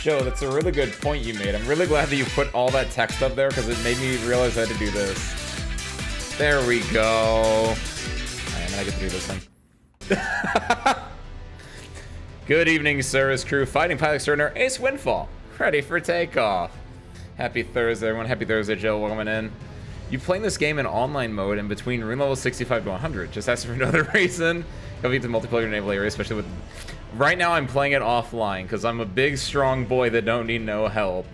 Joe, that's a really good point you made. I'm really glad that you put all that text up there because it made me realize I had to do this. There we go. Alright, I get to do this thing. Good evening, service crew. Fighting pilot extraordinaire Ace Windfall. Ready for takeoff. Happy Thursday, everyone. Happy Thursday, Joe. Welcome in. You playing this game in online mode and between room level 65 to 100. Just asking for no other reason. Go beat the multiplayer enable area, especially with... Right now, I'm playing it offline because I'm a big, strong boy that don't need no help.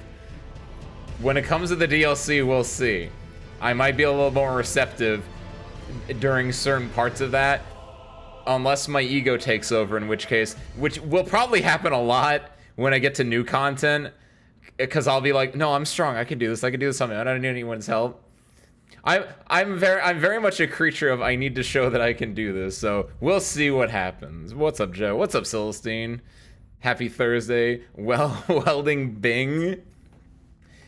When it comes to the DLC, we'll see. I might be a little more receptive during certain parts of that, unless my ego takes over, in which case, which will probably happen a lot when I get to new content, because I'll be like, no, I'm strong. I can do this. I can do this on my own. I don't need anyone's help. I'm very much a creature of I need to show that I can do this, so we'll see what happens. What's up, Joe? What's up, Celestine? Happy Thursday. Well, welding Bing.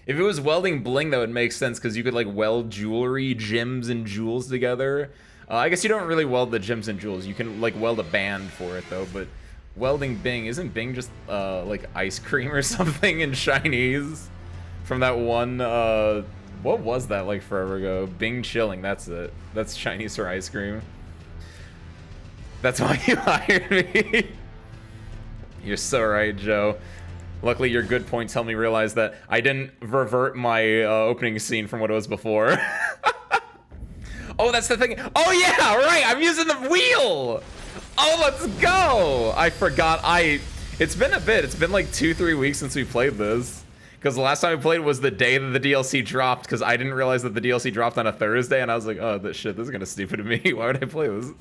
If it was welding bling, that would make sense because you could like weld jewelry, gems, and jewels together. I guess you don't really weld the gems and jewels. You can like weld a band for it though. But welding Bing, isn't Bing just like ice cream or something in Chinese? From that one. What was that like forever ago? Bing chilling. That's it. That's Chinese for ice cream. That's why you hired me. You're so right, Joe. Luckily, your good points helped me realize that I didn't revert my opening scene from what it was before. Oh, that's the thing. Oh, yeah, right. I'm using the wheel. Oh, let's go. I forgot. It's been a bit. It's been like 2-3 weeks since we played this. Because the last time I played was the day that the DLC dropped, because I didn't realize that the DLC dropped on a Thursday, and I was like, oh, this shit, this is kind of stupid of me. Why would I play this?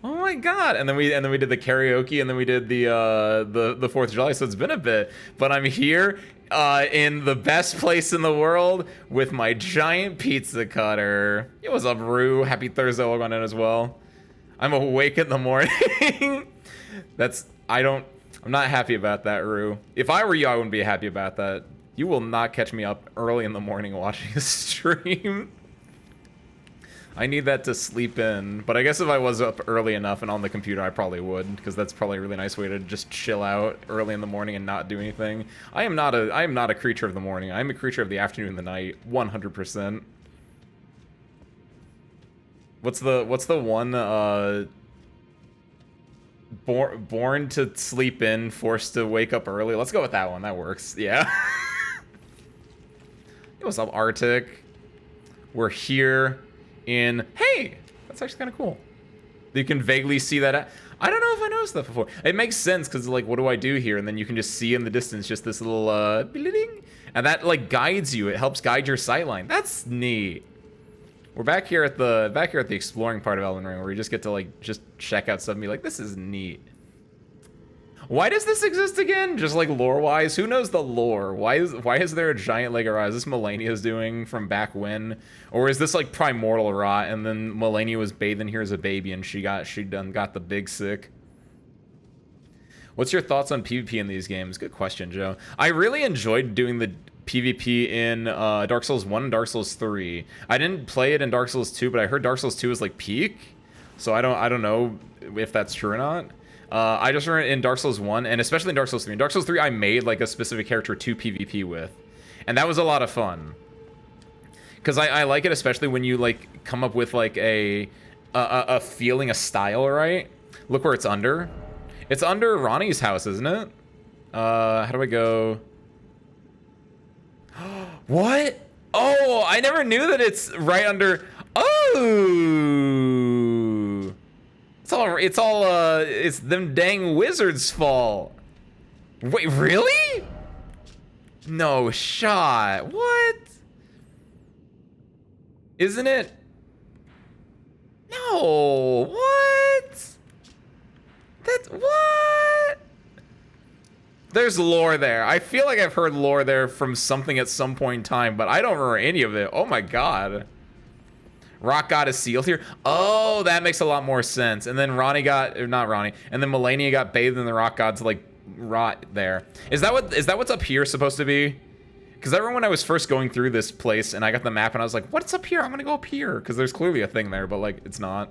Oh my god! And then we did the karaoke, and then we did the 4th of July. So it's been a bit, but I'm here in the best place in the world with my giant pizza cutter. Yo, what's up, Rue? Happy Thursday, all going in as well. I'm awake in the morning. I'm not happy about that, Rue. If I were you, I wouldn't be happy about that. You will not catch me up early in the morning watching a stream. I need that to sleep in, but I guess if I was up early enough and on the computer, I probably would, because that's probably a really nice way to just chill out early in the morning and not do anything. I am not a creature of the morning. I am a creature of the afternoon and the night, 100%. What's the one born to sleep in, forced to wake up early? Let's go with that one. That works. Yeah. Hey, what's up, Arctic? We're here in... Hey! That's actually kind of cool. You can vaguely see that. I don't know if I noticed that before. It makes sense, because, like, what do I do here? And then you can just see in the distance just this little, and that, like, guides you. It helps guide your sightline. That's neat. We're back here at the exploring part of Elden Ring, where we just get to, like, just check out stuff and be like, this is neat. Why does this exist again? Just like lore-wise? Who knows the lore? Why is there a giant leg of rot? Is this Melania's doing from back when? Or is this like primordial rot and then Melania was bathing here as a baby and she done got the big sick? What's your thoughts on PvP in these games? Good question, Joe. I really enjoyed doing the PvP in Dark Souls 1 and Dark Souls 3. I didn't play it in Dark Souls 2, but I heard Dark Souls 2 is like peak. So I don't know if that's true or not. I just remember in Dark Souls 1, and especially in Dark Souls 3. In Dark Souls 3, I made like a specific character to PvP with. And that was a lot of fun. Because I like it, especially when you like come up with like a feeling, a style, right? Look where it's under. It's under Ronnie's house, isn't it? How do I go? What? Oh, I never knew that it's right under. Oh, it's them dang wizards' fault. Wait, really? No shot. What? Isn't it? No. What? What? There's lore there. I feel like I've heard lore there from something at some point in time, but I don't remember any of it. Oh my god. Rock God is sealed here. Oh, that makes a lot more sense. And then not Ronnie, and then Melania got bathed in the Rock God's like rot there. Is that what's up here supposed to be? Because I remember when I was first going through this place and I got the map and I was like, what's up here? I'm gonna go up here. Because there's clearly a thing there, but like it's not.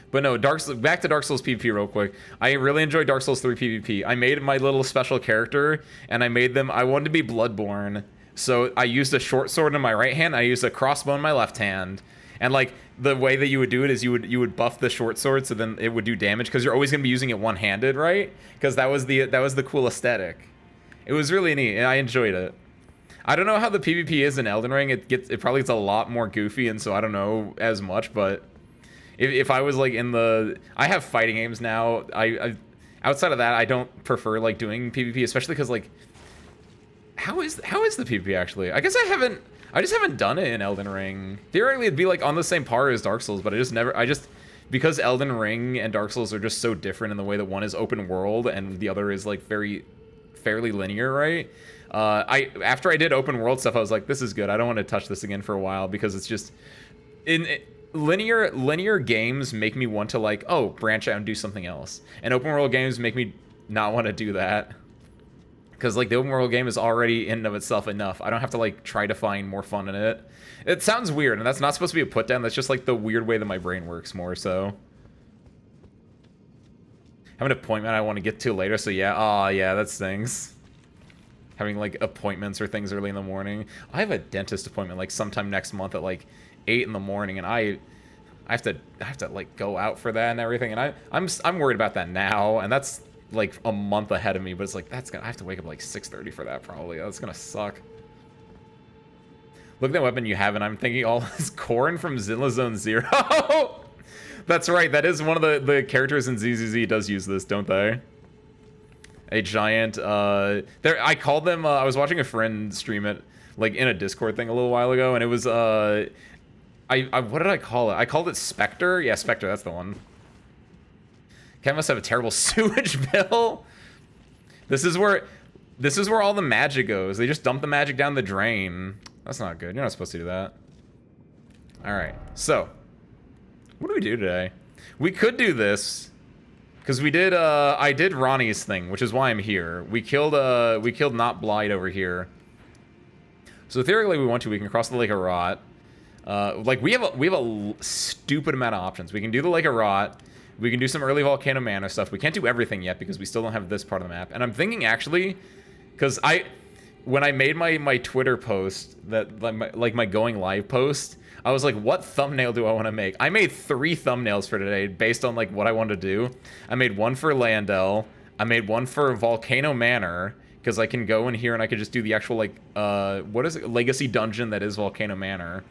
But no, back to Dark Souls PvP real quick. I really enjoy Dark Souls 3 PvP. I made my little special character, and I wanted to be Bloodborne. So I used a short sword in my right hand, I used a crossbow in my left hand. And like the way that you would do it is you would buff the short sword so then it would do damage because you're always gonna be using it one-handed, right? Because that was the cool aesthetic. It was really neat, and I enjoyed it. I don't know how the PvP is in Elden Ring. It probably gets a lot more goofy, and so I don't know as much. But if I was like I have fighting games now. I outside of that, I don't prefer like doing PvP, especially because like how is the PvP actually? I guess I just haven't done it in Elden Ring. Theoretically, it'd be like on the same par as Dark Souls, but because Elden Ring and Dark Souls are just so different in the way that one is open world and the other is like fairly linear, right? After I did open world stuff, I was like, this is good. I don't want to touch this again for a while because it's just linear games make me want to like, oh, branch out and do something else. And open world games make me not want to do that. Because like the open world game is already in and of itself enough. I don't have to like try to find more fun in it. It sounds weird, and that's not supposed to be a put down. That's just like the weird way that my brain works more so. I have an appointment I want to get to later, so yeah. Aw, yeah, that stings. Having like appointments or things early in the morning. I have a dentist appointment like sometime next month at like 8 in the morning, and I have to like go out for that and everything, and I'm worried about that now, and that's like a month ahead of me, but it's like I have to wake up like 6:30 for that probably. That's gonna suck. Look at that weapon you have, and I'm thinking all this Corrin from Zilla Zone Zero. That's right, that is one of the characters in ZZZ does use this, don't they? A giant, I called them, I was watching a friend stream it, like, in a Discord thing a little while ago, and it was, what did I call it? I called it Spectre? Yeah, Spectre, that's the one. Cat must have a terrible sewage bill. This is where all the magic goes. They just dump the magic down the drain. That's not good. You're not supposed to do that. Alright, so, what do we do today? We could do this. Because I did Ronnie's thing, which is why I'm here. We killed Not Blight over here. So theoretically, we can cross the Lake of Rot. Like we have a stupid amount of options. We can do the Lake of Rot. We can do some early Volcano Manor stuff. We can't do everything yet because we still don't have this part of the map. And I'm thinking actually, because when I made my Twitter post, my going live post, I was like, what thumbnail do I want to make? I made 3 thumbnails for today based on like what I wanted to do. I made one for Landel. I made one for Volcano Manor because I can go in here and I could just do the actual like what is it? Legacy dungeon that is Volcano Manor.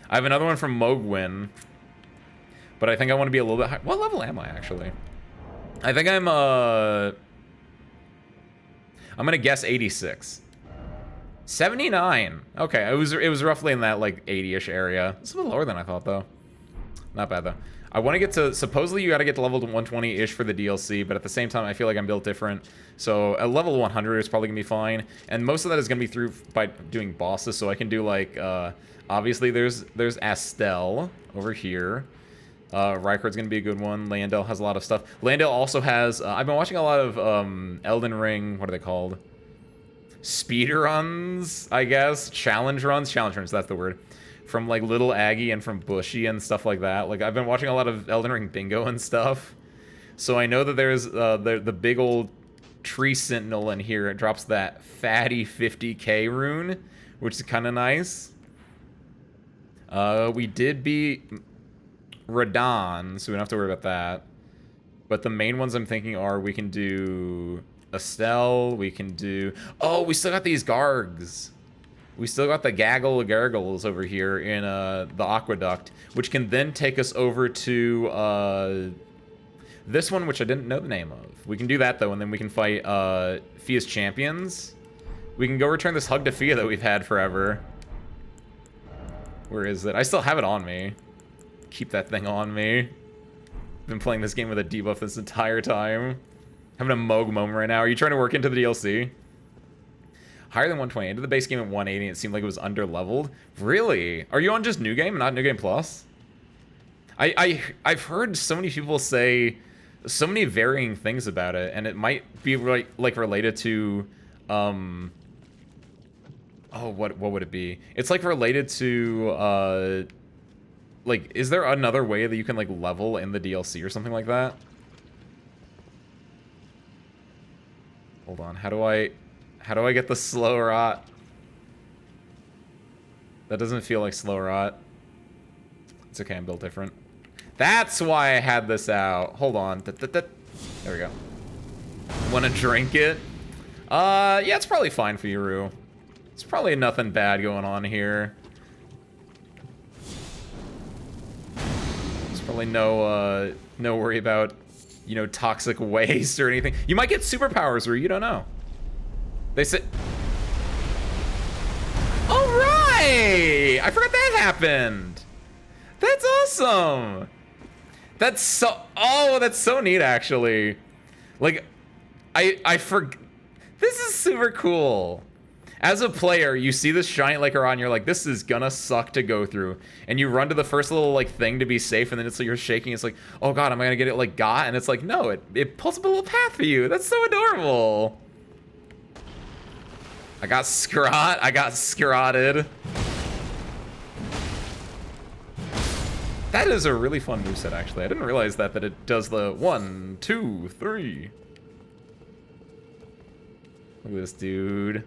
I have another one from Mogwin, but I think I want to be a little bit high. What level am I actually? I think I'm gonna guess 86. 79. Okay, it was roughly in that like 80-ish area. It's a little lower than I thought though. Not bad though. I want to get to, supposedly you got to get to level 120-ish for the DLC, but at the same time I feel like I'm built different. So a level 100 is probably gonna be fine, and most of that is gonna be through by doing bosses. So I can do like obviously there's Astel over here. Rykard's gonna be a good one. Landel has a lot of stuff. Landel also has I've been watching a lot of Elden Ring, what are they called? Speedruns, I guess. Challenge runs, that's the word. From like Little Aggie and from Bushy and stuff like that. Like I've been watching a lot of Elden Ring bingo and stuff. So I know that there's the big old tree sentinel in here. It drops that fatty 50k rune, which is kind of nice. We did beat Radon, so we don't have to worry about that. But the main ones I'm thinking are we can do Estelle, we can do... Oh, we still got these Gargs. We still got the Gaggle of Gargles over here in the Aqueduct, which can then take us over to this one, which I didn't know the name of. We can do that, though, and then we can fight Fia's champions. We can go return this Hug to Fia that we've had forever. Where is it? I still have it on me. Keep that thing on me. Been playing this game with a debuff this entire time. Having a Moog moment right now. Are you trying to work into the DLC? Higher than 120. I did the base game at 180 and it seemed like it was under-leveled. Really? Are you on just New Game and not New Game Plus? I've heard so many people say so many varying things about it, and it might be like related to oh, what would it be? It's like related to like, is there another way that you can, like, level in the DLC or something like that? Hold on, how do I get the slow rot? That doesn't feel like slow rot. It's okay, I'm built different. That's why I had this out. Hold on. There we go. Wanna drink it? Yeah, it's probably fine for you, Rue. It's probably nothing bad going on here. There's probably no worry about, you know, toxic waste or anything. You might get superpowers, Rue, you don't know. They say... Alright! I forgot that happened! That's awesome! That's so... Oh, that's so neat, actually. Like, I forgot... This is super cool. As a player, you see this giant like around, you're like, this is gonna suck to go through. And you run to the first little like thing to be safe, and then it's like you're shaking, it's like, oh god, am I gonna get it like got? And it's like, no, it pulls up a little path for you. That's so adorable. I got scrotted. That is a really fun moveset, actually. I didn't realize that it does the 1, 2, 3. Look at this dude.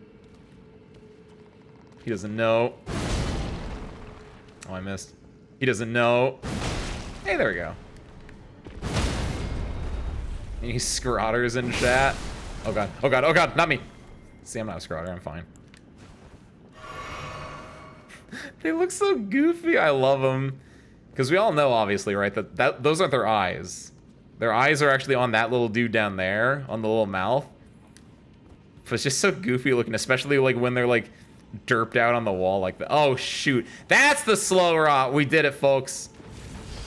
He doesn't know. Oh, I missed. He doesn't know. Hey, there we go. Any scrotters in chat? Oh god, oh god, oh god, not me. See, I'm not a scrotter, I'm fine. They look so goofy, I love them. Because we all know, obviously, right, that those aren't their eyes. Their eyes are actually on that little dude down there, on the little mouth. But it's just so goofy looking, especially like when they're like derped out on the wall like that. Oh shoot, that's the slow rot. We did it, folks.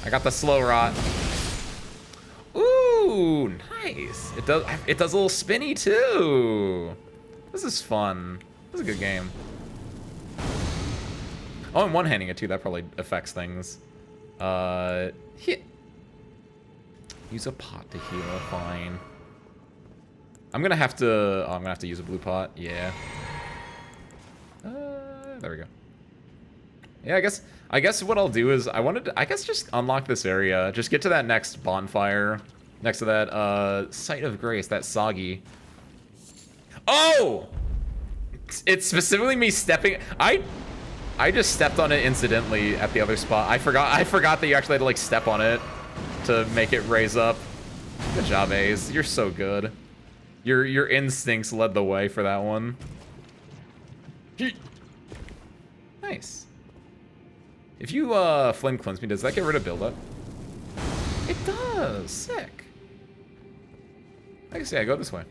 I got the slow rot. Ooh, nice. It does a little spinny too. This is fun. This is a good game. Oh, I'm one-handing it too. That probably affects things. Use a pot to heal. Fine. I'm gonna have to. Oh, I'm gonna have to use a blue pot. Yeah. There we go. Yeah, I guess what I'll do is I wanted to, I guess, just unlock this area. Just get to that next bonfire, next to that site of grace, that soggy. Oh! It's specifically me stepping. I just stepped on it incidentally at the other spot. I forgot that you actually had to like step on it to make it raise up. Good job, Ace. You're so good. Your instincts led the way for that one. Nice. If you flame cleanse me, does that get rid of buildup? It does. Sick. I guess yeah, go this way.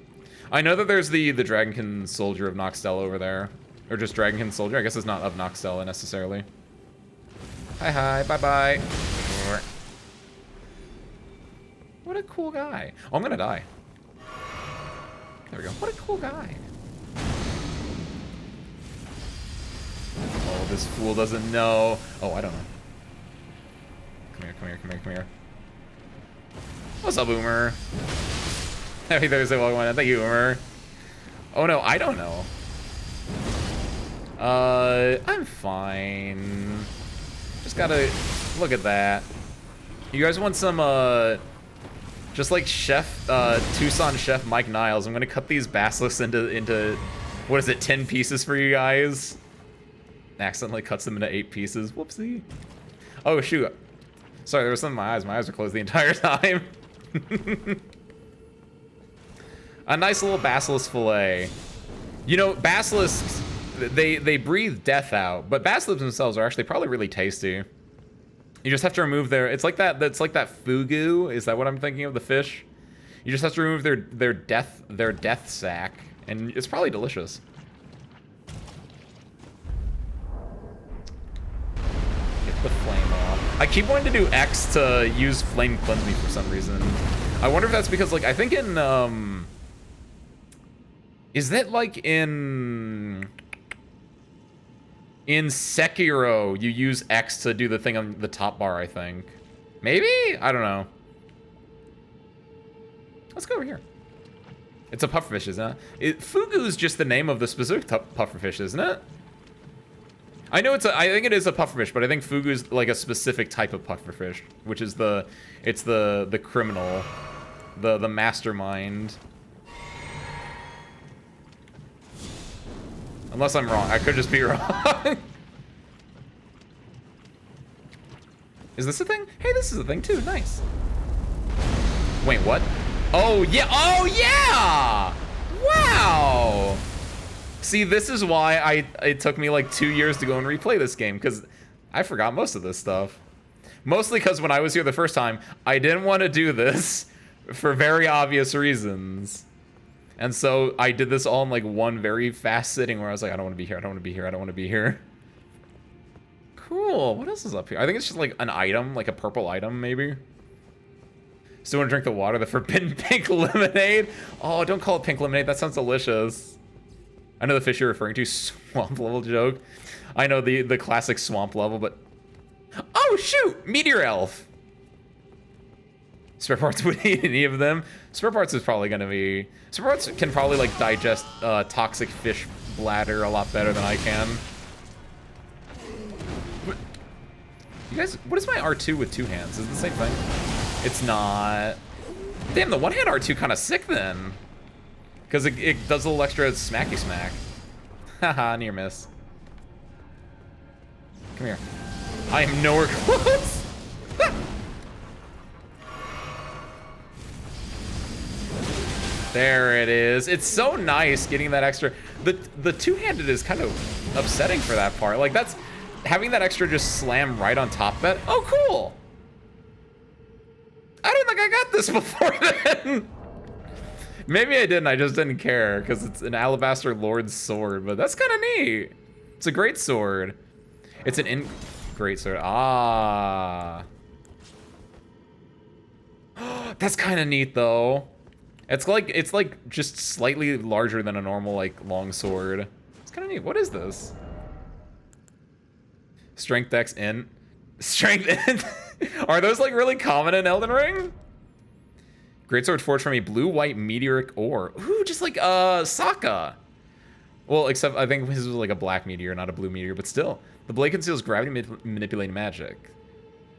I know that there's the Dragonkin Soldier of Noxtella over there. Or just Dragonkin Soldier. I guess it's not of Noxtella necessarily. Hi, bye-bye. What a cool guy. Oh, I'm gonna die. There we go. What a cool guy. Oh, this fool doesn't know. Oh, I don't know. Come here. What's up, Boomer? Happy Thursday, welcome on. Thank you, Boomer. Oh no, I don't know. I'm fine. Just gotta look at that. You guys want some, just like Chef, Tucson Chef Mike Niles, I'm gonna cut these basilisks into, what is it, 10 pieces for you guys? Accidentally cuts them into 8 pieces. Whoopsie. Oh, shoot. Sorry, there was something in my eyes. My eyes were closed the entire time. A nice little basilisk fillet. You know, basilisks, they breathe death out, but basilisks themselves are actually probably really tasty. You just have to remove their, it's like that fugu, is that what I'm thinking of, the fish? You just have to remove their death sac, and it's probably delicious. Get the flame off. I keep wanting to do X to use flame cleanse me for some reason. I wonder if that's because, like, I think in, is that like in Sekiro, you use X to do the thing on the top bar, I think. Maybe? I don't know. Let's go over here. It's a pufferfish, isn't it? Fugu's just the name of the specific pufferfish, isn't it? I know I think it is a pufferfish, but I think Fugu is like a specific type of pufferfish, which is the criminal, the mastermind. Unless I'm wrong, I could just be wrong. Is this a thing? Hey, this is a thing too. Nice. Wait, what? Oh yeah! Oh yeah! Wow! See, this is why it took me like 2 years to go and replay this game, because I forgot most of this stuff. Mostly because when I was here the first time, I didn't want to do this for very obvious reasons. And so I did this all in like one very fast sitting where I was like, I don't want to be here, I don't want to be here, I don't want to be here. Cool, what else is up here? I think it's just like an item, like a purple item maybe. Still want to drink the water, the forbidden pink lemonade? Oh, don't call it pink lemonade, that sounds delicious. I know the fish you're referring to, swamp level joke. I know the classic swamp level, but... Oh, shoot! Meteor Elf! Spare parts would eat any of them. Spare parts is probably gonna be... Spare parts can probably, like, digest toxic fish bladder a lot better than I can. You guys, what is my R2 with 2 hands? Is it the same thing? It's not. Damn, the one-hand R2 kind of sick then. Because it does a little extra smacky smack. Haha, near miss. Come here. I am nowhere close. There it is. It's so nice getting that extra. The two-handed is kind of upsetting for that part. Like that's having that extra just slam right on top of it. Oh, cool. I don't think I got this before then. Maybe I didn't, I just didn't care because it's an Alabaster Lord's sword, but that's kind of neat. It's a great sword. It's an great sword. Ah. That's kind of neat though. It's like just slightly larger than a normal like long sword. It's kind of neat. What is this? Strength Dex in. Strength in. Are those like really common in Elden Ring? Greatsword forged from a blue-white meteoric ore. Ooh, just like Sokka. Well, except I think his was like a black meteor, not a blue meteor, but still. The blade conceals gravity manipulating magic.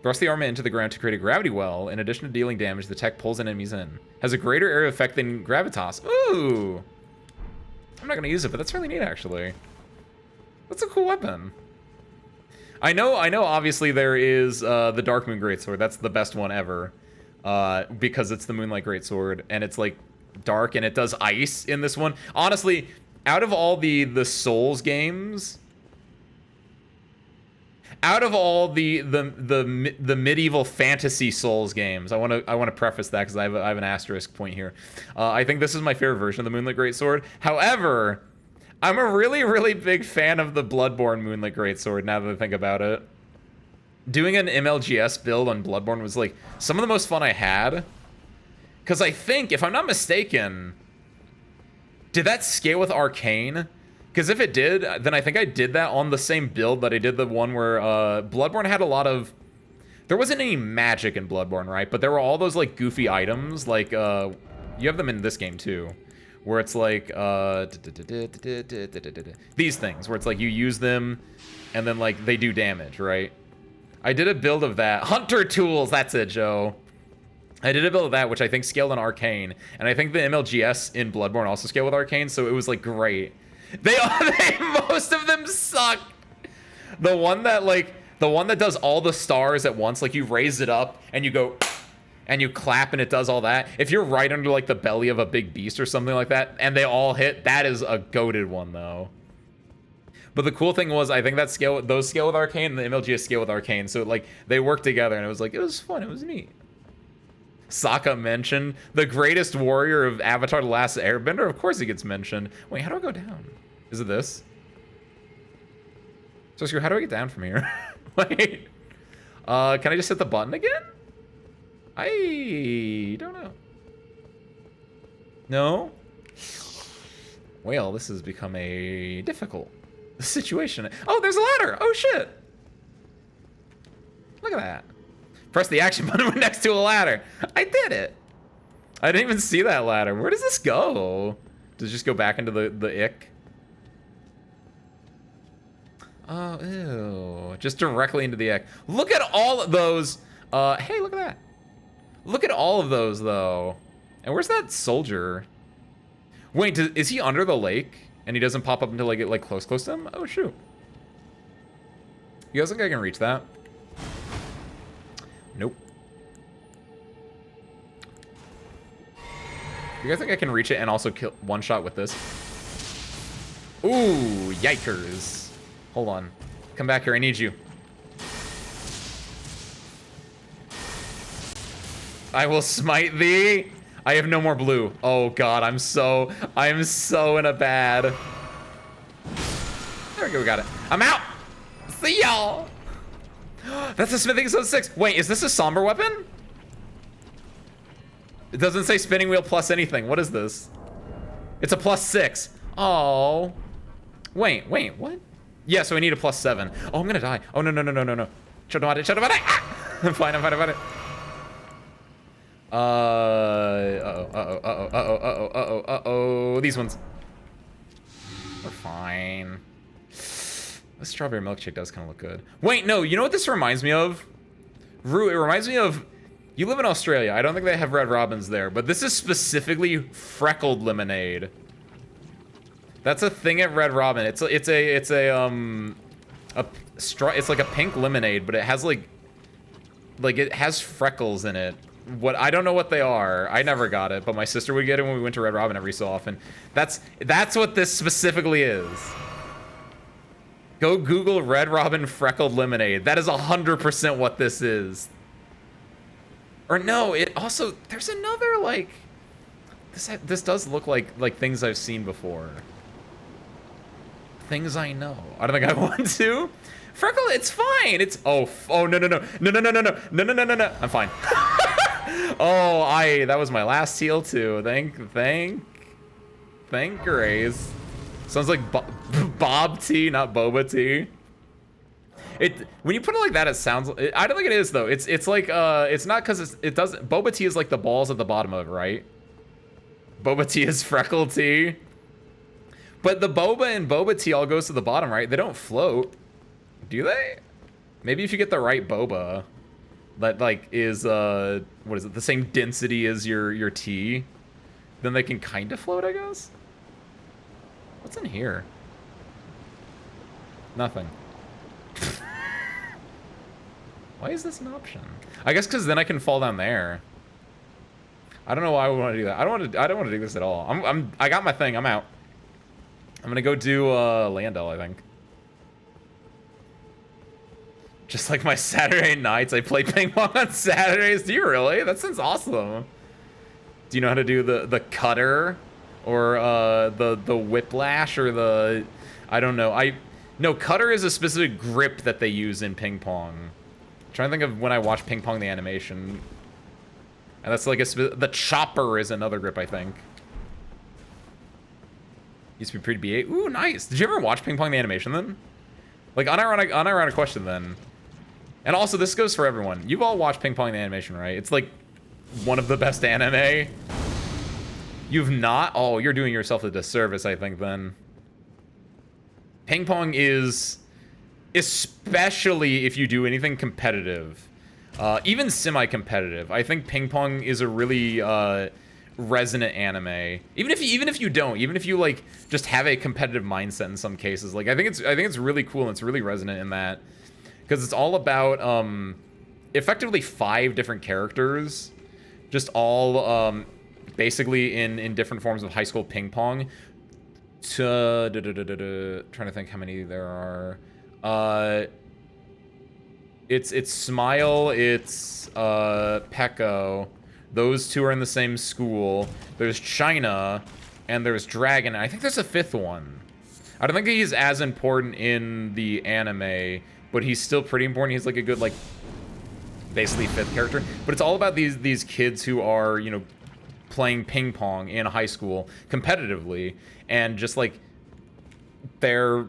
Thrust the armor into the ground to create a gravity well. In addition to dealing damage, the tech pulls enemies in. Has a greater area effect than gravitas. Ooh. I'm not gonna use it, but that's really neat actually. That's a cool weapon. I know obviously there is the Dark Moon Greatsword. That's the best one ever. Because it's the Moonlight Greatsword, and it's like dark, and it does ice in this one. Honestly, out of all the Souls games, out of all the medieval fantasy Souls games, I want to preface that because I have an asterisk point here. I think this is my favorite version of the Moonlight Greatsword. However, I'm a really big fan of the Bloodborne Moonlight Greatsword. Now that I think about it. Doing an MLGS build on Bloodborne was like some of the most fun I had. Because I think, if I'm not mistaken, did that scale with Arcane? Because if it did, then I think I did that on the same build that I did the one where Bloodborne had a lot of... There wasn't any magic in Bloodborne, right? But there were all those like goofy items, like you have them in this game too. Where it's like these things, where it's like you use them and then like they do damage, right? I did a build of that. Hunter Tools, that's it, Joe. I did a build of that, which I think scaled on Arcane. And I think the MLGS in Bloodborne also scaled with Arcane, so it was like great. Most of them suck. The one that does all the stars at once, like you raise it up and you go and you clap and it does all that. If you're right under like the belly of a big beast or something like that and they all hit, that is a goated one though. But the cool thing was, I think that those scale with Arcane, and the MLGS scale with Arcane, so like they worked together, and it was like it was fun, it was neat. Sokka mentioned the greatest warrior of Avatar: The Last Airbender. Of course he gets mentioned. Wait, how do I go down? Is it this? So how do I get down from here? Wait, can I just hit the button again? I don't know. No. Well, this has become a difficult situation. Oh, there's a ladder. Oh shit. Look at that. Press the action button when next to a ladder. I did it. I didn't even see that ladder. Where does this go? Does it just go back into the ick? Oh, ew. Just directly into the egg. Look at all of those. Hey, look at that. Look at all of those, though. And where's that soldier? Wait, is he under the lake? And he doesn't pop up until I get, like, close to him? Oh, shoot. You guys think I can reach that? Nope. You guys think I can reach it and also kill one shot with this? Ooh, yikers. Hold on. Come back here, I need you. I will smite thee. I have no more blue. Oh god, I am so in a bad. There we go, we got it. I'm out. See y'all. That's a smithing zone 6. Wait, is this a somber weapon? It doesn't say spinning wheel plus anything. What is this? It's a +6. Oh. Wait, what? Yeah, so I need a +7. Oh, I'm gonna die. Oh, no. Shut about it. Ah! I'm fine. Uh-oh. These ones. We're fine. The strawberry milkshake does kind of look good. Wait, no, you know what this reminds me of? Rue, it reminds me of... You live in Australia. I don't think they have Red Robins there, but this is specifically freckled lemonade. That's a thing at Red Robin. It's like a pink lemonade, but it has like it has freckles in it. I don't know what they are. I never got it, but my sister would get it when we went to Red Robin every so often. That's what this specifically is. Go Google Red Robin freckled lemonade. That is 100% what this is. Or no, it also, there's another like, this does look like things I've seen before. Things I know. I don't think I want to. Freckle, it's fine. It's no. I'm fine. Oh, that was my last heal too. Thank Grace. Sounds like Bob tea, not boba tea. When you put it like that, it sounds. I don't think it is though. It's like it's not because it doesn't. Boba tea is like the balls at the bottom of it, right? Boba tea is freckle tea. But the boba and boba tea all goes to the bottom, right? They don't float, do they? Maybe if you get the right boba, that like is what is it? The same density as your tea, then they can kind of float, I guess. What's in here? Nothing. Why is this an option? I guess because then I can fall down there. I don't know why I would want to do that. I don't want to do this at all. I got my thing. I'm out. I'm gonna go do Landell, I think. Just like my Saturday nights, I play ping pong on Saturdays. Do you really? That sounds awesome. Do you know how to do the cutter, or the whiplash, or the I don't know. No, cutter is a specific grip that they use in ping pong. I'm trying to think of when I watched Ping Pong the animation, and that's like the chopper is another grip, I think. Used to be pretty BA. Ooh, nice. Did you ever watch Ping Pong the animation then? Like, unironic question then. And also, this goes for everyone. You've all watched Ping Pong the animation, right? It's like one of the best anime. You've not? Oh, you're doing yourself a disservice, I think, then. Ping Pong is, especially if you do anything competitive, even semi-competitive, I think Ping Pong is a really resonant anime. Even if you like just have a competitive mindset in some cases, like I think it's really cool and it's really resonant in that, because it's all about effectively 5 different characters, just all basically in different forms of high school ping pong. Trying to think how many there are. It's Smile, it's Pecco. Those 2 are in the same school. There's China, and there's Dragon. And I think there's a 5th one. I don't think he's as important in the anime, but he's still pretty important. He's like a good, like, basically 5th character. But it's all about these kids who are, you know, playing ping pong in high school competitively, and just like they're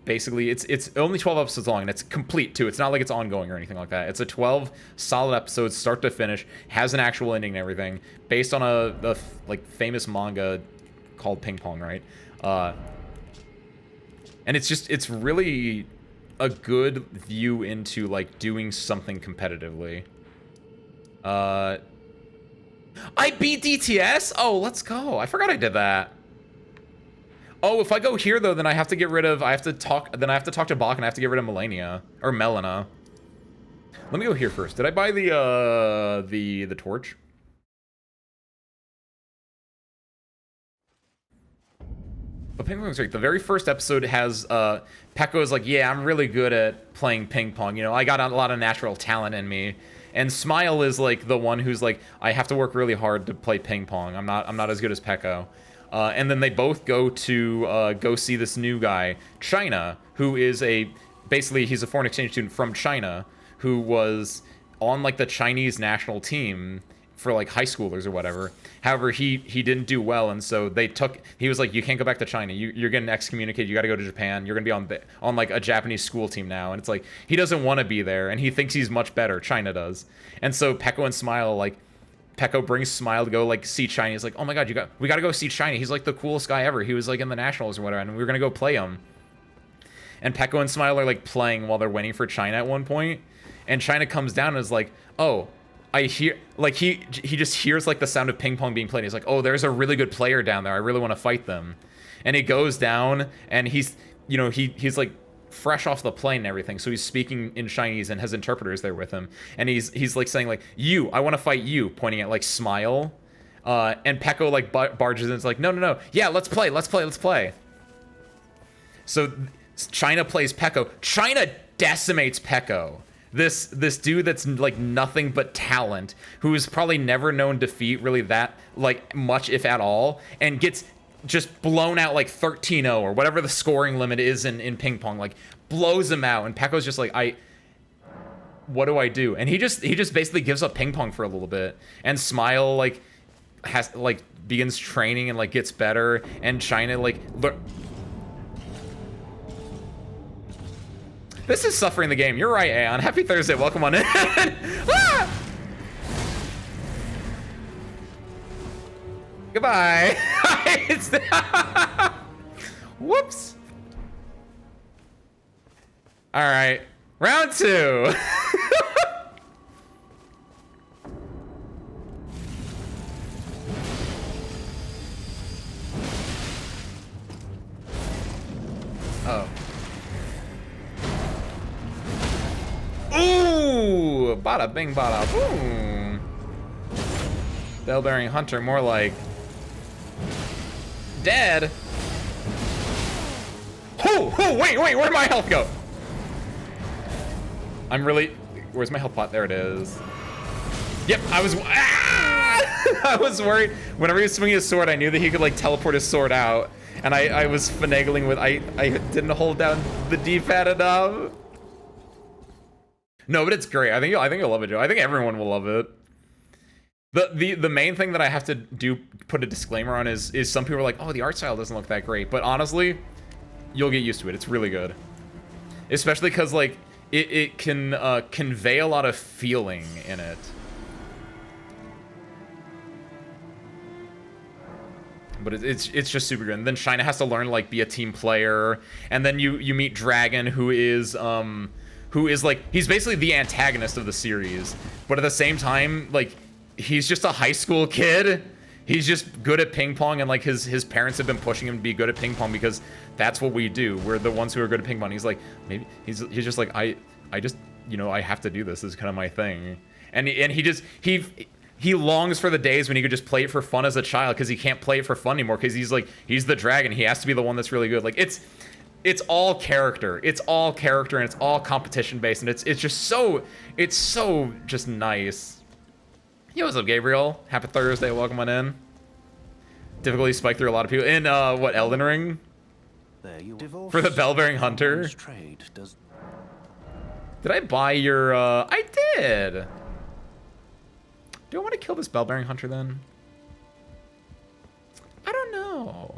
basically it's only 12 episodes long, and it's complete too. It's not like it's ongoing or anything like that. It's a 12 solid episodes, start to finish, has an actual ending and everything, based on a like famous manga called Ping Pong, right? And it's really a good view into like doing something competitively. I beat DTS? Oh, let's go. I forgot I did that. Oh, if I go here though, then I have to get rid of, I have to talk to Bach and I have to get rid of Melania or Melina. Let me go here first. Did I buy the torch? But ping pong's great. The very first episode has Pekko is like, yeah, I'm really good at playing ping pong. You know, I got a lot of natural talent in me. And Smile is like the one who's like, I have to work really hard to play ping pong. I'm not as good as Pekko. And then they both go to go see this new guy, China, who is basically he's a foreign exchange student from China who was on like the Chinese national team for like high schoolers or whatever. However, he didn't do well, and so he was like, you can't go back to China. You're getting excommunicated. You got to go to Japan. You're gonna be on like a Japanese school team now. And it's like he doesn't want to be there, and he thinks he's much better. China does, and so Pekko and Smile like. Pekko brings Smile to go like see China. He's like, oh my god, we gotta go see China. He's like the coolest guy ever. He was like in the nationals or whatever, and we were gonna go play him. And Pekko and Smile are like playing while they're waiting for China at one point, and China comes down and is like, oh, I hear like he just hears like the sound of ping pong being played. He's like, oh, there's a really good player down there. I really want to fight them. And he goes down and he's like fresh off the plane and everything, so he's speaking in Chinese and has interpreters there with him, and he's like saying like, I want to fight you, pointing at like Smile, and Pekko like barges in. It's like, no, yeah, let's play. So China plays Pekko. China decimates Pekko, this dude that's like nothing but talent, who is probably never known defeat really that like much if at all, and gets just blown out like 13-0 or whatever the scoring limit is in ping pong, like blows him out. And Pekko's just like, what do I do? And he just basically gives up ping pong for a little bit, and Smile like begins training and like gets better, and China like this is suffering the game. You're right, Aeon. Happy Thursday. Welcome on in. Ah! Goodbye. Whoops. All right, round 2. Oh. Ooh, bada bing, bada boom. Bell-bearing hunter, more like dead. Oh, wait, where'd my health go? Where's my health pot? There it is. Yep, I was worried. Whenever he was swinging his sword, I knew that he could like teleport his sword out, and I was finagling with, I didn't hold down the D-pad enough. No, but it's great. I think you'll love it, Joe. I think everyone will love it. The main thing that I have to put a disclaimer on is some people are like, oh, the art style doesn't look that great, but honestly, you'll get used to it. It's really good, especially because like it can convey a lot of feeling in it. But it's just super good. And then China has to learn like be a team player, and then you meet Dragon, who is like, he's basically the antagonist of the series, but at the same time, like, he's just a high school kid. He's just good at ping pong, and like his parents have been pushing him to be good at ping pong because that's what we do. We're the ones who are good at ping pong. He's like, maybe he's just like, I just, you know, I have to do this. This is kind of my thing. And he longs for the days when he could just play it for fun as a child, because he can't play it for fun anymore, because he's the dragon. He has to be the one that's really good. Like, it's all character. It's all character, and it's all competition based, and it's so just nice. Yo, what's up, Gabriel? Happy Thursday. Welcome on in. Difficulty spiked through a lot of people in what, Elden Ring? For the bell-bearing hunter. Did I buy your I did. Do I want to kill this bell-bearing hunter then? I don't know.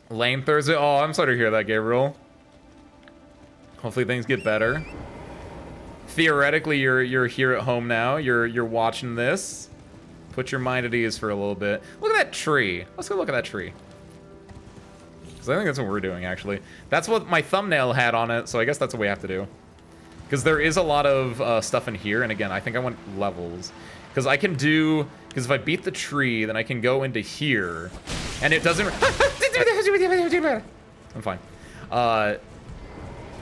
Lame Thursday. Oh, I'm sorry to hear that, Gabriel. Hopefully things get better. Theoretically, you're here at home now. You're watching this. Put your mind at ease for a little bit. Look at that tree. Let's go look at that tree. Because I think that's what we're doing, actually. That's what my thumbnail had on it, so I guess that's what we have to do. Because there is a lot of stuff in here, and again, I think I want levels. Because I can do... Because if I beat the tree, then I can go into here, and it doesn't... I'm fine.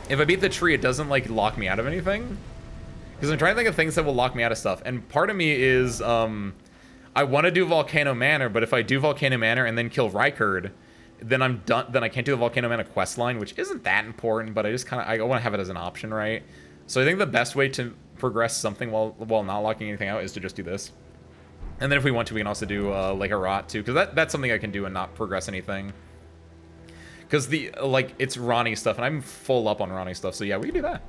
If I beat the tree, it doesn't, like, lock me out of anything. Because I'm trying to think of things that will lock me out of stuff. And part of me is, I want to do Volcano Manor, but if I do Volcano Manor and then kill Rykard, then I'm done. Then I can't do the Volcano Manor quest line, which isn't that important, but I just kind of, I want to have it as an option, right? So I think the best way to progress something while not locking anything out is to just do this. And then if we want to, we can also do, like, a rot, too, because that's something I can do and not progress anything. Because like, it's Ronnie stuff, and I'm full up on Ronnie stuff, so yeah, we can do that.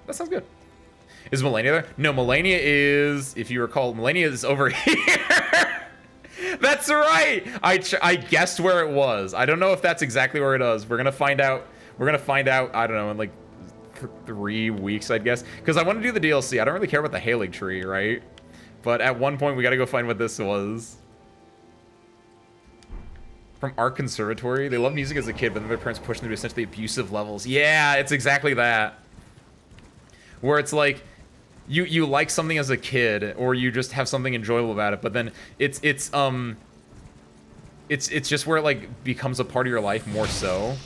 That sounds good. Is Melania there? No, Melania is, if you recall, Melania is over here. That's right. I guessed where it was. I don't know if that's exactly where it is. We're gonna find out. We're gonna find out. I don't know, in like 3 weeks, I guess. Because I want to do the DLC. I don't really care about the Halig tree, right? But at one point, we gotta go find what this was. From Art Conservatory. They loved music as a kid, but then their parents pushed them to essentially abusive levels. Yeah, it's exactly that. Where it's like, you like something as a kid, or you just have something enjoyable about it, but then it's just where it like becomes a part of your life more so,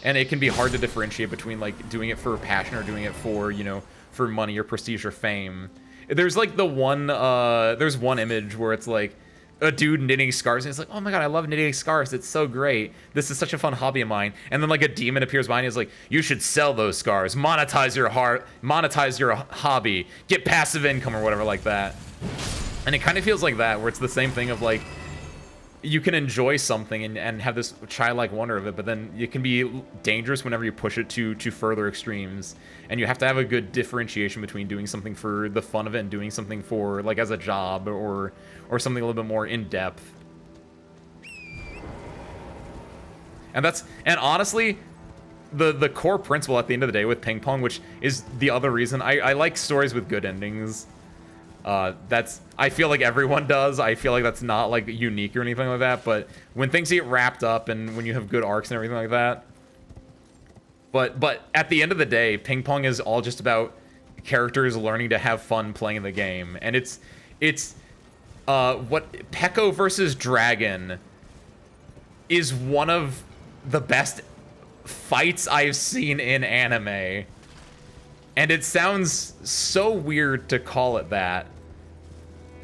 and it can be hard to differentiate between like doing it for passion or doing it for, you know, for money or prestige or fame. There's like the one there's one image where it's like a dude knitting scarves, and it's like, oh my god, I love knitting scarves, it's so great, this is such a fun hobby of mine. And then like a demon appears behind you, is like, you should sell those scarves, monetize your monetize your hobby, get passive income or whatever like that. And it kind of feels like that, where it's the same thing of like, you can enjoy something and have this childlike wonder of it, but then it can be dangerous whenever you push it to further extremes. And you have to have a good differentiation between doing something for the fun of it and doing something for like as a job or something a little bit more in depth. And honestly, the core principle at the end of the day with ping pong, which is the other reason I like stories with good endings. I feel like everyone does. I feel like that's not like unique or anything like that, but when things get wrapped up and when you have good arcs and everything like that. But at the end of the day, ping pong is all just about characters learning to have fun playing the game. And it's what Peko versus Dragon is one of the best fights I've seen in anime. And it sounds so weird to call it that.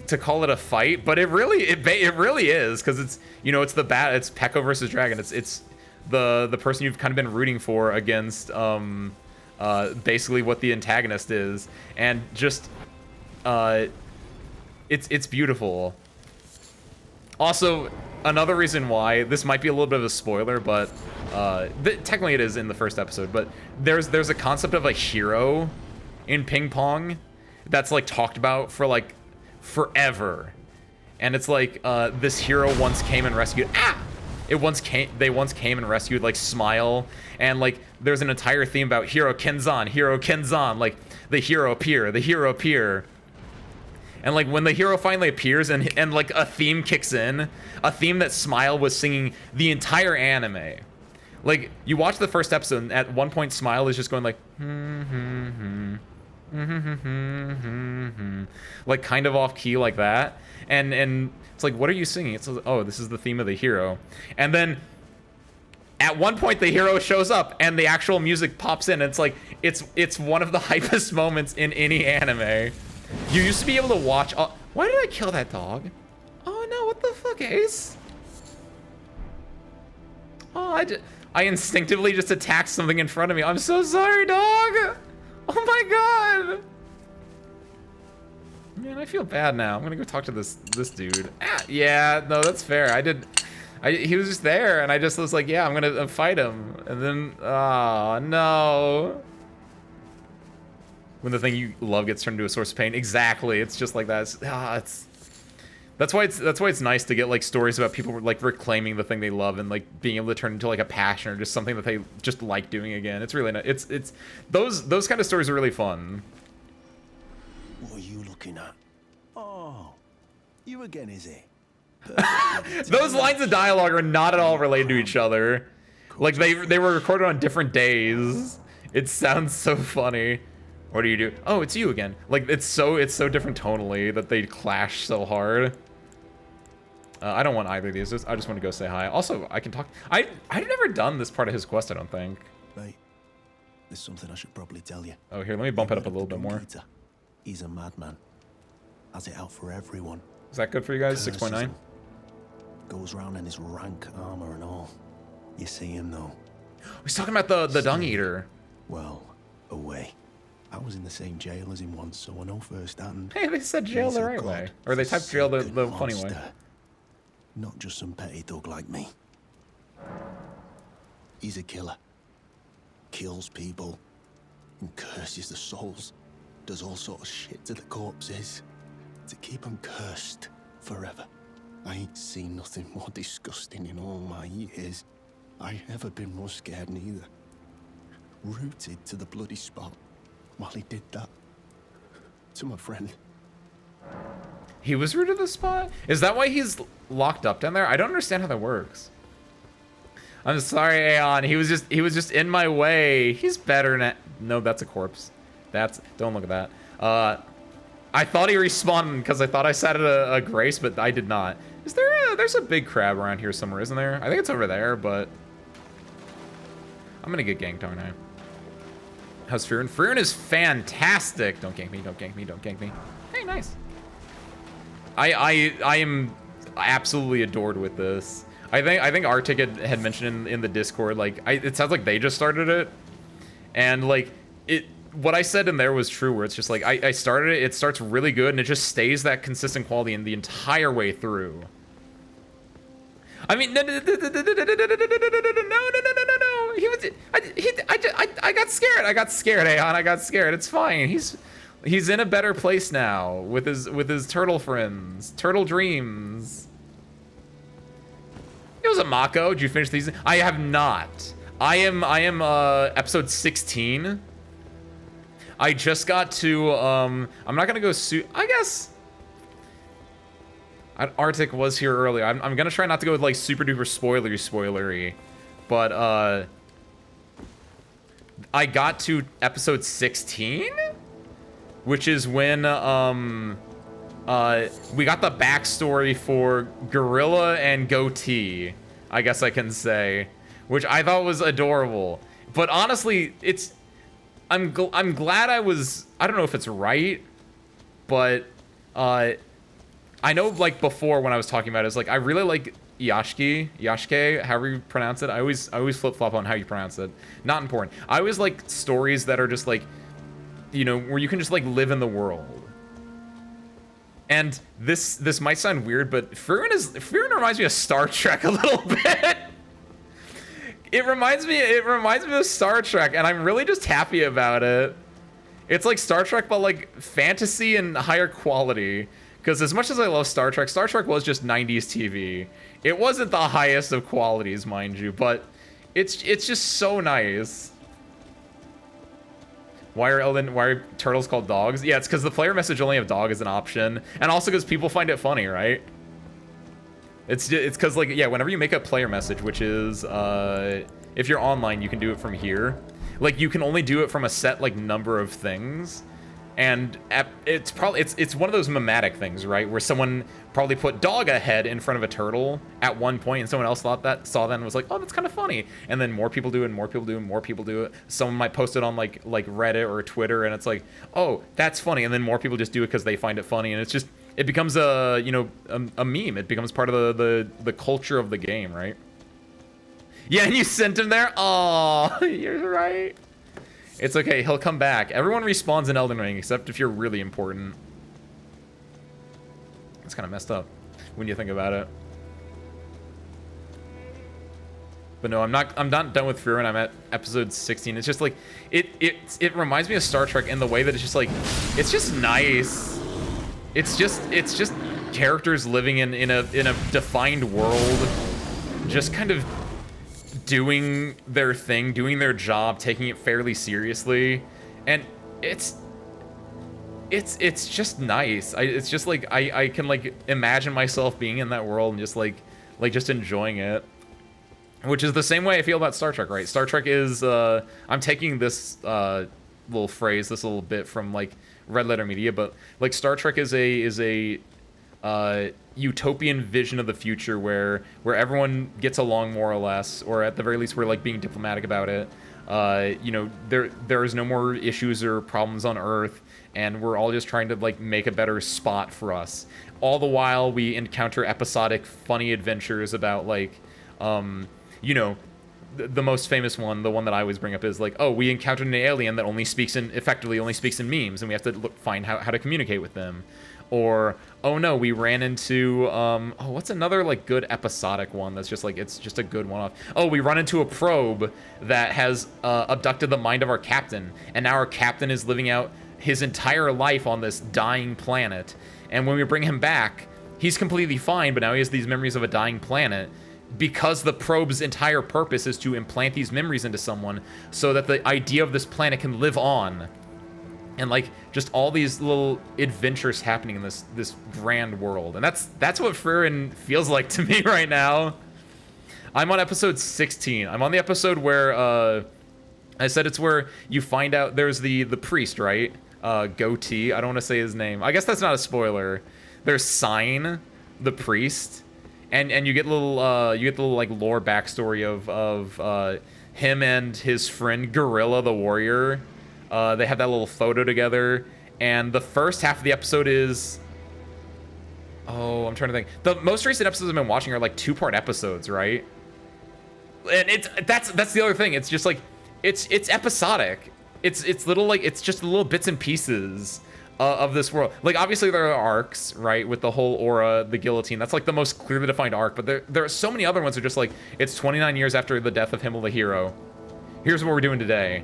To call it a fight, but it really is, because it's, you know, it's Peko versus Dragon. It's the person you've kind of been rooting for against basically what the antagonist is, and just it's beautiful. Also, another reason why this might be a little bit of a spoiler, but technically it is in the first episode, but there's a concept of a hero in ping pong that's like talked about for like forever, and it's like this hero once came and rescued they once came and rescued like Smile, and like there's an entire theme about hero Kenzan, like the hero appear. And like when the hero finally appears and like a theme kicks in, a theme that Smile was singing the entire anime. Like you watch the first episode, and at one point Smile is just going like like kind of off key like that, and it's like, what are you singing? It's like, oh, this is the theme of the hero. And then at one point the hero shows up and the actual music pops in, and it's like it's one of the hypest moments in any anime. You used to be able to watch why did I kill that dog? Oh no, what the fuck, Ace? Oh, I instinctively just attacked something in front of me. I'm so sorry, dog. Oh my god! Man, I feel bad now. I'm gonna go talk to this dude. Yeah, no, that's fair. He was just there, and I just was like, yeah, I'm gonna fight him. And then, oh no. When the thing you love gets turned into a source of pain. Exactly. It's just like that. That's why it's nice to get like stories about people like reclaiming the thing they love and like being able to turn into like a passion or just something that they just like doing again. It's really nice. It's those kind of stories are really fun. What are you looking at? Oh, you again, is it? Those lines of dialogue are not at all related to each other. Like they were recorded on different days. It sounds so funny. What do you do? Oh, it's you again. Like it's so different tonally that they clash so hard. I don't want either of these. I just want to go say hi. Also, I can talk. I've never done this part of his quest, I don't think. Mate, there's something I should probably tell you. Oh, here, let me bump it up a little bit more. He's a madman. Has it out for everyone. Is that good for you guys? 6.9? Goes round in his rank armor and all. You see him though. He's talking about the dung eater. Well, away. I was in the same jail as him once, so I know firsthand. Hey, they said jail the right way. Or they typed jail the funny way. Not just some petty thug like me. He's a killer. Kills people. And curses the souls. Does all sort of shit to the corpses. To keep them cursed forever. I ain't seen nothing more disgusting in all my years. I ain't ever been more scared neither. Rooted to the bloody spot while he did that. To my friend. He was rooted to the spot? Is that why he's locked up down there? I don't understand how that works. I'm sorry, Aeon. He was just in my way. He's better now. No, that's a corpse. Don't look at that. I thought he respawned because I thought I sat at a grace, but I did not. There's a big crab around here somewhere, isn't there? I think it's over there, but I'm gonna get ganked, aren't I? How's Furin? Furin is fantastic. Don't gank me, don't gank me, don't gank me. Hey, nice. I am absolutely adored with this. I think Arctic had mentioned in the Discord, like, it sounds like they just started it. And, like, what I said in there was true, where it's just like, I started it, it starts really good, and it just stays that consistent quality in the entire way through. I mean, no. I got scared, Aeon. I got scared. It's fine. He's in a better place now with his turtle friends. Turtle dreams. It was a Mako. Did you finish these? I have not. I am episode 16. I just got to I'm not gonna go I guess Arctic was here earlier. I'm gonna try not to go with like super duper spoilery, but I got to episode 16, which is when we got the backstory for Gorilla and Goatee, I guess I can say, which I thought was adorable. But honestly, I'm glad I don't know if it's right, but I know, like, before when I was talking about it, it's like I really like Yashke, however you pronounce it. I always flip-flop on how you pronounce it. Not important. I always like stories that are just like, you know, where you can just like live in the world. And this might sound weird, but Furin reminds me of Star Trek a little bit. It reminds me of Star Trek, and I'm really just happy about it. It's like Star Trek, but like fantasy and higher quality. Because as much as I love Star Trek was just 90s TV. It wasn't the highest of qualities, mind you, but it's just so nice. Why are turtles called dogs? Yeah, it's because the player message only have dog as an option, and also because people find it funny, right? It's because, like, yeah, whenever you make a player message, which is if you're online, you can do it from here. Like, you can only do it from a set like number of things. And it's probably it's one of those mimetic things, right? Where someone probably put dog ahead in front of a saw at one point, and someone else saw that and was like, oh, that's kind of funny. And then more people do it, and more people do it, and more people do it. Someone might post it on like Reddit or Twitter, and it's like, oh, that's funny. And then more people just do it because they find it funny, and it becomes a meme. It becomes part of the culture of the game, right? Yeah, and you sent him there. Oh, you're right. It's okay, he'll come back. Everyone respawns in Elden Ring, except if you're really important. It's kind of messed up when you think about it. But no, I'm not done with Furin. I'm at episode 16. It's just like it reminds me of Star Trek in the way that it's just like it's just nice. It's just characters living in a defined world, just kind of doing their thing, doing their job, taking it fairly seriously, and it's just nice. It's just like I can like imagine myself being in that world and just like just enjoying it. which is the same way I feel about Star Trek, right? Star Trek is, I'm taking this little phrase, this little bit from like Red Letter Media, but like Star Trek is a utopian vision of the future where everyone gets along more or less, or at the very least we're like being diplomatic about it. You know, there is no more issues or problems on Earth, and we're all just trying to like make a better spot for us. All the while we encounter episodic funny adventures about like you know, the most famous one, the one that I always bring up is like, oh, we encountered an alien that effectively only speaks in memes, and we have to find how to communicate with them. Or, oh no, we ran into, oh, what's another like good episodic one that's just like, it's just a good one-off. Oh, we run into a probe that has abducted the mind of our captain, and now our captain is living out his entire life on this dying planet. And when we bring him back, he's completely fine, but now he has these memories of a dying planet, because the probe's entire purpose is to implant these memories into someone so that the idea of this planet can live on. And like just all these little adventures happening in this grand world. And that's what Frieren feels like to me right now. I'm on episode 16. I'm on the episode where I said it's where you find out there's the priest, right? Goatee. I don't want to say his name. I guess that's not a spoiler. There's Sign, the priest. And you get little like lore backstory of him and his friend Gorilla the warrior. They have that little photo together, and the first half of the episode is, oh, I'm trying to think. The most recent episodes I've been watching are like 2-part episodes, right? And that's the other thing. It's just like it's episodic. It's little like it's just little bits and pieces of this world. Like obviously there are arcs, right, with the whole aura, the guillotine. That's like the most clearly defined arc. But there are so many other ones that are just like, it's 29 years after the death of Himmel the hero. Here's what we're doing today.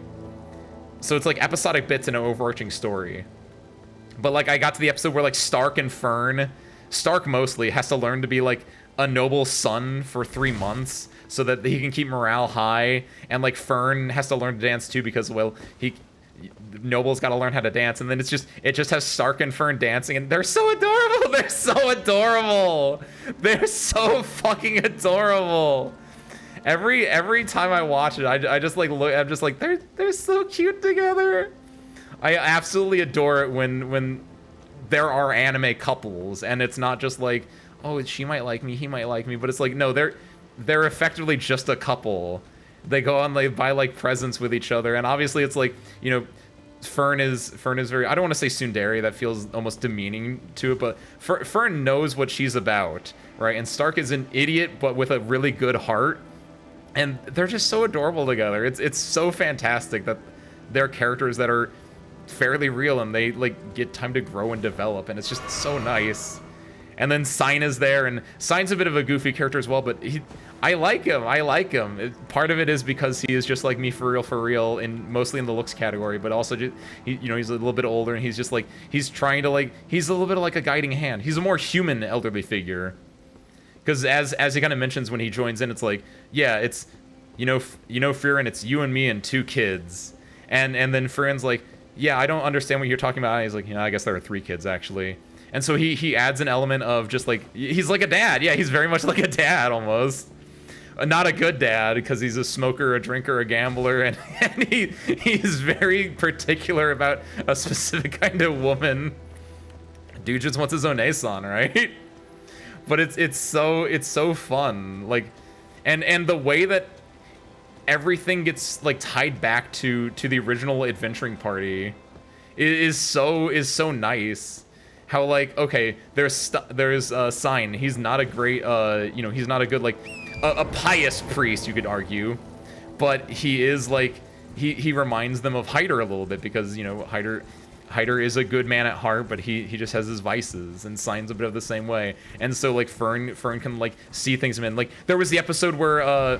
So it's like episodic bits in an overarching story. But like I got to the episode where like Stark mostly has to learn to be like a noble son for 3 months so that he can keep morale high, and like Fern has to learn to dance too because, well, Noble's got to learn how to dance, and then it just has Stark and Fern dancing, and they're so adorable. They're so adorable. They're so fucking adorable. Every time I watch it, I just like look. I'm just like they're so cute together. I absolutely adore it when there are anime couples, and it's not just like, oh, she might like me, he might like me, but it's like, no, they're effectively just a couple. They go on, they buy like presents with each other, and obviously it's like, you know, Fern is very, I don't want to say tsundere, that feels almost demeaning to it, but Fern knows what she's about, right? And Stark is an idiot but with a really good heart, and they're just so adorable together. It's so fantastic that they're characters that are fairly real and they like get time to grow and develop, and it's just so nice. And then Sign is there, and Sign's a bit of a goofy character as well, but I like him. Part of it is because he is just like me for real, mostly in the looks category, but also just, you know, he's a little bit older, and he's just like, he's trying to like, he's a little bit of like a guiding hand. He's a more human elderly figure. Because as he kind of mentions when he joins in, it's like, yeah, it's, you know, Frieren, it's you and me and 2 kids. And then Frieren's like, yeah, I don't understand what you're talking about. And he's like, you know, I guess there are 3 kids actually. And so he adds an element of just like, he's like a dad. Yeah, he's very much like a dad almost. Not a good dad, because he's a smoker, a drinker, a gambler, and he's very particular about a specific kind of woman. Dude just wants his own Aeson, right? But it's so fun. Like, and the way that everything gets like tied back to the original adventuring party is so nice. How like, okay, there's Sign. He's not a great you know, he's not a good like a pious priest, you could argue, but he is like, he reminds them of Hyder a little bit, because, you know, Hyder is a good man at heart, but he just has his vices, and Sign's a bit of the same way. And so like Fern can like see things in. Like there was the episode where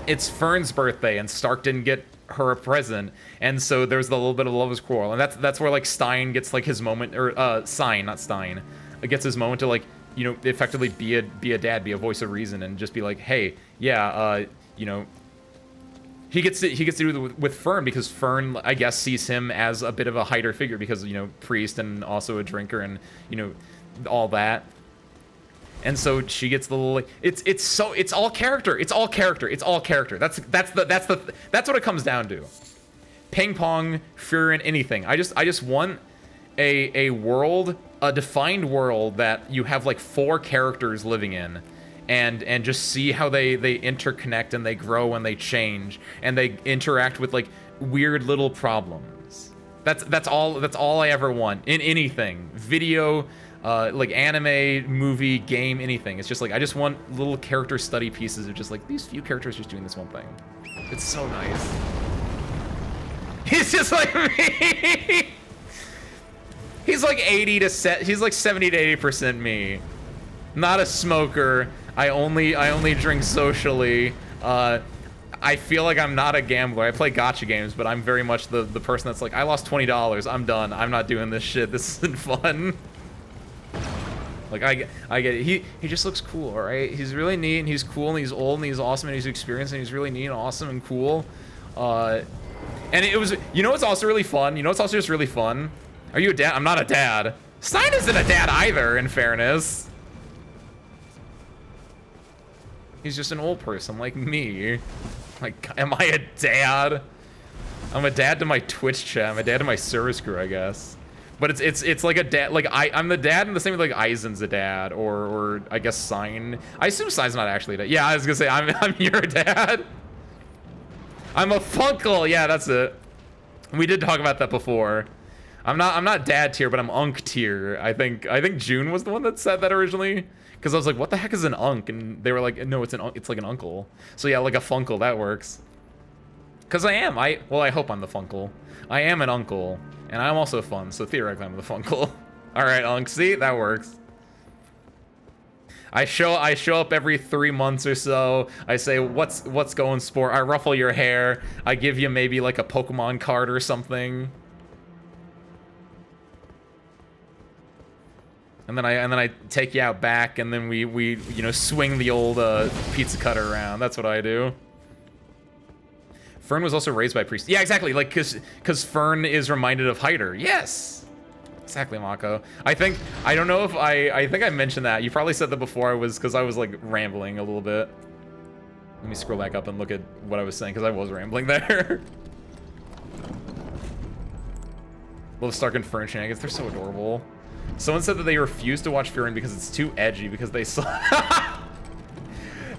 it's Fern's birthday and Stark didn't get her a present, and so there's the little bit of lovers quarrel, and that's where like Stein gets like his moment, or Sign, not Stein, gets his moment to like, you know, effectively be a dad, be a voice of reason, and just be like, hey, yeah, you know, he gets to do it with Fern, because Fern, I guess, sees him as a bit of a Hyder figure, because, you know, priest and also a drinker, and, you know, all that. And so she gets the little, like, it's all character. It's all character. It's all character. That's what it comes down to. Ping pong, Furin, anything. I just want a world, a defined world that you have like 4 characters living in, and just see how they interconnect and they grow and they change and they interact with like weird little problems. That's all I ever want in anything. Video, like anime, movie, game, anything. It's just like I just want little character study pieces of just like these few characters just doing this one thing. It's so nice. He's just like me. He's like 70 to 80% me. Not a smoker. I only drink socially. I feel like I'm not a gambler. I play gacha games, but I'm very much the person that's like, I lost $20. I'm done. I'm not doing this shit. This isn't fun. Like I get it. He just looks cool, all right? He's really neat and he's cool and he's old and he's awesome and he's experienced and he's really neat and awesome and cool. And it was, you know what's also really fun? You know what's also just really fun? Are you a dad? I'm not a dad. Stein isn't a dad either, in fairness. He's just an old person like me. Like, am I a dad? I'm a dad to my Twitch chat. I'm a dad to my service crew, I guess. But it's like a dad. Like I'm the dad in the same way like Aizen's a dad, or I guess Sign. I assume Sign's not actually a dad. Yeah, I was gonna say I'm your dad. I'm a funkle. Yeah, that's it. We did talk about that before. I'm not dad tier, but I'm unk tier. I think June was the one that said that originally, because I was like, what the heck is an unk? And they were like, no, it's like an uncle. So yeah, like a funkle, that works. Because I am. Well, I hope I'm the funkle. I am an uncle, and I'm also fun, so theoretically I'm the funkle. All right, unk. See, that works. I show up every 3 months or so. I say, what's going, sport? I ruffle your hair. I give you maybe like a Pokemon card or something. And then I take you out back, and then we you know, swing the old pizza cutter around. That's what I do. Fern was also raised by priests. Yeah, exactly. Like, cause Fern is reminded of Hyder. Yes, exactly, Mako. I think I think I mentioned that. You probably said that before. Because I was like rambling a little bit. Let me scroll back up and look at what I was saying, because I was rambling there. Love Stark and Fern shenanigans. They're so adorable. Someone said that they refused to watch Furin because it's too edgy, because they saw...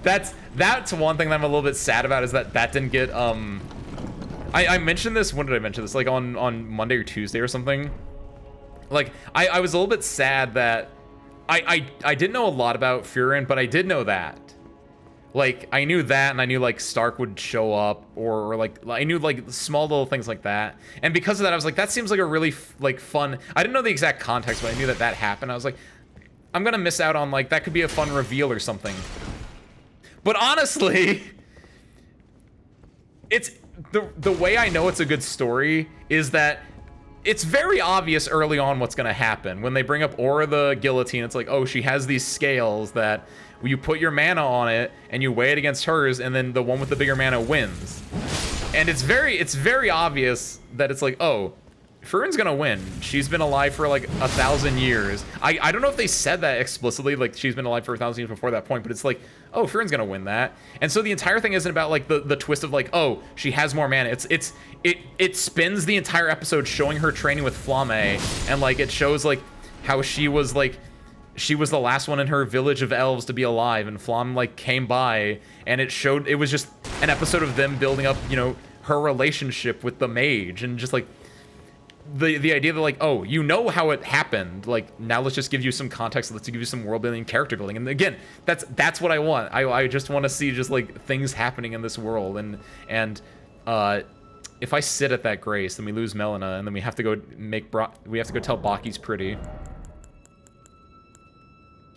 That's one thing that I'm a little bit sad about, is that didn't get, I mentioned this, when did I mention this? Like on Monday or Tuesday or something? Like, I was a little bit sad that I didn't know a lot about Furin, but I did know that. Like, I knew that, and I knew, like, Stark would show up, or like, I knew, like, small little things like that. And because of that, I was like, that seems like a really, like, fun... I didn't know the exact context, but I knew that happened. I was like, I'm gonna miss out on, like, that could be a fun reveal or something. But honestly, it's... The way I know it's a good story is that it's very obvious early on what's gonna happen. When they bring up Aura the Guillotine, it's like, oh, she has these scales that... you put your mana on it and you weigh it against hers, and then the one with the bigger mana wins. And it's very obvious that it's like, oh, Furin's gonna win. She's been alive for like 1,000 years. I don't know if they said that explicitly, like she's been alive for 1,000 years before that point, but it's like, oh, Furin's gonna win that. And so the entire thing isn't about like the twist of like, oh, she has more mana. It spins the entire episode showing her training with Flamme, and like it shows like how she was the last one in her village of elves to be alive, and Flamme like came by, and it was just an episode of them building up, you know, her relationship with the mage, and just like the idea that like, oh, you know how it happened, like now let's just give you some context, let's give you some world building and character building. And again, that's what I want. I just want to see just like things happening in this world, and if I sit at that grace, then we lose Melina, and then we have to go tell Baki's pretty.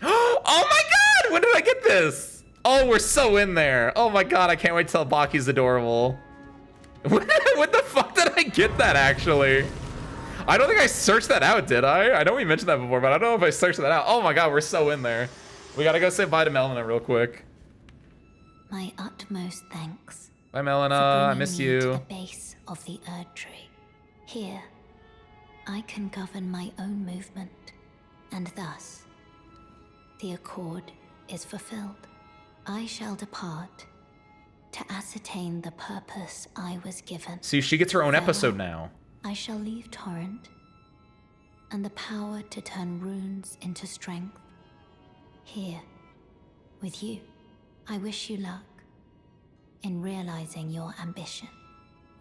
Oh my god! When did I get this? Oh, we're so in there. Oh my god, I can't wait to tell Baki's adorable. When the fuck did I get that, actually? I don't think I searched that out, did I? I know we mentioned that before, but I don't know if I searched that out. Oh my god, we're so in there. We gotta go say bye to Melina real quick. My utmost thanks. Bye, Melina. I miss you. To the base of the Erd Tree. Here, I can govern my own movement, and thus, the Accord is fulfilled, I shall depart to ascertain the purpose I was given. See, she gets her own episode Farewell. now. I shall leave Torrent, and the power to turn runes into strength. Here, with you, I wish you luck in realizing your ambition.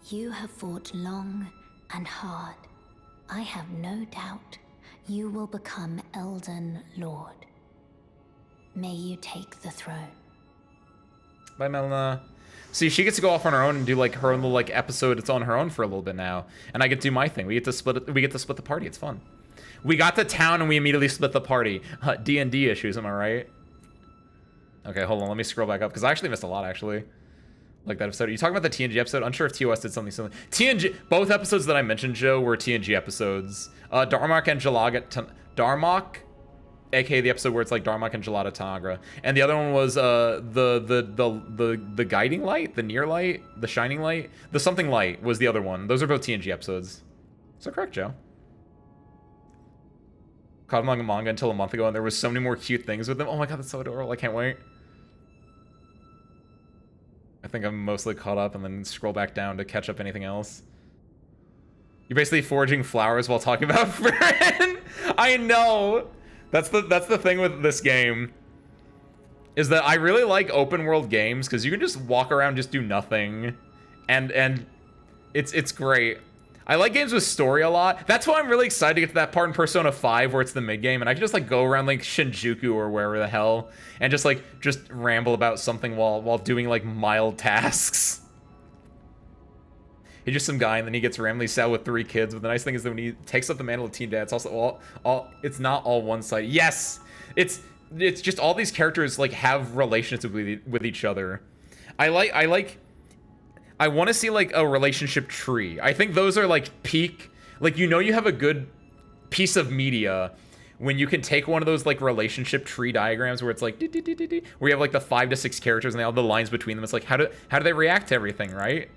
You have fought long and hard. I have no doubt you will become Elden Lord. May you take the throne. Bye, Melina. See, she gets to go off on her own and do like her own little like episode. It's on her own for a little bit now, and I get to do my thing. We get to split it. We get to split the party. It's fun. We got to town and we immediately split the party. D&D issues, am I right? Okay, hold on. Let me scroll back up because I actually missed a lot. Actually, like that episode. Are you talking about the TNG episode? Unsure if TOS did something similar. TNG. Both episodes that I mentioned, Joe, were TNG episodes. Darmok and Darmok. AKA the episode where it's like Darmok and Gelada Tanagra. And the other one was the guiding light, the near light, the shining light, the something light was the other one. Those are both TNG episodes. So correct, Joe. Caught him on a manga until a month ago, and there was so many more cute things with them. Oh my god, that's so adorable. I can't wait. I think I'm mostly caught up and then scroll back down to catch up anything else. You're basically foraging flowers while talking about Farron. I know. That's the thing with this game, is that I really like open world games because you can just walk around, just do nothing, and it's great. I like games with story a lot. That's why I'm really excited to get to that part in Persona 5 where it's the mid game and I can just like go around like Shinjuku or wherever the hell and just ramble about something while doing like mild tasks. He's just some guy, and then he gets randomly sad with 3 kids. But the nice thing is that when he takes up the mantle of Team Dad, it's also all it's not all one-sided. Yes, it's just all these characters like have relationships with each other. I want to see like a relationship tree. I think those are like peak. Like, you know, you have a good piece of media when you can take one of those like relationship tree diagrams where it's like where you have like the 5 to 6 characters and they all have the lines between them. It's like how do they react to everything, right?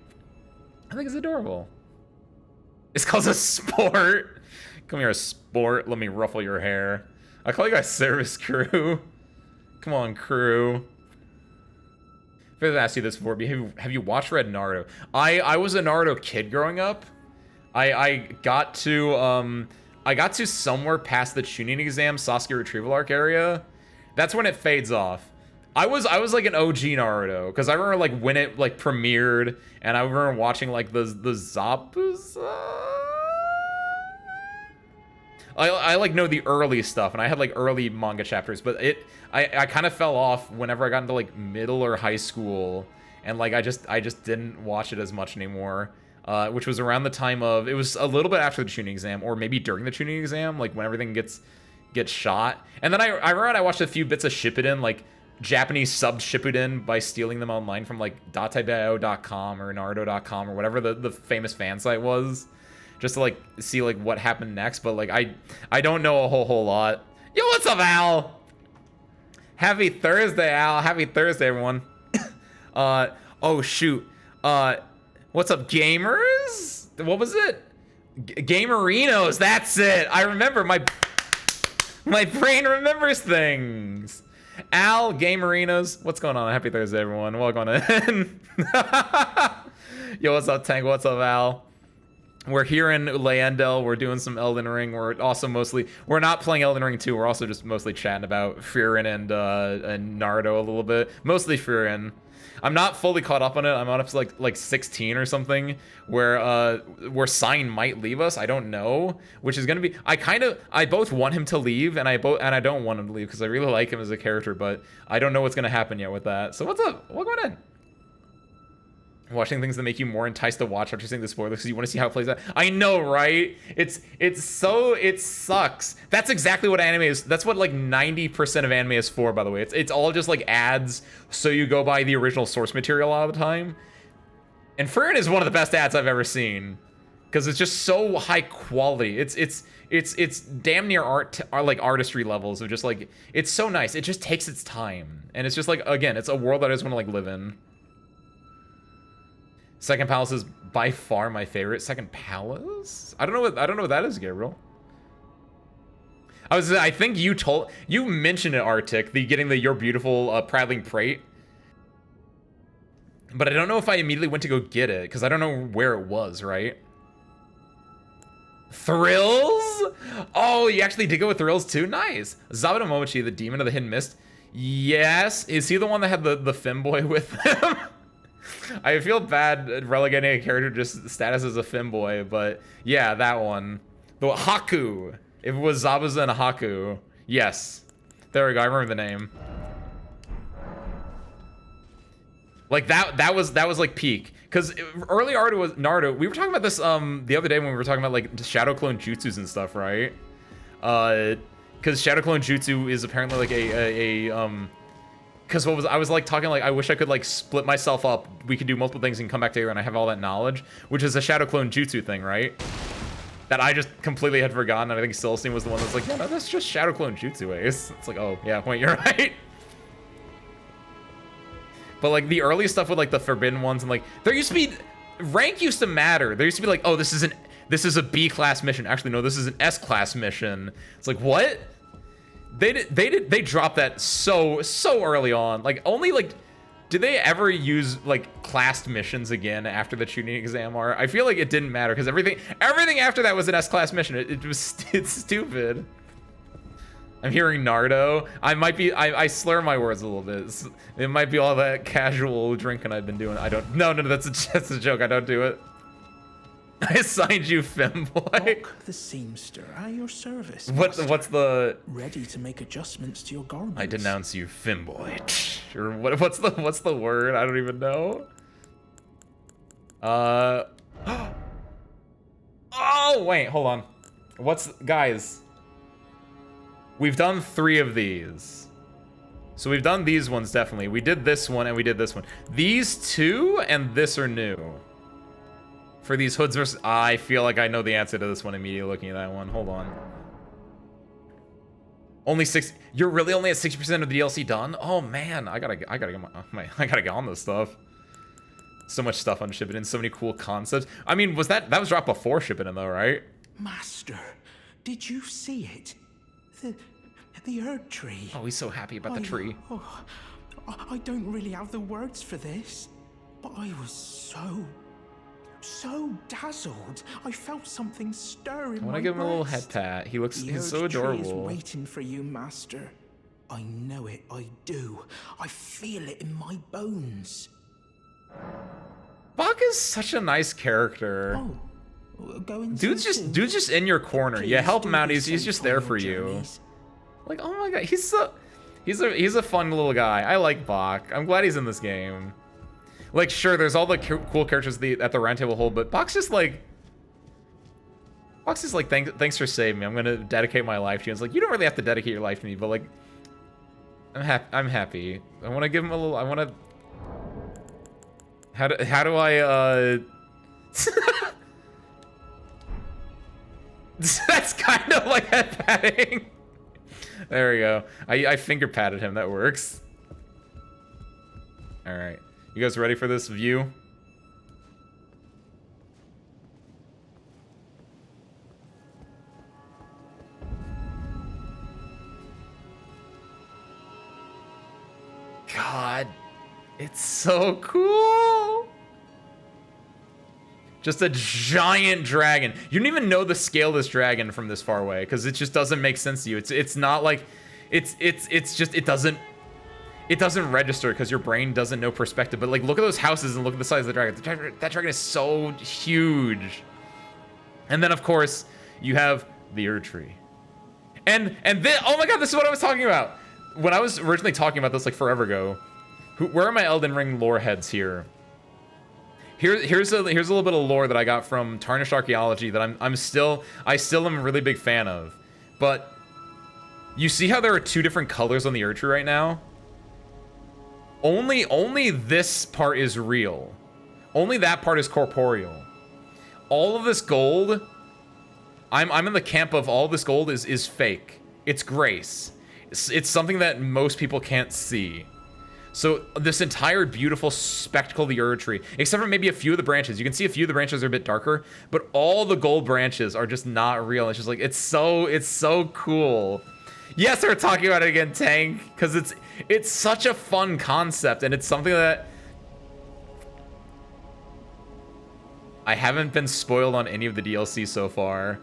I think it's adorable. It's called a sport. Come here, a sport. Let me ruffle your hair. I call you guys service crew. Come on, crew. I've asked you this before, but have you watched Red Naruto? I was a Naruto kid growing up. I got to somewhere past the Chunin exam, Sasuke retrieval arc area. That's when it fades off. I was like an OG Naruto because I remember like when it like premiered, and I remember watching like the Zabuza. I like know the early stuff, and I had like early manga chapters, but I kind of fell off whenever I got into like middle or high school, and like I just didn't watch it as much anymore. Which was around the time of, it was a little bit after the Chunin exam, or maybe during the Chunin exam, like when everything gets shot. And then I remember I watched a few bits of Shippuden, like Japanese subbed Shippuden by stealing them online from like dattebayo.com or naruto.com or whatever the famous fan site was, just to like see like what happened next. But like I don't know a whole lot. Yo, what's up, Al? Happy Thursday, Al. Happy Thursday, everyone. Oh shoot. What's up, gamers? What was it? Gamerinos, that's it. I remember, my brain remembers things. Al, Gamerinos, what's going on? Happy Thursday, everyone. Welcome in. Yo, what's up, Tank? What's up, Al? We're here in Leandel. We're doing some Elden Ring. We're also we're not playing Elden Ring 2. We're also just mostly chatting about Frieren and Naruto a little bit. Mostly Frieren. I'm not fully caught up on it. I'm on up to like 16 or something, where Sign might leave us. I don't know, which is gonna be. I both want him to leave, and I don't want him to leave because I really like him as a character, but I don't know what's gonna happen yet with that. So what's up? What's going on? Watching things that make you more enticed to watch after seeing the spoilers because you want to see how it plays out. I know, right? It sucks. That's exactly what anime is. That's what like 90% of anime is for, by the way. It's all just like ads, so you go by the original source material all the time. And Frieren is one of the best ads I've ever seen because it's just so high quality. It's damn near artistry levels of just like, it's so nice. It just takes its time, and it's just like, again, it's a world that I just want to like live in. Second Palace is by far my favorite. Second Palace? I don't know what that is, Gabriel. I think you mentioned it, Arctic, getting the You're Beautiful Prattling Prate. But I don't know if I immediately went to go get it, because I don't know where it was, right? Thrills? Oh, you actually did go with Thrills too? Nice. Zabata Momochi, the Demon of the Hidden Mist. Yes. Is he the one that had the femboy with him? I feel bad relegating a character just status as a femboy, but yeah, that one. The Haku. If it was Zabuza and a Haku. Yes. There we go. I remember the name. Like that was like peak. Because early Naruto, we were talking about this the other day when we were talking about like Shadow Clone Jutsus and stuff, right? Because Shadow Clone Jutsu is apparently like because I was like talking like I wish I could like split myself up. We could do multiple things and come back together and I have all that knowledge, which is a Shadow Clone Jutsu thing, right? That I just completely had forgotten. And I think Celestine was the one that's like, yeah, no, that's just Shadow Clone Jutsu, Ace. It's like, oh yeah, wait, you're right. But like the early stuff with like the forbidden ones and like there used to be rank used to matter. There used to be like, oh, this is a B class mission. Actually, no, this is an S class mission. It's like, what? They dropped that so early on. Like only like, did they ever use like classed missions again after the tuning exam? Or I feel like it didn't matter because everything after that was an S class mission. It's stupid. I'm hearing Nardo. I slur my words a little bit. It might be all that casual drinking I've been doing. No, that's a joke. I don't do it. I assigned you femboy. Doc, the seamster, at your service. What's the? Ready to make adjustments to your garments. I denounce you, femboy. Or what's the word? I don't even know. Oh wait, hold on. Guys? We've done 3 of these. So we've done these ones, definitely. We did this one, and we did this one. These 2 and this are new. For these hoods versus... I feel like I know the answer to this one immediately looking at that one. Hold on. Only 6... You're really only at 60% of the DLC done? Oh, man. I gotta get on this stuff. So much stuff on Shippuden. So many cool concepts. I mean, that was dropped before Shippuden, though, right? Master, did you see it? The Erd tree. Oh, he's so happy about the tree. Oh, I don't really have the words for this, but I was so dazzled. I felt something stir in my I want to give him a little head breast. pat. He's so The Erd tree is adorable. waiting for you, Master. I know it. I do. I feel it in my bones. Bach is such a nice character. Oh. Going Dude's just in your corner. Yeah, help him out. He's just there for you. Like, oh my god, he's a fun little guy. I like Bach. I'm glad he's in this game. Like, sure, there's all the cool characters at the round table hold, but Bach's just like, thanks for saving me. I'm gonna dedicate my life to you. It's like, you don't really have to dedicate your life to me, but like, I'm happy. I want to give him a little. I want to. How do I That's kind of like head patting. There we go. I finger patted him. That works. All right. You guys ready for this view? God, it's so cool. Just a giant dragon. You don't even know the scale of this dragon from this far away because it just doesn't make sense to you. It's not like it's just it doesn't register because your brain doesn't know perspective. But like, look at those houses and look at the size of the dragon. That dragon is so huge. And then of course you have the Erd tree. And then, oh my god, this is what I was talking about when I was originally talking about this like forever ago. Where are my Elden Ring lore heads here? Here's a little bit of lore that I got from Tarnished Archaeology that I still am a really big fan of. But you see how there are 2 different colors on the Erd tree right now? Only this part is real. Only that part is corporeal. All of this gold, I'm in the camp of all this gold is fake. It's grace. It's something that most people can't see. So this entire beautiful spectacle of the Ur tree, except for maybe a few of the branches. You can see a few of the branches are a bit darker, but all the gold branches are just not real. It's just like, it's so cool. Yes, we're talking about it again, Tank, because it's such a fun concept, and it's something that I haven't been spoiled on any of the DLC so far.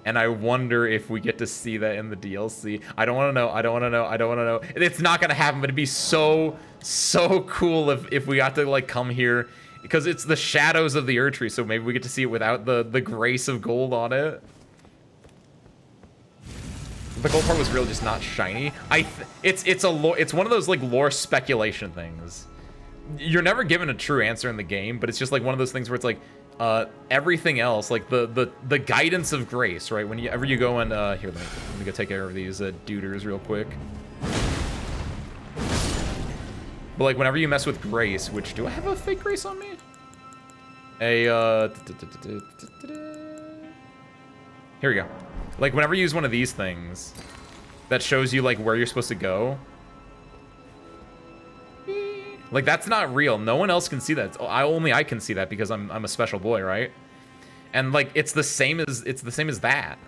And I wonder if we get to see that in the DLC. I don't want to know. I don't want to know. I don't want to know. It's not going to happen, but it'd be so cool if we got to, like, come here. Because it's the shadows of the Ur tree, so maybe we get to see it without the grace of gold on it. The gold part was really just not shiny. It's one of those, like, lore speculation things. You're never given a true answer in the game, but it's just like one of those things where it's like, everything else, like the guidance of grace, right? Whenever you go and here, let me go take care of these duders real quick. But like whenever you mess with grace, which, do I have a fake grace on me? Here we go. Like whenever you use one of these things that shows you like where you're supposed to go, like that's not real. No one else can see that. Only I can see that because I'm a special boy, right? And like it's the same as that.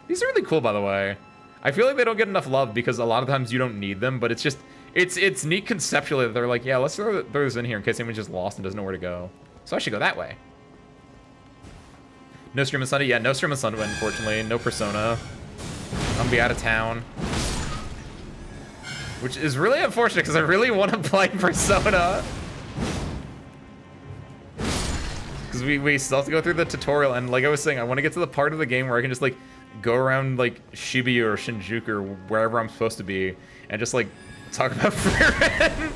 These are really cool, by the way. I feel like they don't get enough love because a lot of times you don't need them, but it's just it's neat conceptually that they're like, yeah, let's throw this in here in case anyone's just lost and doesn't know where to go. So I should go that way. No stream on Sunday? Yeah, no stream on Sunday, unfortunately. No Persona. I'm gonna be out of town. Which is really unfortunate because I really want to play Persona. Because we still have to go through the tutorial, and like I was saying, I want to get to the part of the game where I can just like go around like Shibuya or Shinjuku or wherever I'm supposed to be and just like talk about Frieren.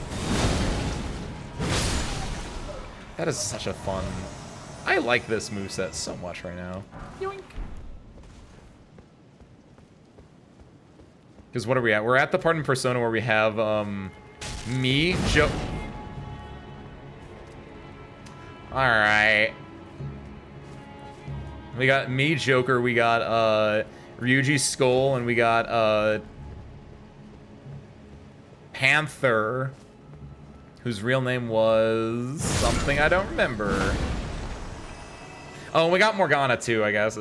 That is such a fun... I like this moveset so much right now. Yoink. Because what are we at? We're at the part in Persona where we have, me, Joe... Alright. We got me, Joker, we got, Ryuji's Skull, and we got, Panther, whose real name was something I don't remember. Oh, we got Morgana too, I guess.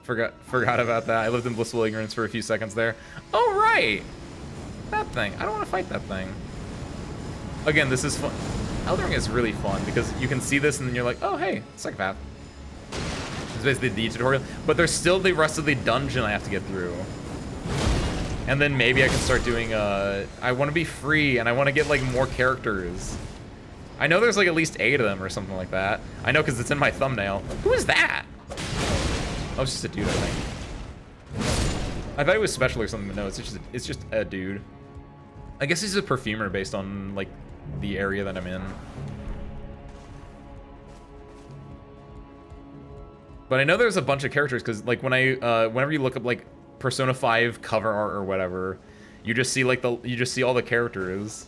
Forgot about that. I lived in blissful ignorance for a few seconds there. Oh, right! That thing. I don't want to fight that thing. Again, this is fun. Elden Ring is really fun because you can see this and then you're like, oh, hey, psychopath. It's basically the tutorial. But there's still the rest of the dungeon I have to get through. And then maybe I can start doing, I want to be free and I want to get, like, more characters. I know there's, like, at least 8 of them or something like that. I know because it's in my thumbnail. Who is that? Oh, it's just a dude, I think. I thought he was special or something, but no, it's just a dude. I guess he's a perfumer based on, like, the area that I'm in. But I know there's a bunch of characters, because, like, when whenever you look up, like, Persona 5 cover art or whatever, you just see, like, you just see all the characters.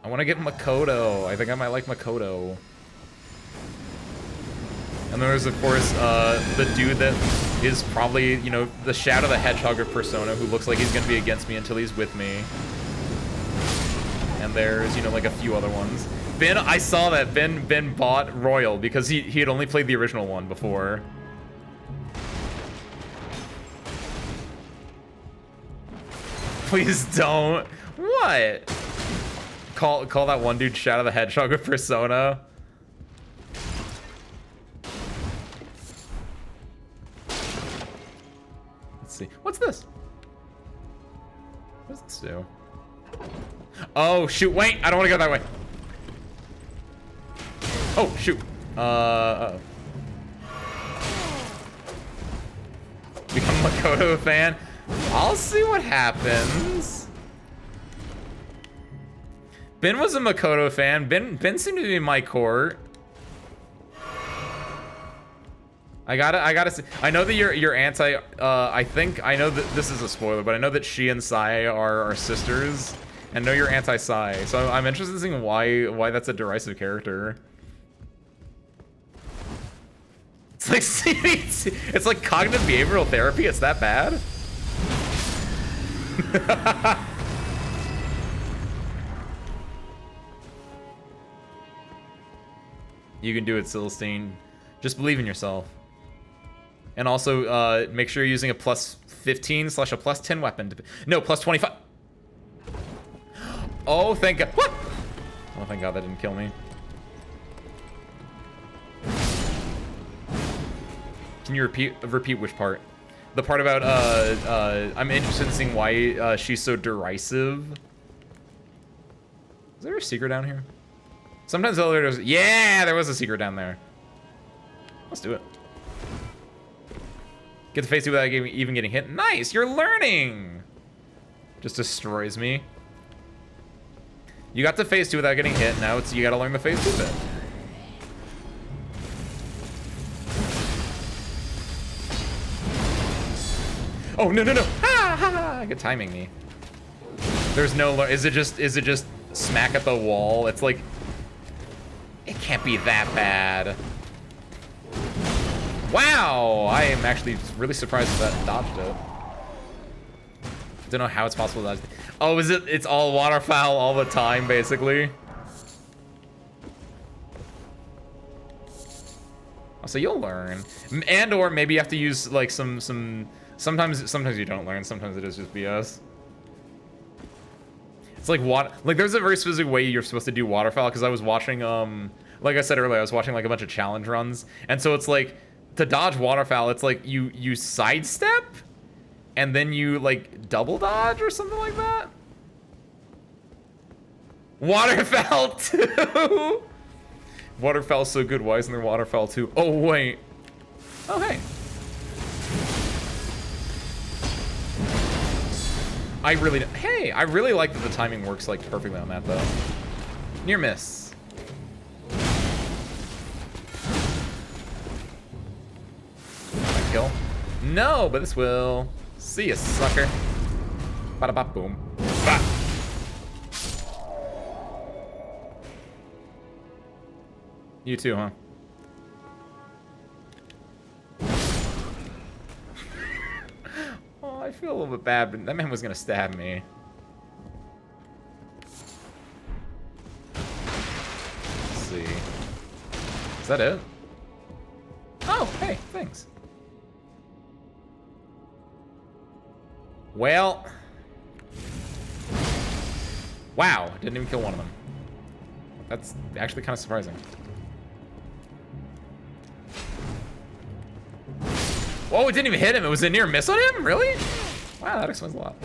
I want to get Makoto. I think I might like Makoto. And there's, of course, the dude that is probably, you know, the Shadow the Hedgehog of Persona, who looks like he's going to be against me until he's with me. And there's, you know, like a few other ones. Ben, I saw that. Ben bought Royal because he had only played the original one before. Please don't. What? Call that one dude Shadow the Hedgehog of Persona. Let's see. What's this? What does this do? Oh, shoot. Wait. I don't want to go that way. Oh, shoot. Uh-oh. Become a Makoto fan? I'll see what happens. Ben was a Makoto fan. Ben seemed to be in my court. I gotta see. I know that you're anti. I know that this is a spoiler, but I know that she and Sai are sisters, and know you're anti Sai. So I'm interested in seeing why that's a derisive character. It's like it's like cognitive behavioral therapy. It's that bad. You can do it, Celestine. Just believe in yourself. And also, make sure you're using a plus 15 / a plus 10 weapon. No, plus 25. Oh, thank God. What? Oh, thank God that didn't kill me. Can you repeat which part? The part about, I'm interested in seeing why she's so derisive. Is there a secret down here? Sometimes elevators... Yeah, there was a secret down there. Let's do it. Get the face without even getting hit. Nice, you're learning! Just destroys me. You got the phase 2 without getting hit. Now it's you gotta learn the phase 2 bit. Oh no no no! Ha ha ha! Good timing me. There's no. Is it just smack at the wall? It's like it can't be that bad. Wow! I am actually really surprised that dodged it. Don't know how it's possible to dodge. Oh, is it? It's all waterfowl all the time, basically. Oh, so you'll learn, and or maybe you have to use like some. Sometimes you don't learn. Sometimes it is just BS. It's like like there's a very specific way you're supposed to do waterfowl because I was watching like I said earlier, I was watching like a bunch of challenge runs, and so it's like to dodge waterfowl, it's like you sidestep, and then you like double dodge or something like that. Waterfowl 2. Waterfowl's so good. Why isn't there waterfowl 2? Oh wait. Oh hey. I really like that the timing works like perfectly on that though. Near miss. Kill? No, but this will. See ya, sucker. Bada bop boom. Bah. You too, huh? I feel a little bit bad, but that man was gonna stab me. Let's see. Is that it? Oh, hey, thanks. Well. Wow, didn't even kill one of them. That's actually kind of surprising. Whoa, it didn't even hit him. It was a near miss on him? Really? Wow, that explains a lot.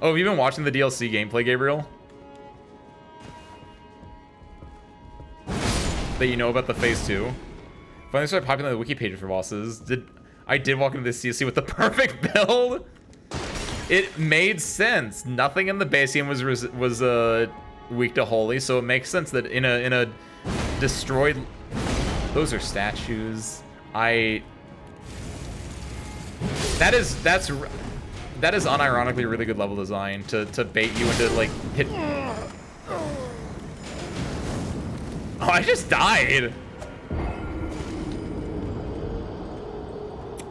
Oh, have you been watching the DLC gameplay, Gabriel? That you know about the phase 2? Finally started populating the wiki page for bosses. I did walk into this DLC with the perfect build? It made sense. Nothing in the base game was weak to holy, so it makes sense that in a destroyed... Those are statues. That is unironically really good level design to bait you into like hit. Oh, I just died.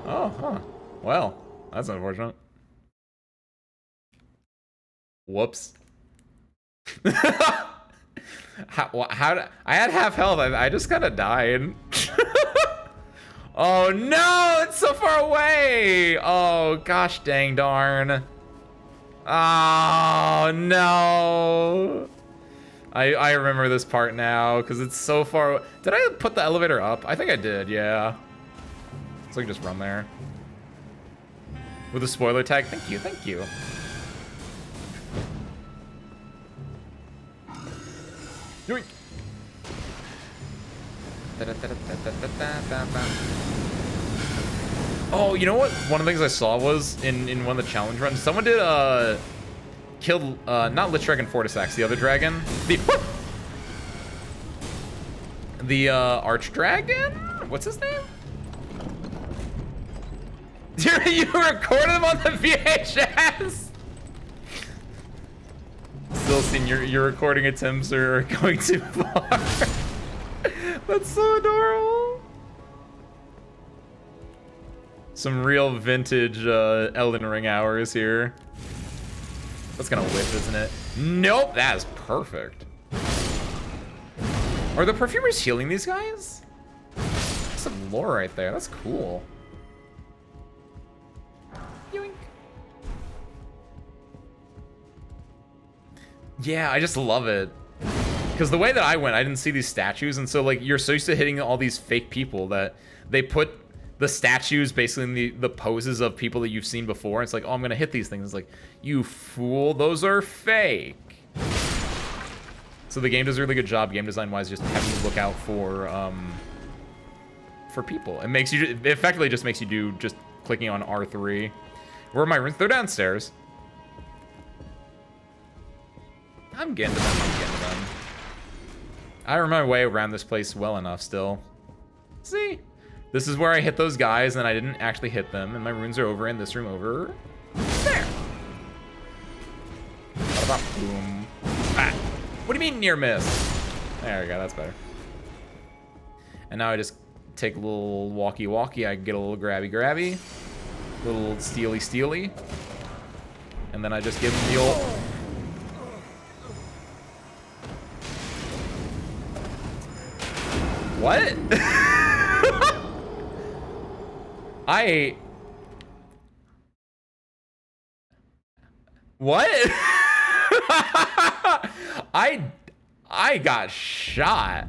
Oh, huh. Well, that's unfortunate. Whoops. I had half health. I just kind of died. Oh no, it's so far away. Oh gosh dang darn. Oh no. I remember this part now because it's so far. Did I put the elevator up? I think I did, yeah. So I can just run there. With a spoiler tag. Thank you, thank you. Yoink. Oh, you know what? One of the things I saw was in one of the challenge runs, someone did kill not Lich Dragon Fortisax, the other dragon, the Arch Dragon. What's his name? You recorded him on the VHS. Still seeing your recording attempts are going too far. That's so adorable. Some real vintage Elden Ring hours here. That's gonna whip, isn't it? Nope, that is perfect. Are the perfumers healing these guys? That's some lore right there. That's cool. Yoink. Yeah, I just love it. Because the way that I went, I didn't see these statues, and so like you're so used to hitting all these fake people that they put the statues basically in the poses of people that you've seen before. It's like, oh, I'm gonna hit these things. It's like, you fool, those are fake. So the game does a really good job, game design wise, just having you look out for people. It makes you, it effectively just makes you do just clicking on R3. Where are my rooms? They're downstairs. I'm getting to them. I'm getting to them. I remember my way around this place well enough still. See? This is where I hit those guys and I didn't actually hit them, and my runes are over in this room over there. What about boom? Ah. What do you mean near miss? There we go, that's better. And now I just take a little walkie-walkie, I get a little grabby-grabby, a little steely-steely, and then I just give him the old... What? What? I got shot.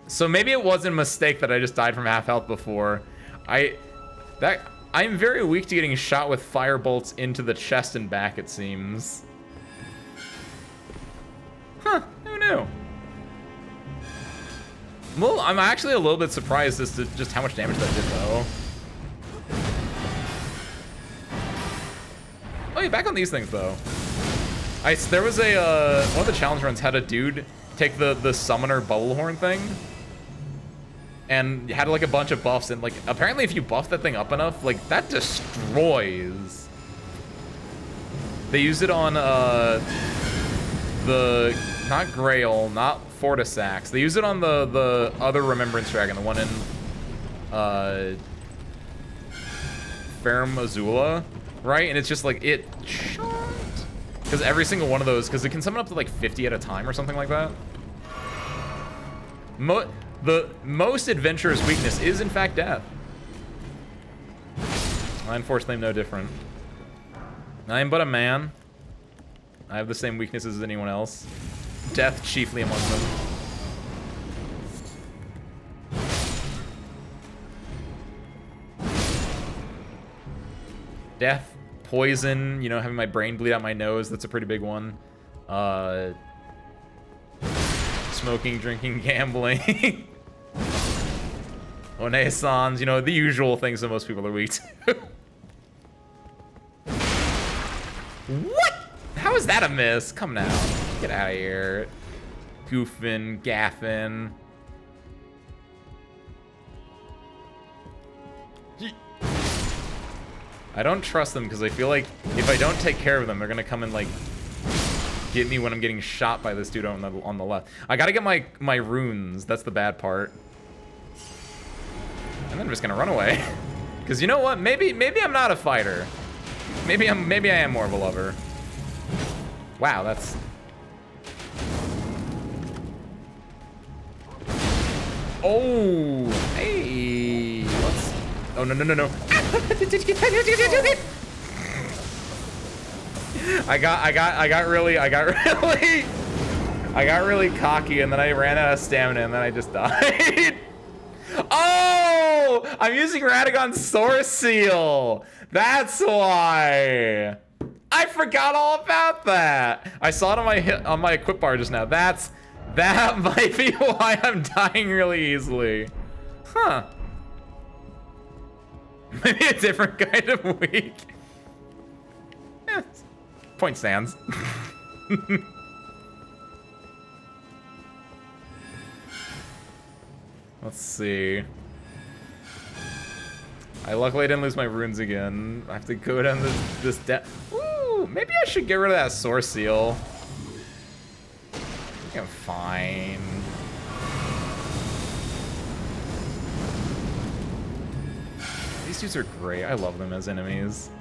So maybe it wasn't a mistake that I just died from half health before. I'm very weak to getting shot with fire bolts into the chest and back, it seems. Huh, who knew? Well, I'm actually a little bit surprised as to just how much damage that did, though. Oh, yeah, back on these things, though. There was a, one of the challenge runs had a dude take the summoner bubble horn thing and had like a bunch of buffs, and like apparently if you buff that thing up enough, like that destroys. They use it on the, not Grail, not Fortisax. They use it on the other Remembrance Dragon, the one in Ferrum Azula, right? And it's just like it because every single one of those, because it can summon up to like 50 at a time or something like that. The most adventurous weakness is in fact death. I unfortunately am no different. I am but a man. I have the same weaknesses as anyone else. Death chiefly among them. Death, poison, you know, having my brain bleed out my nose, that's a pretty big one. Smoking, drinking, gambling. Onesans, you know, the usual things that most people are weak to. What? How is that a miss? Come now. Get out of here. Goofing, gaffing. I don't trust them because I feel like if I don't take care of them, they're gonna come and like get me when I'm getting shot by this dude on the left. I gotta get my runes. That's the bad part. And then I'm just gonna run away. Because you know what? Maybe I'm not a fighter. Maybe I am more of a lover. Wow, that's... Oh, hey, let's... Oh, no. I got really cocky, and then I ran out of stamina, and then I just died. Oh, I'm using Radagon's Source Seal. That's why. I forgot all about that. I saw it on my equip bar just now. That might be why I'm dying really easily. Huh. Maybe a different kind of weak. Yeah, point stands. Let's see. Luckily I didn't lose my runes again. I have to go down this depth. Ooh, maybe I should get rid of that Source Seal. I think I'm fine. These dudes are great. I love them as enemies.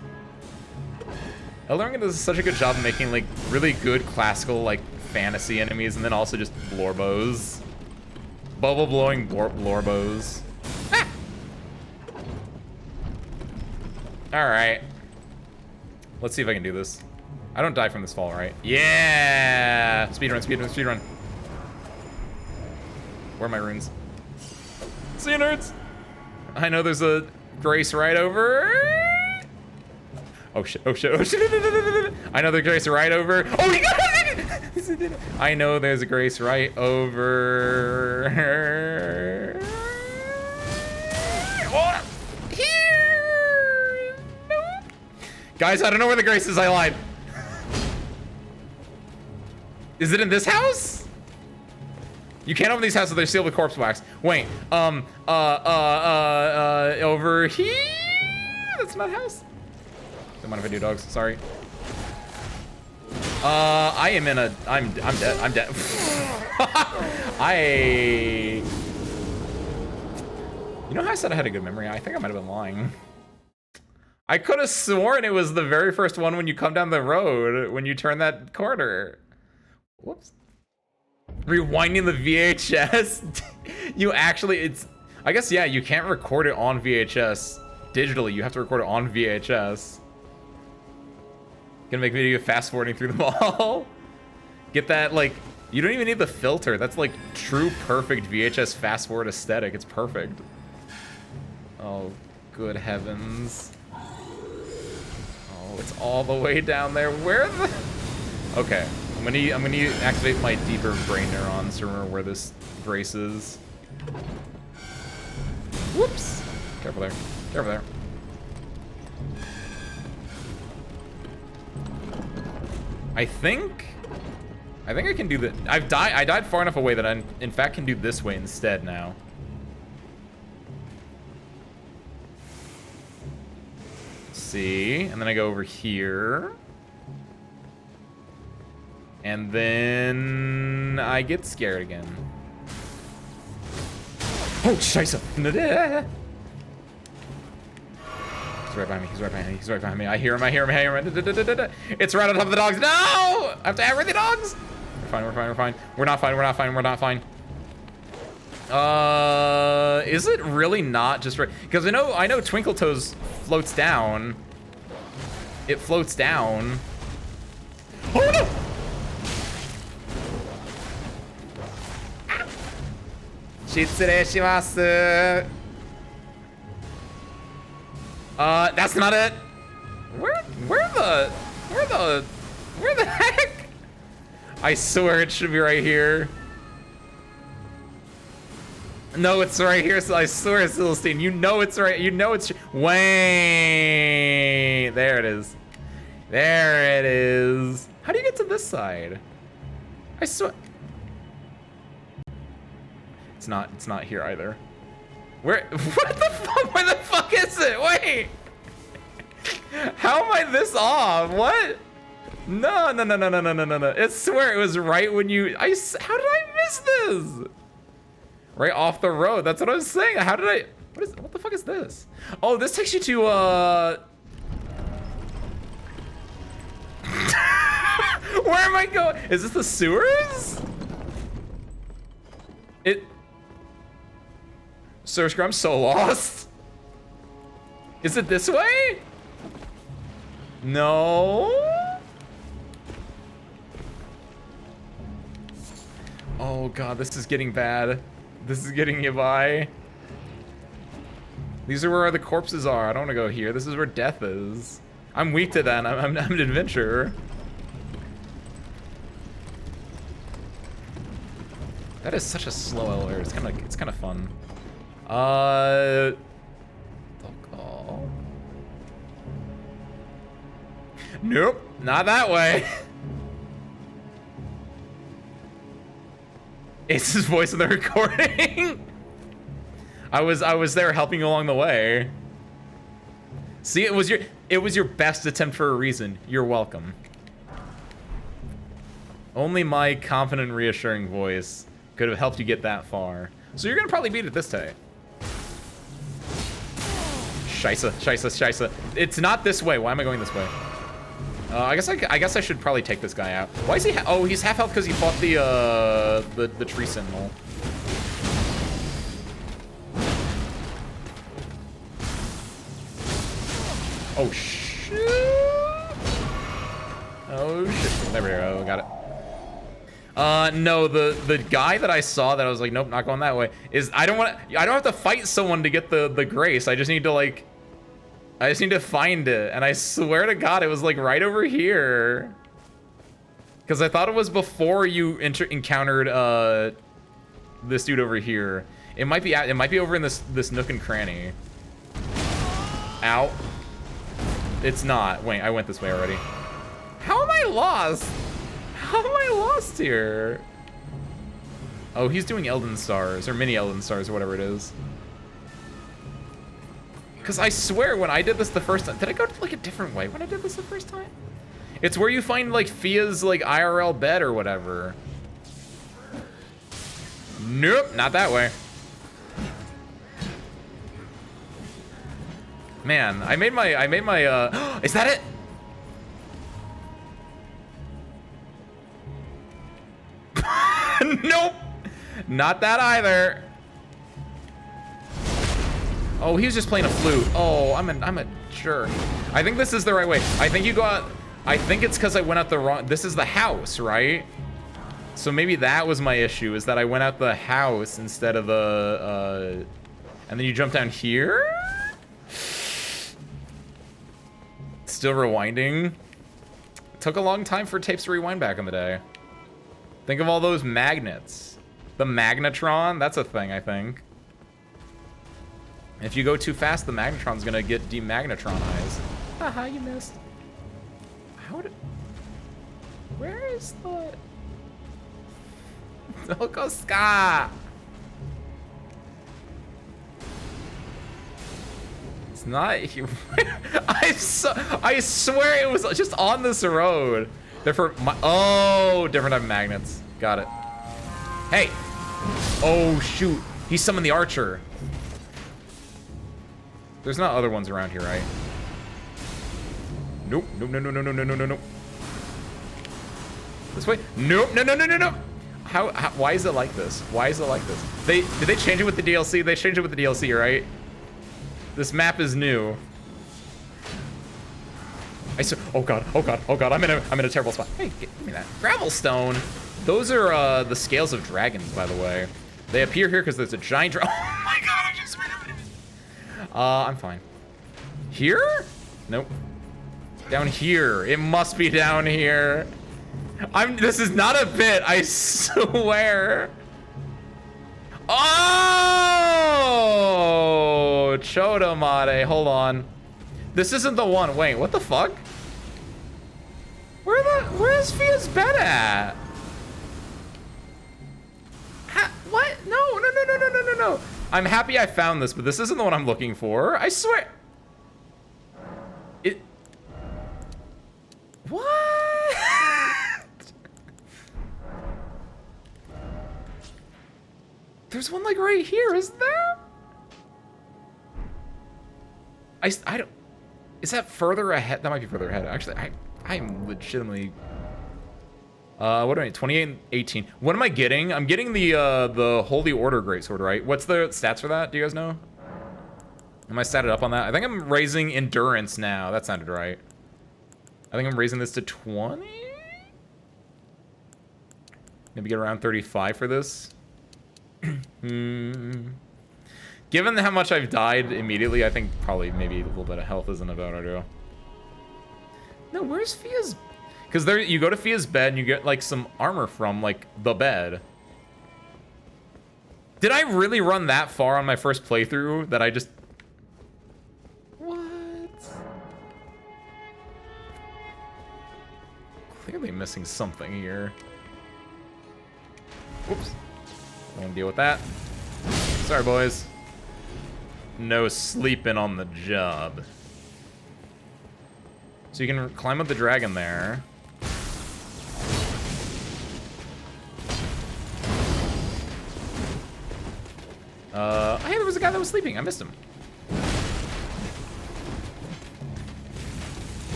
Elden Ring does such a good job of making like really good classical like fantasy enemies, and then also just blorbos, bubble blowing blorbos. Ah! All right, let's see if I can do this. I don't die from this fall, right? Yeah! Speedrun, speedrun, speedrun. Where are my runes? See you, nerds! I know there's a Grace right over. Oh shit, oh shit, oh shit. I know there's a Grace right over. Oh, he got it! I know there's a Grace right over. Oh, here! No. Guys, I don't know where the Grace is, I lied. Is it in this house? You can't open these houses, they're sealed with corpse wax. Wait, over here? That's not a house. Don't mind if I do, dogs, sorry. I am in a, I'm dead, I'm dead. You know how I said I had a good memory? I think I might have been lying. I could have sworn it was the very first one when you come down the road, when you turn that corner. Whoops. Rewinding the VHS. You actually, it's, I guess, yeah, you can't record it on VHS digitally. You have to record it on VHS. Gonna make a video fast forwarding through them all. Get that, like, you don't even need the filter. That's like true perfect VHS fast forward aesthetic. It's perfect. Oh, good heavens. Oh, it's all the way down there. Where the? Okay. I'm gonna activate my deeper brain neurons to remember where this Grace is. Whoops! Careful there. Careful there. I think I can do that. I died far enough away that I, in fact, can do this way instead now. Let's see, and then I go over here. And then I get scared again. Oh, scheiße. He's right behind me, he's right behind me, he's right behind me. I hear him, I hear him, I hear him. It's right on top of the dogs. No! I have to aggro the dogs! We're fine, we're fine, we're fine. We're not fine, we're not fine, we're not fine. Is it really not just right? Because I know Twinkle Toes floats down. It floats down. Oh no! Shitsureshimasu. That's not it. Where the heck? I swear it should be right here. No, it's right here. So I swear, Celestine, you know it's right. You know it's. Wait, there it is. There it is. How do you get to this side? I swear. It's not here either. Where the fuck is it? Wait. How am I this off? What? No. I swear it was right when you, how did I miss this? Right off the road. That's what I was saying. How did I, what the fuck is this? Oh, this takes you to, where am I going? Is this the sewers? Sir I'm so lost. Is it this way? No. Oh god, this is getting bad. This is getting you by. These are where the corpses are. I don't want to go here. This is where death is. I'm weak to that. I'm an adventurer. That is such a slow elevator. It's kind of fun. Oh. Nope, not that way. Ace's voice in the recording. I was there helping you along the way. See, it was your best attempt for a reason. You're welcome. Only my confident, reassuring voice could have helped you get that far. So you're gonna probably beat it this time. Scheisse. It's not this way. Why am I going this way? I guess I should probably take this guy out. Why is he? Oh, he's half health because he fought the tree sentinel. Oh shit! Oh shit! There we go. Got it. No, the guy that I saw that I was like, nope, not going that way. Is I don't have to fight someone to get the grace. I just need to like. I just need to find it, and I swear to God, it was like right over here. Because I thought it was before you encountered this dude over here. It might be over in this nook and cranny. Ow. It's not. Wait, I went this way already. How am I lost? How am I lost here? Oh, he's doing Elden Stars, or mini Elden Stars, or whatever it is. Because I swear, when I did this the first time, did I go like a different way when I did this the first time? It's where you find like Fia's like IRL bed or whatever. Nope, not that way. Man, I made my is that it? Nope. Not that either. Oh, he was just playing a flute. Oh, I'm a jerk. I think this is the right way. I think you go out. I think it's because I went out the wrong. This is the house, right? So maybe that was my issue, is that I went out the house instead of the. And then you jump down here. Still rewinding. Took a long time for tapes to rewind back in the day. Think of all those magnets. The magnetron, that's a thing, I think. If you go too fast, the magnetron's gonna get demagnetronized. Haha, you missed. How did... Where is the... Dokoska! It's not here. I swear it was just on this road. They're for my... Oh, different type of magnets. Got it. Hey! Oh, shoot. He summoned the archer. There's not other ones around here, right? Nope. Nope, no, no, no, no, no, no, no, no. This way? Nope, no, no, no, no, no. How, why is it like this? Why is it like this? Did they change it with the DLC? They changed it with the DLC, right? This map is new. Oh god, oh god, oh god, I'm in a terrible spot. Hey, give me that. Gravel stone. Those are the scales of dragons, by the way. They appear here because there's a giant Oh my god, I just ran out of it. I'm fine. Here? Nope. Down here. It must be down here. This is not a bit, I swear. Oh! Chodomade, hold on. This isn't the one. Wait, what the fuck? Where's Fia's bed at? What? No, no, no, no, no, no, no, no. I'm happy I found this, but this isn't the one I'm looking for. I swear. What? There's one like right here, isn't there? I don't. Is that further ahead? That might be further ahead. Actually, I'm legitimately. What do I need? 28 and 18. What am I getting? I'm getting the Holy Order Greatsword, right? What's the stats for that? Do you guys know? Am I statted up on that? I think I'm raising endurance now. That sounded right. I think I'm raising this to 20? Maybe get around 35 for this. Given how much I've died immediately, I think probably maybe a little bit of health isn't a bad idea. No, where's Fia's? Because there, you go to Fia's bed and you get like some armor from like the bed. Did I really run that far on my first playthrough that I just... What? Clearly missing something here. Whoops. I won't deal with that. Sorry, boys. No sleeping on the job. So you can climb up the dragon there. Hey, there was a guy that was sleeping. I missed him.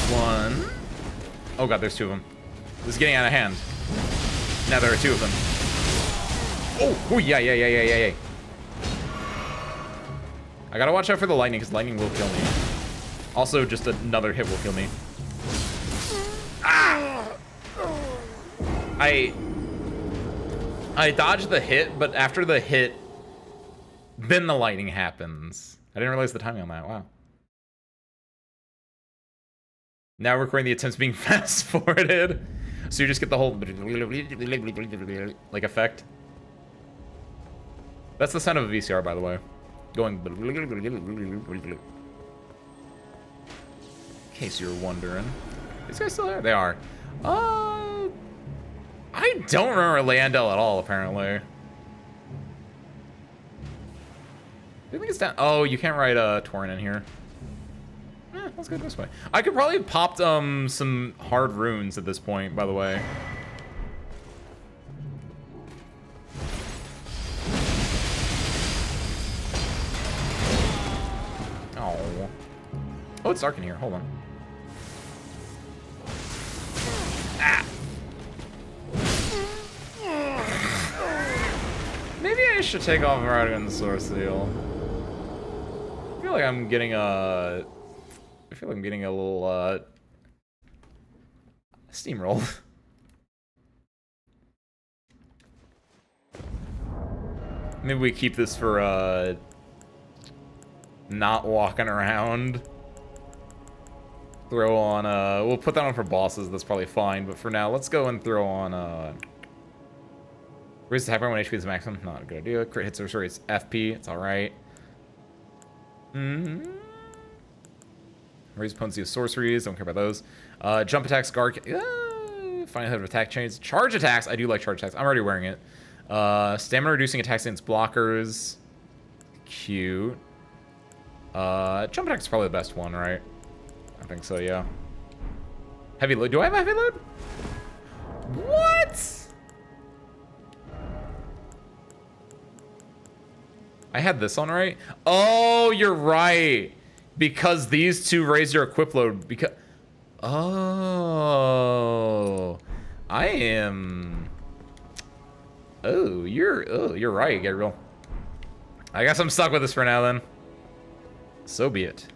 One. Oh god, there's two of them. This is getting out of hand. Now there are two of them. Oh, yeah. I gotta watch out for the lightning, because lightning will kill me. Also, just another hit will kill me. Ah! I dodged the hit, but after the hit, then the lightning happens. I didn't realize the timing on that. Wow. Now recording the attempts being fast forwarded. So you just get the whole like effect. That's the sound of a VCR, by the way. Going. In case you're wondering. These guys still there? They are. I don't remember Landell at all, apparently. I think it's down. Oh, you can't write Torrent in here. Let's go this way. I could probably have popped some hard runes at this point, by the way. Oh, it's dark in here. Hold on. Ah. Maybe I should take off Radigan the Source Seal. I feel like I'm getting a... I feel like I'm getting a little, steamrolled. Maybe we keep this for, not walking around. Throw on, we'll put that on for bosses, that's probably fine, but for now, let's go and throw on, raise the attack power when HP is maximum, not a good idea. Crit hit sorcery, it's FP, it's alright. Raise potency of sorceries, don't care about those. Jump attacks, guard, find ahead of attack chains. Charge attacks, I do like charge attacks, I'm already wearing it. Stamina reducing attacks against blockers. Cute. Jump attack is probably the best one, right? I think so, yeah. Heavy load, do I have a heavy load? What? I had this on, right? Oh, you're right. Because these two raise your equip load. Because... Oh. I am... Oh, you're right, Gabriel. I guess I'm stuck with this for now, then. So be it.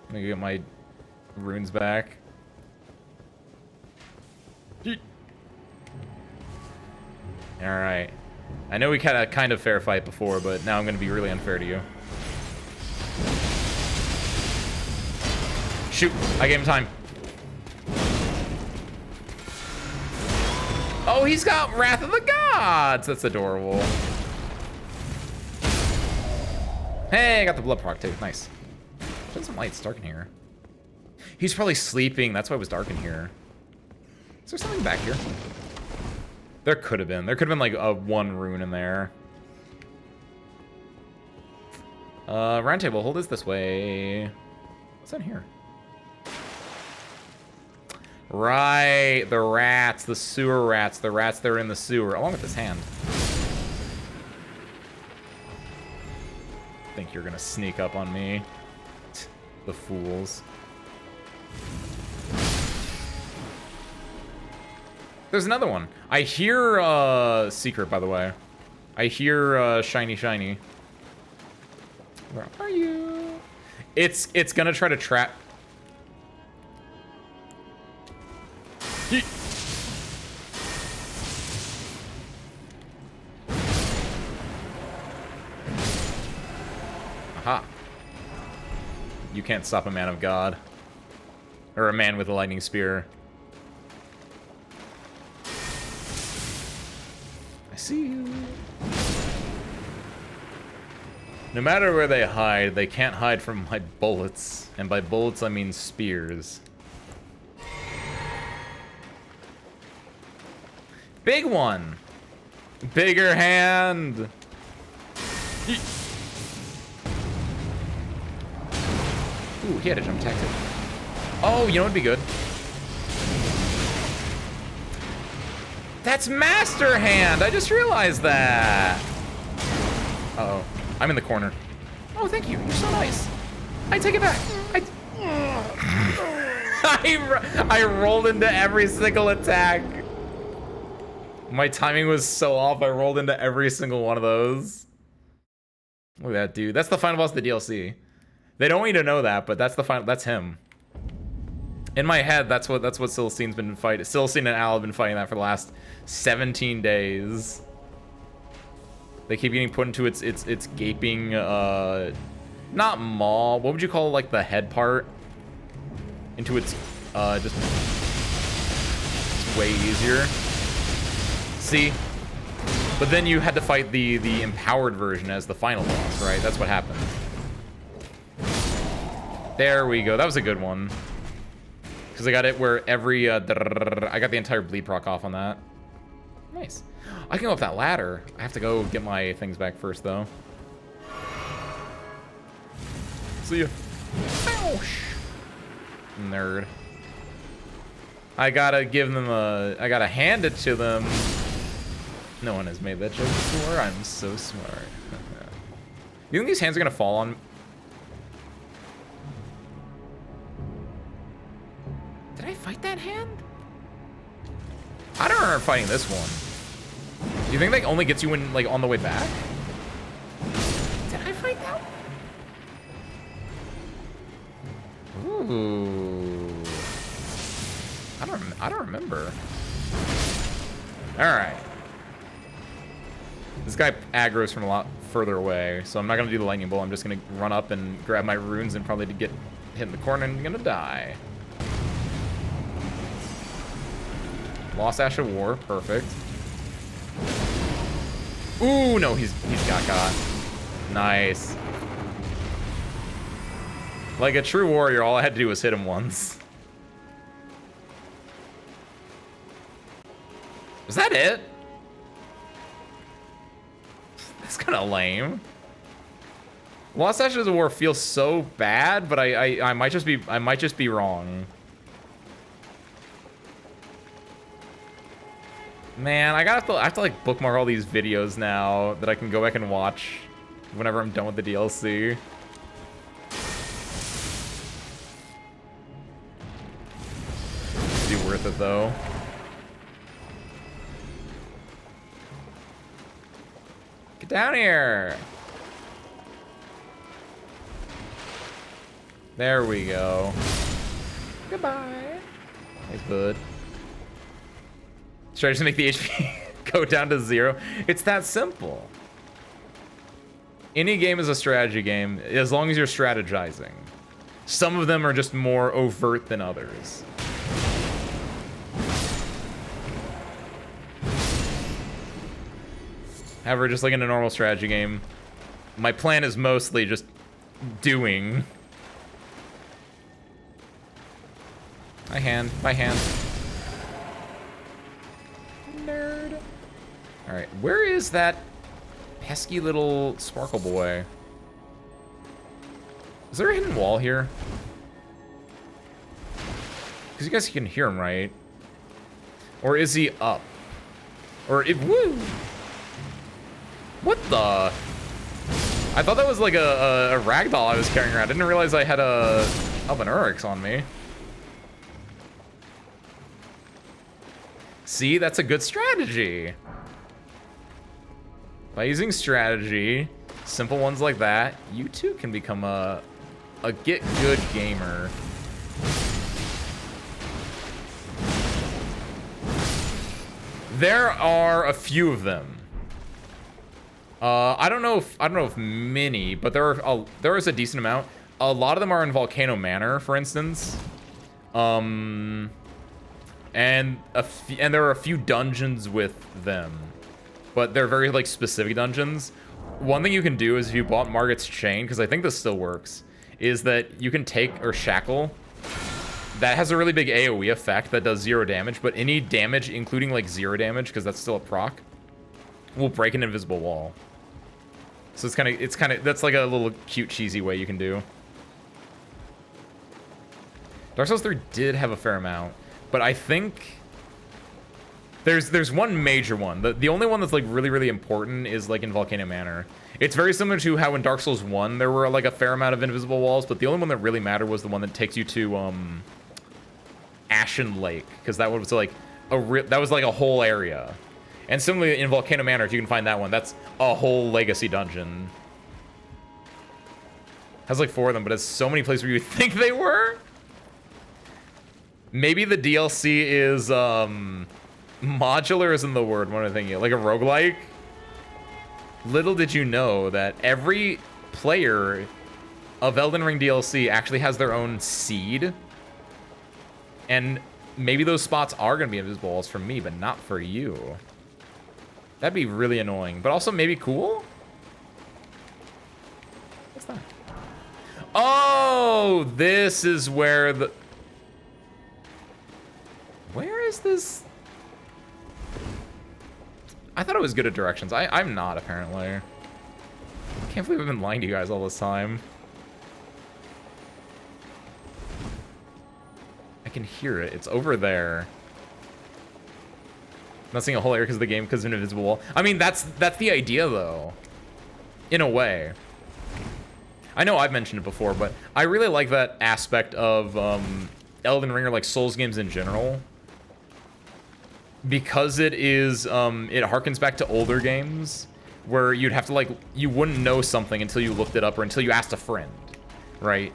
Let me get my runes back. Alright. I know we had a kind of fair fight before, but now I'm going to be really unfair to you. Shoot! I gave him time. Oh, he's got Wrath of the Gods! That's adorable. Hey, I got the blood proc too. Nice. There's some lights dark in here. He's probably sleeping. That's why it was dark in here. Is there something back here? There could have been. There could have been like a one rune in there. Round table, hold this way. What's in here? Right, the rats, the sewer rats, the rats that are in the sewer, along with this hand. I think you're gonna sneak up on me. The fools. There's another one. I hear secret, by the way. I hear shiny shiny. Where are you? It's gonna try to trap. Aha. You can't stop a man of God. Or a man with a lightning spear. I see you. No matter where they can't hide from my bullets. And by bullets, I mean spears. Big one! Bigger hand! Ooh, he had a jump attack too. Oh, you know what'd be good? That's Master Hand! I just realized that! Uh-oh. I'm in the corner. Oh, thank you. You're so nice. I take it back. I rolled into every single attack. My timing was so off, I rolled into every single one of those. Look at that dude. That's the final boss of the DLC. They don't want you to know that, but that's the final. That's him. In my head, that's what Celestine's been fighting. Celestine and Al have been fighting that for the last 17 days. They keep getting put into its gaping, not maw. What would you call like the head part? Into its just it's way easier. See? But then you had to fight the empowered version as the final boss, right? That's what happened. There we go. That was a good one. Because I got it where every... I got the entire bleed proc off on that. Nice. I can go up that ladder. I have to go get my things back first, though. See ya. Ouch. Nerd. I gotta give them a... I gotta hand it to them. No one has made that joke before. I'm so smart. You think these hands are gonna fall on... Did I fight that hand? I don't remember fighting this one. Do you think that only gets you in, like, on the way back? Did I fight that one? Ooh. I don't remember. Alright. This guy aggro's from a lot further away, so I'm not gonna do the lightning bolt. I'm just gonna run up and grab my runes and probably get hit in the corner and I'm gonna die. Lost Ash of War, perfect. Ooh, no, he's got. Nice. Like a true warrior, all I had to do was hit him once. Was that it? That's kind of lame. Lost Ashes of War feels so bad, but I might just be wrong. Man, I have to like bookmark all these videos now that I can go back and watch whenever I'm done with the DLC. It'd be worth it though. Get down here. There we go. Goodbye. Thanks, bud. Try to make the HP go down to 0. It's that simple. Any game is a strategy game, as long as you're strategizing. Some of them are just more overt than others. However, just like in a normal strategy game, my plan is mostly just doing. By hand. Nerd. Alright, where is that pesky little sparkle boy? Is there a hidden wall here? Because you guys can hear him, right? Or is he up? Or it... Woo! What the? I thought that was like a ragdoll I was carrying around. I didn't realize I had a Uryx on me. See, that's a good strategy. By using strategy, simple ones like that, you too can become a get good gamer. There are a few of them. I don't know if many, but there is a decent amount. A lot of them are in Volcano Manor, for instance. And there are a few dungeons with them, but they're very like specific dungeons. One thing you can do is if you bought Margit's Chain, because I think this still works, is that you can take or shackle. That has a really big AoE effect that does 0 damage, but any damage, including like 0 damage, because that's still a proc, will break an invisible wall. So it's kind of that's like a little cute cheesy way you can do. Dark Souls 3 did have a fair amount, but I think there's one major one. The only one that's like really important is like in Volcano Manor. It's very similar to how in Dark Souls 1 there were like a fair amount of invisible walls, but the only one that really mattered was the one that takes you to Ashen Lake, because that was like that was like a whole area. And similarly in Volcano Manor, if you can find that one, that's a whole legacy dungeon. Has like 4 of them, but it's so many places where you would think they were. Maybe the DLC is modular isn't the word. What am I thinking? Like a roguelike? Little did you know that every player of Elden Ring DLC actually has their own seed. And maybe those spots are going to be invisible walls for me, but not for you. That'd be really annoying, but also maybe cool? What's that? Oh, this is where the... Where is this? I thought I was good at directions. I'm not, apparently. I can't believe I've been lying to you guys all this time. I can hear it. It's over there. I'm not seeing a whole area because of the game, because of an invisible wall. I mean, that's the idea, though. In a way. I know I've mentioned it before, but I really like that aspect of Elden Ring or like Souls games in general. Because it is, it harkens back to older games where you'd have to like, you wouldn't know something until you looked it up or until you asked a friend, right?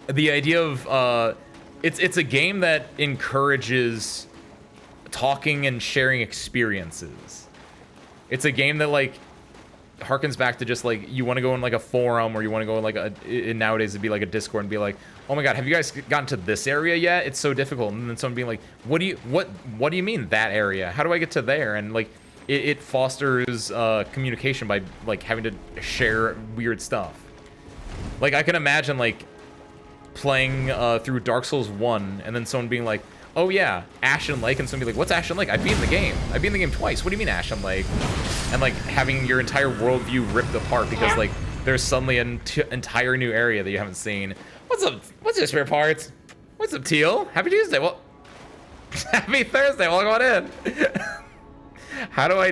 The idea of, it's a game that encourages talking and sharing experiences. It's a game that like harkens back to just like, you want to go in like a forum or you want to go in like nowadays it'd be like a Discord and be like, oh my god, have you guys gotten to this area yet? It's so difficult. And then someone being like, what do you mean that area? How do I get to there? And like it fosters communication by like having to share weird stuff. Like I can imagine like playing through Dark Souls 1 and then someone being like, oh yeah, Ashen Lake, and someone be like, what's Ashen Lake? I've beaten the game. I've beaten the game twice. What do you mean Ashen Lake? And like having your entire worldview ripped apart because like there's suddenly an entire new area that you haven't seen. What's up? What's your spare parts? What's up, Teal? Happy Tuesday. Well, happy Thursday. Welcome on in. How do I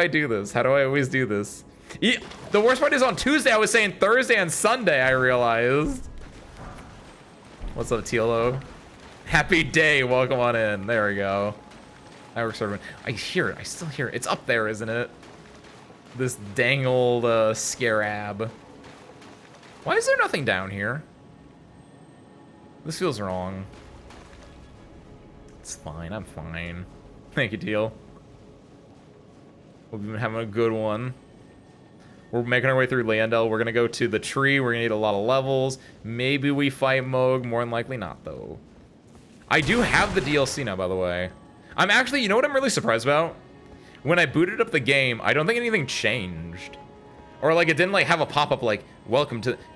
do this? How do I always do this? The worst part is on Tuesday I was saying Thursday and Sunday. I realized. What's up, Tealo? Happy day. Welcome on in. There we go. I hear it. I still hear it. It's up there, isn't it? This dang old scarab. Why is there nothing down here? This feels wrong. It's fine. I'm fine. Thank you, Teal. We've been having a good one. We're making our way through Leandel. We're going to go to the tree. We're going to need a lot of levels. Maybe we fight Moog. More than likely not, though. I do have the DLC now, by the way. I'm actually, you know what I'm really surprised about? When I booted up the game, I don't think anything changed. Or like it didn't like have a pop-up like,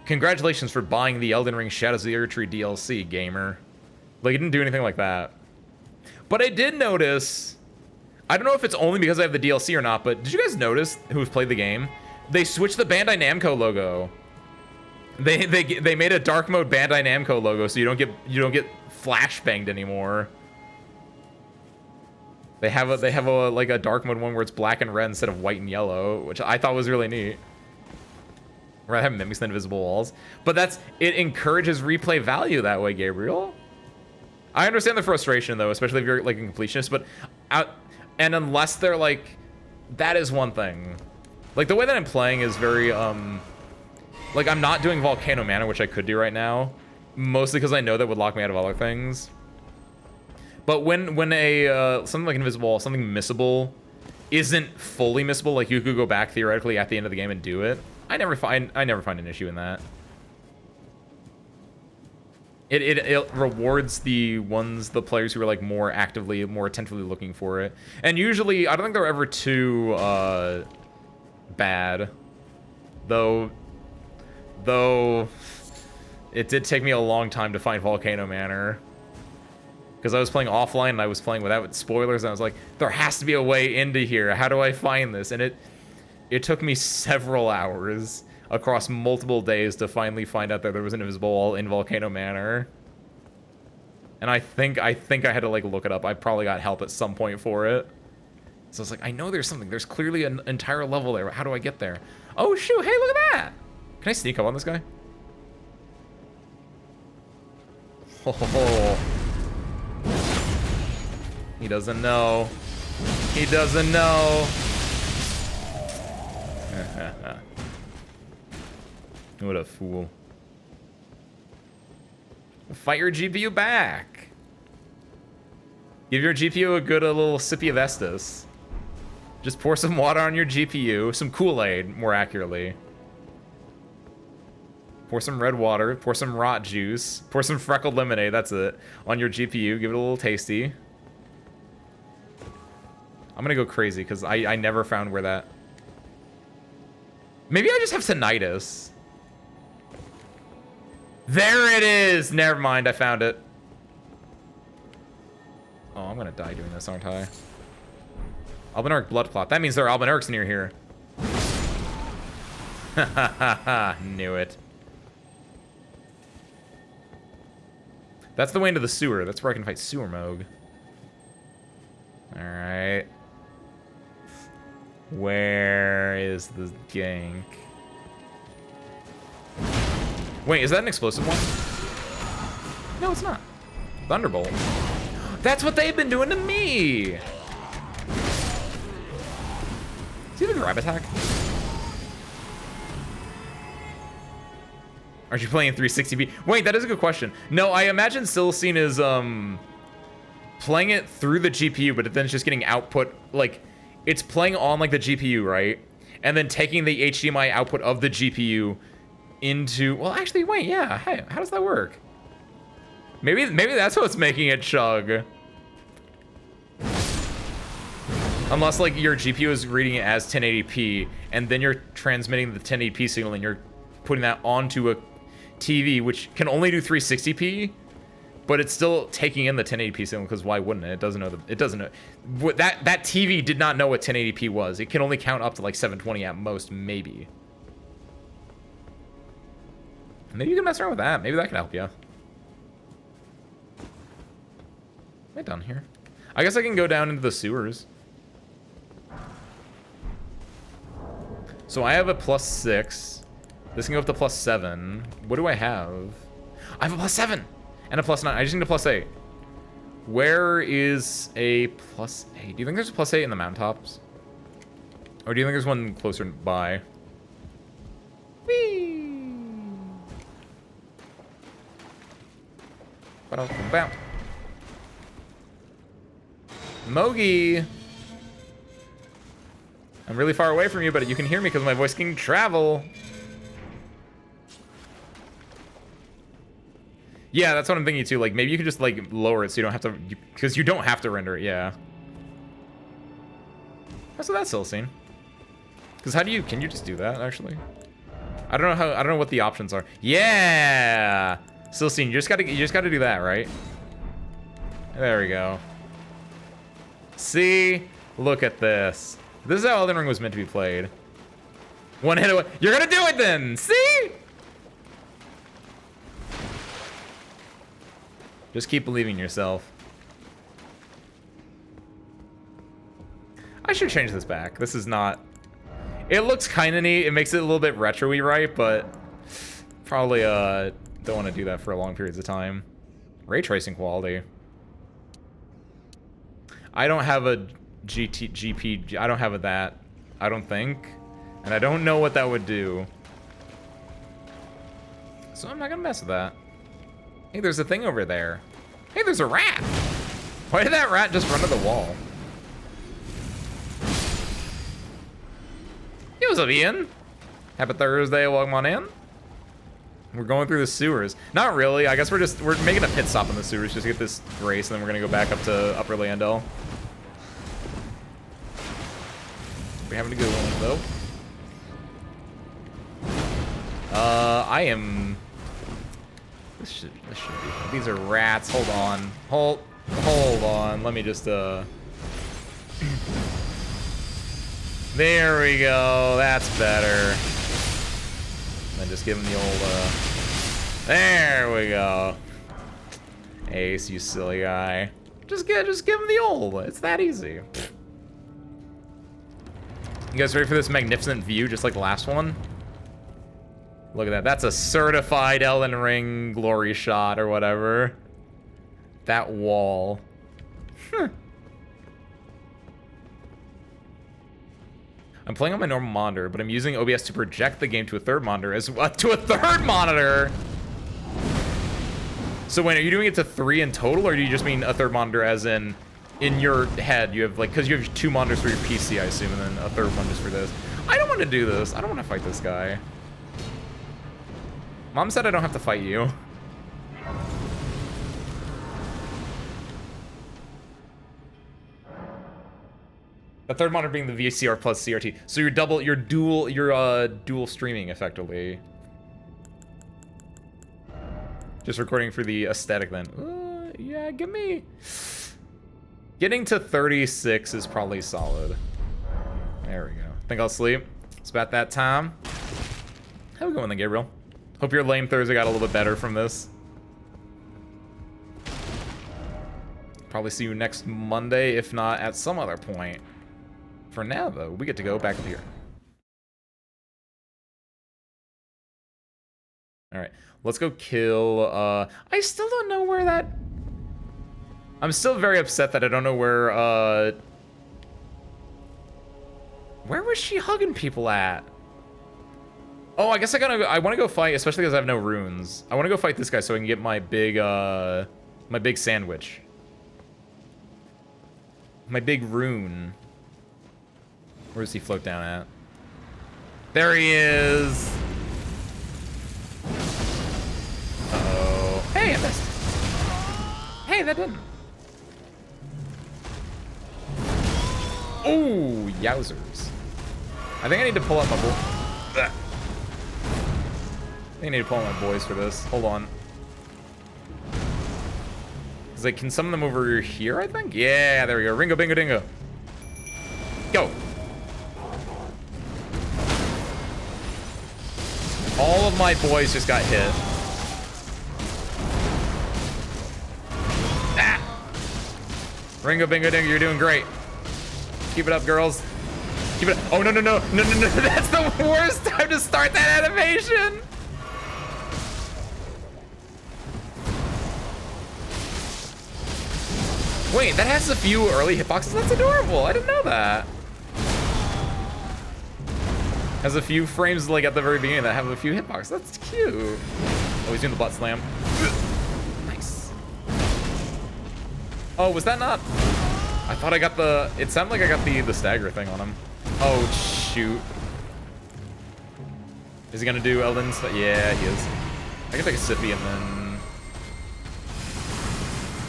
congratulations for buying the Elden Ring Shadows of the Erdtree DLC, gamer. Like it didn't do anything like that. But I did notice, I don't know if it's only because I have the DLC or not, but did you guys notice who've played the game? They switched the Bandai Namco logo. They made a dark mode Bandai Namco logo so you don't get flashbanged anymore. They have a like a dark mode one where it's black and red instead of white and yellow, which I thought was really neat. Rather have mimics than invisible walls, but it encourages replay value that way, Gabriel. I understand the frustration though, especially if you're like a completionist, but and unless they're like, that is one thing. Like the way that I'm playing is very like I'm not doing Volcano Manor, which I could do right now, mostly because I know that would lock me out of other things. But when a something like invisible wall, something missable, isn't fully missable, like you could go back theoretically at the end of the game and do it, I never find an issue in that. It rewards the players who are like more actively, more attentively looking for it. And usually, I don't think they're ever too bad, though it did take me a long time to find Volcano Manor. Because I was playing offline and I was playing without spoilers, and I was like, there has to be a way into here. How do I find this? And it took me several hours across multiple days to finally find out that there was an invisible wall in Volcano Manor. And I think I had to like look it up. I probably got help at some point for it. So I was like, I know there's something. There's clearly an entire level there. How do I get there? Oh shoot, hey, look at that! Can I sneak up on this guy? Oh. He doesn't know. He doesn't know. What a fool. Fight your GPU back. Give your GPU a good little sippy of Estus. Just pour some water on your GPU. Some Kool-Aid, more accurately. Pour some red water. Pour some rot juice. Pour some freckled lemonade, that's it. On your GPU. Give it a little tasty. I'm gonna go crazy, because I never found where that... Maybe I just have tinnitus. There it is! Never mind, I found it. Oh, I'm gonna die doing this, aren't I? Albinauric blood clot. That means there are Albinaurics near here. Ha ha ha ha. Knew it. That's the way into the sewer. That's where I can fight Sewer Moog. Alright. Where is the gank? Wait, is that an explosive one? No, it's not. Thunderbolt. That's what they've been doing to me! Is he the grab attack? Aren't you playing 360p? Wait, that is a good question. No, I imagine Silcine is playing it through the GPU, but then it's just getting output, like, it's playing on like the GPU, right? And then taking the HDMI output of the GPU into, well, actually, wait, yeah, hey, how does that work? Maybe that's what's making it chug. Unless like your GPU is reading it as 1080p, and then you're transmitting the 1080p signal, and you're putting that onto a TV, which can only do 360p, but it's still taking in the 1080p signal, because why wouldn't it? It doesn't know. It doesn't know. That TV did not know what 1080p was. It can only count up to like 720 at most, maybe. Maybe you can mess around with that. Maybe that can help you. Am I down here? I guess I can go down into the sewers. So I have a +6. This can go up to +7. What do I have? I have a +7 and a +9. I just need a +8. Where is a +8? Do you think there's a +8 in the mountaintops? Or do you think there's one closer by? Whee! Mogi! I'm really far away from you, but you can hear me because my voice can travel. Yeah, that's what I'm thinking too. Like, maybe you could just, like, lower it so you don't have to... Because you don't have to render it, yeah. So that's Silcine. Because how do you... Can you just do that, actually? I don't know how... I don't know what the options are. Yeah! Silcine, you just gotta do that, right? There we go. See? Look at this. This is how Elden Ring was meant to be played. One hit away. You're gonna do it then! See? Just keep believing in yourself. I should change this back. This is not... It looks kind of neat. It makes it a little bit retro-y, right? But probably don't want to do that for long periods of time. Ray tracing quality. I don't have a GP. I don't have that. I don't think. And I don't know what that would do. So I'm not going to mess with that. Hey, there's a thing over there. Hey, there's a rat. Why did that rat just run to the wall? Hey, what's up, Ian? Happy Thursday, welcome on in. We're going through the sewers. Not really, I guess we're making a pit stop in the sewers just to get this race, and then we're gonna go back up to Upper Landell. We're having a good one, though. I am... This should be... These are rats. Hold on. Hold on. Let me just, There we go. That's better. And just give him the old, There we go. Ace, you silly guy. Just give him the old. It's that easy. You guys ready for this magnificent view, just like the last one? Look at that. That's a certified Elden Ring glory shot or whatever. that wall. I'm playing on my normal monitor, but I'm using OBS to project the game to a third monitor to a third monitor. So wait, are you doing it to 3 in total, or do you just mean a third monitor as in your head? You have like, because you have 2 monitors for your PC, I assume, and then a third one just for this. I don't want to do this. I don't want to fight this guy. Mom said I don't have to fight you. The third monitor being the VCR plus CRT. So you're dual streaming effectively. Just recording for the aesthetic then. Yeah, give me... Getting to 36 is probably solid. There we go. Think I'll sleep. It's about that time. How we going then, Gabriel? Hope your lame Thursday got a little bit better from this. Probably see you next Monday, if not at some other point. For now, though, we get to go back up here. Alright, let's go kill, I still don't know where that... I'm still very upset that I don't know where, where was she hugging people at? Oh, I guess I want to go fight, especially because I have no runes. I want to go fight this guy so I can get my big sandwich. My big rune. Where does he float down at? There he is! Uh-oh. Hey, I missed. Hey, that didn't. Oh, yowzers. I think I need to pull out my I think I need to pull out my boys for this. Hold on. Cause I can summon them over here, I think? Yeah, there we go. Ringo, bingo, dingo. Go. All of my boys just got hit. Ah! Ringo, bingo, dingo, you're doing great. Keep it up, girls. Keep it up. Oh, no, no, no. No, no, no. That's the worst time to start that animation. Wait, that has a few early hitboxes? That's adorable. I didn't know that. Has a few frames like at the very beginning that have a few hitboxes. That's cute. Oh, he's doing the butt slam. Nice. Oh, was that not? I thought I got the... It sounded like I got the stagger thing on him. Oh, shoot. Is he gonna do Elden's? Yeah, he is. I can take a sippy and then...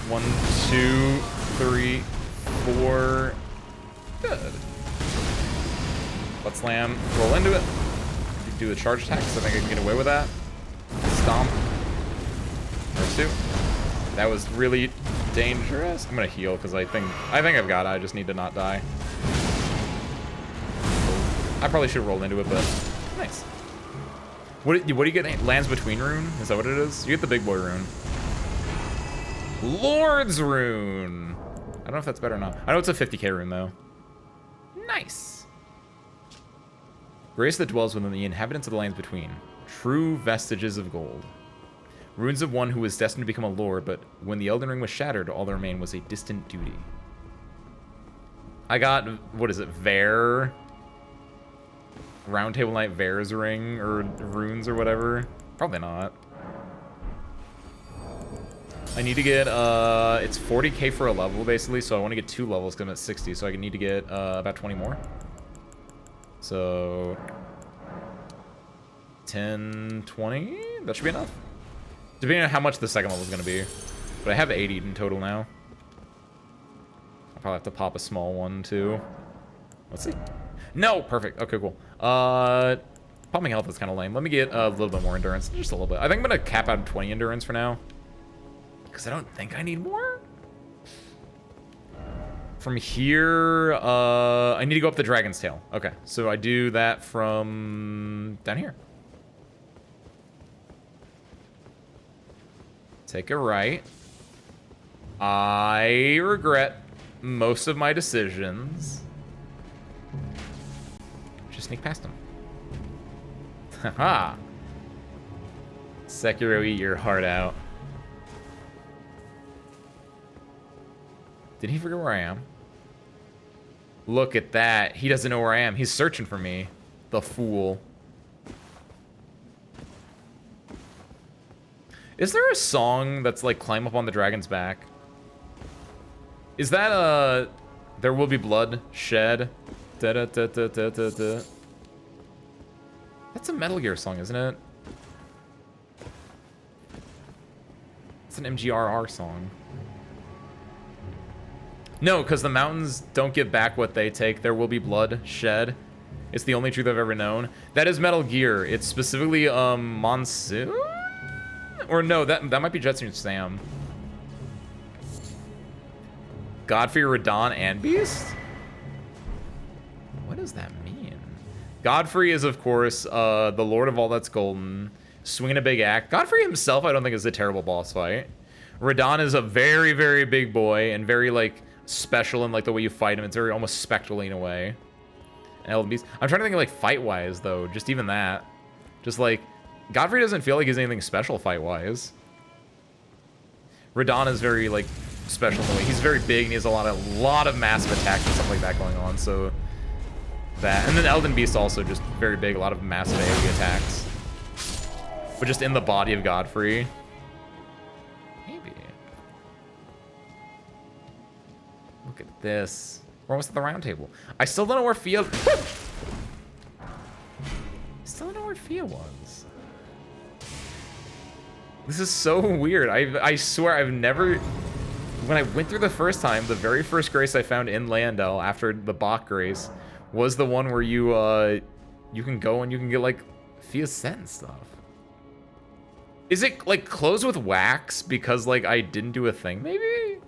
1, 2, 3, 4. Good. Butt slam. Roll into it. Do the charge attack, so I think I can get away with that. Stomp. First 2. That was really dangerous. I'm gonna heal because I think I've got it. I just need to not die. I probably should have rolled into it, but nice. What do you get? Lands Between rune? Is that what it is? You get the big boy rune. Lord's rune. I don't know if that's better or not. I know it's a 50k rune though. Nice. Grace that dwells within the inhabitants of the lands between. True vestiges of gold. Runes of one who was destined to become a lord, but when the Elden Ring was shattered, all that remained was a distant duty. I got, what is it, Vare? Round Table Knight Vare's ring, or runes, or whatever? Probably not. I need to get, it's 40k for a level, basically, so I want to get 2 levels, because I'm at 60, so I need to get, about 20 more. So... 10, 20? That should be enough. Depending on how much the second level is going to be. But I have 80 in total now. I'll probably have to pop a small one, too. Let's see. No! Perfect. Okay, cool. Popping health is kind of lame. Let me get a little bit more endurance. Just a little bit. I think I'm going to cap out 20 endurance for now. Because I don't think I need more. From here, I need to go up the Dragon's Tail. Okay, so I do that from down here. Take a right. I regret most of my decisions. Just sneak past him. Haha. Sekiro, eat your heart out. Did he forget where I am? Look at that. He doesn't know where I am. He's searching for me. The fool. Is there a song that's like Climb Up on the Dragon's Back? Is that There Will Be Blood Shed? Da -da -da -da -da -da -da. That's a Metal Gear song, isn't it? It's an MGRR song. No, because the mountains don't give back what they take. There will be blood shed. It's the only truth I've ever known. That is Metal Gear. It's specifically Monsoon? Or no, that might be Jetson Sam. Godfrey, Radon, and Beast? What does that mean? Godfrey is, of course, the Lord of all that's golden. Swinging a big axe. Godfrey himself, I don't think, is a terrible boss fight. Radon is a very, very big boy and very, like, special in, like, the way you fight him. It's very almost spectral in a way. And Elden Beast. I'm trying to think of, like, fight-wise, though. Just even that. Just, like, Godfrey doesn't feel like he's anything special fight-wise. Radon is very, like, special in the way. He's very big and he has a lot of massive attacks and stuff like that going on, so that. And then Elden Beast also just very big, a lot of massive AoE attacks. But just in the body of Godfrey. Maybe. Look at this. We're almost at the round table. I still don't know where Fia... Still don't know where Fia was. This is so weird. I swear I've never... When I went through the first time, the very first grace I found in Landel after the Bach grace was the one where you can go and you can get, like, Fia's scent and stuff. Is it, like, closed with wax because, like, I didn't do a thing, maybe?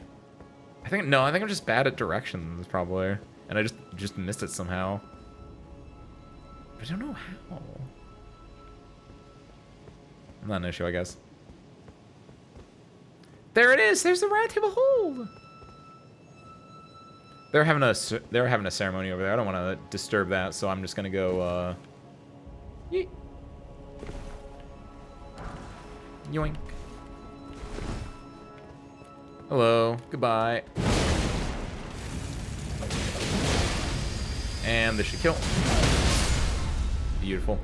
I think I'm just bad at directions, probably. And I just missed it somehow. But I don't know how. Not an issue, I guess. There it is. There's the round table hold. They're having a ceremony over there. I don't want to disturb that, so I'm just gonna go. Yeet. Yoink. Hello. Goodbye. And this should kill. Beautiful.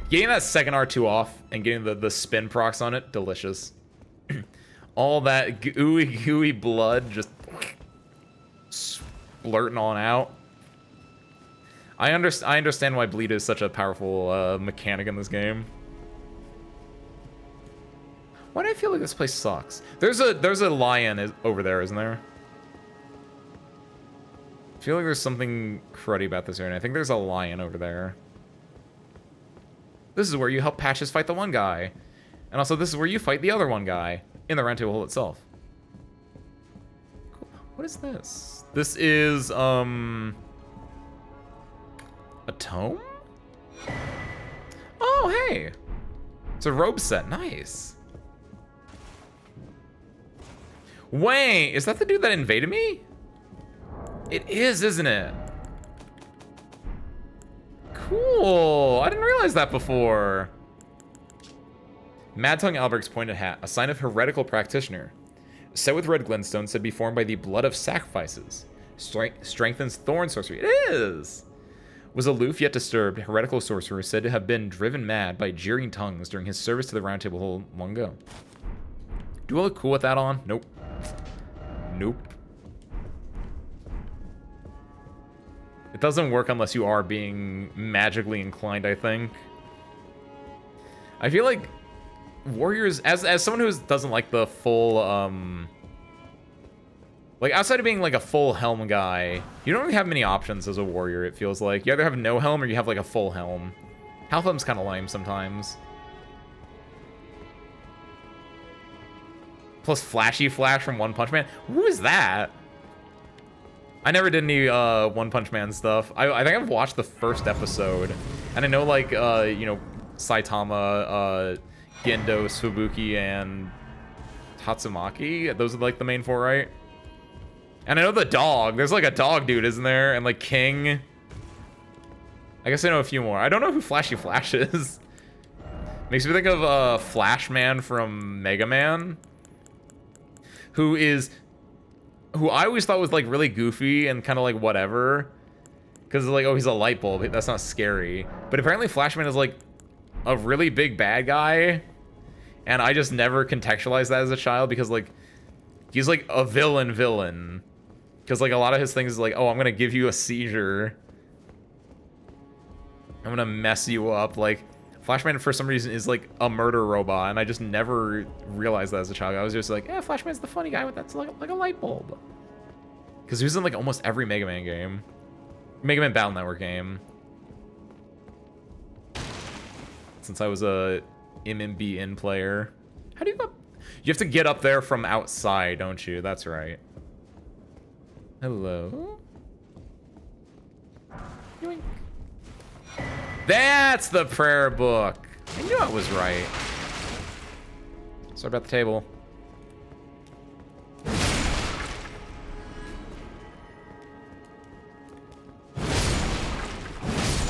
Getting that second R2 off and getting the spin procs on it, delicious. All that gooey blood just splurting on out. I understand why bleed is such a powerful mechanic in this game. Why do I feel like this place sucks? There's a lion over there, isn't there? I feel like there's something cruddy about this area. I think there's a lion over there. This is where you help Patches fight the one guy. And also this is where you fight the other one guy. In the round table hole itself. Cool. What is this? This is, a tome? Oh, hey! It's a robe set. Nice. Wait, is that the dude that invaded me? It is, isn't it? Cool. I didn't realize that before. Mad Tongue Alberic's pointed hat, a sign of heretical practitioner. Set with red glintstone, said to be formed by the blood of sacrifices. Strengthens thorn sorcery. It is! Was aloof yet disturbed, heretical sorcerer said to have been driven mad by jeering tongues during his service to the Round Table Hold long ago. Do I look cool with that on? Nope. Nope. It doesn't work unless you are being magically inclined, I think. I feel like warriors, as someone who doesn't like the full, like outside of being like a full helm guy, you don't really have many options as a warrior, it feels like. You either have no helm or you have like a full helm. Half helm's kind of lame sometimes. Plus Flashy Flash from One Punch Man. Who is that? I never did any One Punch Man stuff. I think I've watched the first episode. And I know like, you know, Saitama, Gendo, Fubuki, and Tatsumaki. Those are like the main four, right? And I know the dog. There's like a dog dude, isn't there? And like King. I guess I know a few more. I don't know who Flashy Flash is. Makes me think of Flash Man from Mega Man. Who who I always thought was like really goofy and kind of like whatever. Because like, oh, he's a light bulb. That's not scary. But apparently Flashman is like a really big bad guy. And I just never contextualized that as a child because like, he's like a villain. Because like a lot of his things is like, oh, I'm going to give you a seizure. I'm going to mess you up. Like, Flashman for some reason is like a murder robot. And I just never realized that as a child. I was just like, yeah, Flashman's the funny guy with that's like a light bulb. Because he was in like almost every Mega Man game. Mega Man Battle Network game. Since I was a MMBN player. How do you go? You have to get up there from outside, don't you? That's right. Hello? Yoink. That's the prayer book. I knew I was right. Sorry about the table. I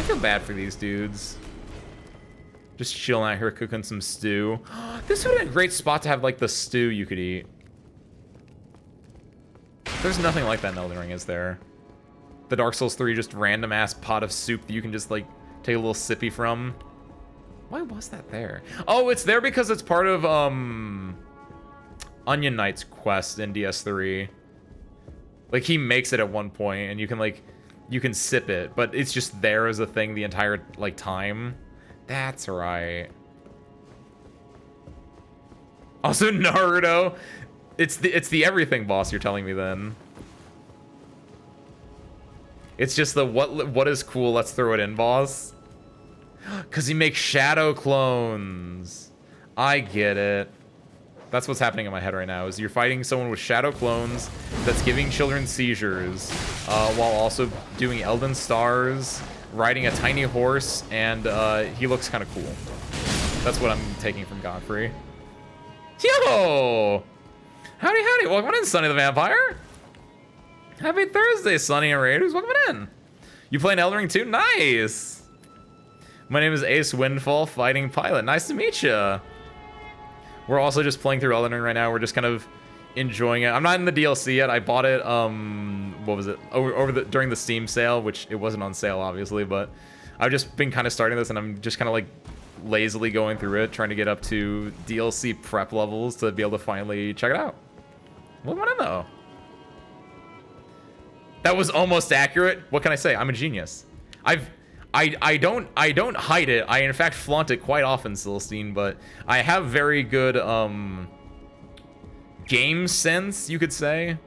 feel bad for these dudes. Just chilling out here cooking some stew. This would have been a great spot to have like the stew you could eat. There's nothing like that in Elden Ring, is there? The Dark Souls 3 just random ass pot of soup that you can just like take a little sippy from. Why was that there? Oh, it's there because it's part of Onion Knight's quest in DS3. Like he makes it at one point and you can sip it, but it's just there as a thing the entire like time. That's right. Also Naruto. It's the everything boss you're telling me then. It's just the what is cool, let's throw it in boss. Cause he makes shadow clones. I get it. That's what's happening in my head right now, is you're fighting someone with shadow clones that's giving children seizures, while also doing Elden Stars, riding a tiny horse, and he looks kind of cool. That's what I'm taking from Godfrey. Yo! Howdy, howdy. Welcome in, Sonny the Vampire. Happy Thursday, Sonny and Raiders. Welcome in. You playing Elden Ring too? Nice. My name is Ace Windfall, fighting pilot. Nice to meet you. We're also just playing through Elden Ring right now. We're just kind of enjoying it. I'm not in the DLC yet. I bought it, what was it? During the Steam sale, which it wasn't on sale, obviously, but I've just been kind of starting this, and I'm just kind of like lazily going through it, trying to get up to DLC prep levels to be able to finally check it out. What went in though? That was almost accurate. What can I say? I'm a genius. I don't hide it. I in fact flaunt it quite often, Celestine, but I have very good game sense, you could say.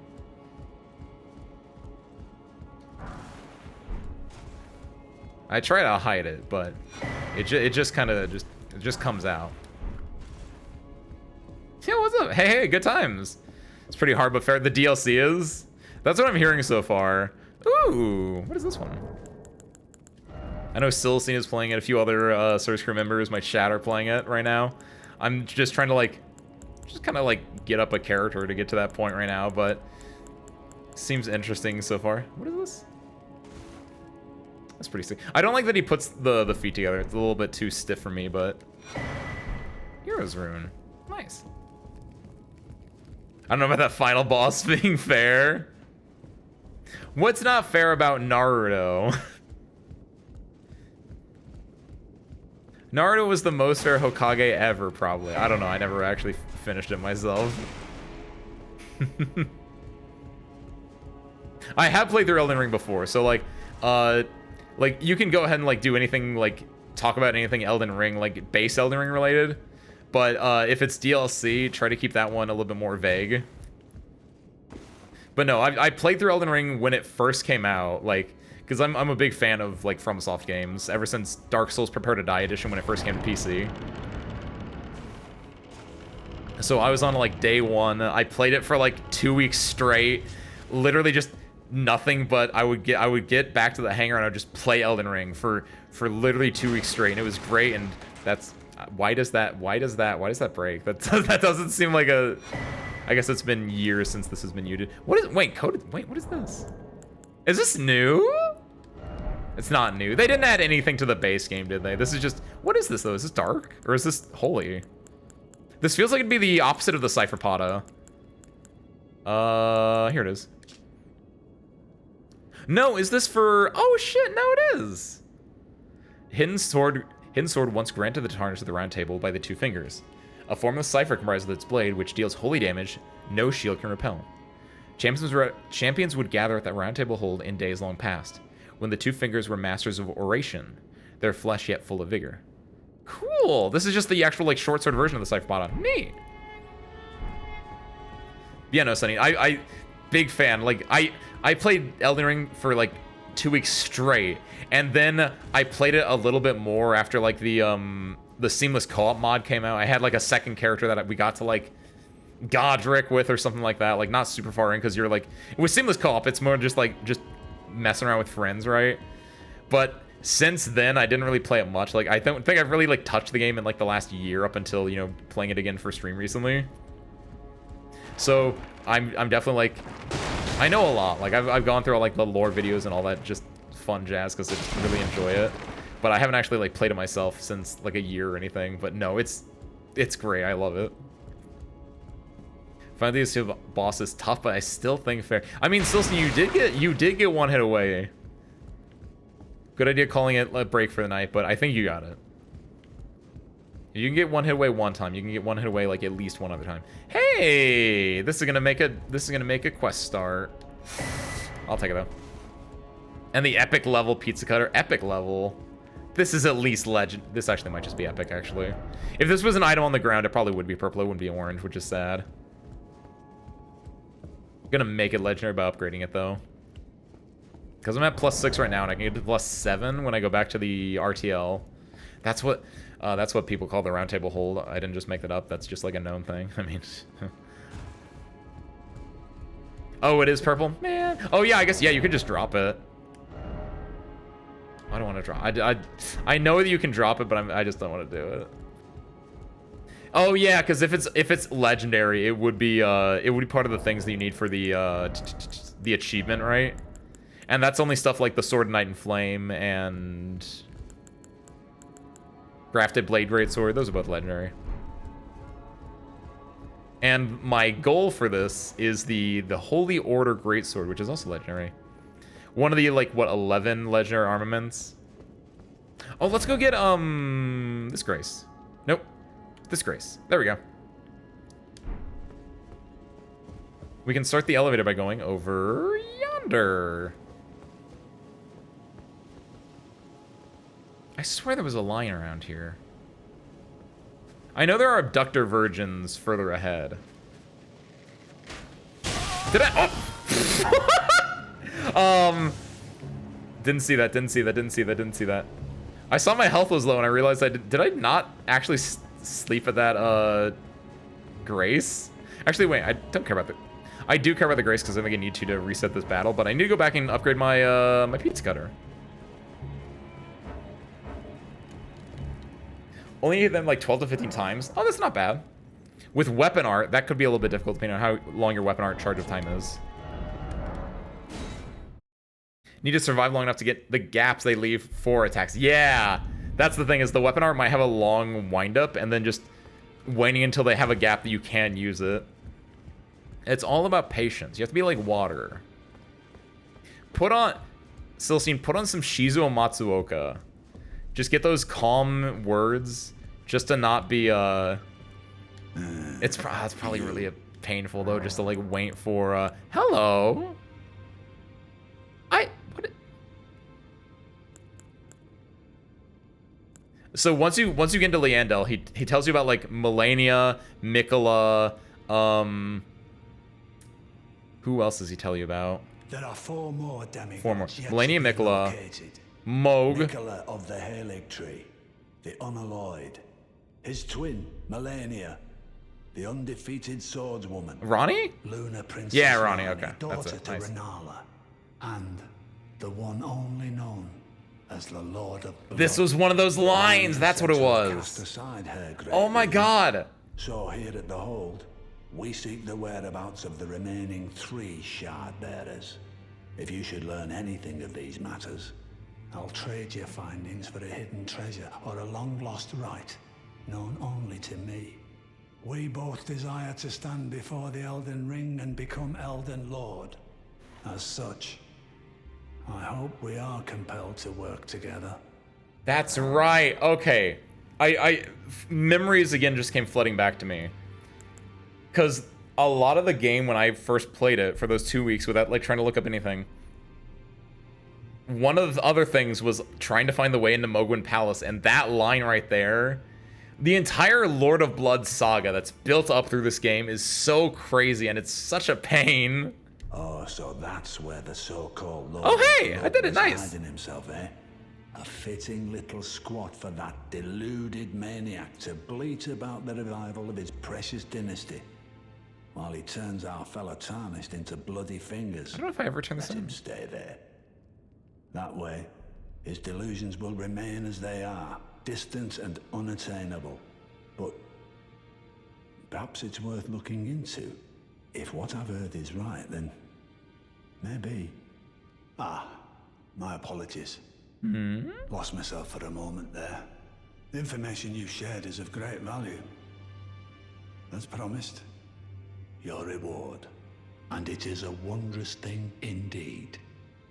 I try to hide it, but it just kind of just comes out. Yeah, what's up? Hey, good times. It's pretty hard but fair. The DLC is. That's what I'm hearing so far. Ooh, what is this one? I know Celestine is playing it. A few other Source Crew members, my chat, are playing it right now. I'm just trying to just kind of get up a character to get to that point right now, but seems interesting so far. What is this? That's pretty sick. I don't like that he puts the feet together. It's a little bit too stiff for me, but Hero's Rune. Nice. I don't know about that final boss being fair. What's not fair about Naruto? Naruto was the most fair Hokage ever, probably. I don't know. I never actually finished it myself. I have played through Elden Ring before, so you can go ahead and do anything, talk about anything Elden Ring, base Elden Ring related. But if it's DLC, try to keep that one a little bit more vague. But no, I played through Elden Ring when it first came out, because I'm a big fan of FromSoft games ever since Dark Souls Prepare to Die edition when it first came to PC. So I was on day one. I played it for 2 weeks straight, literally just nothing but I would get back to the hangar and I would just play Elden Ring for literally 2 weeks straight, and it was great. And that's why does that break? That doesn't seem like a. I guess it's been years since this has been muted. What is what is this? Is this new? It's not new. They didn't add anything to the base game, did they? This is just, what is this though? Is this dark or is this holy? This feels like it'd be the opposite of the Cypherpada. Here it is. No, is this for... Oh, shit, no, it is. Hidden sword once granted the tarnish of the round table by the two fingers. A formless cipher comprised of its blade, which deals holy damage no shield can repel. Champions would gather at that round table hold in days long past, when the two fingers were masters of oration, their flesh yet full of vigor. Cool. This is just the actual, like, short sword version of the cipher bot. Neat. Yeah, no, Sunny. I big fan. Like, I played Elden Ring for, like, 2 weeks straight, and then I played it a little bit more after, like, the seamless co-op mod came out. I had, like, a second character that we got to, like, Godric with or something like that. Like, not super far in, because you're, like... With seamless co-op, it's more just, like, just messing around with friends, right? But since then, I didn't really play it much. Like, I don't think I've really, like, touched the game in, like, the last year up until, you know, playing it again for stream recently. So, I'm definitely, like... I know a lot. Like, I've gone through all, like, the lore videos and all that just fun jazz because I just really enjoy it. But I haven't actually, like, played it myself since, like, a year or anything. But no, it's great. I love it. Finally, this boss is tough, but I still think fair. I mean, Silson, you did get one hit away. Good idea calling it a break for the night, but I think you got it. You can get one hit away one time. You can get one hit away like at least one other time. Hey, this is gonna make a quest start. I'll take it though. And the epic level pizza cutter, epic level. This is at least legend. This actually might just be epic actually. If this was an item on the ground, it probably would be purple. It wouldn't be orange, which is sad. I'm gonna make it legendary by upgrading it though. Because I'm at +6 right now, and I can get to +7 when I go back to the RTL. That's what people call the round table hold. I didn't just make that up. That's just like a known thing. I mean... Oh, it is purple? Man. Oh, yeah, I guess, yeah, you could just drop it. I don't want to drop... I know that you can drop it, but I just don't want to do it. Oh, yeah, because if it's legendary, it would be part of the things that you need for the achievement, right? And that's only stuff like the Sword of Night and Flame and... Grafted Blade Greatsword. Those are both legendary. And my goal for this is the Holy Order Greatsword, which is also legendary. One of the, like, what, 11 legendary armaments? Oh, let's go get, this Grace. Nope. This Grace. There we go. We can start the elevator by going over yonder. I swear there was a line around here. I know there are abductor virgins further ahead. Did I? Oh! Didn't see that. I saw my health was low and I realized did I not actually sleep at that, Grace? Actually, wait, I don't care about the... I do care about the Grace because I think I need to reset this battle, but I need to go back and upgrade my, my pizza cutter. Only hit them like 12 to 15 times. Oh, that's not bad. With weapon art, that could be a little bit difficult depending on how long your weapon art charge of time is. Need to survive long enough to get the gaps they leave for attacks. Yeah, that's the thing is the weapon art might have a long windup and then just waiting until they have a gap that you can use it. It's all about patience. You have to be like water. Put on... Silcine, put on some Shizuo Matsuoka. Just get those calm words, just to not be, It's probably really painful, though, just to, like, wait for, hello? What? So once you get into Leandel, he tells you about, like, Melania, Mikola, who else does he tell you about? There are 4 more demigods. 4 more. Yet Melania, to be Mikola, located. Moog. Mikola of the Halig Tree, the unalloyed. His twin, Melania, the undefeated swordswoman. Ronnie? Luna Princess. Yeah, Ronnie, Rani, okay. Daughter That's it. to Nice. Renala. And the one only known as the Lord of Blood. This was one of those lines. That's what it was. Cast aside her great Oh my vision. god. So here at the Hold, we seek the whereabouts of the remaining 3 shard bearers. If you should learn anything of these matters, I'll trade your findings for a hidden treasure or a long-lost right, known only to me. We both desire to stand before the Elden Ring and become Elden Lord. As such, I hope we are compelled to work together. That's right. Okay. Memories again just came flooding back to me. Because a lot of the game when I first played it for those 2 weeks without like trying to look up anything, one of the other things was trying to find the way into Mogwin Palace, and that line right there, the entire Lord of Blood saga that's built up through this game is so crazy, and it's such a pain. Oh, so that's where the so-called Lord Oh, hey, of I did it was nice. hiding himself, eh? A fitting little squat for that deluded maniac to bleat about the revival of his precious dynasty, while he turns our fellow Tarnished into bloody fingers. I don't know if I ever turned this Let on. him stay there. That way, his delusions will remain as they are, distant and unattainable. But perhaps it's worth looking into. If what I've heard is right, then maybe. Ah, my apologies. Lost myself for a moment there. The information you shared is of great value. As promised, your reward. And it is a wondrous thing indeed.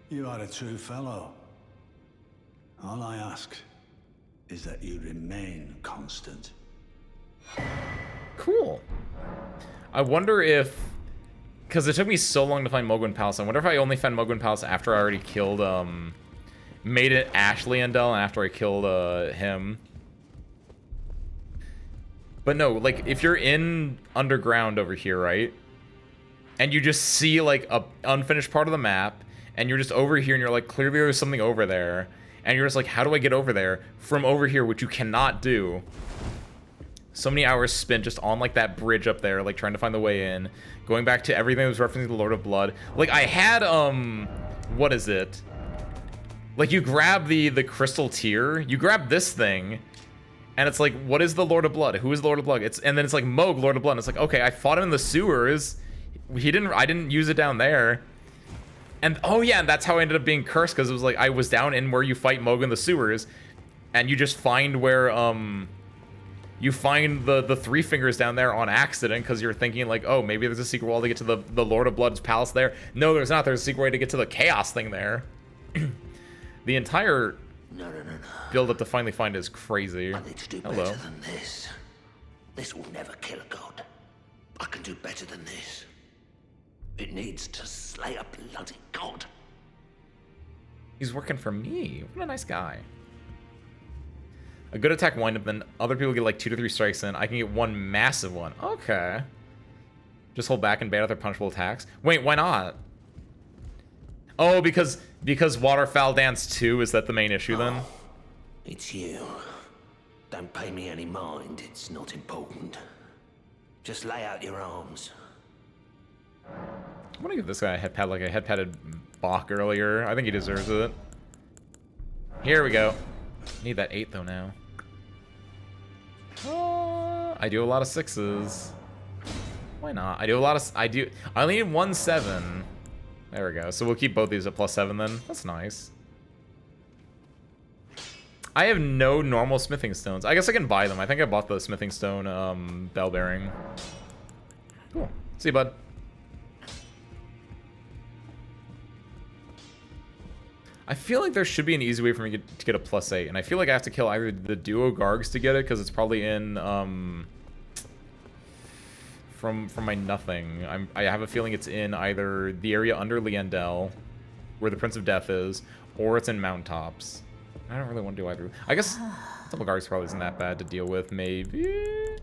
You are a true fellow. All I ask is that you remain constant. Cool. I wonder if, because it took me so long to find Mogwin Palace, I wonder if I only found Mogwin Palace after I already killed, made it Ashley Endel, and after I killed, him. But no, like, if you're in underground over here, right? And you just see, like, a unfinished part of the map, and you're just over here, and you're like, clearly there's something over there. And you're just like, how do I get over there from over here, which you cannot do. So many hours spent just on, like, that bridge up there, like, trying to find the way in. Going back to everything that was referencing the Lord of Blood. Like, I had, what is it? Like, you grab the crystal tear, you grab this thing, and it's like, what is the Lord of Blood? Who is the Lord of Blood? And then it's like, Mog, Lord of Blood. And it's like, okay, I fought him in the sewers. I didn't use it down there. And, oh yeah, and that's how I ended up being cursed, because it was like, I was down in where you fight Mog in the sewers, and you just find where, you find the three fingers down there on accident, because you're thinking, like, oh, maybe there's a secret wall to get to the Lord of Blood's palace there. No, there's not. There's a secret way to get to the Chaos thing there. The entire build up to finally find it is crazy. I need to do Hello. better than this. This will never kill a god. I can do better than this. It needs to slay a bloody god. He's working for me. What a nice guy. A good attack windup, then other people get like 2 to 3 strikes in. I can get one massive one. Okay. Just hold back and ban other punchable attacks. Wait, why not? Oh, because Waterfowl Dance 2, is that the main issue then? It's you. Don't pay me any mind. It's not important. Just lay out your arms. I'm gonna give this guy a head pad like I head patted Bach earlier. I think he deserves it. Here we go. Need that 8 though now. I do a lot of 6s. Why not? I only need 1 7. There we go. So we'll keep both these at +7 then. That's nice. I have no normal smithing stones. I guess I can buy them. I think I bought the smithing stone bell bearing. Cool. See you, bud. I feel like there should be an easy way for me to get a +8, and I feel like I have to kill either the duo Gargs to get it, because it's probably in from my nothing. I have a feeling it's in either the area under Liendel, where the Prince of Death is, or it's in Mountaintops. I don't really want to do either. I guess double Gargs probably isn't that bad to deal with. Maybe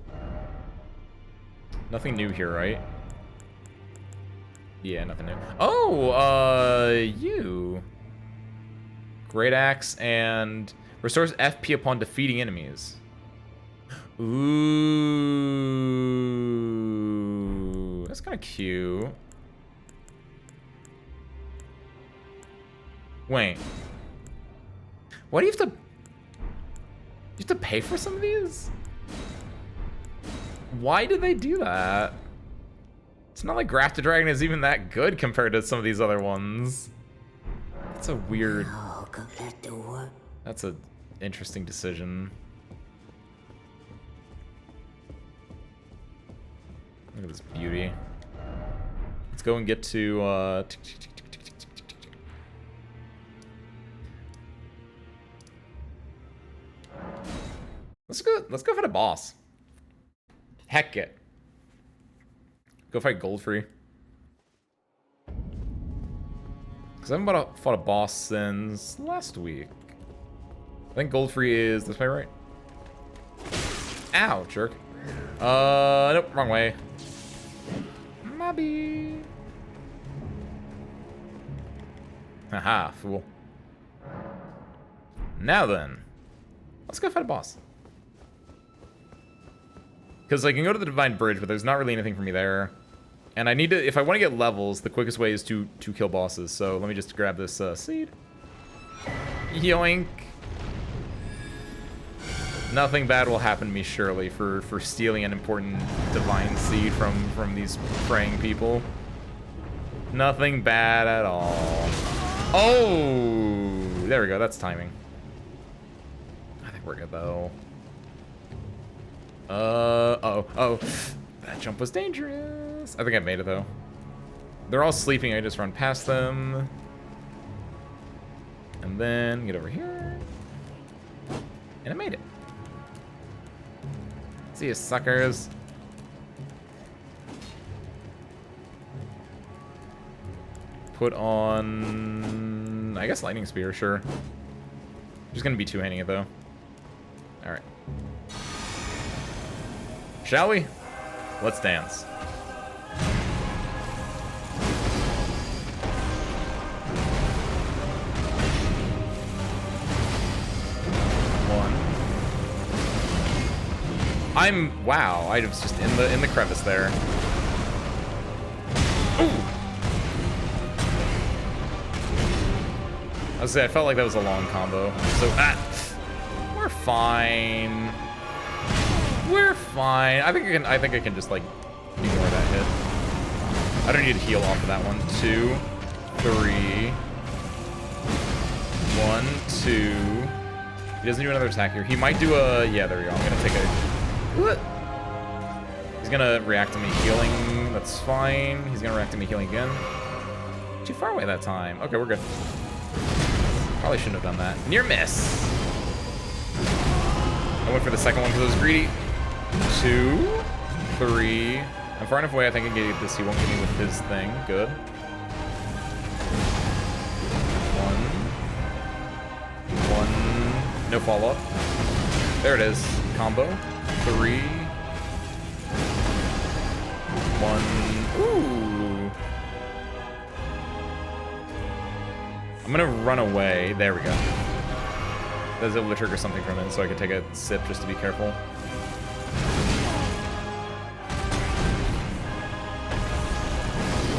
nothing new here, right? Yeah, nothing new. Oh, you. Great Axe and restores FP upon defeating enemies. Ooh, that's kind of cute. Wait, what do you have to? You have to pay for some of these? Why did they do that? It's not like Grafted Dragon is even that good compared to some of these other ones. That's a weird. That's an interesting decision. Look at this beauty. Let's go and get to, Let's go fight a boss. Heck it. Go fight Goldfree. Because I haven't fought a boss since last week. I think Goldfree is this way, right? Ow, jerk. Nope, wrong way. Mobby. Haha, fool. Now then, let's go fight a boss. Because I can go to the Divine Bridge, but there's not really anything for me there. And I need to, if I want to get levels, the quickest way is to kill bosses. So let me just grab this seed. Yoink. Nothing bad will happen to me, surely, for stealing an important divine seed from these praying people. Nothing bad at all. Oh! There we go, that's timing. I think we're good, though. Oh. That jump was dangerous. I think I made it, though. They're all sleeping, I just run past them. And then get over here. And I made it. See you, suckers. Put on, I guess, Lightning Spear, sure. Just gonna be two-handing it, though. Alright. Shall we? Let's dance. Wow, I was just in the crevice there. Ooh! I was saying, I felt like that was a long combo. So we're fine. We're fine. I think I can just like ignore that hit. I don't need to heal off of that one. 2, 3. 1, 2. He doesn't do another attack here. He might do a, yeah, there we go. I'm gonna take a, what? He's gonna react to me healing. That's fine. He's gonna react to me healing again. Too far away that time. Okay, we're good. Probably shouldn't have done that. Near miss. I went for the second one because I was greedy. 2, 3. I'm far enough away. I think I can get this. He won't get me with his thing. Good. 1. No follow-up. There it is. Combo. 3. 1. Ooh. I'm gonna run away. There we go. That's able to trigger something from it, so I can take a sip just to be careful.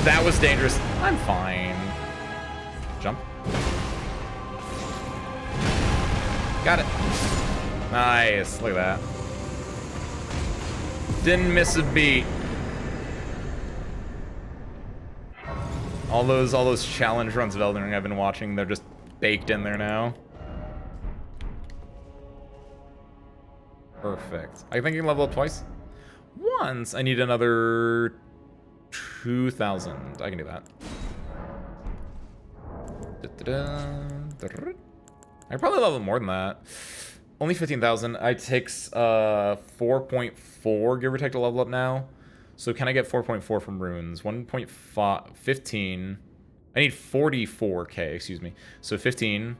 That was dangerous. I'm fine. Jump. Got it. Nice. Look at that. Didn't miss a beat. All those challenge runs of Elden Ring I've been watching, they're just baked in there now. Perfect. I think I can level up twice. Once. I need another 2,000. I can do that. I can probably level more than that. Only 15,000. It takes 4.4 give or take to level up now. So can I get 4.4 from runes? 1.5, 15. I need 44k, excuse me. So 15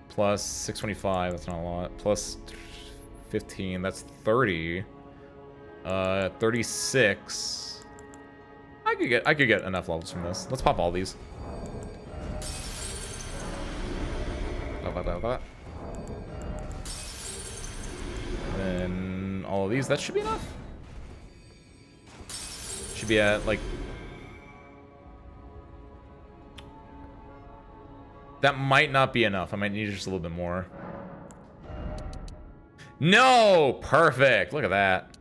plus 625, that's not a lot. Plus 15, that's 30. 36. I could get enough levels from this. Let's pop all these. Then all of these, that should be enough. Should be at like, that might not be enough. I might need just a little bit more. No, perfect. Look at that.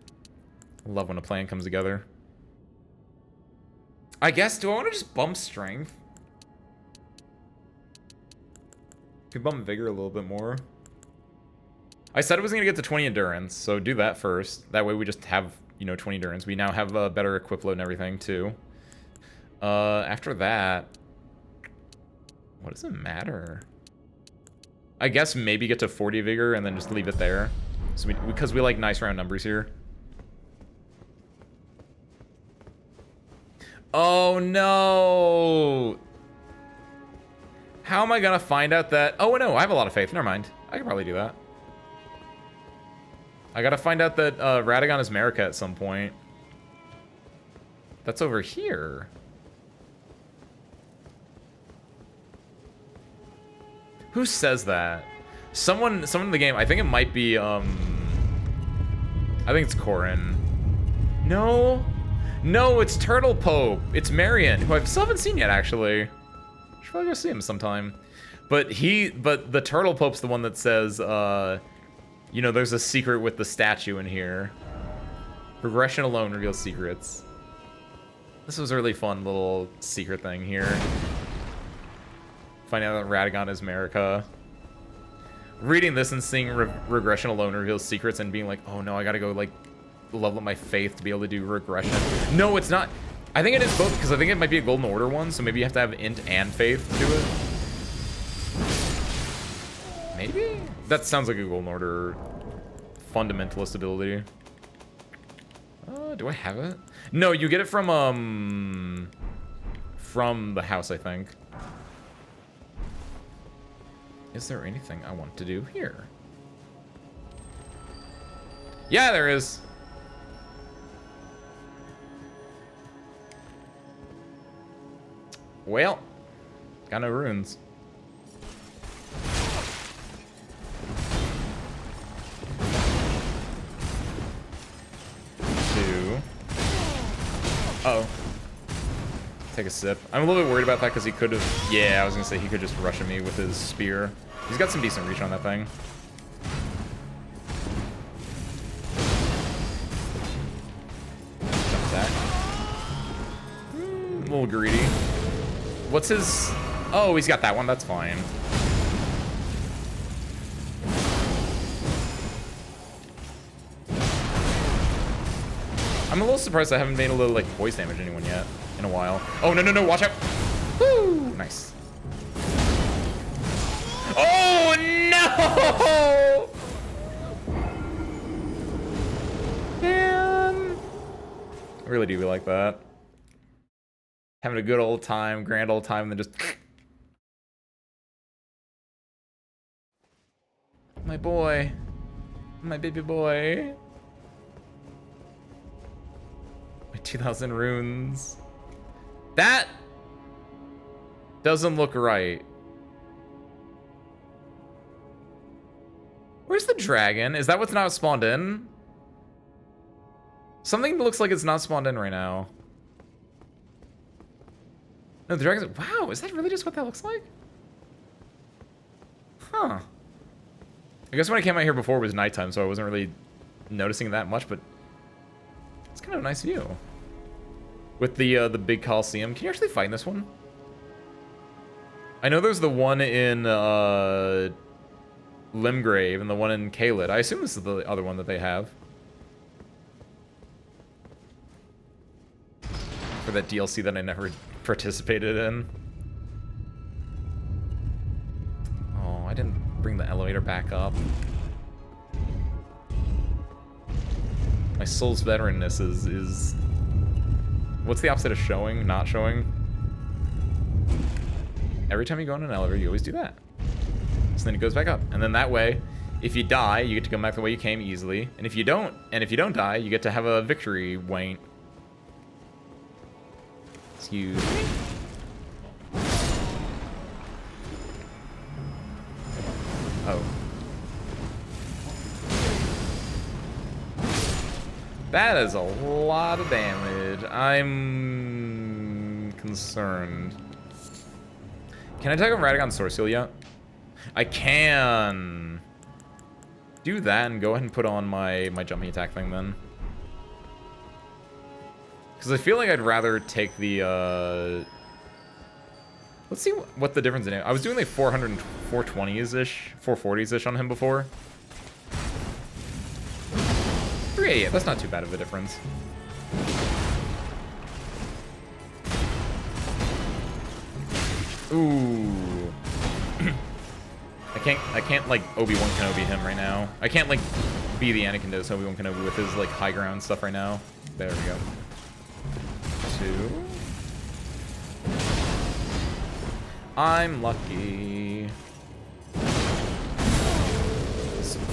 I love when a plan comes together. I guess, do I want to just bump strength? Could bump vigor a little bit more. I said I was gonna get to 20 endurance, so do that first. That way we just have you know, 20 endurance. We now have a better equip load and everything, too. After that... What does it matter? I guess maybe get to 40 vigor and then just leave it there. So because we like nice round numbers here. Oh no! How am I gonna find out that... Oh no, I have a lot of faith. Never mind. I can probably do that. I gotta find out that Radagon is Marika at some point. That's over here. Who says that? Someone in the game. I think it might be, I think it's Corrin. No. No, it's Turtle Pope. It's Marion, who I still haven't seen yet, actually. Should probably go see him sometime. But the Turtle Pope's the one that says, you know, there's a secret with the statue in here. Regression alone reveals secrets. This was a really fun little secret thing here. Finding out that Radagon is Marika. Reading this and seeing regression alone reveals secrets and being like, oh no, I gotta go like level up my faith to be able to do regression. No, it's not. I think it is both because I think it might be a Golden Order one, so maybe you have to have int and faith to do it. Maybe? That sounds like a Golden Order fundamentalist ability. Do I have it? No, you get it from the house, I think. Is there anything I want to do here? Yeah, there is. Well, got no runes. Two. Uh-oh. Take a sip. I'm a little bit worried about that because he could have... Yeah, I was going to say he could just rush at me with his spear. He's got some decent reach on that thing. Jump attack. A little greedy. What's his... Oh, he's got that one. That's fine. I'm a little surprised I haven't been able to, like, voice damage anyone yet in a while. Oh, no, no, no. Watch out. Woo! Nice. Oh, no! Man. I really do like that. Having a good old time, grand old time, and then just... My boy. My baby boy. My 2,000 runes. That doesn't look right. Where's the dragon? Is that what's not spawned in? Something looks like it's not spawned in right now. No, the dragon's... Wow, is that really just what that looks like? Huh. I guess when I came out here before it was nighttime, so I wasn't really noticing that much, but it's kind of a nice view. With the big Coliseum. Can you actually find this one? I know there's the one in Limgrave and the one in Caelid. I assume this is the other one that they have. For that DLC that I never participated in. Oh, I didn't bring the elevator back up. My soul's veteranness is... What's the opposite of showing? Not showing? Every time you go in an elevator, you always do that. So then it goes back up. And then that way, if you die, you get to come back the way you came easily. And if you don't die, you get to have a victory waint. Excuse me. Oh. That is a lot of damage. I'm concerned. Can I take on Radagon's Source Seal yet? I can do that and go ahead and put on my jumping attack thing then. Because I feel like I'd rather take the... Let's see what the difference in it. I was doing like 420s-ish, 440s-ish on him before. 3 Okay, yeah, that's not too bad of a difference. Ooh. I can't like Obi-Wan Kenobi him right now. I can't like be the Anakin does Obi-Wan Kenobi with his like high ground stuff right now. There we go. 2. I'm lucky.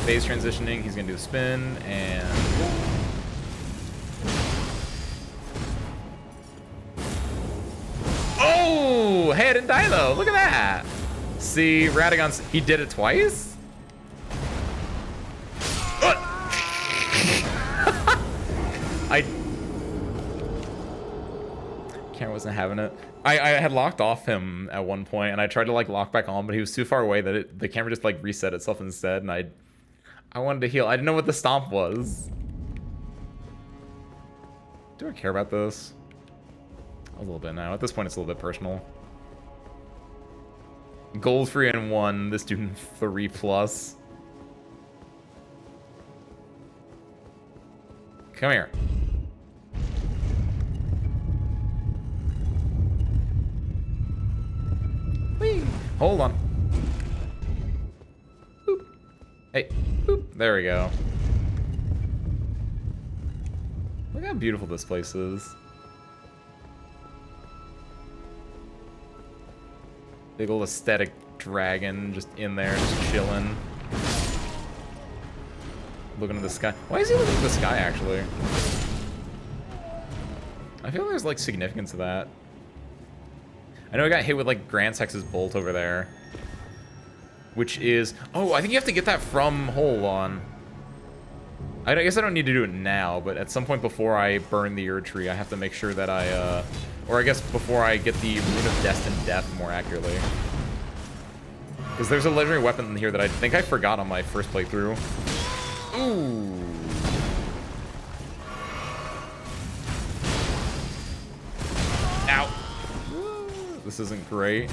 Phase transitioning, he's gonna do a spin and oh, hey, I didn't die though. Look at that. See, Radagon's he did it twice. Camera wasn't having it. I had locked off him at one point, and I tried to like lock back on, but he was too far away that the camera just like reset itself instead, and I wanted to heal. I didn't know what the stomp was. Do I care about this? A little bit now. At this point, it's a little bit personal. Gold 3 and 1. This dude 3+. Come here. Whee! Hold on. Boop. Hey. Boop. There we go. Look how beautiful this place is. Big old aesthetic dragon just in there, just chilling. Looking at the sky. Why is he looking at the sky, actually? I feel there's, like, significance to that. I know I got hit with, like, Grand Sex's bolt over there. Which is... Oh, I think you have to get that from... Hold on. I guess I don't need to do it now, but at some point before I burn the Erd Tree, I have to make sure that I, or I guess before I get the Rune of Destined Death more accurately. Because there's a legendary weapon in here that I think I forgot on my first playthrough. Ooh. Ow. This isn't great.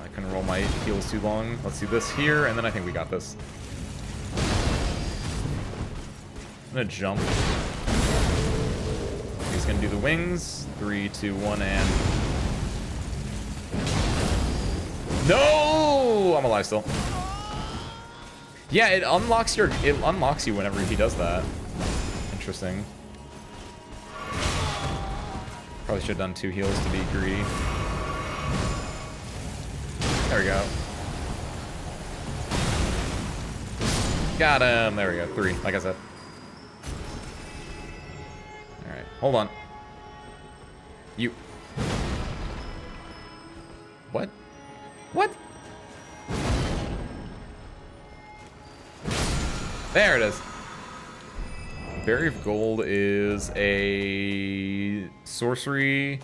I couldn't roll my heals too long. Let's do this here, and then I think we got this. I'm gonna jump. He's gonna do the wings. 3, 2, 1, and... No! I'm alive still. Yeah, it unlocks you whenever he does that. Interesting. Probably should have done 2 heals to be greedy. There we go. Got him. There we go. 3, like I said. Alright, hold on. You. What? What? There it is. Berry of Gold is a sorcery,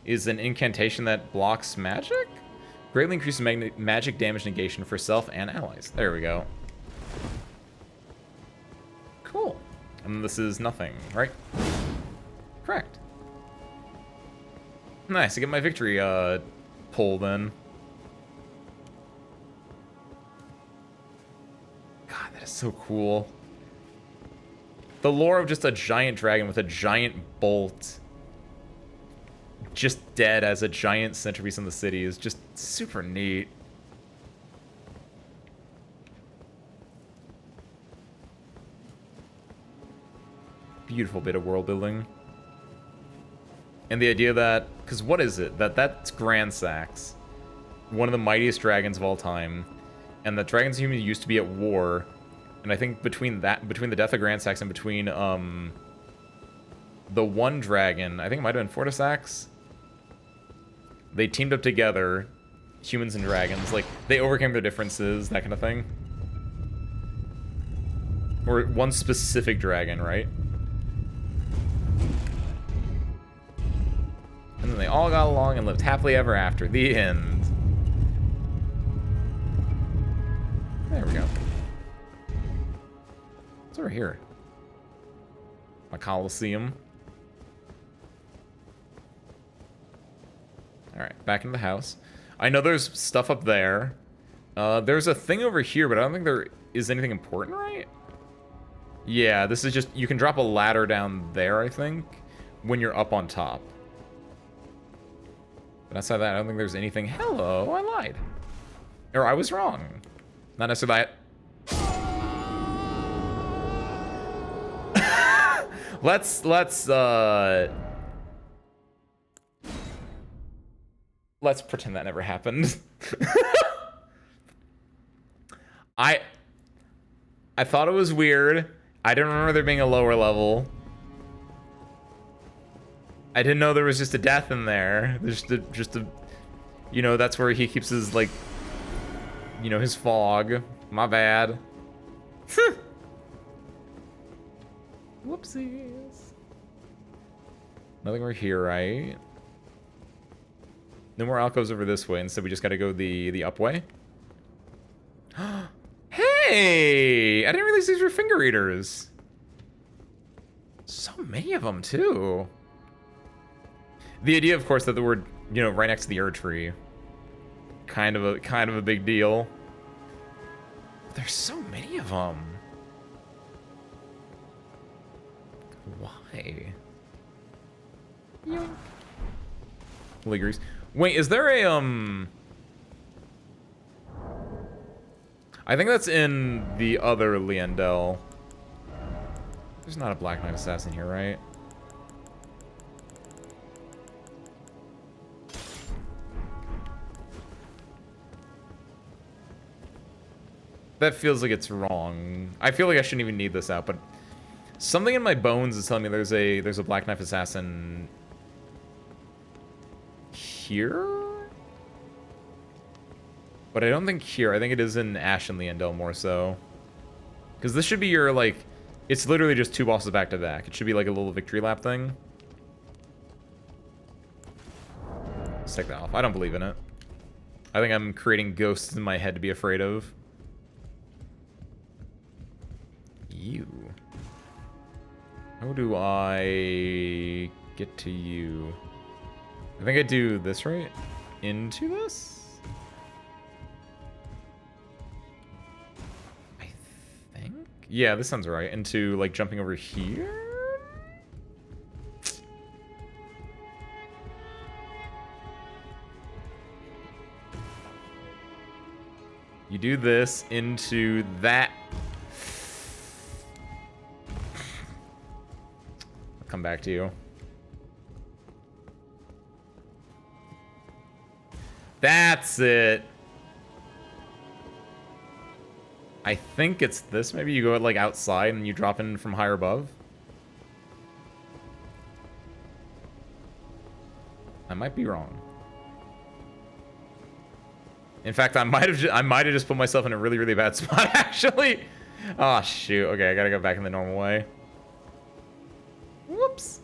is an incantation that blocks magic? Greatly increases magic damage negation for self and allies. There we go. Cool. And this is nothing, right? Correct. Nice, I get my victory pull then. God, that is so cool. The lore of just a giant dragon with a giant bolt just dead as a giant centerpiece in the city is just super neat. Beautiful bit of world building. And the idea that, because what is it? That's Grand Sax, one of the mightiest dragons of all time, and the dragons and humans used to be at war. And I think between the death of Grand Sax and between the one dragon, I think it might have been Fortisax, they teamed up together, humans and dragons. Like, they overcame their differences, that kind of thing. Or one specific dragon, right? And then they all got along and lived happily ever after. The end. There we go. What's over here? A Coliseum. Alright, back into the house. I know there's stuff up there. There's a thing over here, but I don't think there is anything important, right? Yeah, this is just... You can drop a ladder down there, I think, when you're up on top. But outside that, I don't think there's anything... Hello, I lied. Or I was wrong. Not necessarily that... let's pretend that never happened. I thought it was weird. I didn't remember there being a lower level. I didn't know there was just a death in there. There's just a, you know, that's where he keeps his, like, you know, his fog. My bad. Whoopsies. Nothing over here, right? No more alcoves over this way, instead we just gotta go the up way. Hey! I didn't realize these were finger eaters. So many of them, too. The idea, of course, that they were, you know, right next to the Ur tree. Kind of a big deal. There's so many of them. Why? Yoink. Liggeries. Wait, is there a, I think that's in the other Liandel. There's not a Black Knight Assassin here, right? That feels like it's wrong. I feel like I shouldn't even need this out, but something in my bones is telling me there's a Black Knife Assassin here? But I don't think here. I think it is in Ash and Liandel more so. Because this should be your, like... It's literally just 2 bosses back to back. It should be like a little victory lap thing. Let's take that off. I don't believe in it. I think I'm creating ghosts in my head to be afraid of. You. How do I get to you? I think I do this, right? Into this? I think? Yeah, this sounds right. Into, like, jumping over here? You do this into that. I'll come back to you. That's it. I think it's this. Maybe you go like outside and you drop in from higher above. I might be wrong. In fact, I might have just put myself in a really, really bad spot, actually. Oh, shoot. Okay, I gotta go back in the normal way. Whoops.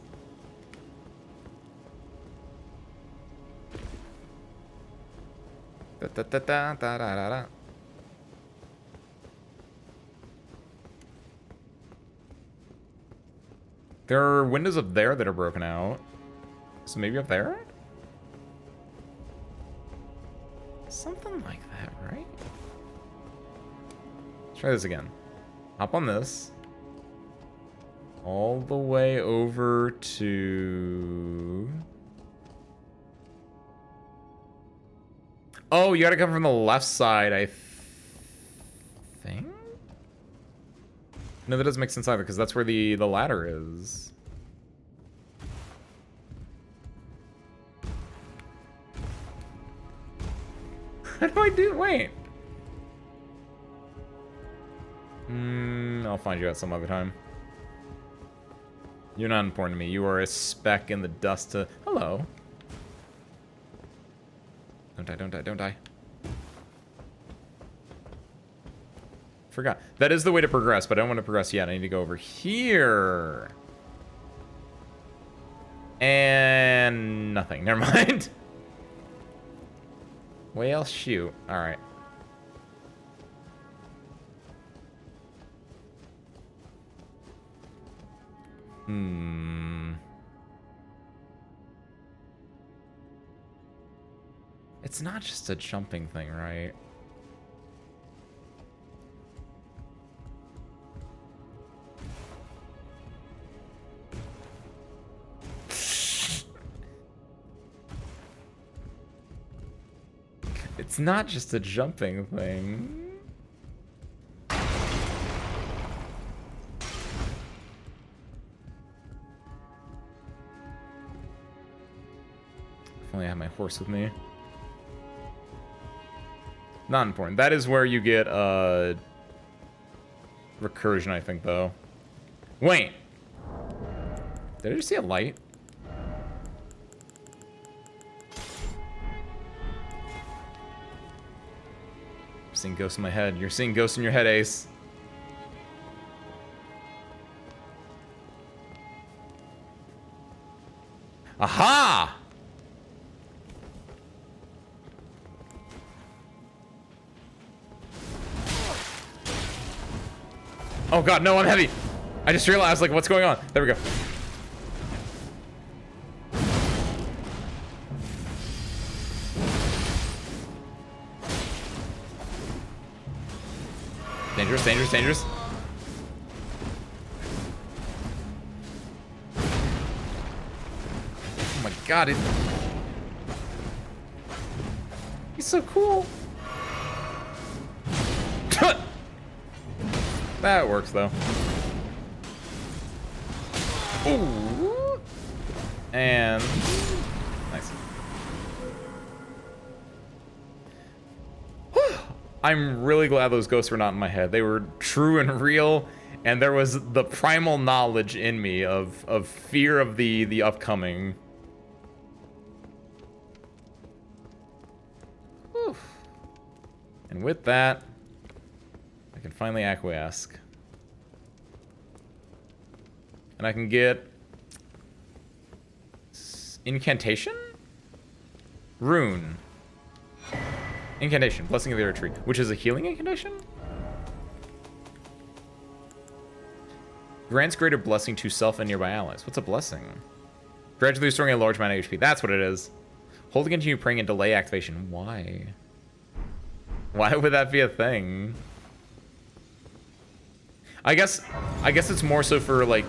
Da, da, da, da, da, da, da. There are windows up there that are broken out. So maybe up there? Something like that, right? Let's try this again. Hop on this. All the way over to... Oh, you gotta come from the left side, I think? No, that doesn't make sense either, because that's where the ladder is. How do I do? Wait. I'll find you out some other time. You're not important to me. You are a speck in the dust to... Hello. Don't die, don't die, don't die. Forgot. That is the way to progress, but I don't want to progress yet. I need to go over here. And nothing. Never mind. Well, shoot. Alright. It's not just a jumping thing, right? It's not just a jumping thing. If only I have my horse with me. Not important. That is where you get recursion, I think, though. Wait. Did I just see a light? I'm seeing ghosts in my head. You're seeing ghosts in your head, Ace. Aha! Oh god, no, I'm heavy. I just realized, like, what's going on? There we go. Dangerous, dangerous, dangerous. Oh my god, he's so cool. That works, though. Ooh. And nice. I'm really glad those ghosts were not in my head. They were true and real, and there was the primal knowledge in me of fear of the upcoming. Whew. And with that, I can finally acquiesce. And I can get incantation? Rune. Incantation, Blessing of the Earth Tree, which is a healing incantation? Grants greater blessing to self and nearby allies. What's a blessing? Gradually restoring a large amount of HP. That's what it is. Hold to continue praying and delay activation. Why? Why would that be a thing? I guess it's more so for like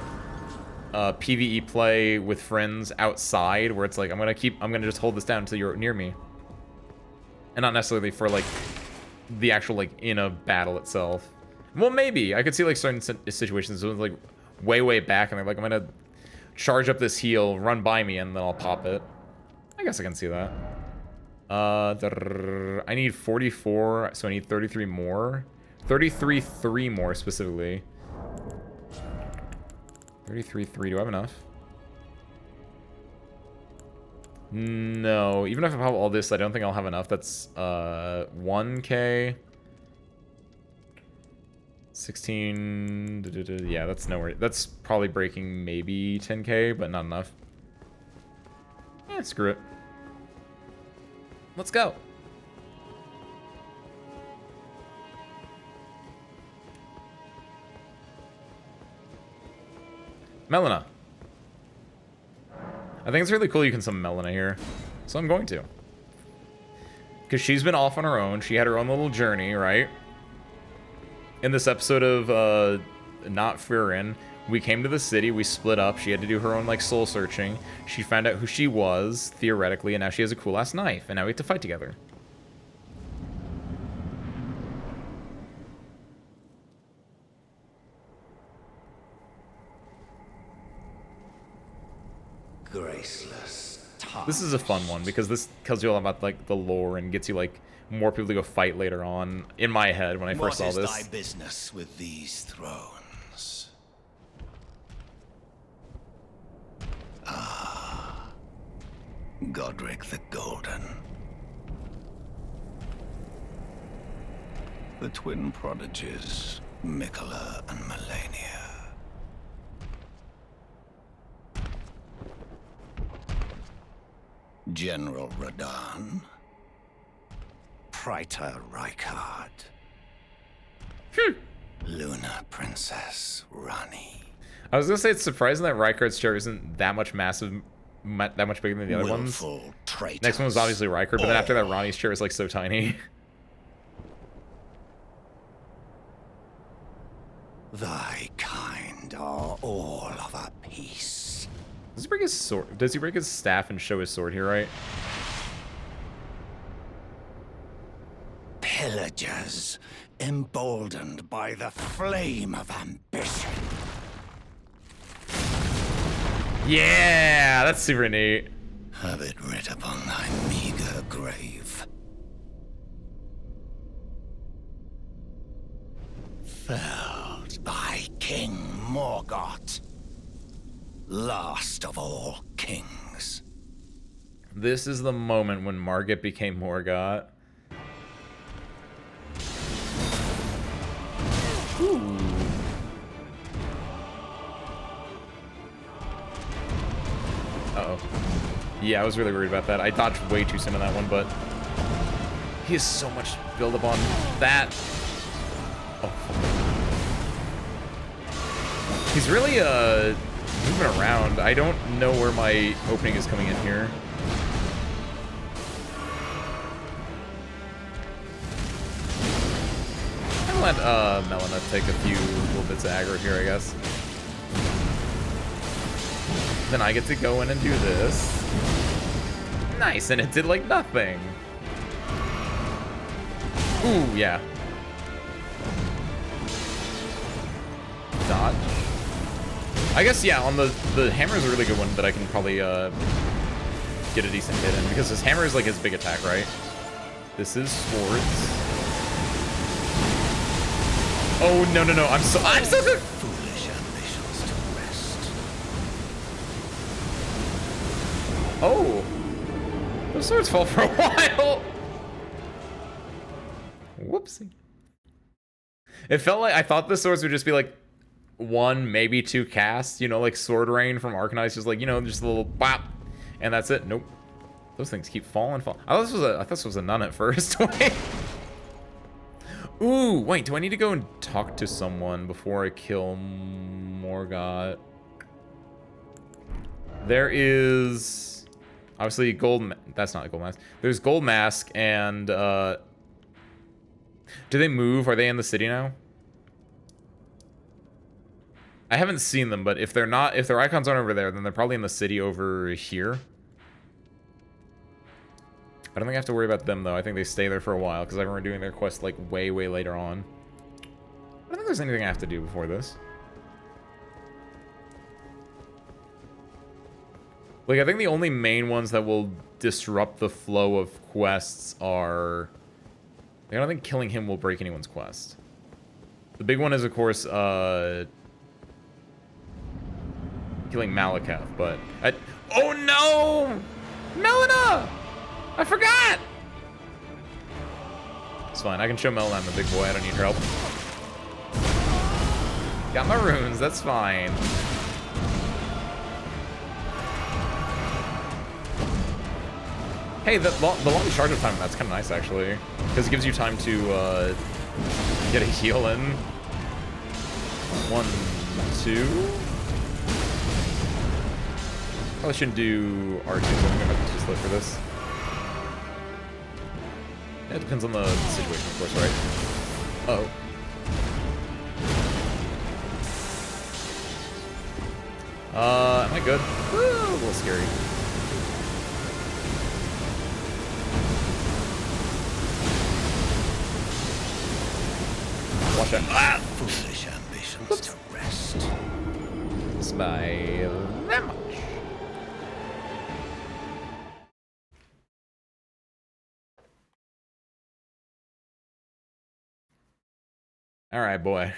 PvE play with friends outside, where it's like I'm gonna just hold this down until you're near me, and not necessarily for like the actual like in a battle itself. Well, maybe I could see like certain situations like way back, and they're like, I'm gonna charge up this heal, run by me, and then I'll pop it. I guess I can see that. I need 44, so I need 33 more. 3 more specifically. 3, do I have enough? No, even if I pop all this, I don't think I'll have enough. That's 1k. 16, yeah, that's nowhere. That's probably breaking maybe 10k, but not enough. Eh, screw it. Let's go. Melina. I think it's really cool you can summon Melina here. So I'm going to. Because she's been off on her own. She had her own little journey, right? In this episode of Not Furin, we came to the city, we split up. She had to do her own like soul searching. She found out who she was, theoretically, and now she has a cool ass knife. And now we have to fight together. Graceless. This is a fun one because this tells you all about like the lore and gets you like more people to go fight later on. In my head, when I first saw this. What is thy business with these thrones? Ah, Godric the Golden. The twin prodigies, Mikola and Melania. General Radahn. Praetor Rykard. Luna Princess Rani. I was gonna say it's surprising that Rykard's chair isn't that much massive, that much bigger than the other ones. Next one was obviously Rykard, but then after that, Rani's chair is like so tiny. Thy kind are all of a piece. Does he break his sword? Does he break his staff and show his sword here, right? villagers, emboldened by the flame of ambition. Yeah, that's super neat. Have it writ upon thy meager grave. Felled by King Morgoth, last of all kings. This is the moment when Margit became Morgoth. Ooh. Uh-oh. Yeah, I was really worried about that. I dodged way too soon on that one, but he has so much build up on that. Oh. He's really moving around. I don't know where my opening is coming in here. I'm gonna let Melina take a few little bits of aggro here, I guess. Then I get to go in and do this. Nice, and it did like nothing. Ooh, yeah. Dodge. I guess, yeah, on the hammer is a really good one that I can probably get a decent hit in, because his hammer is like his big attack, right? This is swords. Oh, no, no, no, I'm so good. Foolish ambitions to rest. Oh. Those swords fall for a while. Whoopsie. It felt like, I thought the swords would just be like one, maybe two casts, you know, like Sword Rain from Arcanine, just like, you know, just a little bop, and that's it. Nope. Those things keep falling. I thought this was a nun at first. Ooh, wait, do I need to go and talk to someone before I kill Morgoth? There is obviously that's not a gold mask. There's gold mask and do they move? Are they in the city now? I haven't seen them, but if they're not, if their icons aren't over there, then they're probably in the city over here. I don't think I have to worry about them, though. I think they stay there for a while, because I remember doing their quest, like, way, way later on. I don't think there's anything I have to do before this. Like, I think the only main ones that will disrupt the flow of quests are... I don't think killing him will break anyone's quest. The big one is, of course, killing Malakath, but... Oh, no! Melina! I forgot! It's fine. I can show Melina I'm the big boy. I don't need her help. Got my runes. That's fine. Hey, the long charge of time, that's kind of nice, actually. Because it gives you time to get a heal in. 1, 2... Probably shouldn't do R2, so I think I'm going to have to just live for this. Yeah, it depends on the situation, of course, right? Uh-oh. Am I good? Woo, a little scary. Watch out. Ah! Foolish ambitions to rest. It's by that much. Alright, boy.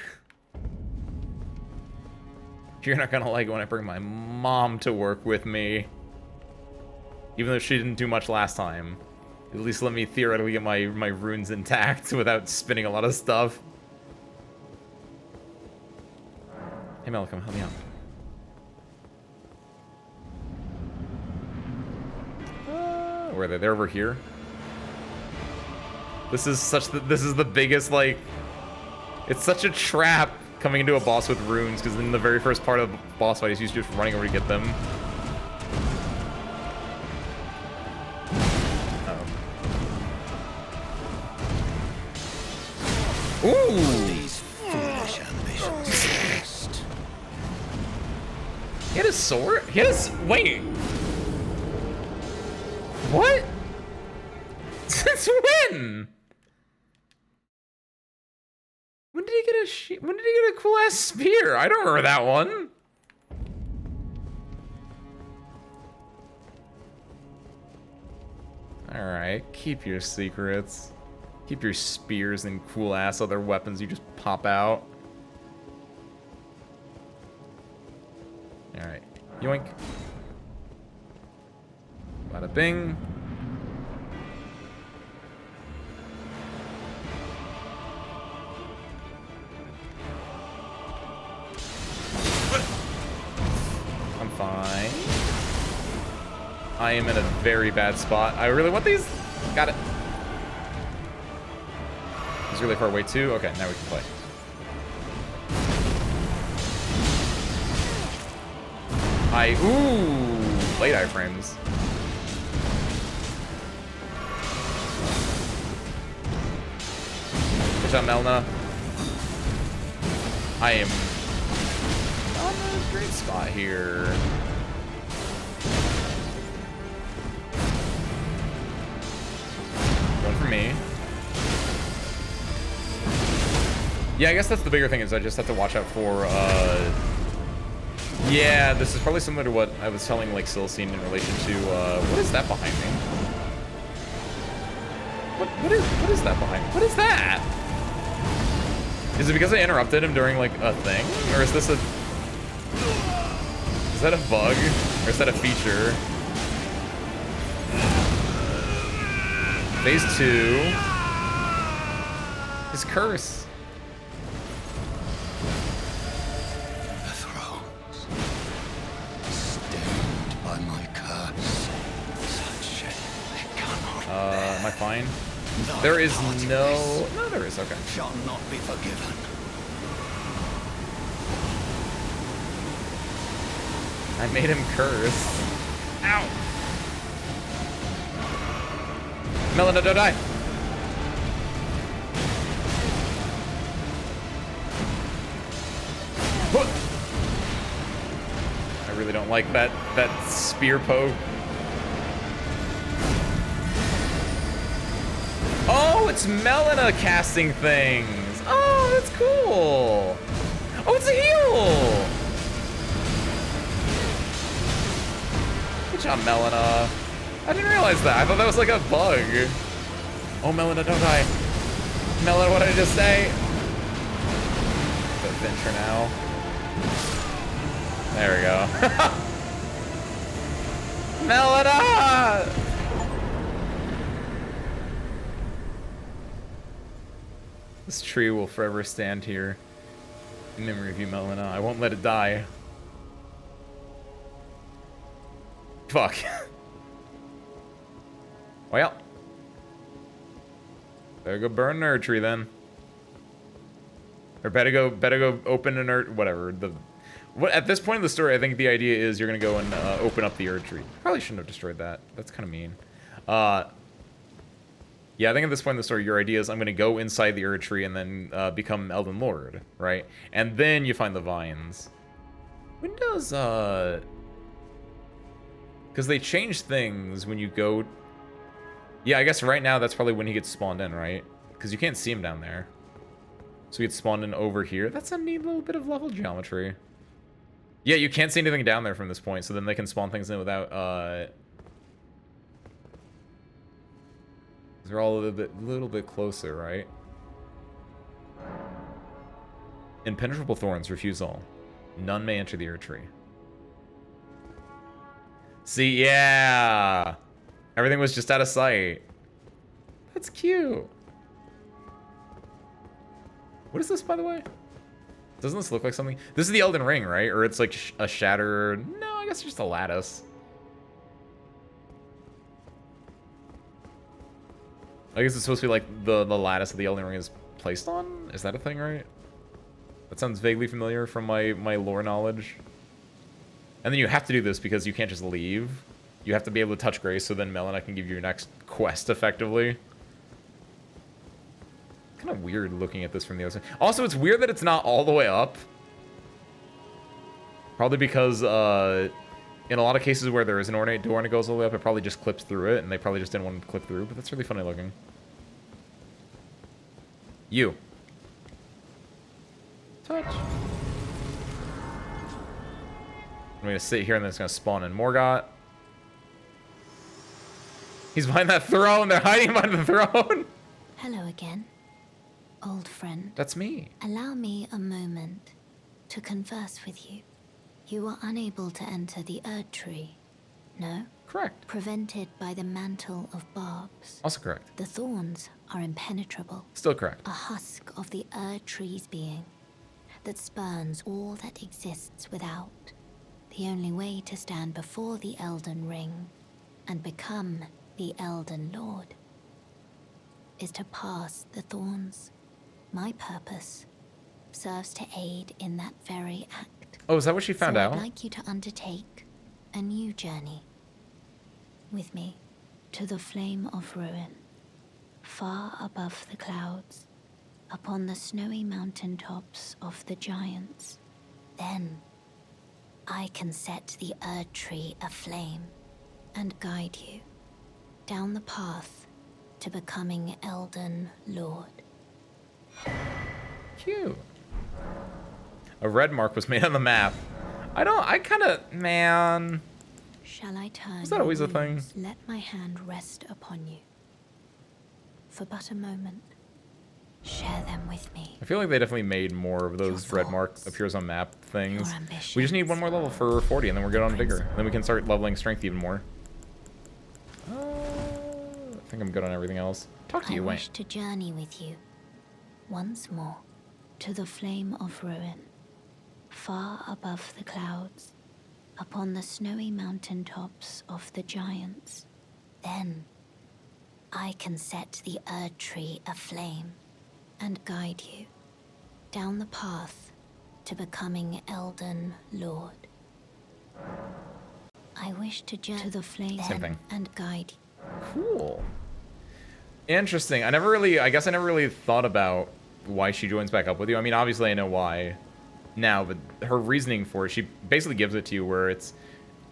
You're not gonna like it when I bring my mom to work with me. Even though she didn't do much last time. At least let me theoretically get my runes intact without spinning a lot of stuff. Hey Malcolm, help me out. Where are they? They're over here. This is the biggest, like... It's such a trap coming into a boss with runes, because in the very first part of the boss fight, he's just running over to get them. Uh-oh. Ooh! These foolish ambitions. He had a sword? He had a... Wait. What? Since when? did he get when did he get a cool ass spear? I don't remember that one. Alright, keep your secrets. Keep your spears and cool ass other weapons you just pop out. Alright, yoink. Bada bing. I'm fine. I am in a very bad spot. I really want these. Got it. He's really far away too. Okay, now we can play. Ooh, late iframes. Good job, Melna. I am on a great spot here. One for me. Yeah, I guess that's the bigger thing is I just have to watch out for, yeah, this is probably similar to what I was telling, like, Silcine in relation to, what is that behind me? What is that behind me? What is that? Is it because I interrupted him during, like, a thing? Or is this a... Is that a bug? Or is that a feature? Phase 2. His curse. The thrones, stained by my curse. Such shame they cannot bear. Am I fine? Thy There is party no... race No, there is, okay. shall not be forgiven. I made him curse. Ow! Melina, don't die! What? I really don't like that spear poke. Oh, it's Melina casting things. Oh, that's cool. Oh, it's a heal. Good job, Melina. I didn't realize that. I thought that was like a bug. Oh, Melina, don't die. Melina, what did I just say? Adventure now. There we go. Melina! This tree will forever stand here in memory of you, Melina. I won't let it die. Fuck. Well. Better go burn an tree then. Or better go open an whatever. At this point in the story, I think the idea is you're gonna go and open up the tree. Probably shouldn't have destroyed that. That's kind of mean. Yeah, I think at this point in the story, your idea is I'm gonna go inside the tree and then become Elden Lord, right? And then you find the vines. When does because they change things when you go. Yeah, I guess right now that's probably when he gets spawned in, right? Because you can't see him down there. So he gets spawned in over here. That's a neat little bit of level geometry. Yeah, you can't see anything down there from this point, so then they can spawn things in without, they're all a little bit closer, right? Impenetrable thorns, refuse all. None may enter the tree. See, yeah! Everything was just out of sight. That's cute. What is this, by the way? Doesn't this look like something? This is the Elden Ring, right? Or it's like a shattered... No, I guess it's just a lattice. I guess it's supposed to be like the lattice that the Elden Ring is placed on? Is that a thing, right? That sounds vaguely familiar from my lore knowledge. And then you have to do this because you can't just leave. You have to be able to touch Grace, so then Melina can give you your next quest, effectively. Kind of weird looking at this from the other side. Also, it's weird that it's not all the way up. Probably because, in a lot of cases where there is an ornate door and it goes all the way up, it probably just clips through it, and they probably just didn't want to clip through, but that's really funny looking. You. Touch. I'm gonna sit here and then it's gonna spawn in Morgott. He's behind that throne. They're hiding behind the throne. Hello again, old friend. That's me. Allow me a moment to converse with you. You were unable to enter the Erd Tree, no? Correct. Prevented by the mantle of barbs. Also correct. The thorns are impenetrable. Still correct. A husk of the Erd Tree's being that spurns all that exists without. The only way to stand before the Elden Ring and become the Elden Lord is to pass the thorns. My purpose serves to aid in that very act. Oh, is that what she found out? I'd like you to undertake a new journey with me to the Flame of Ruin, far above the clouds, upon the snowy mountaintops of the giants. Then I can set the Erd Tree aflame and guide you down the path to becoming Elden Lord. Cute. A red mark was made on the map. I kind of, man. Shall I turn? Is that always your a thing? wounds? Let my hand rest upon you. For but a moment. Share them with me. I feel like they definitely made more of those Your red mark thoughts, appears on map things. your We just need one more level for 40 and then we're good on vigor. Principle. Then we can start leveling strength even more. I think I'm good on everything else. Talk to I you, Wayne. wish to journey with you once more to the Flame of Ruin, far above the clouds, upon the snowy mountaintops of the giants. Then I can set the Erd Tree aflame and guide you down the path to becoming Elden Lord. I wish to journey to the flame Same thing. and guide you. Cool. Interesting. I guess I never really thought about why she joins back up with you. I mean, obviously I know why now, but her reasoning for it, she basically gives it to you where it's,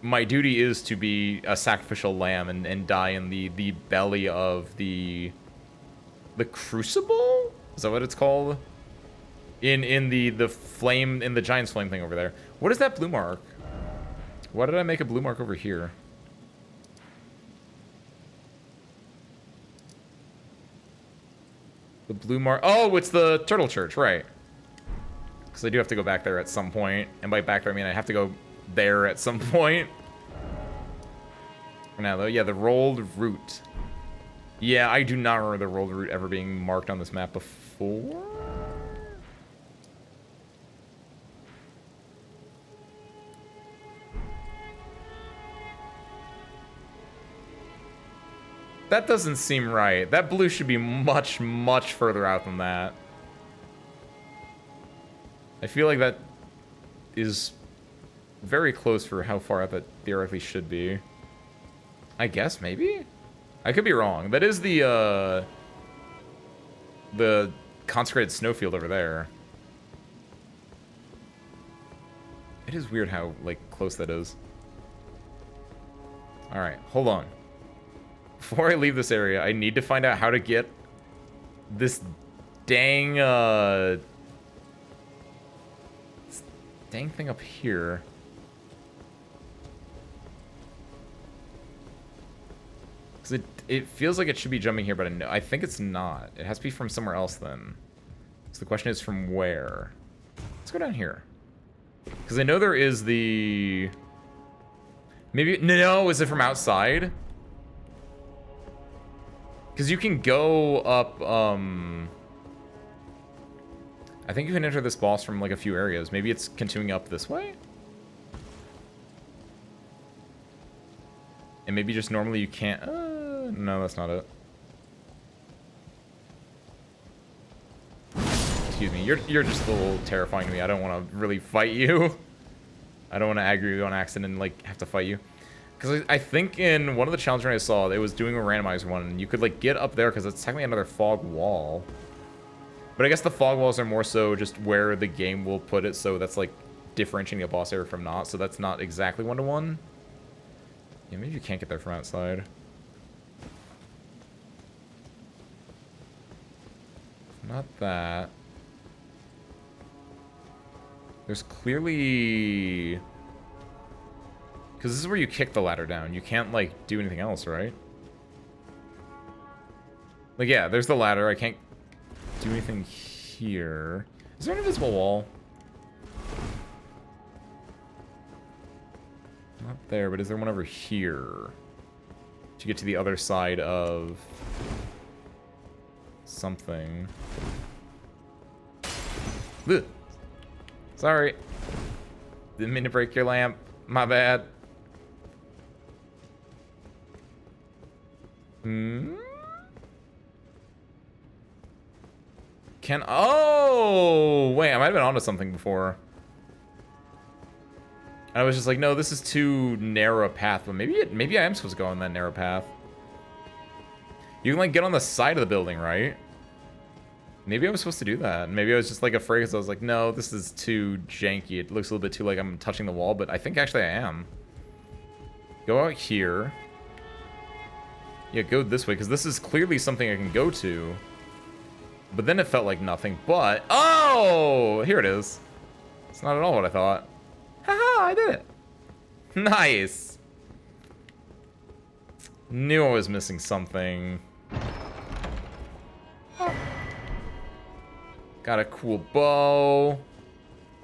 my duty is to be a sacrificial lamb and die in the belly of the crucible? Is that what it's called? In the flame, in the giant's flame thing over there. What is that blue mark? Why did I make a blue mark over here? The blue mark. Oh, it's the Turtle Church, right? Because I do have to go back there at some point. And by back there, I mean I have to go there at some point. For now, though, yeah, the rolled route. Yeah, I do not remember the rolled route ever being marked on this map before. That doesn't seem right. That blue should be much, much further out than that. I feel like that is very close for how far out that theoretically should be. I guess, maybe? I could be wrong. That is the consecrated snowfield over there. It is weird how, like, close that is. Alright, hold on. Before I leave this area, I need to find out how to get this dang, this dang thing up here. Because it feels like it should be jumping here, but I think it's not. It has to be from somewhere else then. So the question is from where? Let's go down here. Because I know there is the... Maybe... No, is it from outside? Because you can go up, I think you can enter this boss from, like, a few areas. Maybe it's continuing up this way? And maybe just normally you can't... no, that's not it. Excuse me, you're just a little terrifying to me. I don't want to really fight you. I don't want to aggro you on accident and, like, have to fight you. Because I think in one of the challenges I saw, it was doing a randomized one, and you could, like, get up there because it's technically another fog wall. But I guess the fog walls are more so just where the game will put it, so that's, like, differentiating a boss area from not, so that's not exactly one-to-one. Yeah, maybe you can't get there from outside. Not that. There's clearly... Because this is where you kick the ladder down. You can't, like, do anything else, right? Like, yeah, there's the ladder. I can't do anything here. Is there an invisible wall? Not there, but is there one over here? To get to the other side of... something. Ugh. Sorry. Didn't mean to break your lamp. My bad. Oh! Wait, I might have been onto something before. I was just like, no, this is too narrow a path. But maybe I am supposed to go on that narrow path. You can, like, get on the side of the building, right? Maybe I was supposed to do that. Maybe I was just, like, afraid because I was like, no, this is too janky. It looks a little bit too like I'm touching the wall, but I think actually I am. Go out here. Yeah, go this way, because this is clearly something I can go to. But then it felt like nothing, but... Oh! Here it is. It's not at all what I thought. Haha, I did it. Nice. Knew I was missing something. Got a cool bow.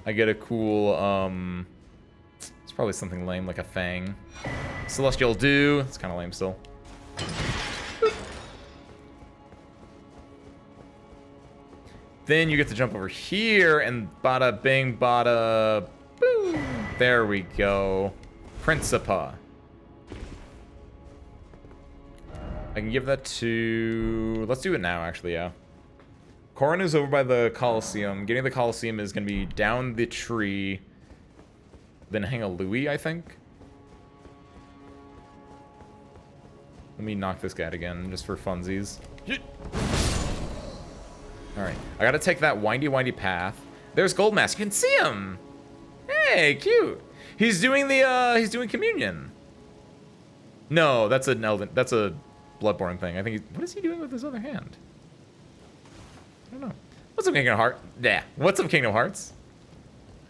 I get a cool, it's probably something lame, like a fang. Celestial Dew. It's kind of lame still. Then you get to jump over here, and bada bing, bada boom. There we go. Principa. I can give that to... Let's do it now, actually, yeah. Corin is over by the Colosseum. Getting the Colosseum is going to be down the tree. Then hang a Louis, I think. Let me knock this guy out again, just for funsies. Alright. I gotta take that windy path. There's Goldmask. You can see him! Hey, cute! He's doing the, he's doing communion. No, that's an Elden... That's a Bloodborne thing. I think he's... What is he doing with his other hand? I don't know. What's up, Kingdom Hearts? Yeah. What's up, Kingdom Hearts?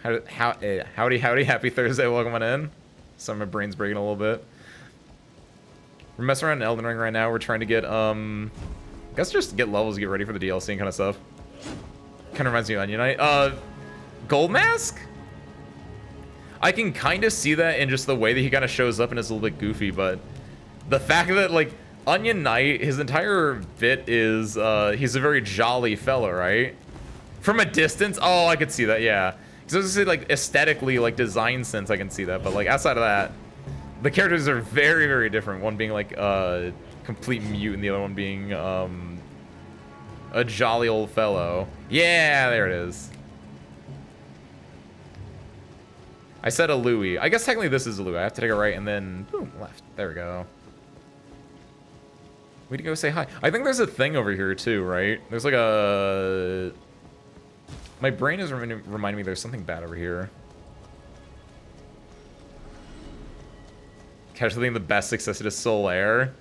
Howdy, happy Thursday. Welcome on in. Some of my brain's breaking a little bit. We're messing around in Elden Ring right now. We're trying to get, I guess just get levels, get ready for the DLC and kind of stuff. Kind of reminds me of Onion Knight. Gold Mask? I can kind of see that in just the way that he kind of shows up and is a little bit goofy, but the fact that, like, Onion Knight, his entire bit is, he's a very jolly fella, right? From a distance? Oh, I could see that, yeah. Because I was gonna say, like, aesthetically, like, design sense, I can see that, but, like, outside of that, the characters are very, very different. One being, like, a complete mute, and the other one being, a jolly old fellow. Yeah, there it is. I said a Louis. I guess technically this is a Louis. I have to take it right and then, boom, left. There we go. We need to go say hi. I think there's a thing over here, too, right? There's, like, a... My brain is reminding me there's something bad over here. Casually the best successor to Solaire.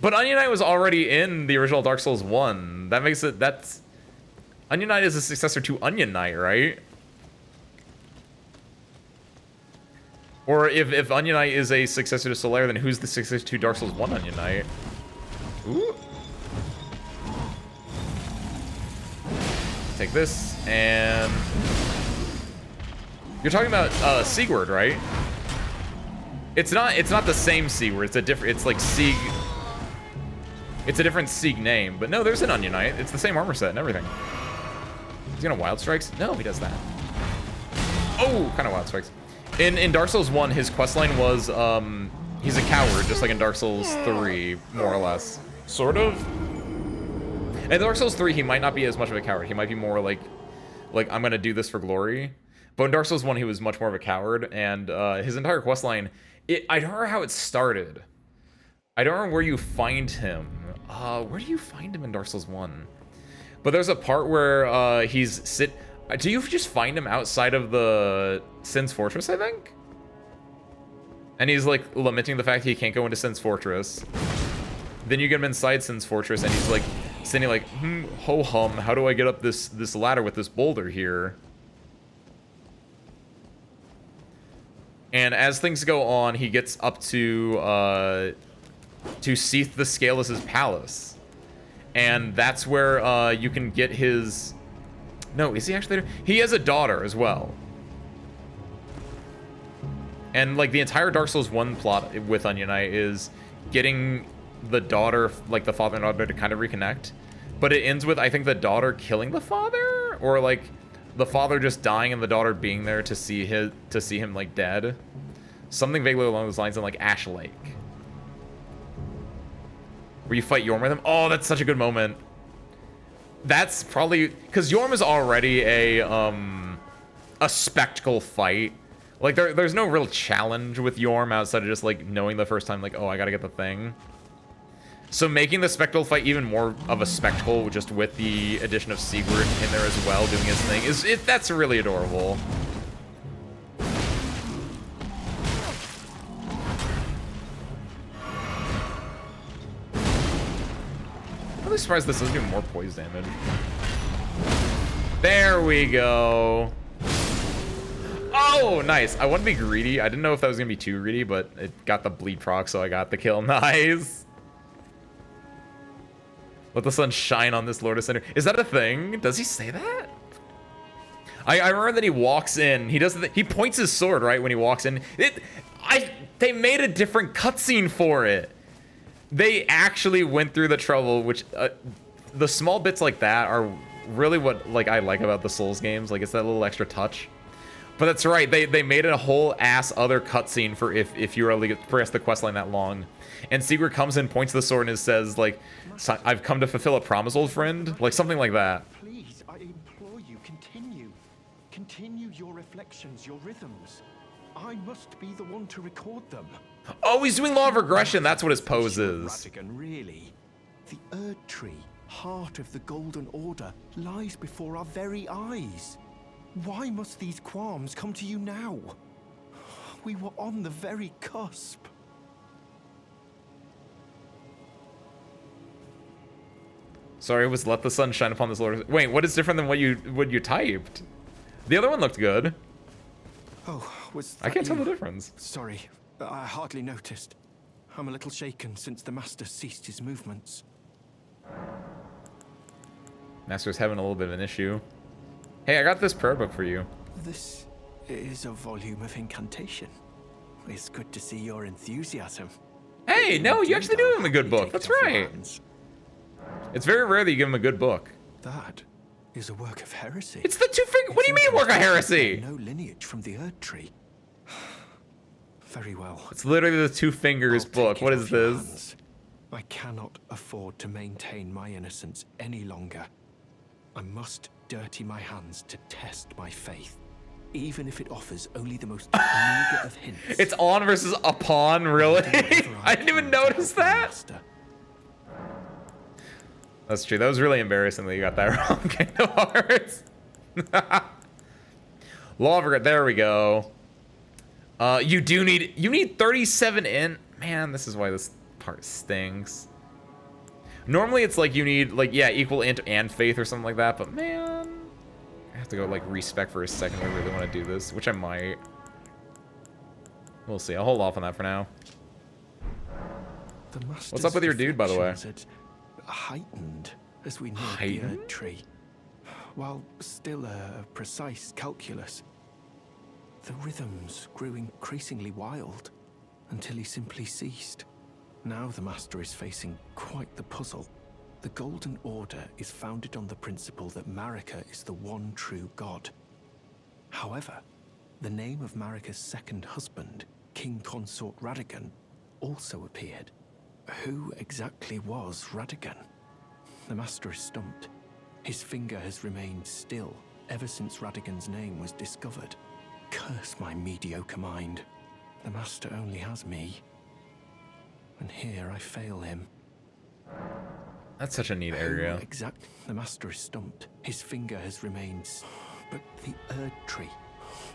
But Onion Knight was already in the original Dark Souls 1. That makes it... That's... Onion Knight is a successor to Onion Knight, right? Or if Onion Knight is a successor to Solaire, then who's the successor to Dark Souls 1 Onion Knight? Ooh. Take this, and... You're talking about Sigurd, right? It's not the same Sigurd. It's a different... It's like Sig... It's a different Sig name. But no, there's an Onion Knight. It's the same armor set and everything. He's gonna Wild Strikes? No, he does that. Oh, kind of Wild Strikes. In Dark Souls 1, his questline was, he's a coward, just like in Dark Souls 3, more or less. Sort of. In Dark Souls 3, he might not be as much of a coward. He might be more like I'm gonna do this for glory. But in Dark Souls 1, he was much more of a coward, and his entire questline, I don't remember how it started. I don't remember where you find him. Where do you find him in Dark Souls 1? But there's a part where do you just find him outside of the Sin's Fortress, I think? And he's, like, lamenting the fact he can't go into Sin's Fortress. Then you get him inside Sin's Fortress, and he's, like, sitting like, ho-hum, how do I get up this ladder with this boulder here? And as things go on, he gets up to Seath the Scaleless' palace. And that's where you can get his... No, is he actually there? He has a daughter as well. And, like, the entire Dark Souls 1 plot with Onion Knight is getting the daughter, like, the father and daughter to kind of reconnect. But it ends with, I think, the daughter killing the father? Or, like, the father just dying and the daughter being there to see him, like, dead. Something vaguely along those lines in, like, Ash Lake. Where you fight Yorm with him. Oh, that's such a good moment. That's probably... Because Yorm is already a spectacle fight. Like, there's no real challenge with Yorm outside of just, like, knowing the first time, like, oh, I gotta get the thing. So making the spectacle fight even more of a spectacle, just with the addition of Sigurd in there as well, doing his thing, that's really adorable. I'm really surprised this doesn't do more poise damage. There we go. Oh, nice. I want to be greedy. I didn't know if that was going to be too greedy, but it got the bleed proc, so I got the kill. Nice. Let the sun shine on this Lord of Cinder. Is that a thing? Does he say that? I remember that he walks in. He points his sword, right, when he walks in. They made a different cutscene for it. They actually went through the trouble, which... the small bits like that are really what, like, I like about the Souls games. Like, it's that little extra touch. But that's right, they made a whole ass other cutscene for if you were to progress the questline that long. And Sigurd comes in, points the sword, and says, like, I've come to fulfill a promise, old friend. Like, something like that. Please, I implore you, continue. Continue your reflections, your rhythms. I must be the one to record them. Oh, he's doing Law of Regression. That's what his pose is. Radigan, really. The Erd Tree, heart of the Golden Order, lies before our very eyes. Why must these qualms come to you now? We were on the very cusp. Sorry, it was let the sun shine upon this Lord. Wait, what is different than what you typed? The other one looked good. Oh, was that I can't tell you? the difference. Sorry, I hardly noticed. I'm a little shaken since the Master ceased his movements. Master's having a little bit of an issue. Hey, I got this prayer book for you. This is a volume of incantation. It's good to see your enthusiasm. Hey, no, you actually do give him a good book. That's right. It's very rare that you give him a good book. That is a work of heresy. It's the two finger. What do you mean, work of heresy? No lineage from the Erd Tree. Very well. It's literally the two fingers book. What is this? Hands. I cannot afford to maintain my innocence any longer. I must dirty my hands to test my faith, even if it offers only the most meager of hints. It's on versus upon, really? I didn't even notice that. That's true. That was really embarrassing that you got that wrong, Kingdom Hearts. Law of Regret. There we go. You need 37 in. Man, this is why this part stinks. Normally it's like you need, like, yeah, equal int and faith or something like that, but man, I have to go, like, respec for a second if I really want to do this, which I might. We'll see. I'll hold off on that for now. What's up with your dude, by the way? Heightened as we neared the Erd Tree, while still a precise calculus. The rhythms grew increasingly wild until he simply ceased. Now the Master is facing quite the puzzle. The Golden Order is founded on the principle that Marika is the one true god. However, the name of Marika's second husband, King Consort Radigan, also appeared. Who exactly was Radigan? The Master is stumped. His finger has remained still ever since Radigan's name was discovered. Curse my mediocre mind. The Master only has me. And here I fail him. That's such a neat area. The Master is stumped. His finger has remained... But the Erd Tree...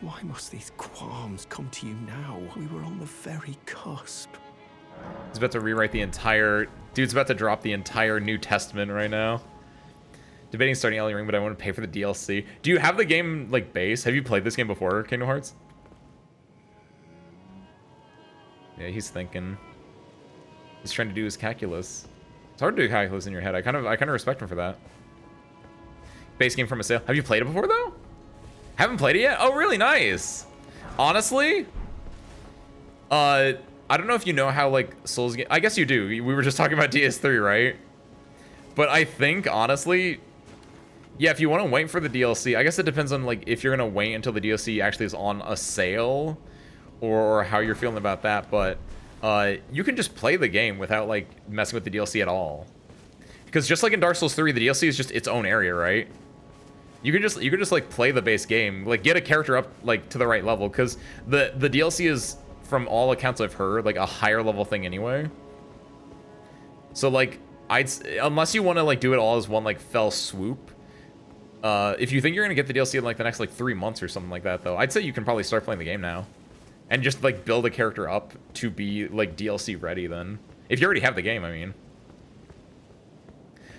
Why must these qualms come to you now? We were on the very cusp. He's about to rewrite the entire... Dude's about to drop the entire New Testament right now. Debating starting Elden Ring, but I want to pay for the DLC. Do you have the game, like, base? Have you played this game before, Kingdom Hearts? Yeah, he's thinking. He's trying to do his calculus. It's hard to do calculus in your head. I kind of respect him for that. Base game from a sale. Have you played it before though? Haven't played it yet? Oh, really? Nice. Honestly, I don't know if you know how like Souls game. I guess you do. We were just talking about DS3, right? But I think honestly, yeah, if you want to wait for the DLC, I guess it depends on like if you're gonna wait until the DLC actually is on a sale, or how you're feeling about that. But you can just play the game without like messing with the DLC at all. Because just like in Dark Souls 3, the DLC is just its own area, right? You can just like play the base game, like get a character up like to the right level, because the DLC is, from all accounts I've heard, like a higher level thing anyway. So like unless you want to like do it all as one like fell swoop, if you think you're gonna get the DLC in like the next like 3 months or something like that, though, I'd say you can probably start playing the game now, and just like build a character up to be like DLC ready. Then, if you already have the game, I mean.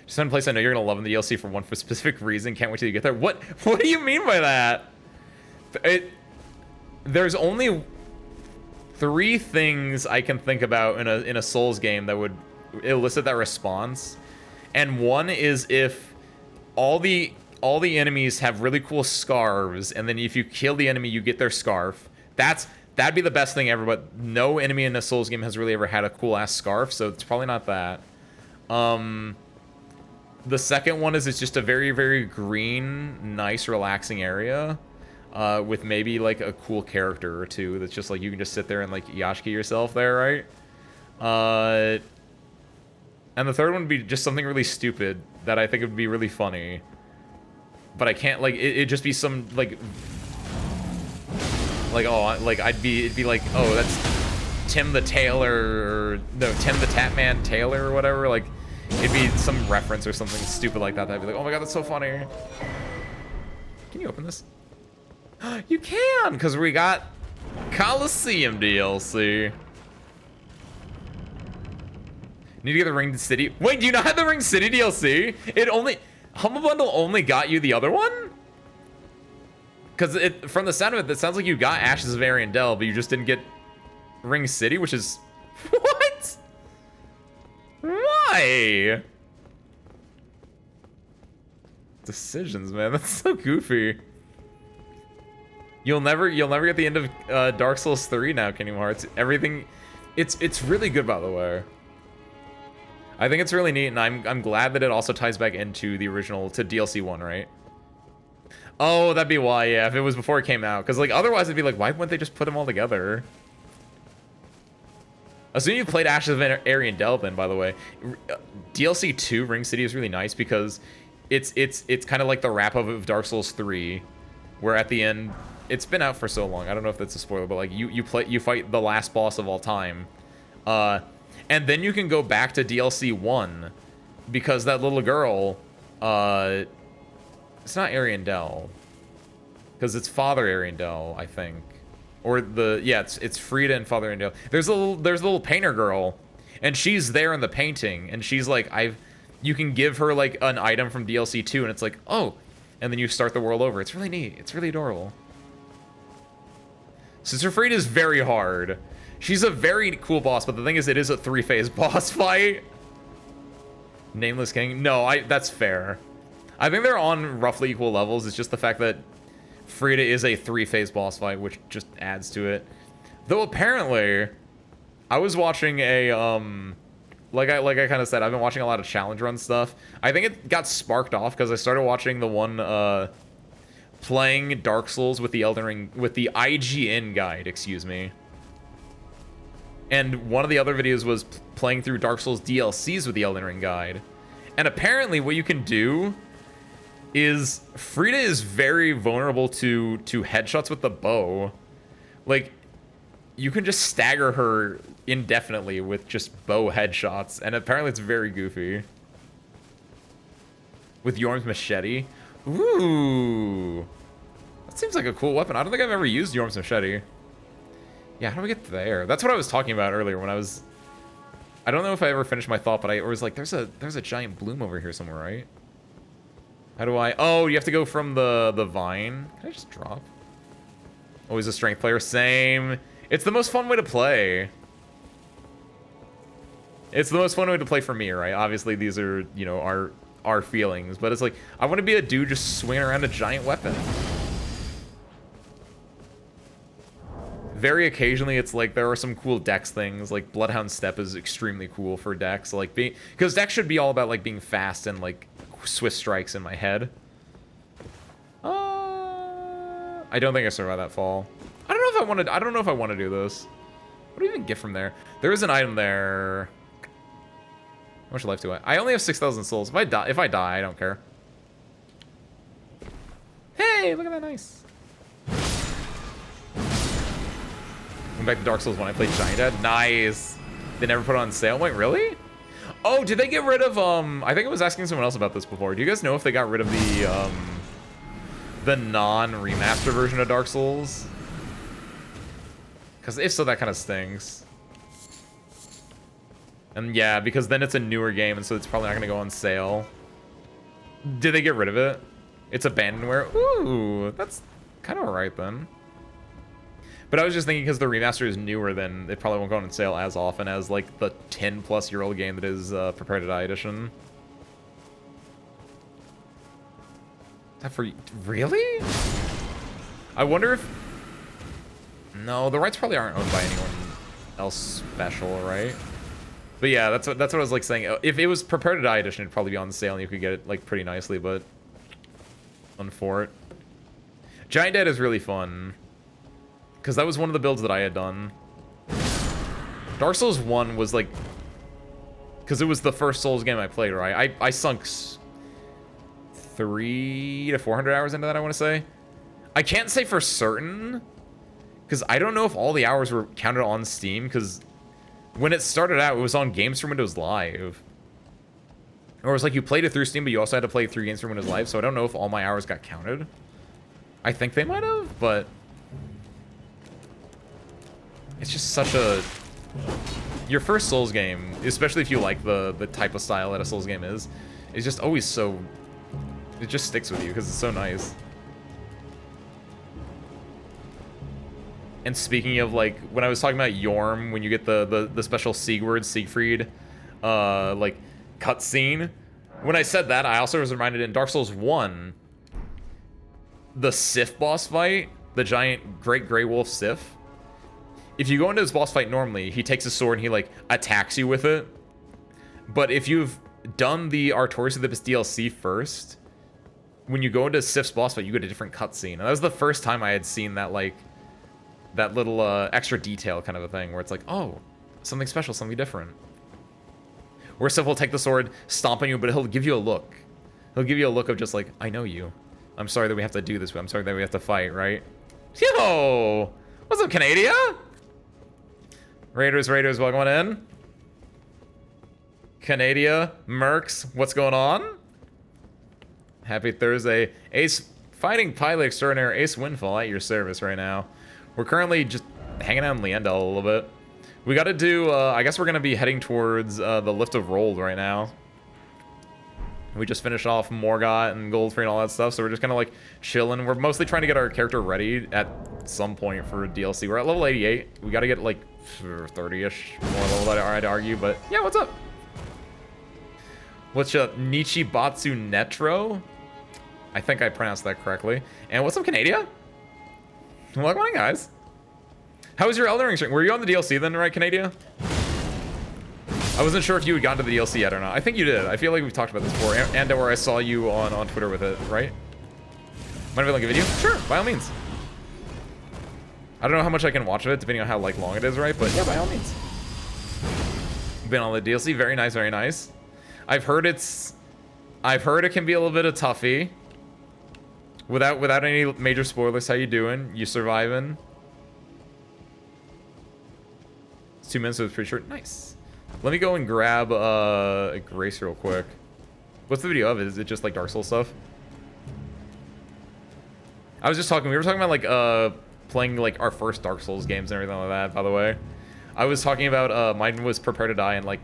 Just one place I know you're gonna love in the DLC for one specific reason. Can't wait till you get there. What do you mean by that? There's only 3 things I can think about in a Souls game that would elicit that response, and one is if all the enemies have really cool scarves, and then if you kill the enemy, you get their scarf. That'd be the best thing ever. But no enemy in a Souls game has really ever had a cool ass scarf, so it's probably not that. The second one is it's just a very, very green, nice, relaxing area, with maybe like a cool character or two that's just like you can just sit there and like Yashki yourself there, right? And the third one would be just something really stupid that I think would be really funny, but I can't, like, it'd just be some like oh, like it'd be like, oh, that's Tim the Tailor, or no, Tim the Tatman Tailor or whatever. Like, it'd be some reference or something stupid like that. I'd be like, oh my god, that's so funny. Can you open this? You can, because we got Coliseum DLC. Need to get the Ring City. Wait, do you not have the Ring City DLC? Humble Bundle only got you the other one? Because from the sound of it sounds like you got Ashes of Ariandel, but you just didn't get Ring City, which is... What? Why? Decisions, man. That's so goofy. You'll never get the end of Dark Souls 3 now, Kingdom Hearts. Everything... It's really good, by the way. I think it's really neat, and I'm glad that it also ties back into the original, to DLC 1, right? Oh, that'd be why, yeah, if it was before it came out. Because, like, otherwise it'd be like, why wouldn't they just put them all together? Assuming you played Ashes of Ariandel, then, by the way, DLC 2, Ring City, is really nice because it's kind of like the wrap-up of Dark Souls 3, where at the end, it's been out for so long, I don't know if that's a spoiler, but, like, you fight the last boss of all time, and then you can go back to DLC 1, because that little girl, it's not Ariandel, because it's Father Ariandel, I think. Or it's Frida and Father Ariandel. There's a little painter girl, and she's there in the painting, and she's like, you can give her like an item from DLC 2, and it's like, oh, and then you start the world over. It's really neat. It's really adorable. Sister Frida is very hard. She's a very cool boss, but the thing is, it is a 3-phase boss fight. Nameless King? No, that's fair. I think they're on roughly equal levels. It's just the fact that Frida is a 3-phase boss fight, which just adds to it. Though apparently, I was watching a like I kind of said, I've been watching a lot of challenge run stuff. I think it got sparked off because I started watching the one playing Dark Souls with the Elden Ring, with the IGN guide, excuse me. And one of the other videos was playing through Dark Souls DLCs with the Elden Ring guide. And apparently what you can do is Frida is very vulnerable to headshots with the bow. Like, you can just stagger her indefinitely with just bow headshots, and apparently it's very goofy. With Yorm's machete. Ooh. That seems like a cool weapon. I don't think I've ever used Yorm's machete. Yeah, how do we get there? That's what I was talking about earlier when I was... I don't know if I ever finished my thought, but I was like, there's a giant bloom over here somewhere, right? How do I... Oh, you have to go from the vine. Can I just drop? Always a strength player. Same. It's the most fun way to play. It's the most fun way to play for me, right? Obviously, these are, you know, our feelings, but it's like, I want to be a dude just swinging around a giant weapon. Very occasionally, it's like there are some cool Dex things, like Bloodhound Step is extremely cool for Dex, like because Dex should be all about like being fast and like swift strikes in my head. I don't think I survived that fall. I don't know if I want to. I don't know if I want to do this. What do you even get from there? There is an item there. How much life do I? I only have 6,000 souls. If I die, I don't care. Hey, look at that, nice. Went back to Dark Souls when I played Giant Dad. Nice. They never put it on sale. Wait, really? Oh, did they get rid of I think I was asking someone else about this before. Do you guys know if they got rid of the non-remaster version of Dark Souls? Because if so, that kind of stings. And yeah, because then it's a newer game, and so it's probably not going to go on sale. Did they get rid of it? It's abandonware. Ooh, that's kind of alright then. But I was just thinking because the remaster is newer, then it probably won't go on sale as often as like the 10-plus-year-old game that is Prepare to Die Edition. Is that for really? I wonder if... No, the rights probably aren't owned by anyone else special, right? But yeah, that's what I was like saying. If it was Prepare to Die Edition, it'd probably be on sale and you could get it like pretty nicely, but unfortunate. Giant Dead is really fun because that was one of the builds that I had done. Dark Souls 1 was like, because it was the first Souls game I played, right? I sunk 300 to 400 hours into that, I want to say. I can't say for certain because I don't know if all the hours were counted on Steam, because when it started out, it was on Games for Windows Live. Or it was like you played it through Steam, but you also had to play 3 Games for Windows Live, so I don't know if all my hours got counted. I think they might have, but it's just such a... Your first Souls game, especially if you like the type of style that a Souls game is just always so... It just sticks with you because it's so nice. And speaking of, like, when I was talking about Yorm, when you get the special Siegfried, like, cutscene, when I said that, I also was reminded in Dark Souls 1, the Sif boss fight, the giant Great Grey Wolf Sif, if you go into his boss fight normally, he takes a sword and he, like, attacks you with it. But if you've done the Artorias of the Abyss DLC first, when you go into Sif's boss fight, you get a different cutscene. And that was the first time I had seen that, like, that little extra detail kind of a thing where it's like, oh, something special, something different. Where Sif will take the sword, stomp on you, but he'll give you a look. He'll give you a look of just like, I know you. I'm sorry that we have to do this, but I'm sorry that we have to fight, right? Yo! What's up, Canada? Raiders, welcome on in. Canada, Mercs, what's going on? Happy Thursday. Ace, fighting pilot extraordinaire Ace Windfall at your service right now. We're currently just hanging out in Leandel a little bit. We got to do, I guess we're going to be heading towards the Lift of Rold right now. We just finished off Morgott and Goldfree and all that stuff, so we're just kind of like chilling. We're mostly trying to get our character ready at some point for DLC. We're at level 88. We got to get like 30-ish more level, I'd argue, but yeah, what's up? What's up, Nichibatsu Netro? I think I pronounced that correctly. And what's up, Canada? Welcome on, guys. How was your Elden Ring stream? Were you on the DLC then, right, Canada? I wasn't sure if you had gotten to the DLC yet or not. I think you did. I feel like we've talked about this before. And or I saw you on Twitter with it, right? Mind if I link a video? Sure, by all means. I don't know how much I can watch of it, depending on how like long it is, right? But yeah, by all means. Been on the DLC. Very nice, very nice. I've heard it can be a little bit of toughie. Without any major spoilers, how you doing? You surviving? It's 2 minutes, so it's pretty short. Nice. Let me go and grab a Grace real quick. What's the video of? Is it just like Dark Souls stuff? I was just talking. We were talking about like playing like our first Dark Souls games and everything like that. By the way, I was talking about mine was Prepare to Die and like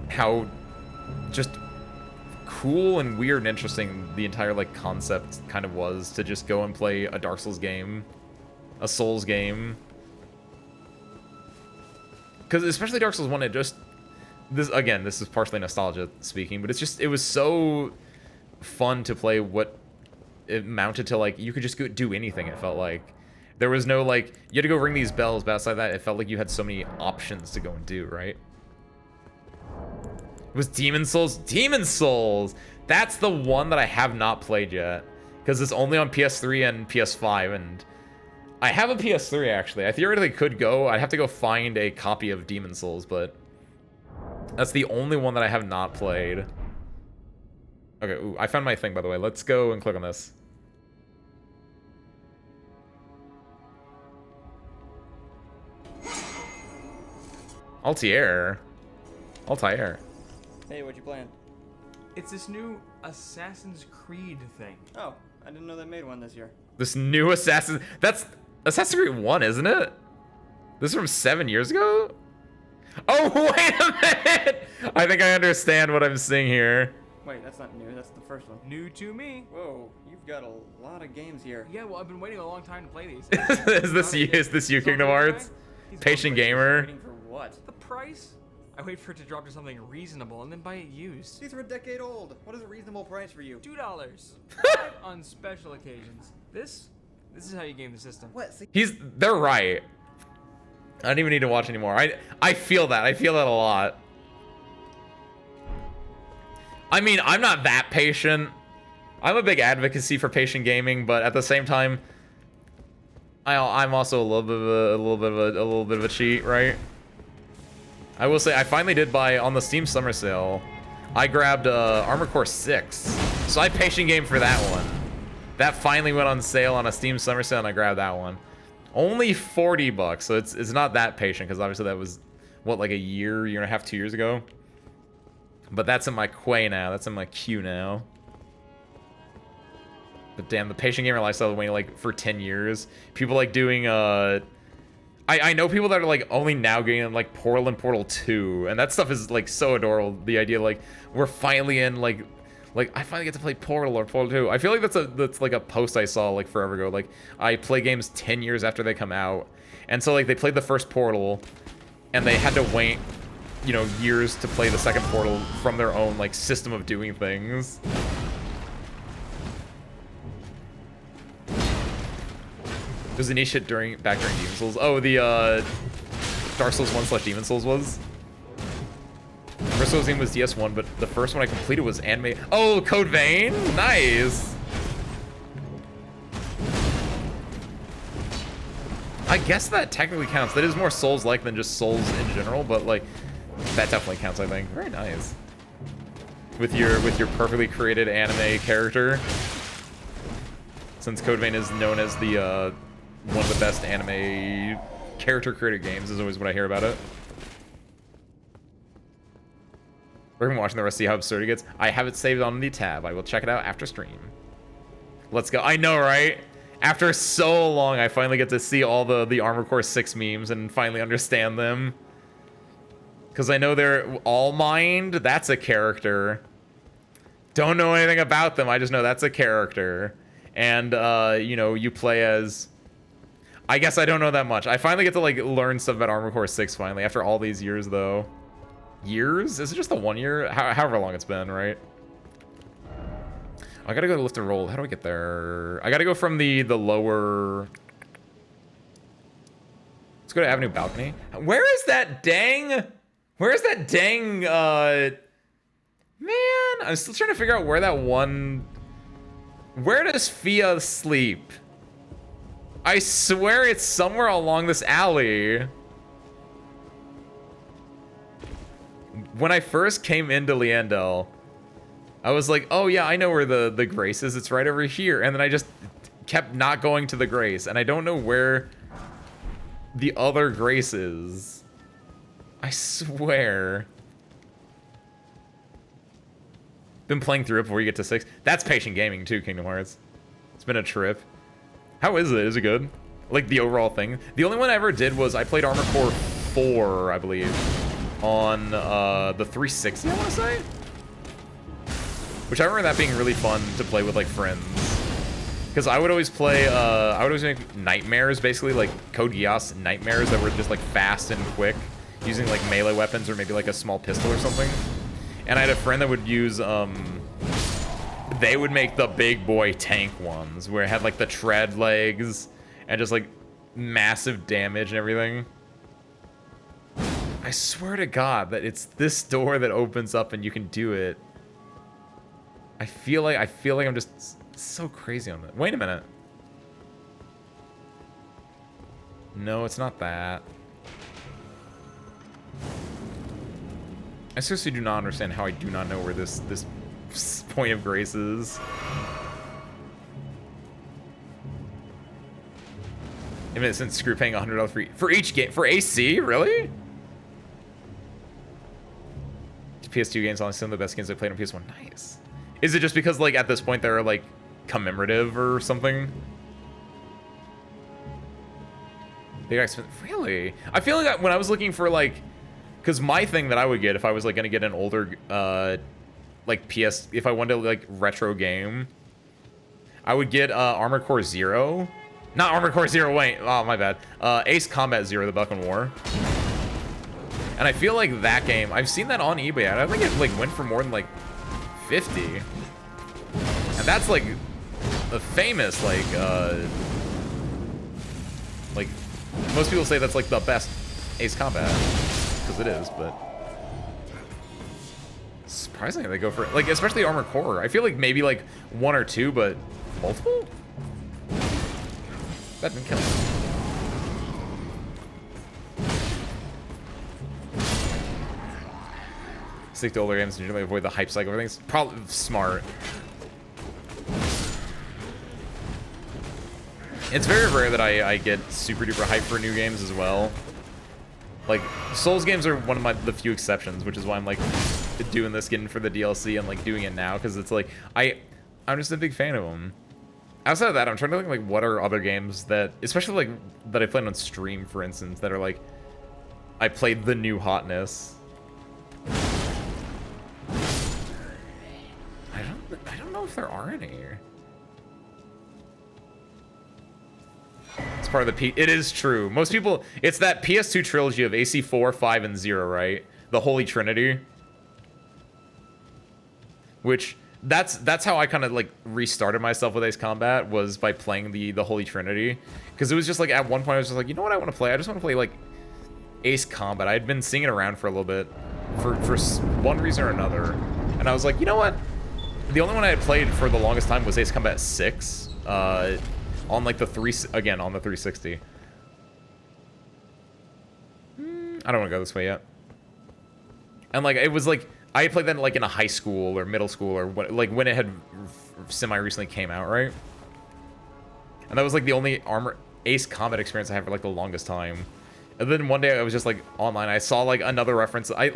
how just cool and weird and interesting the entire like concept kind of was to just go and play a Dark Souls game, a Souls game. Because especially Dark Souls 1, it just this again, this is partially nostalgia speaking, but it was so fun to play what it mounted to. Like, you could just go do anything, it felt like. There was no, like, you had to go ring these bells, but outside that, it felt like you had so many options to go and do, right? It was Demon Souls. Demon Souls! That's the one that I have not played yet. Because it's only on PS3 and PS5, and I have a PS3, actually. I theoretically could go. I'd have to go find a copy of Demon Souls, but that's the only one that I have not played. Okay, ooh, I found my thing, by the way. Let's go and click on this. Altair. Altair. Hey, what you playing? It's this new Assassin's Creed thing. Oh, I didn't know they made one this year. This new Assassin... That's Assassin's Creed 1, isn't it? This is from 7 years ago? Oh, wait a minute! I think I understand what I'm seeing here. Wait, that's not new. That's the first one. New to me. Whoa, you've got a lot of games here. Yeah, well, I've been waiting a long time to play these. Is this you, Kingdom Hearts? Patient gamer? Waiting for what? The price? I wait for it to drop to something reasonable and then buy it used. These are a decade old. What is a reasonable price for you? $2. On special occasions. This is how you game the system. What? See They're right. I don't even need to watch anymore. I feel that. I feel that a lot. I mean, I'm not that patient. I'm a big advocacy for patient gaming, but at the same time, I'm also a little bit of a cheat, right? I will say I finally did buy on the Steam Summer Sale. I grabbed Armored Core 6, so I patient game for that one. That finally went on sale on a Steam Summer Sale, and I grabbed that one. Only $40, so it's not that patient, because obviously that was what, like a year and a half, 2 years ago. But that's in my queue now. That's in my queue now. But damn, the patient gamer lifestyle is waiting like for 10 years. People like doing I know people that are like only now getting like Portal and Portal 2, and that stuff is like so adorable. The idea like we're finally in like I finally get to play Portal or Portal 2. I feel like that's like a post I saw like forever ago. Like, I play games 10 years after they come out, and so like they played the first Portal, and they had to wait, you know, years to play the second Portal from their own like system of doing things. There's any shit back during Demon Souls. Oh, the Dark Souls 1 / Demon Souls was. First Souls game was DS1, but the first one I completed was anime. Oh, Code Vein, nice. I guess that technically counts. That is more Souls-like than just Souls in general, but like that definitely counts. I think. Very nice. With your perfectly created anime character, since Code Vein is known as the one of the best anime character created games, is always what I hear about it. We're gonna be watching the rest, see how absurd it gets. I have it saved on the tab. I will check it out after stream. Let's go. I know, right? After so long, I finally get to see all the Armored Core 6 memes and finally understand them. Because I know they're all mined. That's a character. Don't know anything about them. I just know that's a character. And, you know, you play as... I guess I don't know that much. I finally get to, like, learn stuff about Armored Core 6 finally, after all these years, though. Years? Is it just the 1 year? However long it's been, right? I gotta go to lift and roll. How do I get there? I gotta go from the lower... Let's go to Avenue Balcony. Where is that dang... Where's that dang, Man, I'm still trying to figure out where that one... Where does Fia sleep? I swear it's somewhere along this alley. When I first came into Liandel, I was like, oh yeah, I know where the Grace is. It's right over here. And then I just kept not going to the Grace. And I don't know where the other Grace is. I swear. Been playing through it before you get to 6. That's patient gaming too, Kingdom Hearts. It's been a trip. How is it? Is it good? Like the overall thing? The only one I ever did was I played Armored Core 4, I believe, on the 360, I want to say? Which I remember that being really fun to play with like friends. Because I would always play, I would always make nightmares, basically, like Code Geass nightmares that were just like fast and quick. using like melee weapons or maybe like a small pistol or something. And I had a friend that would use they would make the big boy tank ones where it had like the tread legs and just like massive damage and everything. I swear to God that it's this door that opens up and you can do it. I feel like I'm just so crazy on that. Wait a minute. No, it's not that. I seriously do not understand how I do not know where this point of grace is. I mean, since screw paying $100 for each game for AC, really? PS2 games are some of the best games I played on PS1. Nice. Is it just because like at this point they're like commemorative or something? Big expensive. Really? I feel like when I was looking for like, because my thing that I would get if I was like gonna get an older like PS, if I wanted to like retro game, I would get Armored Core 0. Not Armored Core 0, wait, oh my bad. Ace Combat 0, the Buck and War. And I feel like that game, I've seen that on eBay, and I think it like went for more than like 50. And that's like a famous like most people say that's like the best Ace Combat, because it is, but surprisingly they go for like, especially Armored Core. I feel like maybe like 1 or 2, but multiple? That didn't kill me. Stick to older games and generally avoid the hype cycle. Everything's probably smart. It's very rare that I get super duper hype for new games as well. Like, Souls games are one of the few exceptions, which is why I'm like doing this, getting for the DLC and like doing it now, because it's like I'm just a big fan of them. Outside of that, I'm trying to think like what are other games that, especially like that I played on stream, for instance, that are like I played the new hotness. I don't know if there are any. It's part of the it is true. Most people, it's that PS2 trilogy of AC 4, 5, and 0, right? The Holy Trinity. Which that's how I kind of like restarted myself with Ace Combat, was by playing the Holy Trinity. Because it was just like at one point I was just like, you know what I want to play? I just want to play like Ace Combat. I had been seeing it around for a little bit for one reason or another. And I was like, you know what? The only one I had played for the longest time was Ace Combat 6, on like the 360. I don't want to go this way yet. And like it was like I had played that like in a high school or middle school or what, like when it had semi recently came out, right? And that was like the only Ace Combat experience I had for like the longest time. And then one day I was just like online, I saw like another reference. I'd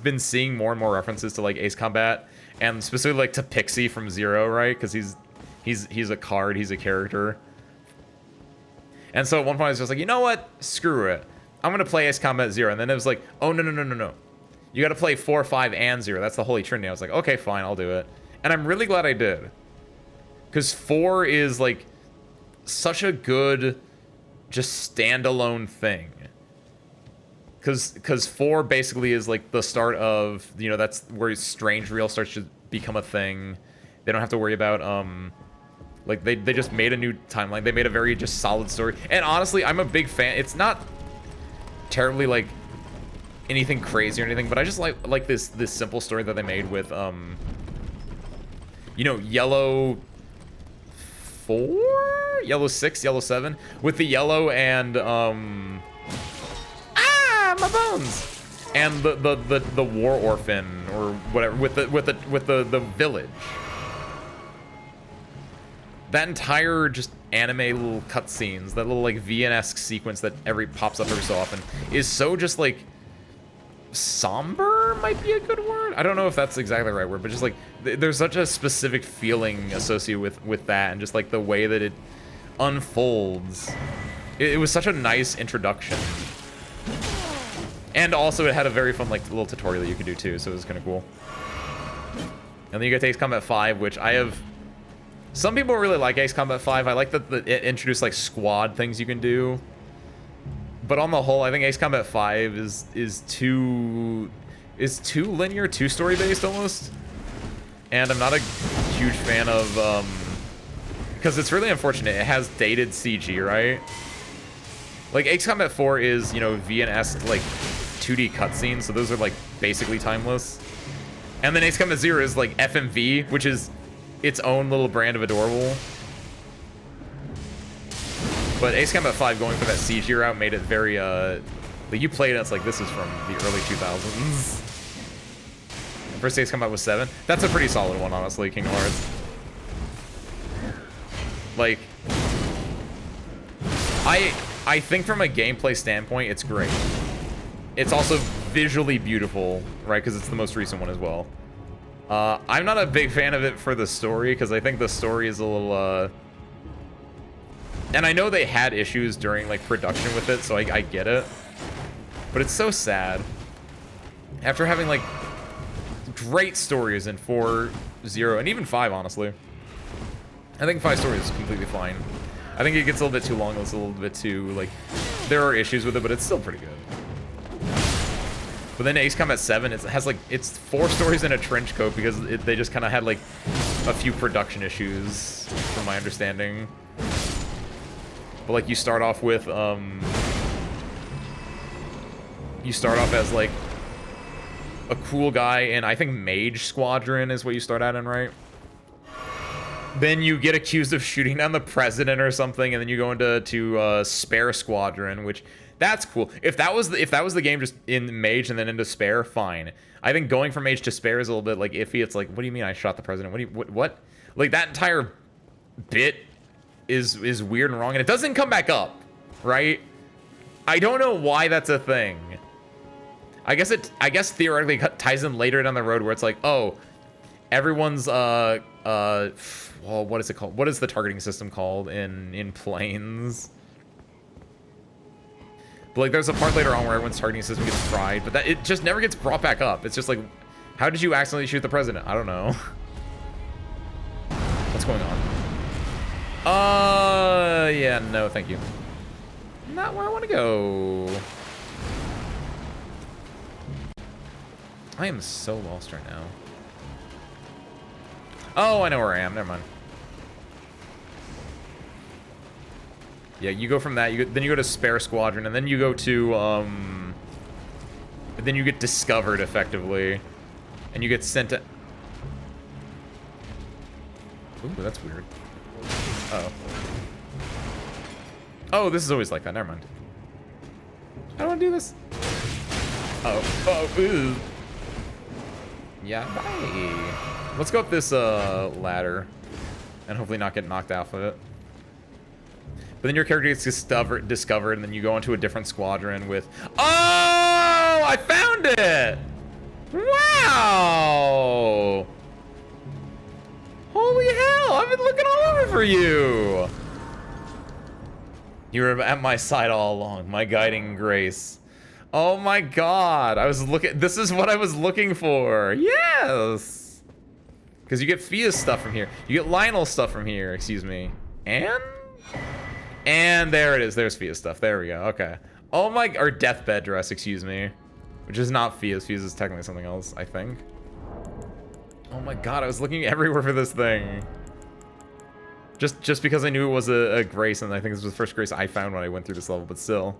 been seeing more and more references to like Ace Combat, and specifically like to Pixie from Zero, right? Because he's a card, he's a character. And so at one point I was just like, you know what? Screw it. I'm gonna play Ace Combat 0. And then it was like, oh no. You gotta play 4, 5, and 0. That's the Holy Trinity. I was like, okay, fine, I'll do it. And I'm really glad I did. Because 4 is like such a good just standalone thing. Because 4 basically is like the start of, you know, that's where Strange Reel starts to become a thing. They don't have to worry about, like, they just made a new timeline. They made a very just solid story. And honestly, I'm a big fan. It's not terribly, like, anything crazy or anything, but I just like this simple story that they made with, you know, Yellow 4? Yellow 6? Yellow 7? With the Yellow and, my bones, and the war orphan or whatever with the village. That entire just anime little cutscenes, that little like VN-esque sequence that pops up every so often, is so just like somber, might be a good word. I don't know if that's exactly the right word, but just like there's such a specific feeling associated with that, and just like the way that it unfolds. It was such a nice introduction. And also it had a very fun like little tutorial that you could do too, so it was kind of cool. And then you get to Ace Combat 5, which I have... Some people really like Ace Combat 5. I like that it introduced like squad things you can do. but on the whole, I think Ace Combat 5 is too linear, too story based almost. And I'm not a huge fan of because it's really unfortunate. It has dated CG, right? Like Ace Combat 4 is, you know, VN-esque like 2D cutscenes, so those are like basically timeless. And then Ace Combat 0 is like FMV, which is its own little brand of adorable. But Ace Combat 5 going for that CG route made it very, like you played it, it's like, this is from the early 2000s. First Ace Combat was 7. That's a pretty solid one, honestly, Kingdom Hearts. Like, I think from a gameplay standpoint, it's great. It's also visually beautiful, right? Because it's the most recent one as well. I'm not a big fan of it for the story, because I think the story is a little, and I know they had issues during, like, production with it, so I get it. But it's so sad. After having, like, great stories in 4, 0, and even 5, honestly. I think 5 story is completely fine. I think it gets a little bit too long, it's a little bit too, like, there are issues with it, but it's still pretty good. But then Ace Combat 7, it has, like, it's 4 stories in a trench coat because they just kind of had, like, a few production issues, from my understanding. But, like, you start off with, you start off as, like, a cool guy in, I think, Mage Squadron is what you start out in, right? Then you get accused of shooting down the president or something, and then you go into Spare Squadron, which, that's cool. If that was the game just in Mage and then into Spare, fine. I think going from Mage to Spare is a little bit, like, iffy. It's like, what do you mean I shot the president? What? Like, that entire bit is weird and wrong, and it doesn't come back up, right? I don't know why that's a thing. I guess theoretically it ties in later down the road where it's like, oh, everyone's well, what is it called? What is the targeting system called in planes? But like, there's a part later on where everyone's targeting system gets fried, but that it just never gets brought back up. It's just like, how did you accidentally shoot the president? I don't know. What's going on? Yeah, no, thank you. Not where I want to go. I am so lost right now. Oh, I know where I am. Never mind. Yeah, you go from that. Then you go to Spare Squadron, and then you go to then you get discovered effectively, and you get sent to. Ooh, that's weird. Uh-oh. Oh, this is always like that. Never mind. I don't want to do this. Oh, ooh. Yeah, bye. Let's go up this ladder and hopefully not get knocked off of it. But then your character gets discovered, and then you go into a different squadron with... Oh! I found it! Wow! Holy hell! I've been looking all over for you! You were at my side all along, my guiding grace. Oh my god! I was looking... This is what I was looking for! Yes! Because you get Fia's stuff from here. You get Lionel's stuff from here, excuse me. And there it is. There's Fia's stuff. There we go. Okay. Oh my... Or deathbed dress, excuse me. Which is not Fia's. Fia's is technically something else, I think. Oh my god, I was looking everywhere for this thing. Just because I knew it was a grace, and I think this was the first grace I found when I went through this level, but still.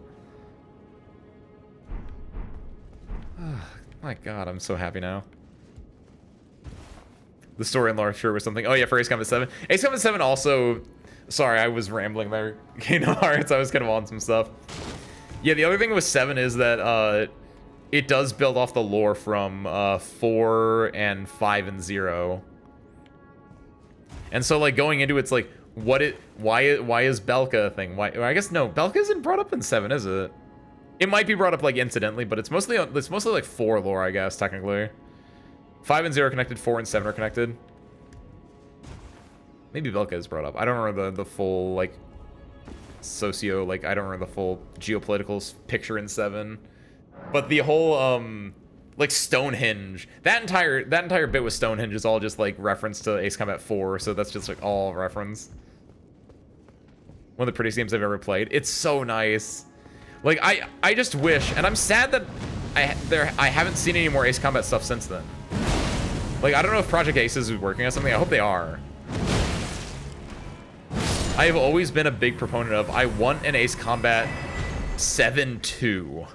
My god, I'm so happy now. The story and lore sure was something. Oh yeah, for Ace Combat 7. Ace Combat 7 also... Sorry, I was rambling there. Kingdom Hearts, I was kind of on some stuff. Yeah, the other thing with 7 is that it does build off the lore from 4 and 5 and 0. And so, like, going into it's like, why is Belka a thing? Why? I guess no, Belka isn't brought up in 7, is it? It might be brought up like incidentally, but it's mostly like 4 lore, I guess, technically. 5 and 0 are connected, 4 and 7 are connected. Maybe Belka is brought up. I don't remember the full like socio, like I don't remember the full geopolitical picture in 7. But the whole like Stonehenge, that entire bit with Stonehenge is all just like reference to Ace Combat 4, so that's just like all reference. One of the prettiest games I've ever played. It's so nice. Like, I just wish, and I'm sad that I haven't seen any more Ace Combat stuff since then. Like, I don't know if Project Aces is working on something. I hope they are. I have always been a big proponent of, I want an Ace Combat 7-2.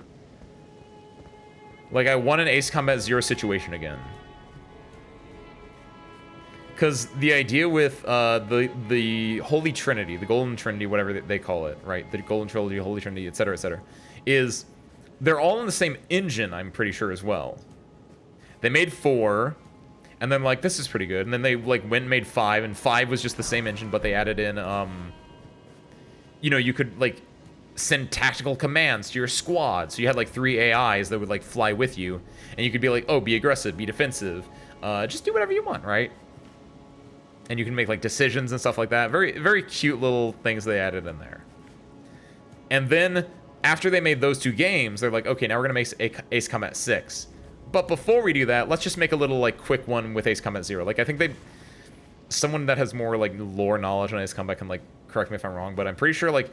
Like, I want an Ace Combat 0 situation again. Because the idea with the Holy Trinity, the Golden Trinity, whatever they call it, right? The Golden Trilogy, Holy Trinity, etc., is they're all in the same engine, I'm pretty sure, as well. They made 4, and then, like, this is pretty good. And then they, like, went and made 5, and 5 was just the same engine, but they added in, you know, you could, like, send tactical commands to your squad. So you had, like, 3 AIs that would, like, fly with you. And you could be like, oh, be aggressive, be defensive. Just do whatever you want, right? And you can make, like, decisions and stuff like that. Very, very cute little things they added in there. And then, after they made those 2 games, they're like, okay, now we're going to make Ace Combat 6. But before we do that, let's just make a little, like, quick one with Ace Combat 0. Like, I think someone that has more, like, lore knowledge on Ace Combat can, like, correct me if I'm wrong, but I'm pretty sure, like,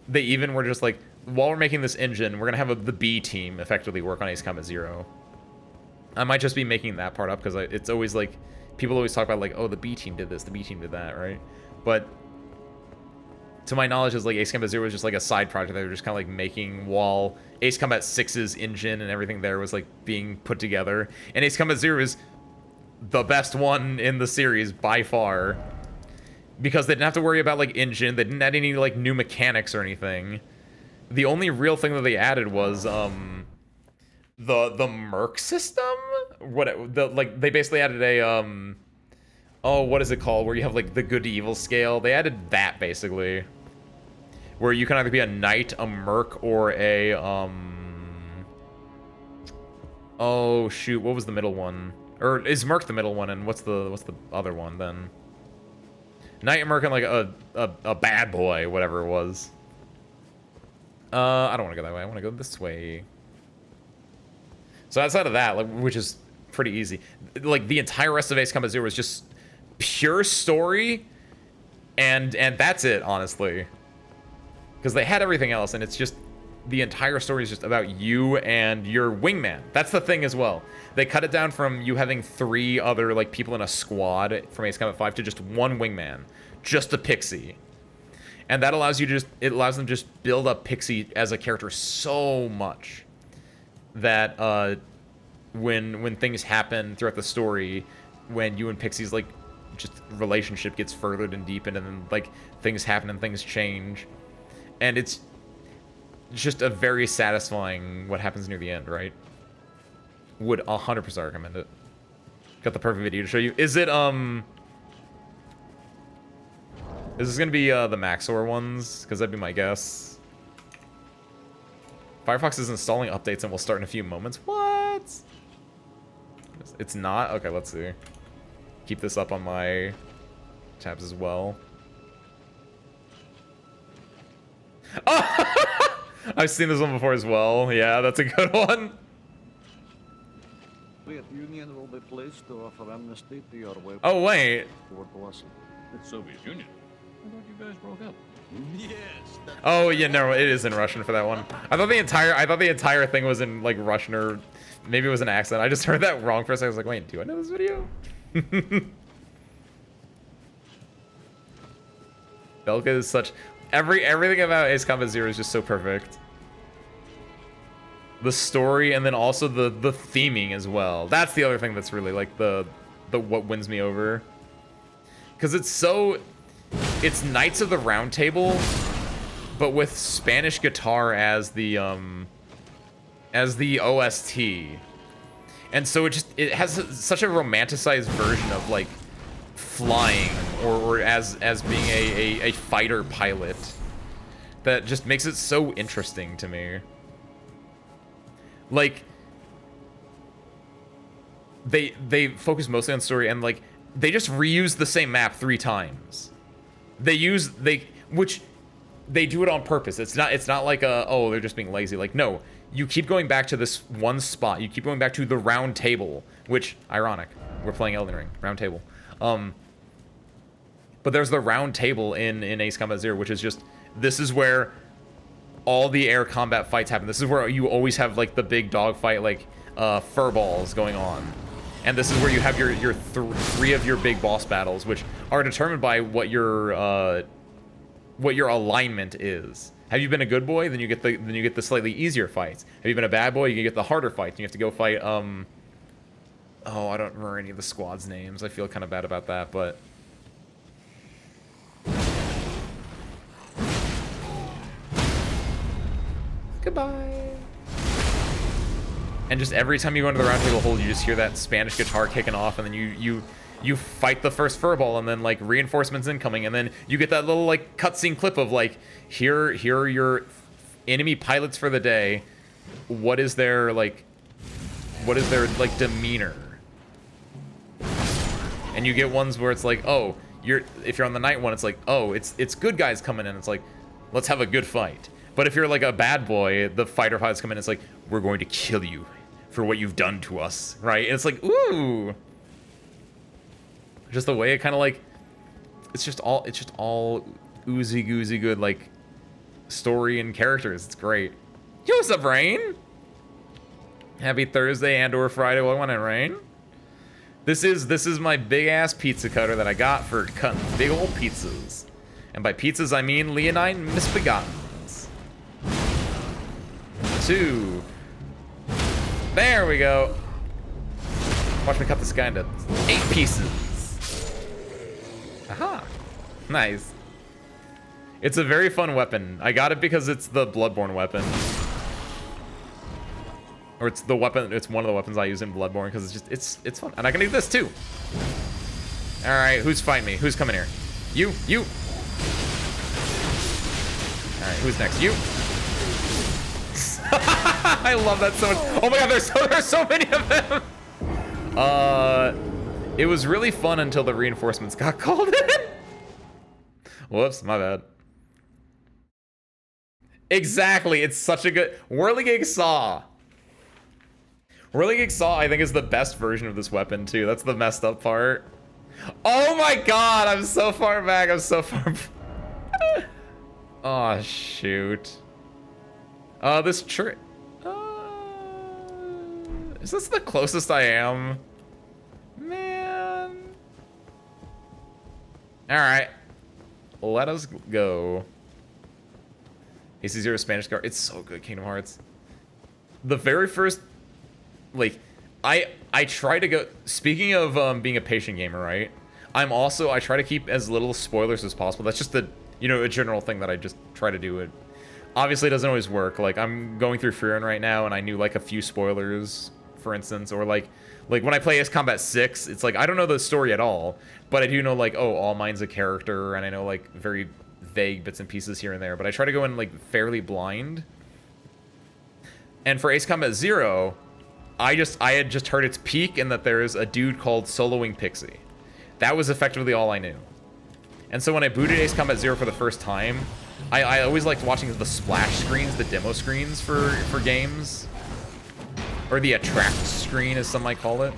they even were just like, while we're making this engine, we're going to have the B team effectively work on Ace Combat 0. I might just be making that part up, because it's always, like, people always talk about, like, oh, the B team did this, the B team did that, right? But to my knowledge, is like Ace Combat 0 was just like a side project they were just kind of like making while Ace Combat 6's engine and everything there was like being put together. And Ace Combat 0 is the best one in the series by far, because they didn't have to worry about like engine. They didn't add any like new mechanics or anything. The only real thing that they added was the merc system. They basically added a oh, what is it called? Where you have like the good to evil scale. They added that basically, where you can either be a knight, a merc, or a oh shoot, what was the middle one? Or is merc the middle one? And what's the other one then? Knight, merc, and like a bad boy, whatever it was. I don't want to go that way. I want to go this way. So outside of that, like, which is pretty easy, like the entire rest of Ace Combat 0 is just pure story, and that's it, honestly. Because they had everything else, and it's just the entire story is just about you and your wingman. That's the thing as well. They cut it down from you having 3 other like people in a squad from Ace Combat 5 to just 1 wingman, just a Pixie. And that allows you to it allows them to just build up Pixie as a character so much that when things happen throughout the story, when you and Pixie's like just relationship gets furthered and deepened, and then like things happen and things change, and it's just a very satisfying what happens near the end, right? Would 100% recommend it. Got the perfect video to show you. Is it is this gonna be the Maxor ones? Because that'd be my guess. Firefox is installing updates and will start in a few moments. What? It's not? Okay, let's see. Keep this up on my tabs as well. Oh! I've seen this one before as well. Yeah, that's a good one. Union will be pleased to offer amnesty to your way. Oh, wait. The Soviet Union? I thought you guys broke up. Yes. Oh, yeah, no, it is in Russian for that one. I thought the entire thing was in like Russian, or maybe it was an accent. I just heard that wrong for a second. I was like, wait, do I know this video? Belka is such everything about Ace Combat 0 is just so perfect. The story, and then also the theming as well. That's the other thing that's really like the what wins me over. Because it's Knights of the Round Table, but with Spanish guitar as the OST. And so it has such a romanticized version of like flying or as being a fighter pilot that just makes it so interesting to me. Like they focus mostly on story, and like they just reuse the same map 3 times. Which they do it on purpose. It's not like oh, they're just being lazy. Like, no, you keep going back to this one spot. You keep going back to the round table, which, ironic, we're playing Elden Ring, round table. But there's the round table in Ace Combat 0, which is just, this is where all the air combat fights happen. This is where you always have like the big dog fight, like fur balls going on. And this is where you have your three of your big boss battles, which are determined by what your alignment is. Have you been a good boy? Then you get the slightly easier fights. Have you been a bad boy? You can get the harder fights. You have to go fight. Oh, I don't remember any of the squad's names. I feel kind of bad about that, but. Goodbye. And just every time you go into the round table hold, you just hear that Spanish guitar kicking off, and then you fight the first furball, and then like reinforcements incoming, and then you get that little like cutscene clip of like here are your enemy pilots for the day. What is their demeanor? And you get ones where it's like, oh, if you're on the night one, it's like, oh, it's good guys coming in. It's like, let's have a good fight. But if you're like a bad boy, the fighter pilots come in. It's like, we're going to kill you for what you've done to us, right? And it's like, ooh, just the way it kind of like, it's just all oozy goozy good like story and characters. It's great. Yo, what's up, Rain? Happy Thursday and/or Friday. Welcome in, Rain. This is my big ass pizza cutter that I got for cutting big old pizzas, and by pizzas I mean Leonine misbegottens. 2. There we go. Watch me cut this guy into 8 pieces. Aha. Nice. It's a very fun weapon. I got it because it's the Bloodborne weapon. Or it's the weapon, it's one of the weapons I use in Bloodborne because it's fun. And I can do this too. Alright, who's fighting me? Who's coming here? You. Alright, who's next? You. I love that so much. Oh my god, there's so many of them. It was really fun until the reinforcements got called in. Whoops, my bad. Exactly, it's such a good Whirligig Saw. Whirligig Saw, I think, is the best version of this weapon too. That's the messed up part. Oh my god, I'm so far back. I'm so far. Oh shoot. This trick. Is this the closest I am? Man. Alright. Let us go. AC0 Spanish card. It's so good, Kingdom Hearts. The very first, like, I try to go, speaking of being a patient gamer, right? I try to keep as little spoilers as possible. That's just a general thing that I just try to do. It obviously it doesn't always work. Like, I'm going through Fearin right now, and I knew like a few spoilers, for instance, or like when I play Ace Combat 6, it's like I don't know the story at all, but I do know like, oh, All Might's a character, and I know like very vague bits and pieces here and there, but I try to go in like fairly blind. And for Ace Combat 0, I had just heard its peak and that there's a dude called Soloing Pixie. That was effectively all I knew. And so when I booted Ace Combat 0 for the first time, I always liked watching the splash screens, the demo screens for games. Or the attract screen, as some might call it.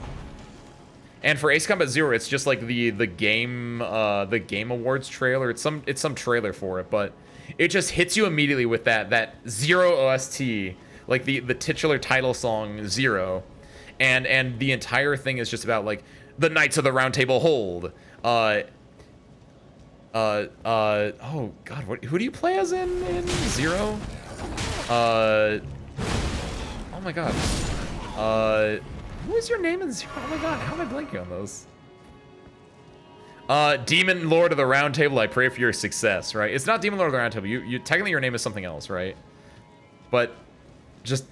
And for Ace Combat 0, it's just like the Game Awards trailer. It's some trailer for it, but it just hits you immediately with that Zero OST, like the titular title song Zero, and the entire thing is just about like the Knights of the Round Table hold. Oh god, who do you play as in Zero? Oh my god. Who is your name in Zero? Oh my god, how am I blanking on those? Demon Lord of the Round Table, I pray for your success, right? It's not Demon Lord of the Round Table. You technically your name is something else, right? But just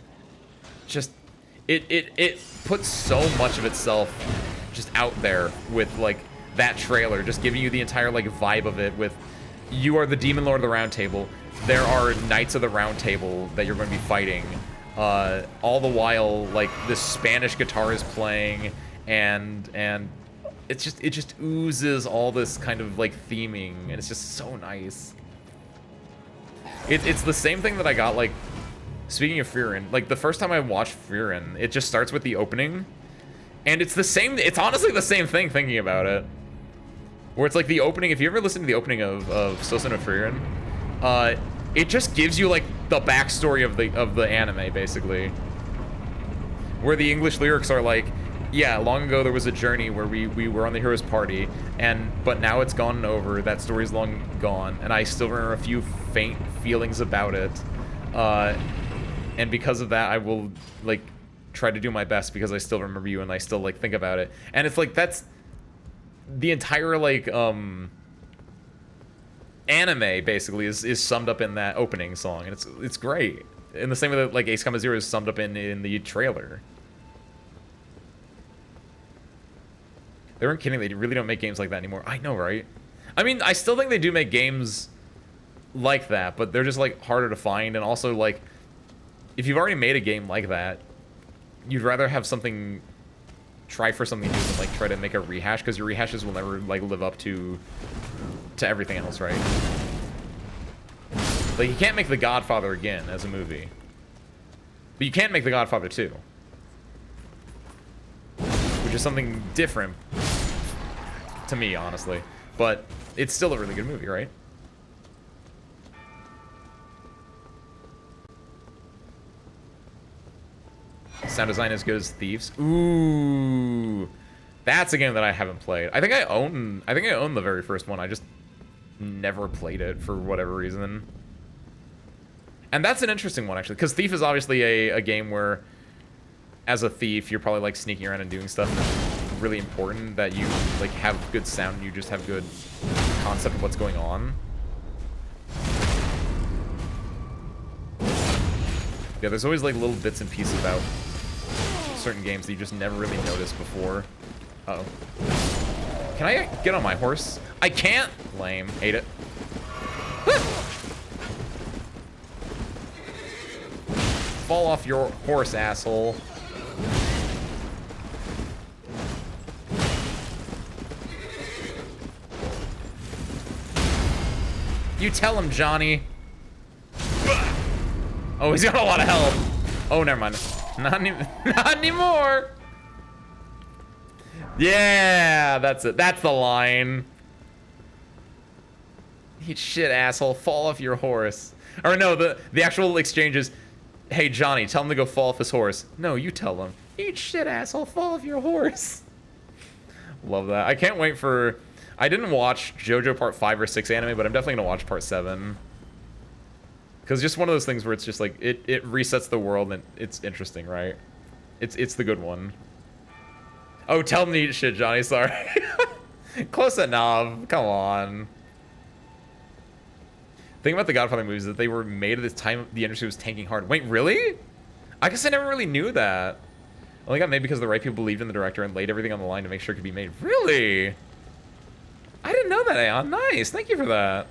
it puts so much of itself just out there with like that trailer, just giving you the entire like vibe of it with you are the Demon Lord of the Round Table. There are Knights of the Round Table that you're going to be fighting. All the while, like, this Spanish guitar is playing, and it just oozes all this kind of, like, theming, and it's just so nice. It's the same thing that I got, like, speaking of Fearin, like, the first time I watched Fearin, it just starts with the opening, and it's honestly the same thing thinking about it. Where it's like the opening, if you ever listen to the opening of Sosen of Fearin, it just gives you, like, the backstory of the anime, basically. Where the English lyrics are like, yeah, long ago there was a journey where we were on the hero's party, but now it's gone and over, that story's long gone, and I still remember a few faint feelings about it. And because of that, I will, like, try to do my best because I still remember you and I still, like, think about it. And it's like, that's the entire, like, anime, basically, is summed up in that opening song, and it's great. In the same way that, like, Ace Combat Zero is summed up in the trailer. They weren't kidding, they really don't make games like that anymore. I know, right? I mean, I still think they do make games like that, but they're just, like, harder to find, and also, like, if you've already made a game like that, you'd rather have something, try for something new than, like, try to make a rehash, because your rehashes will never, like, live up to everything else, right? Like, you can't make The Godfather again as a movie. But you can make The Godfather 2. Which is something different to me, honestly. But it's still a really good movie, right? Sound design as good as Thieves. Ooh. That's a game that I haven't played. I think I own the very first one. I just never played it for whatever reason. And that's an interesting one, actually, because Thief is obviously a game where, as a thief, you're probably, like, sneaking around and doing stuff that's really important, that you, like, have good sound and you just have good concept of what's going on. Yeah, there's always, like, little bits and pieces about certain games that you just never really noticed before. Uh-oh. Can I get on my horse? I can't! Lame. Ate it. Fall off your horse, asshole. You tell him, Johnny. Oh, he's got a lot of health. Oh, never mind. Not anymore. Yeah, that's it. That's the line. Eat shit, asshole. Fall off your horse. Or no, the actual exchange is, hey, Johnny, tell him to go fall off his horse. No, you tell him. Eat shit, asshole. Fall off your horse. Love that. I can't wait for... I didn't watch JoJo Part 5 or 6 anime, but I'm definitely going to watch Part 7. Because just one of those things where it's just like, it resets the world and it's interesting, right? It's the good one. Oh, tell him to eat shit, Johnny. Sorry. Close enough. Come on. The thing about the Godfather movies is that they were made at this time the industry was tanking hard. Wait, really? I guess I never really knew that. Only got made because the right people believed in the director and laid everything on the line to make sure it could be made. Really? I didn't know that, Aeon. Nice. Thank you for that.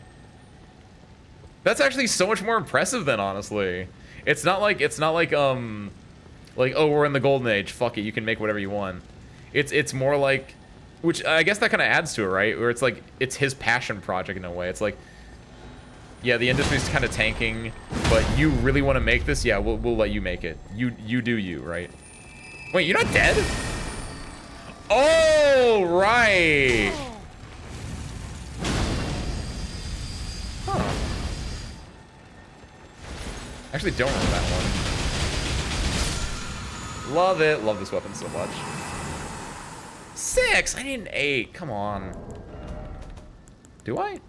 That's actually so much more impressive than, honestly. It's not like, oh, we're in the golden age. Fuck it. You can make whatever you want. It's more like, which I guess that kind of adds to it, right? Where it's like, it's his passion project in a way. It's like, yeah, the industry's kind of tanking, but you really want to make this? Yeah, we'll let you make it. You do you, right? Wait, you're not dead? Oh, right. Huh. Actually, don't remember that one. Love it. Love this weapon so much. 6. I need an 8. Come on. Do I?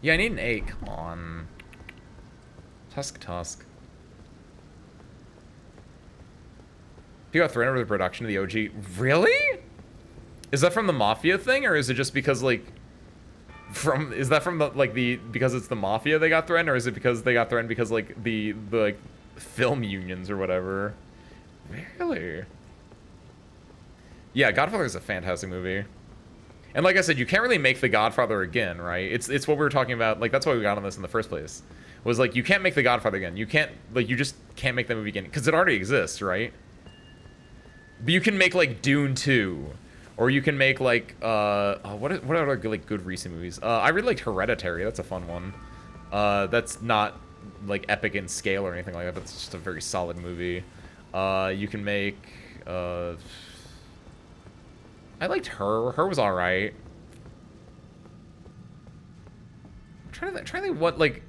Yeah, I need an 8. Come on. Tusk. You got thrown over the production of the OG. Really? Is that from the Mafia thing, or is it just because, like, is that from the, like, because it's the Mafia they got threatened, or is it because they got threatened because, like, the like, film unions or whatever? Really? Yeah, Godfather is a fantastic movie. And like I said, you can't really make The Godfather again, right? It's what we were talking about. Like, that's why we got on this in the first place. Was, like, you can't make The Godfather again. You can't, like, you just can't make that movie again. Because it already exists, right? But you can make, like, Dune 2. Or you can make, like, what are, like, good recent movies? I really liked Hereditary. That's a fun one. That's not, like, epic in scale or anything like that. That's just a very solid movie. You can make, I liked Her. Her was alright. I'm trying to think what, like...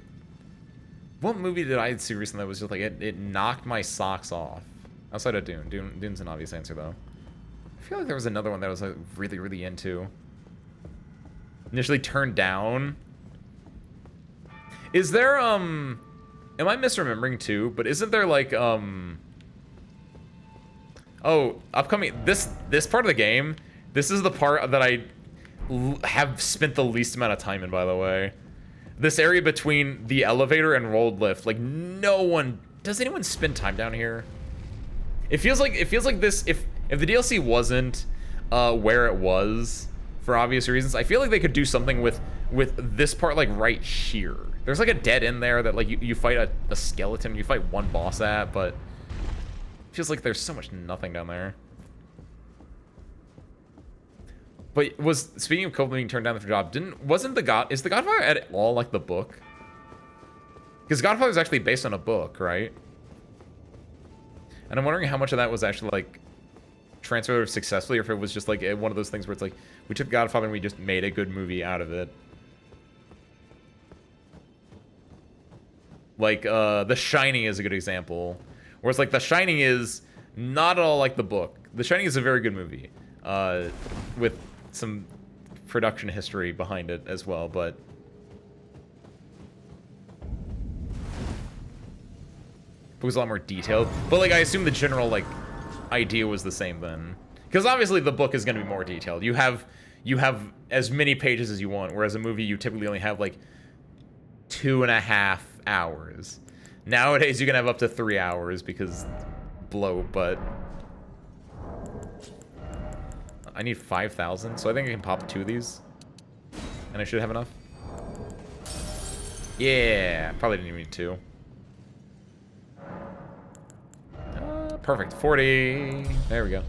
What movie did I see recently that was just like, it knocked my socks off? Outside of Dune. Dune's an obvious answer, though. I feel like there was another one that I was like really, really into. Initially turned down. Is there, am I misremembering too? But isn't there like, oh, upcoming, this part of the game, this is the part that I have spent the least amount of time in, by the way. This area between the elevator and rolled lift, like does anyone spend time down here? It feels like this, if the DLC wasn't where it was for obvious reasons, I feel like they could do something with this part, like right here. There's like a dead end there that like you fight a skeleton, you fight one boss at, but it feels like there's so much nothing down there. But speaking of Copeland being turned down for job, is the Godfather at all like the book? Because Godfather is actually based on a book, right? And I'm wondering how much of that was actually like transferred successfully, or if it was just like one of those things where it's like we took Godfather and we just made a good movie out of it. Like The Shining is a good example, where it's like The Shining is not at all like the book. The Shining is a very good movie, with some production history behind it as well, but it was a lot more detailed. But like I assume the general like idea was the same then, because obviously the book is going to be more detailed. You have as many pages as you want, whereas a movie you typically only have like 2.5 hours. Nowadays you can have up to 3 hours because bloat, but I need 5,000, so I think I can pop 2 of these. And I should have enough. Yeah, probably didn't even need 2. Perfect, 40. There we go.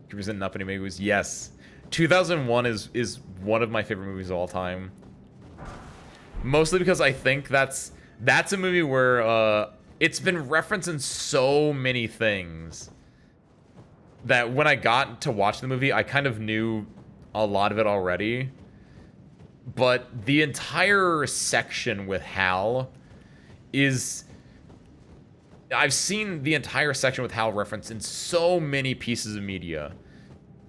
Represent Uppity movies. Yes. 2001 is one of my favorite movies of all time. Mostly because I think that's a movie where it's been referenced in so many things that when I got to watch the movie, I kind of knew a lot of it already. But the entire section with Hal is... I've seen the entire section with Hal referenced in so many pieces of media.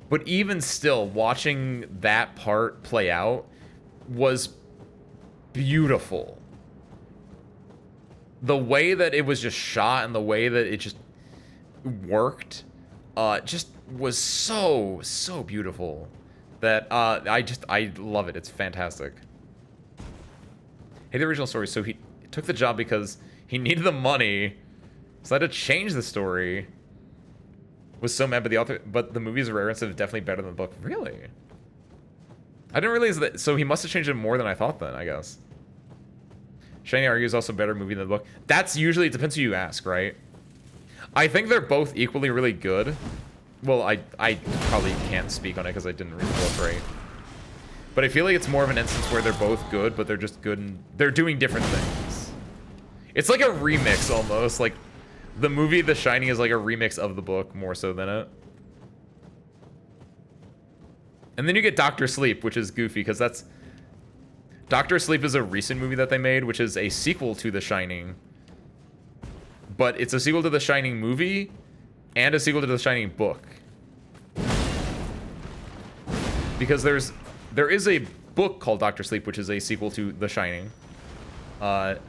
But even still, watching that part play out was beautiful. The way that it was just shot and the way that it just worked just was so beautiful that I love it. It's fantastic. Hey, the original story. So he took the job because he needed the money, so I had to change the story. Was so mad, but the movie's rarest is definitely better than the book. Really? I didn't realize that. So he must have changed it more than I thought then, I guess. Shiny argues also a better movie than the book. That's usually, it depends who you ask, right? I think they're both equally really good. Well, I probably can't speak on it because I didn't read the book, right? But I feel like it's more of an instance where they're both good, but they're just good and they're doing different things. It's like a remix almost. Like the movie The Shining is like a remix of the book more so than it. And then you get Doctor Sleep, which is goofy because that's... Doctor Sleep is a recent movie that they made, which is a sequel to The Shining. But it's a sequel to The Shining movie and a sequel to The Shining book. Because there is a book called Doctor Sleep, which is a sequel to The Shining. And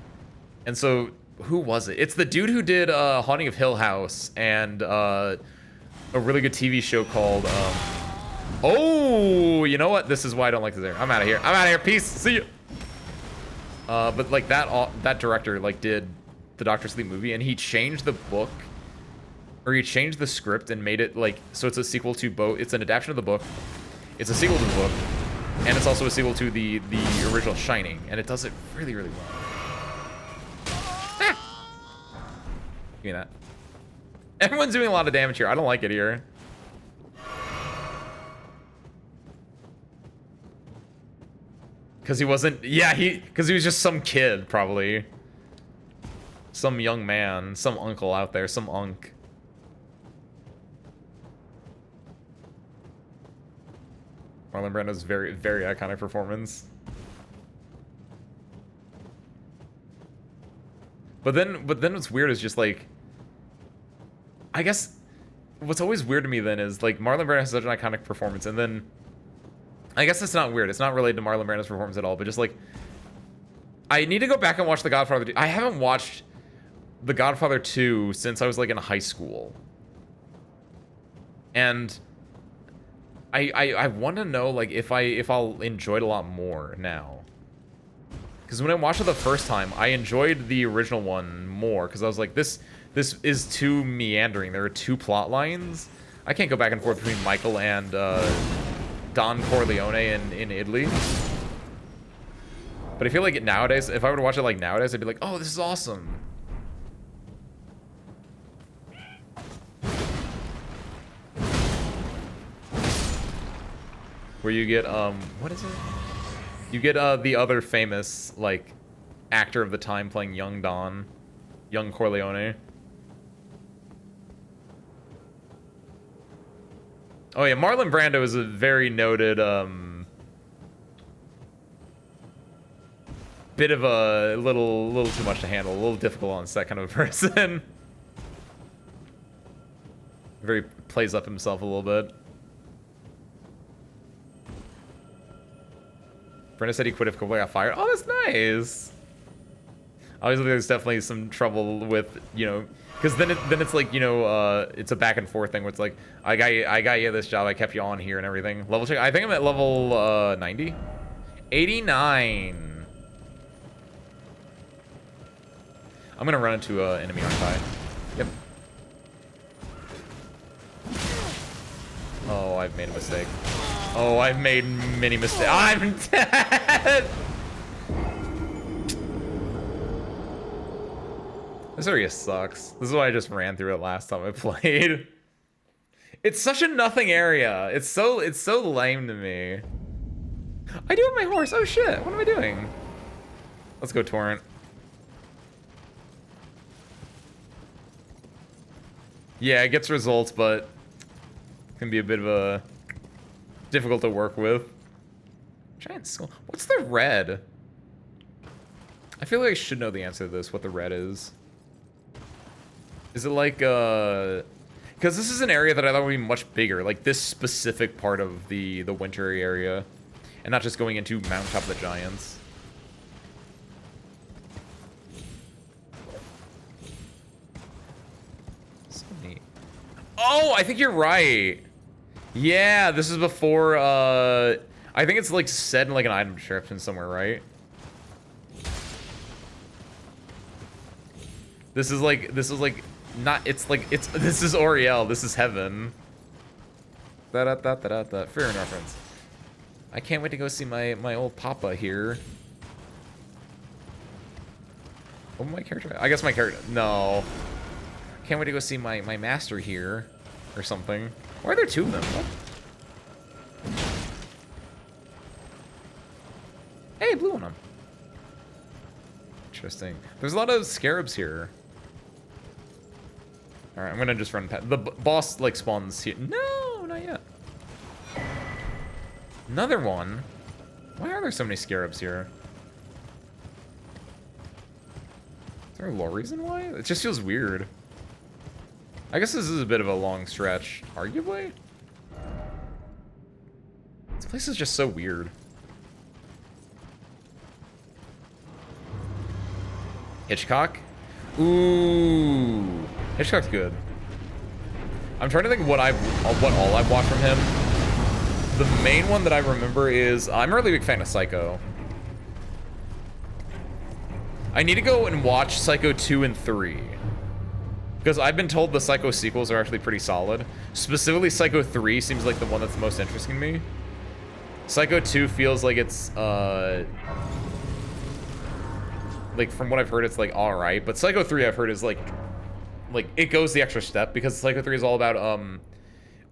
so, who was it? It's the dude who did Haunting of Hill House and a really good TV show called... Oh, you know what? This is why I don't like this area. I'm out of here. I'm out of here. Peace. See you. But like that director like did the Doctor Sleep movie, and he changed the book, or he changed the script and made it like so it's a sequel to both. It's an adaptation of the book. It's a sequel to the book, and it's also a sequel to the original Shining, and it does it really really well. Ah! Give me that. Everyone's doing a lot of damage here. I don't like it here. Because he wasn't... Yeah, because he was just some kid, probably. Some young man. Some uncle out there. Some unk. Marlon Brando's very, very iconic performance. But then what's weird is just like, I guess what's always weird to me then is like Marlon Brando has such an iconic performance, and then I guess it's not weird. It's not related to Marlon Brando's performance at all, but just like I need to go back and watch The Godfather 2. I haven't watched The Godfather 2 since I was like in high school. And I want to know like if I'll enjoy it a lot more now. Because when I watched it the first time, I enjoyed the original one more because I was like, this is too meandering. There are two plot lines. I can't go back and forth between Michael and Don Corleone in Italy. But I feel like nowadays, if I were to watch it like nowadays, I'd be like, oh, this is awesome. Where you get, what is it? You get, the other famous, like, actor of the time playing young Don. Young Corleone. Oh yeah, Marlon Brando is a very noted, bit of a little too much to handle, a little difficult on set kind of a person. Very plays up himself a little bit. Brenda said he quit if Cobra got fired. Oh, that's nice. Obviously, there's definitely some trouble with, you know, because then it's like, you know, it's a back and forth thing where it's like, I got you this job, I kept you on here and everything. Level check. I think I'm at level 90, 89. I'm gonna run into enemy, aren't I? Yep. Oh, I've made a mistake. Oh, I've made many mistakes. I'm dead! This area sucks. This is why I just ran through it last time I played. It's such a nothing area. It's so lame to me. I do have my horse. Oh shit, what am I doing? Let's go Torrent. Yeah, it gets results, but it can be a bit of a difficult to work with. Giant skull. What's the red? I feel like I should know the answer to this, what the red is. Is it like, because this is an area that I thought would be much bigger, like this specific part of the winter area, and not just going into Mountaintop of the Giants. So neat. Oh, I think you're right. Yeah, this is before, I think it's like set in like an item description somewhere, right? This is like, not, it's like, this is Oriel, this is heaven. Fair reference. I can't wait to go see my old papa here. What my character? I guess my character, no. Can't wait to go see my master here, or something. Why are there two of them? What? Hey, blue one on. Interesting. There's a lot of scarabs here. All right, I'm gonna just run past. The boss like spawns here. No, not yet. Another one. Why are there so many scarabs here? Is there a lore reason why? It just feels weird. I guess this is a bit of a long stretch, arguably. This place is just so weird. Hitchcock? Ooh. Hitchcock's good. I'm trying to think what all I've watched from him. The main one that I remember is, I'm a really big fan of Psycho. I need to go and watch Psycho 2 and 3. Because I've been told the Psycho sequels are actually pretty solid. Specifically, Psycho 3 seems like the one that's the most interesting to me. Psycho 2 feels like it's, like, from what I've heard, it's, like, alright. But Psycho 3, I've heard, is, like, it goes the extra step. Because Psycho 3 is all about,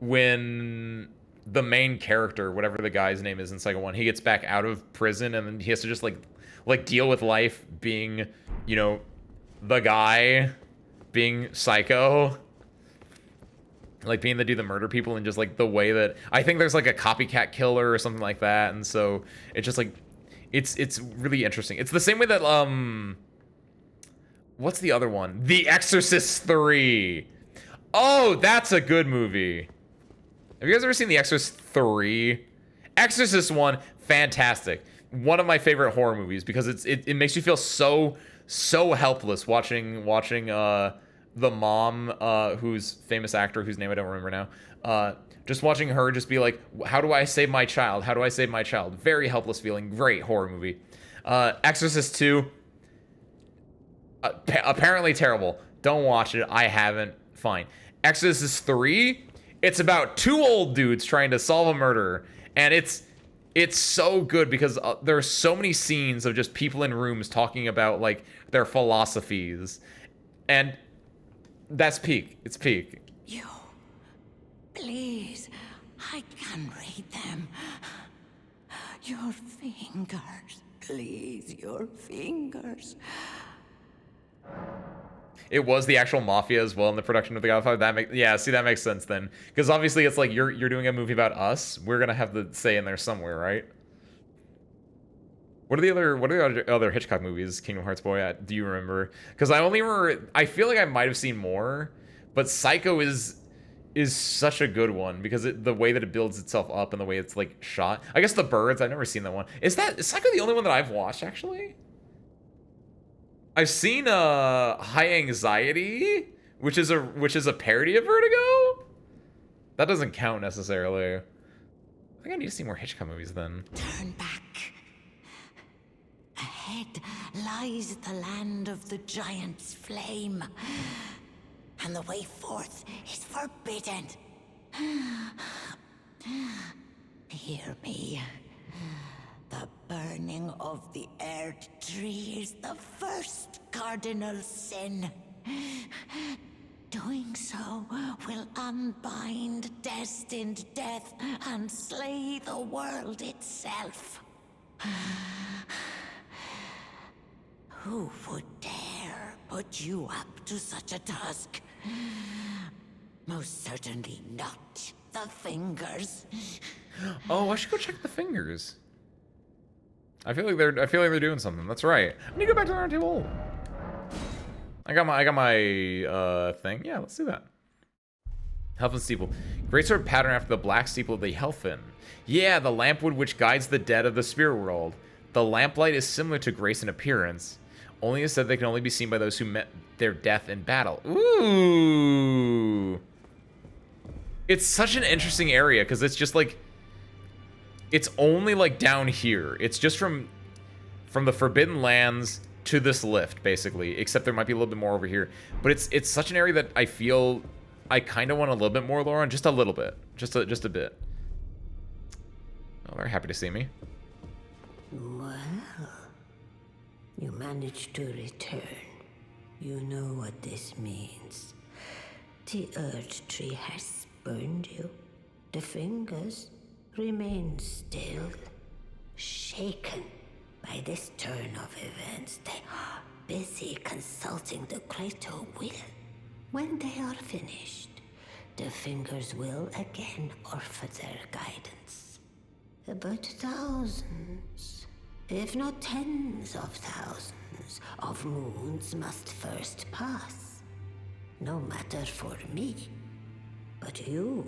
when the main character, whatever the guy's name is in Psycho 1, he gets back out of prison, and then he has to just, like deal with life being, you know, the guy being Psycho. like being the dude that murder people, and just like the way that I think there's like a copycat killer or something like that, and so it's just like it's really interesting. It's the same way that what's the other one? The Exorcist 3. Oh, that's a good movie. Have you guys ever seen The Exorcist 3? Exorcist 1, fantastic. One of my favorite horror movies because it makes you feel so helpless watching the mom, who's famous actor whose name I don't remember now. Just watching her just be like, how do I save my child? How do I save my child? Very helpless feeling. Great horror movie. Exorcist 2, apparently terrible. Don't watch it. I haven't. Fine. Exorcist 3, it's about two old dudes trying to solve a murder, and it's so good because there are so many scenes of just people in rooms talking about like their philosophies, and that's peak. It's peak. You, please, I can read them. Your fingers, please, your fingers. It was the actual mafia as well in the production of The Godfather. That makes sense then, because obviously it's like you're doing a movie about us. We're gonna have the say in there somewhere, right? What are the other Hitchcock movies? Kingdom Hearts boy, do you remember? Because I only remember. I feel like I might have seen more, but Psycho is such a good one because the way that it builds itself up and the way it's like shot. I guess The Birds. I've never seen that one. Is Psycho the only one that I've watched actually? I've seen High Anxiety, which is a parody of Vertigo. That doesn't count necessarily. I think I need to see more Hitchcock movies then. Turn back. Ahead lies the land of the giant's flame, and the way forth is forbidden. Hear me. The burning of the Erd tree is the first cardinal sin. Doing so will unbind destined death and slay the world itself. Who would dare put you up to such a task? Most certainly not the fingers. Oh, I should go check the fingers. I feel like they're doing something. That's right. I need to go back to the round table. I got my thing. Yeah, let's do that. Helfin steeple. Greatsword pattern after the black steeple of the Helfin. Yeah, the lampwood which guides the dead of the spirit world. The lamplight is similar to Grace in appearance. Only is said they can only be seen by those who met their death in battle. Ooh. It's such an interesting area because it's just like it's only like down here. It's just from the Forbidden Lands to this lift, basically. Except there might be a little bit more over here. But it's such an area that I feel I kind of want a little bit more lore on, just a little bit, just a bit. Oh, they're happy to see me. Well, you managed to return. You know what this means. The Erd tree has spurned you. The fingers remain still, shaken by this turn of events. They are busy consulting the Kratos will. When they are finished, the fingers will again offer their guidance. But thousands, if not tens of thousands, of moons must first pass. No matter for me, but you.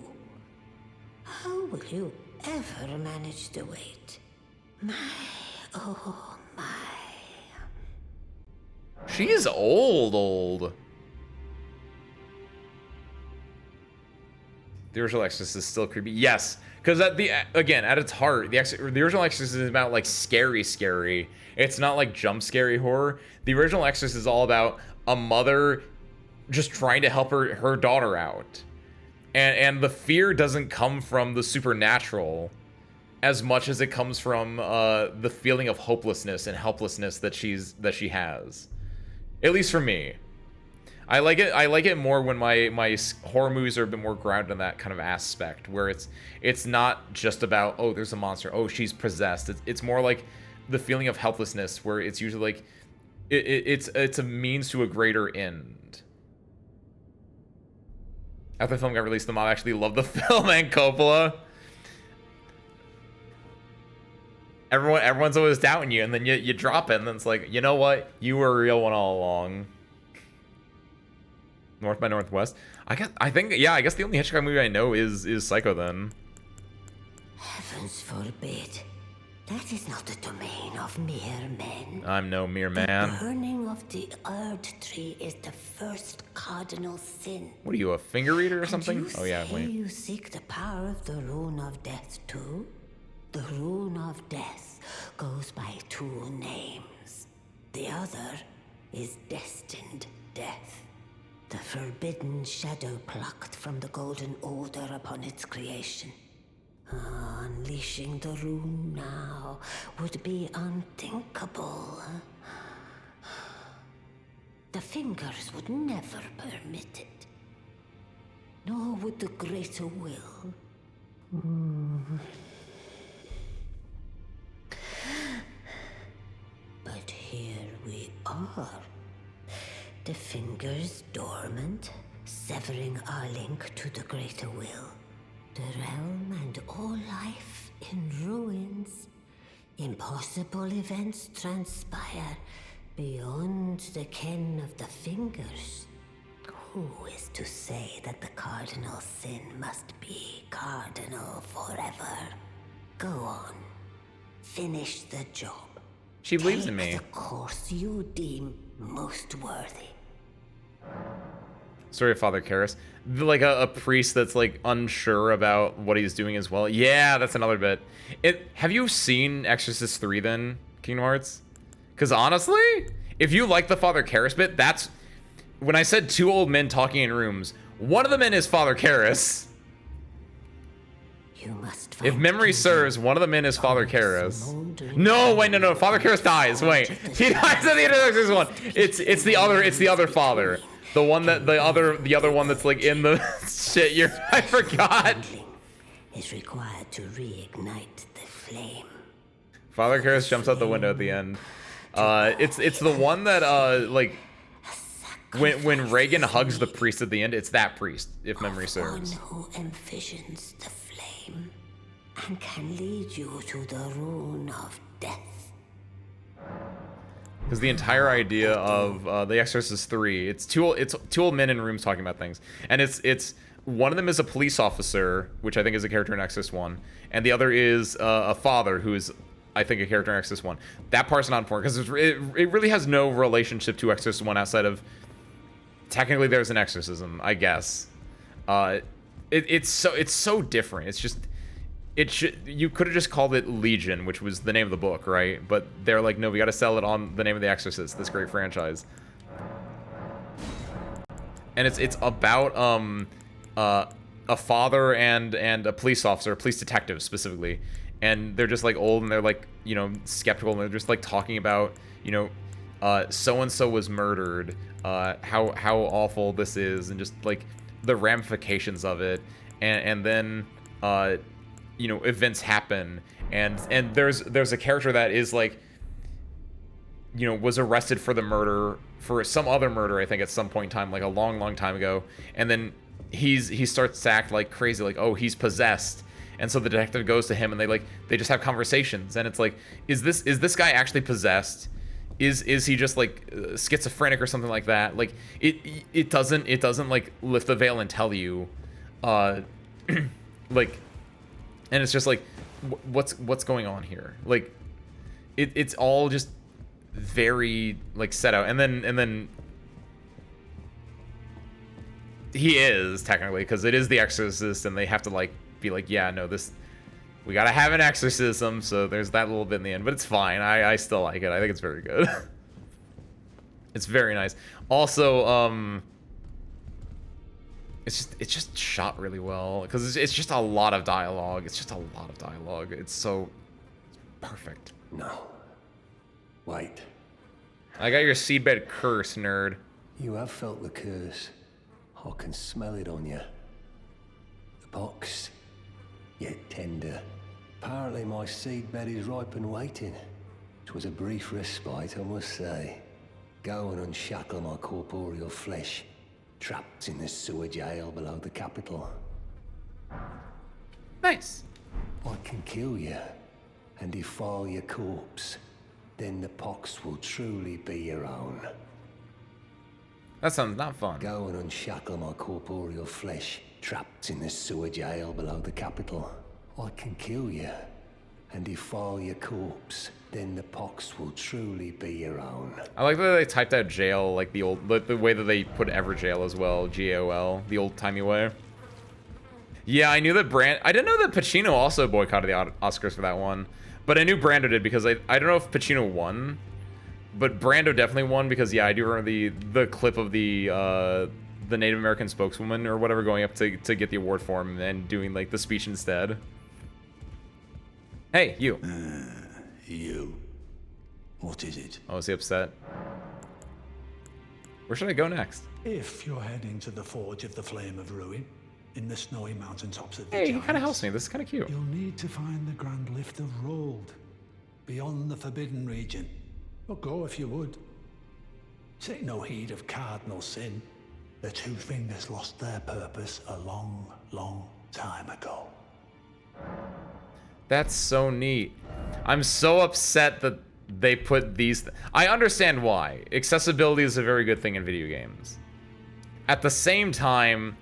How will you ever manage to wait? My, oh my. She is old. The original Exorcist is still creepy. Yes, because at its heart, the original Exorcist is about like scary. It's not like jump scary horror. The original Exorcist is all about a mother just trying to help her daughter out. And the fear doesn't come from the supernatural as much as it comes from the feeling of hopelessness and helplessness that she has. At least for me. I like it more when my horror movies are a bit more grounded in that kind of aspect, where it's not just about, oh, there's a monster, oh, she's possessed. It's more like the feeling of helplessness, where it's usually like it's a means to a greater end. After the film got released, the mob actually loved the film and Coppola. Everyone's always doubting you, and then you drop it, and then it's like, you know what? You were a real one all along. North by Northwest. I guess the only Hitchcock movie I know is Psycho then. Heavens forbid. That is not the domain of mere men. I'm no mere The man. burning of the Erd tree is the first cardinal sin. What are you, a finger reader or And something? you Oh yeah, say wait. you seek the power of the rune of death too? The rune of death goes by two names. The other is destined death. The forbidden shadow plucked from the golden order upon its creation. Unleashing the rune now would be unthinkable. The fingers would never permit it. Nor would the greater will. But here we are. The fingers dormant, severing our link to the greater will. The realm and all life in ruins. Impossible events transpire beyond the ken of the fingers. Who is to say that the cardinal sin must be cardinal forever? Go on. Finish the job. She believes in me. Take the course you deem most worthy. Story of Father Karras. Like a priest that's like unsure about what he's doing as well. Yeah, that's another bit. Have you seen Exorcist 3 then, Kingdom Hearts? Because honestly, if you like the Father Karras bit, that's... When I said two old men talking in rooms, one of the men is Father Karras. You must If memory serves, one of the men is Father Karras. No, wait, no. Father Karras dies. Wait, he dies at the end of Exorcist 1. It's the other father. The one that the other one that's like in the shit. I forgot. Is required to reignite the flame. Father Karras jumps out the window at the end. It's the one that like when Reagan hugs the priest at the end. It's that priest, if memory serves. One who envisions the flame and can lead you to the rune of death. Because the entire idea of The Exorcist 3, it's two old men in rooms talking about things, and it's one of them is a police officer, which I think is a character in Exorcist 1, and the other is a father who is, I think, a character in Exorcist 1. That part's not important because it really has no relationship to Exorcist 1 outside of technically there's an exorcism, I guess. It's so different. It's just. You could have just called it Legion, which was the name of the book, right? But they're like, no, we got to sell it on the name of The Exorcist, this great franchise. And it's about a father and a police officer, a police detective specifically, and they're just like old and they're like, you know, skeptical, and they're just like talking about, you know, so and so was murdered, how awful this is, and just like the ramifications of it, and then you know, events happen, and there's a character that is like, you know, was arrested for the murder, for some other murder, I think, at some point in time, like a long time ago, and then he starts to act like crazy, like, oh, he's possessed, and so the detective goes to him, and they just have conversations, and it's like, is this guy actually possessed? Is he just like schizophrenic or something like that? Like it doesn't like lift the veil and tell you, like. And it's just like, what's going on here? Like, it's all just very like set out, and then he is technically, because it is the Exorcist, and they have to like be like, yeah, no, we gotta have an exorcism, so there's that little bit in the end, but it's fine. I still like it. I think it's very good. It's very nice. Also, it's just shot really well, because it's just a lot of dialogue. It's so perfect. No. Wait. I got your seedbed curse, nerd. You have felt the curse. I can smell it on you. The box, yet tender. Apparently my seedbed is ripe and waiting. 'Twas a brief respite, I must say. Go and unshackle my corporeal flesh. trapped in this sewer jail below the capital. Nice. I can kill you and defile your corpse. Then the pox will truly be your own. That sounds not fun. Go and unshackle my corporeal flesh, trapped in this sewer jail below the capital. I can kill you and defile your corpse. Then the pox will truly be your own. I like that they typed out jail like the old, the way that they put Everjail as well, G-A-O-L, the old-timey way. Yeah, I knew that I didn't know that Pacino also boycotted the Oscars for that one, but I knew Brando did because I don't know if Pacino won, but Brando definitely won because yeah, I do remember the clip of the Native American spokeswoman or whatever going up to get the award for him and doing like the speech instead. Hey, you. You. What is it? Oh, is he upset? Where should I go next? If you're heading to the Forge of the Flame of Ruin, in the snowy mountaintops of the Hey, he Giants, kind of helps me. This is kind of cute. you'll need to find the Grand Lift of Rold, beyond the Forbidden Region. Or go if you would. Take no heed of cardinal sin. The Two Fingers lost their purpose a long, long time ago. That's so neat. I'm so upset that they put these... I understand why. Accessibility is a very good thing in video games. At the same time...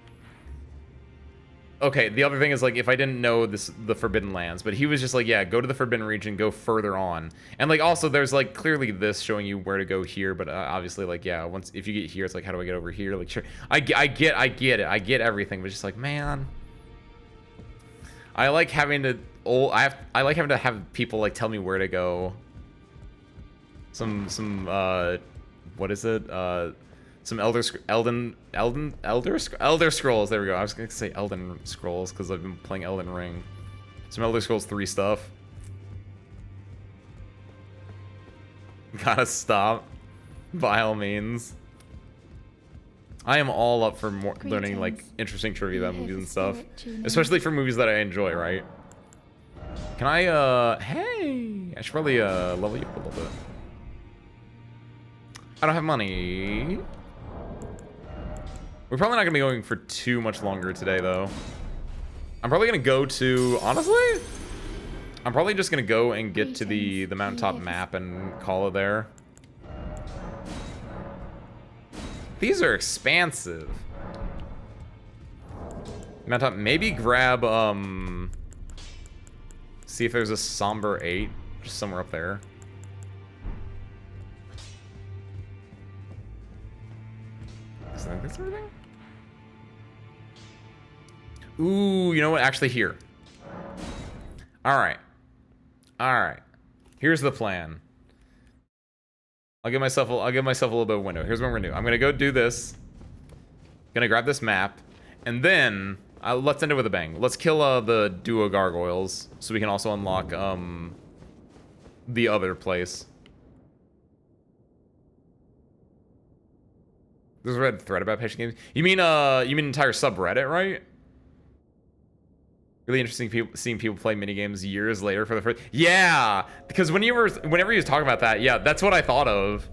Okay, the other thing is, like, if I didn't know the Forbidden Lands, but he was just like, yeah, go to the Forbidden Region, go further on. And, like, also, there's, like, clearly this showing you where to go here, but obviously, like, yeah, if you get here, it's like, how do I get over here? Like, sure, I get it. I get everything, but just like, man... I like having to... I like having to have people like tell me where to go. What is it? Some Elder Scrolls. There we go. I was gonna say Elden Scrolls because I've been playing Elden Ring. Some Elder Scrolls 3 stuff. Gotta stop. By all means. I am all up for more learning like interesting trivia about movies and stuff, especially for movies that I enjoy. Right? Can I? Hey, I should probably level you up a little bit. I don't have money. We're probably not gonna be going for too much longer today, though. I'm probably gonna go to, honestly, I'm probably just gonna go and get to the mountaintop map and call it there. These are expansive. Mountaintop, maybe grab, see if there's a Somber 8, just somewhere up there. Is that everything? Ooh, you know what? Actually, here. All right. Here's the plan. I'll give myself a little bit of window. Here's what we're gonna do. I'm gonna go do this. Gonna grab this map, and then let's end it with a bang. Let's kill the duo gargoyles, so we can also unlock the other place. There's a red thread about patient games. You mean entire subreddit, right? Really interesting seeing people play minigames years later for the first... Yeah! Because whenever you was talking about that, yeah, that's what I thought of.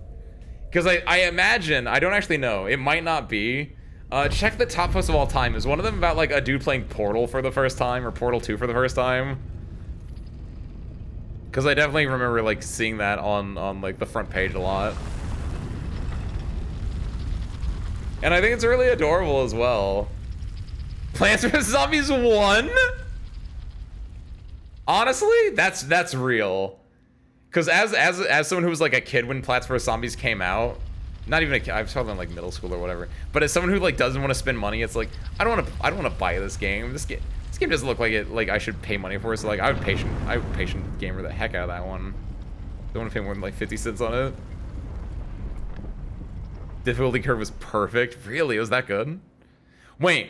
Because I imagine, I don't actually know, it might not be. Check the top post of all time. Is one of them about, like, a dude playing Portal for the first time, or Portal 2 for the first time? Because I definitely remember, like, seeing that on, like, the front page a lot. And I think it's really adorable as well. Plants vs. Zombies 1? Honestly, that's real. Because as someone who was like a kid when Plants vs. Zombies came out, not even a kid, I was probably in like middle school or whatever. But as someone who like doesn't want to spend money, it's like I don't want to buy this game. This game doesn't look like it like I should pay money for it. So like I would patient gamer the heck out of that one. Don't want to pay more than like 50 cents on it. Difficulty curve was perfect. Really, it was that good? Wait.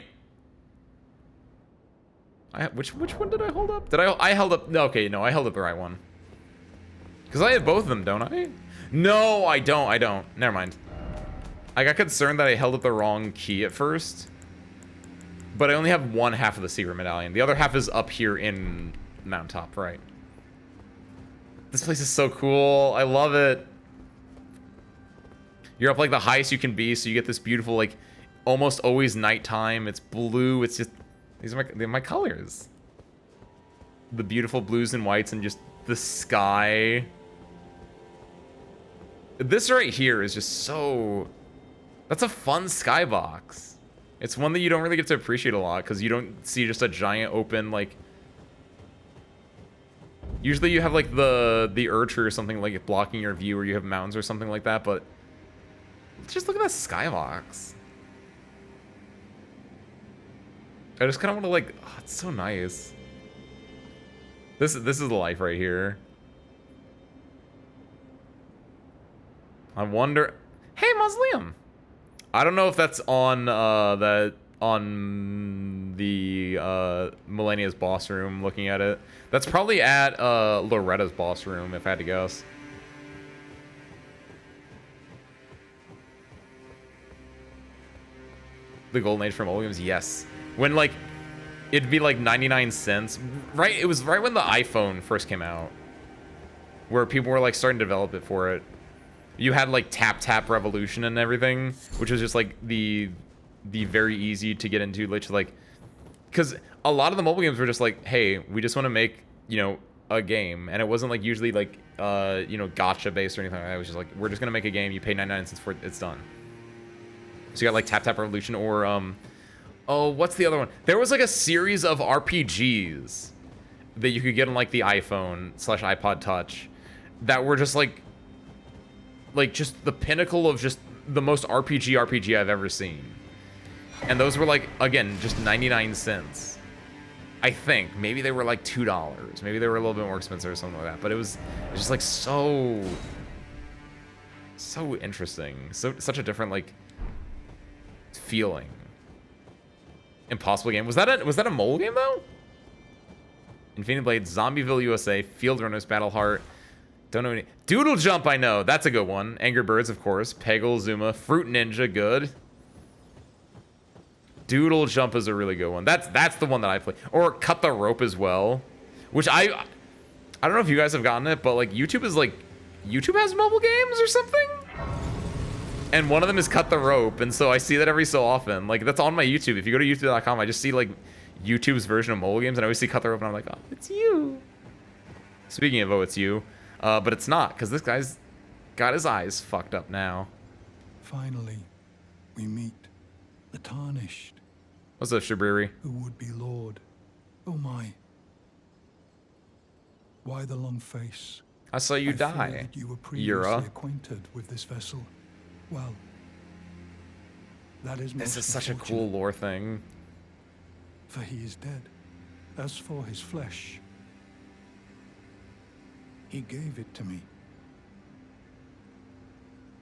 Which one did I hold up? I held up... No, okay, no, I held up the right one. Because I have both of them, don't I? No, I don't. Never mind. I got concerned that I held up the wrong key at first. But I only have one half of the secret medallion. The other half is up here in Mountaintop, right? This place is so cool. I love it. You're up like the highest you can be, so you get this beautiful, like almost always nighttime. It's blue. It's just, they're my colors. The beautiful blues and whites and just the sky. This right here is just so... That's a fun skybox. It's one that you don't really get to appreciate a lot because you don't see just a giant open, like... Usually you have, like, the Erdtree or something, like, blocking your view, or you have mountains or something like that, but... Just look at that skybox. I just kind of want to, like... Oh, it's so nice. This is the life right here. I wonder... Hey, Mausoleum! I don't know if that's on, the Millennia's boss room, looking at it. That's probably at, Loretta's boss room, if I had to guess. The golden age for mobile games? Yes. When, like, it'd be, like, 99 cents. Right, it was right when the iPhone first came out. Where people were, like, starting to develop it for it. You had, like, Tap Revolution and everything, which was just, like, the very easy to get into, like, because a lot of the mobile games were just like, hey, we just want to make, you know, a game, and it wasn't, like, usually, like, you know, gacha based or anything like that. It was just like, we're just gonna make a game, you pay 99 cents for it, it's done. So you got, like, Tap Revolution, or, oh, what's the other one? There was, like, a series of RPGs that you could get on, like, the iPhone/iPod Touch that were just, like, just the pinnacle of just the most RPG I've ever seen. And those were, like, again, just 99 cents. I think. Maybe they were, like, $2. Maybe they were a little bit more expensive or something like that. But it was just, like, so interesting. Such a different, like, feeling. Impossible game. Was that a mobile game, though? Infinity Blade, Zombieville USA, Field Runners, Battle Heart. Don't know any. Doodle Jump, I know. That's a good one. Angry Birds, of course. Peggle, Zuma, Fruit Ninja, good. Doodle Jump is a really good one. That's the one that I play. Or Cut the Rope as well. Which I don't know if you guys have gotten it, but, like, YouTube has mobile games or something? And one of them is Cut the Rope, and so I see that every so often. Like, that's on my YouTube. If you go to youtube.com, I just see, like, YouTube's version of mobile games, and I always see Cut the Rope, and I'm like, oh, it's you. Speaking of, oh, it's you. But it's not, because this guy's got his eyes fucked up now. Finally, we meet the Tarnished. What's up, Shabriri? Who would be Lord? Oh my. Why the long face? I saw you die. That you were previously acquainted with this vessel. Well, that is most This is such a cool lore thing. For he is dead. As for his flesh, he gave it to me.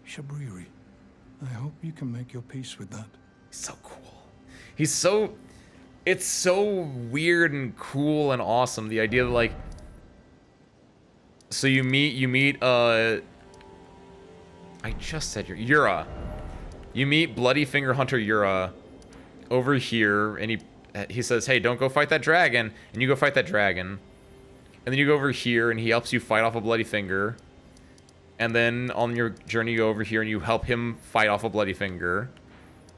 Shabriri, I hope you can make your peace with that. So cool. It's so weird and cool and awesome. The idea that, like, so you meet, I just said Yura. You meet Bloody Finger Hunter Yura over here, and he says, hey, don't go fight that dragon, and you go fight that dragon. And then you go over here, and he helps you fight off a Bloody Finger. And then on your journey, you go over here, and you help him fight off a Bloody Finger.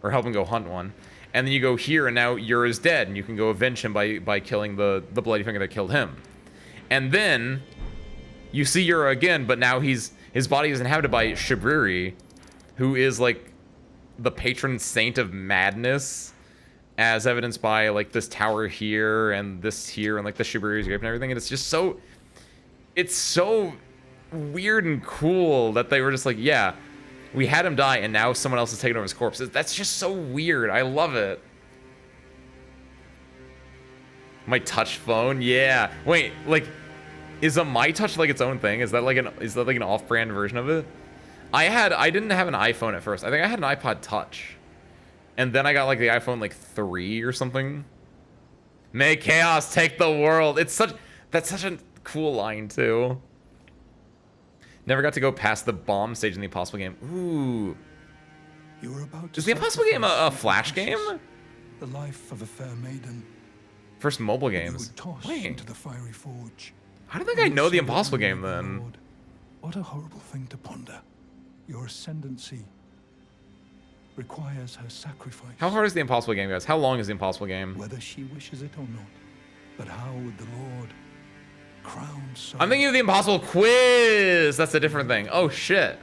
Or help him go hunt one. And then you go here, and now Yura's dead, and you can go avenge him by killing the Bloody Finger that killed him. And then you see Yura again, but now his body is inhabited by Shabriri, who is, like, the patron saint of madness, as evidenced by, like, this tower here and this here and, like, the Shabriri's grave and everything. And it's just so... It's so weird and cool that they were just like, yeah, we had him die and now someone else is taking over his corpse. That's just so weird. I love it. My touch phone? Yeah. Wait, like, is a My Touch, like, its own thing? Is that like an off-brand version of it? I didn't have an iPhone at first. I think I had an iPod Touch. And then I got, like, the iPhone, like, 3 or something. May chaos take the world. That's such a cool line, too. Never got to go past the bomb stage in the Impossible game. Ooh. You were about to Is the Impossible game a Flash game? The life of a fair maiden. First mobile games. Wait. Into the fiery forge. I don't think I know the Impossible game, then. What a horrible thing to ponder. Your ascendancy. requires her sacrifice. How hard is the impossible game, guys? How long is the impossible game? Whether she wishes it or not. But how would the Lord crown so? I'm thinking of the impossible quiz. That's a different thing. Oh shit.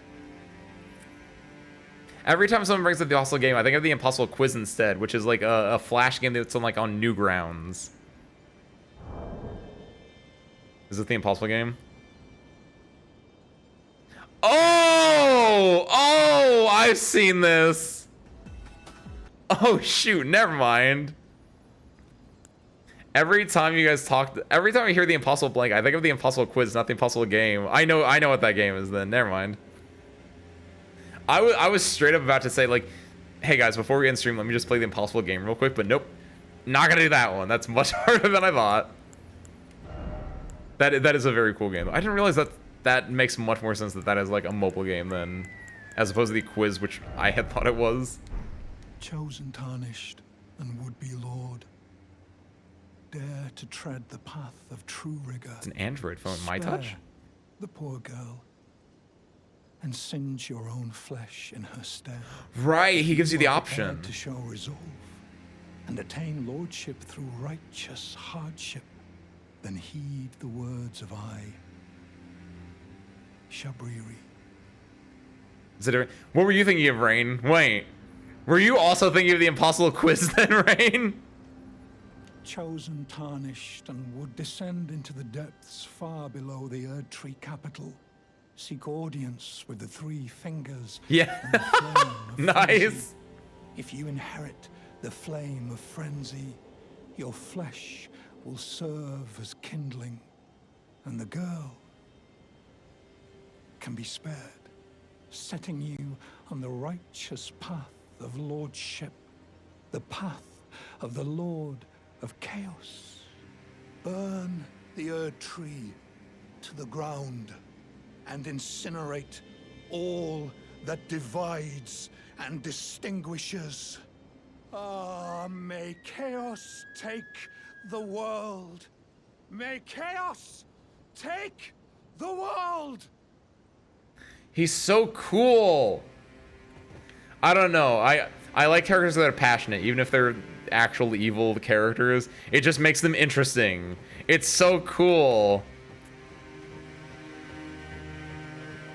Every time someone brings up the impossible game, I think of the impossible quiz instead, which is like a flash game that's on like on Newgrounds. Is it the impossible game? Oh, I've seen this. Oh shoot, never mind. Every time you guys talk, every time I hear the impossible blank, I think of the impossible quiz, not the impossible game. I know what that game is then. Never mind. I was straight up about to say like, hey guys, before we end stream, let me just play the impossible game real quick, but nope. Not gonna do that one. That's much harder than I thought. That is a very cool game. I didn't realize that makes much more sense that is like a mobile game than as opposed to the quiz, which I had thought it was. Chosen, tarnished, and would-be Lord, dare to tread the path of true rigor. It's an Android phone, my touch. Spare the poor girl, and singe your own flesh in her stead. Right, he gives you the are option prepared to show resolve and attain lordship through righteous hardship. Then heed the words of I, Shabriri. What were you thinking of, Rain? Wait, were you also thinking of the impossible quiz then, Rain? Chosen, tarnished, and would descend into the depths far below the Erd Tree capital. Seek audience with the three fingers. Yeah. And the flame of Nice. frenzy. If you inherit the flame of frenzy, your flesh will serve as kindling, and the girl can be spared, setting you on the righteous path of lordship, the path of the Lord of Chaos. Burn the Erd Tree to the ground and incinerate all that divides and distinguishes. Ah, may chaos take the world. May chaos take the world. He's so cool. I don't know. I like characters that are passionate, even if they're actual evil characters. It just makes them interesting. It's so cool.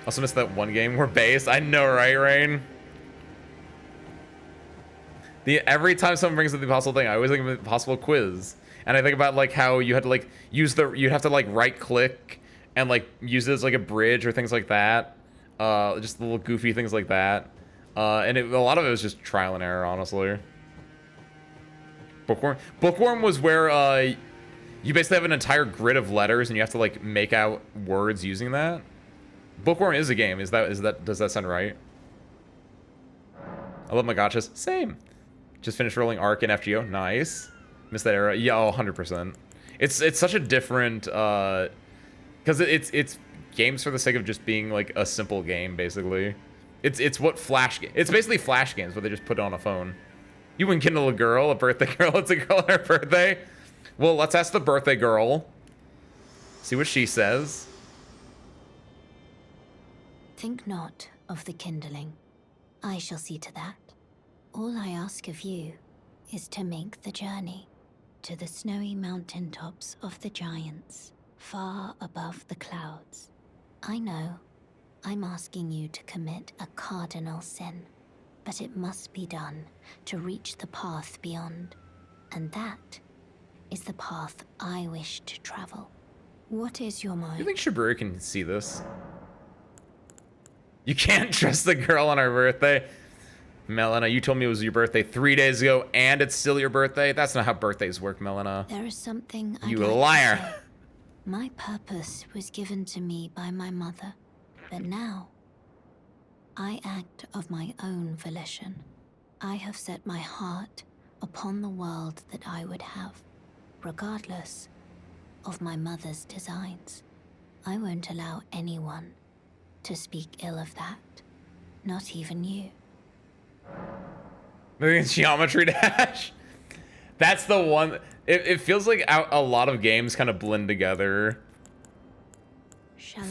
Also missed that one game where base. I know, right, Rain? Every time someone brings up the impossible thing, I always think of the impossible quiz. And I think about like how you had to like you have to like right click and like use it as like a bridge or things like that. Just little goofy things like that. And a lot of it was just trial and error, honestly. Bookworm was where you basically have an entire grid of letters and you have to like make out words using that. Bookworm is a game. Does that sound right? I love my gotchas. Same. Just finished rolling Arc and FGO. Nice. Missed that era. Yeah, 100%. It's such a different because it's games for the sake of just being like a simple game, basically. It's what it's basically Flash games, but they just put it on a phone. You wouldn't kindle a girl, a birthday girl. It's a girl on her birthday. Well, let's ask the birthday girl. See what she says. Think not of the kindling. I shall see to that. All I ask of you is to make the journey to the snowy mountaintops of the giants, far above the clouds. I know I'm asking you to commit a cardinal sin, but it must be done to reach the path beyond, and that is the path I wish to travel. What is your mind? You think Shibuya can see this? You can't trust the girl on her birthday. Melina, you told me it was your birthday 3 days ago, and it's still your birthday? That's not how birthdays work, Melina. There is something I'd You like to liar. say. My purpose was given to me by my mother, but now I act of my own volition. I have set my heart upon the world that I would have, regardless of my mother's designs. I won't allow anyone to speak ill of that, not even you. Moving Geometry Dash. That's the one. It feels like a lot of games kind of blend together.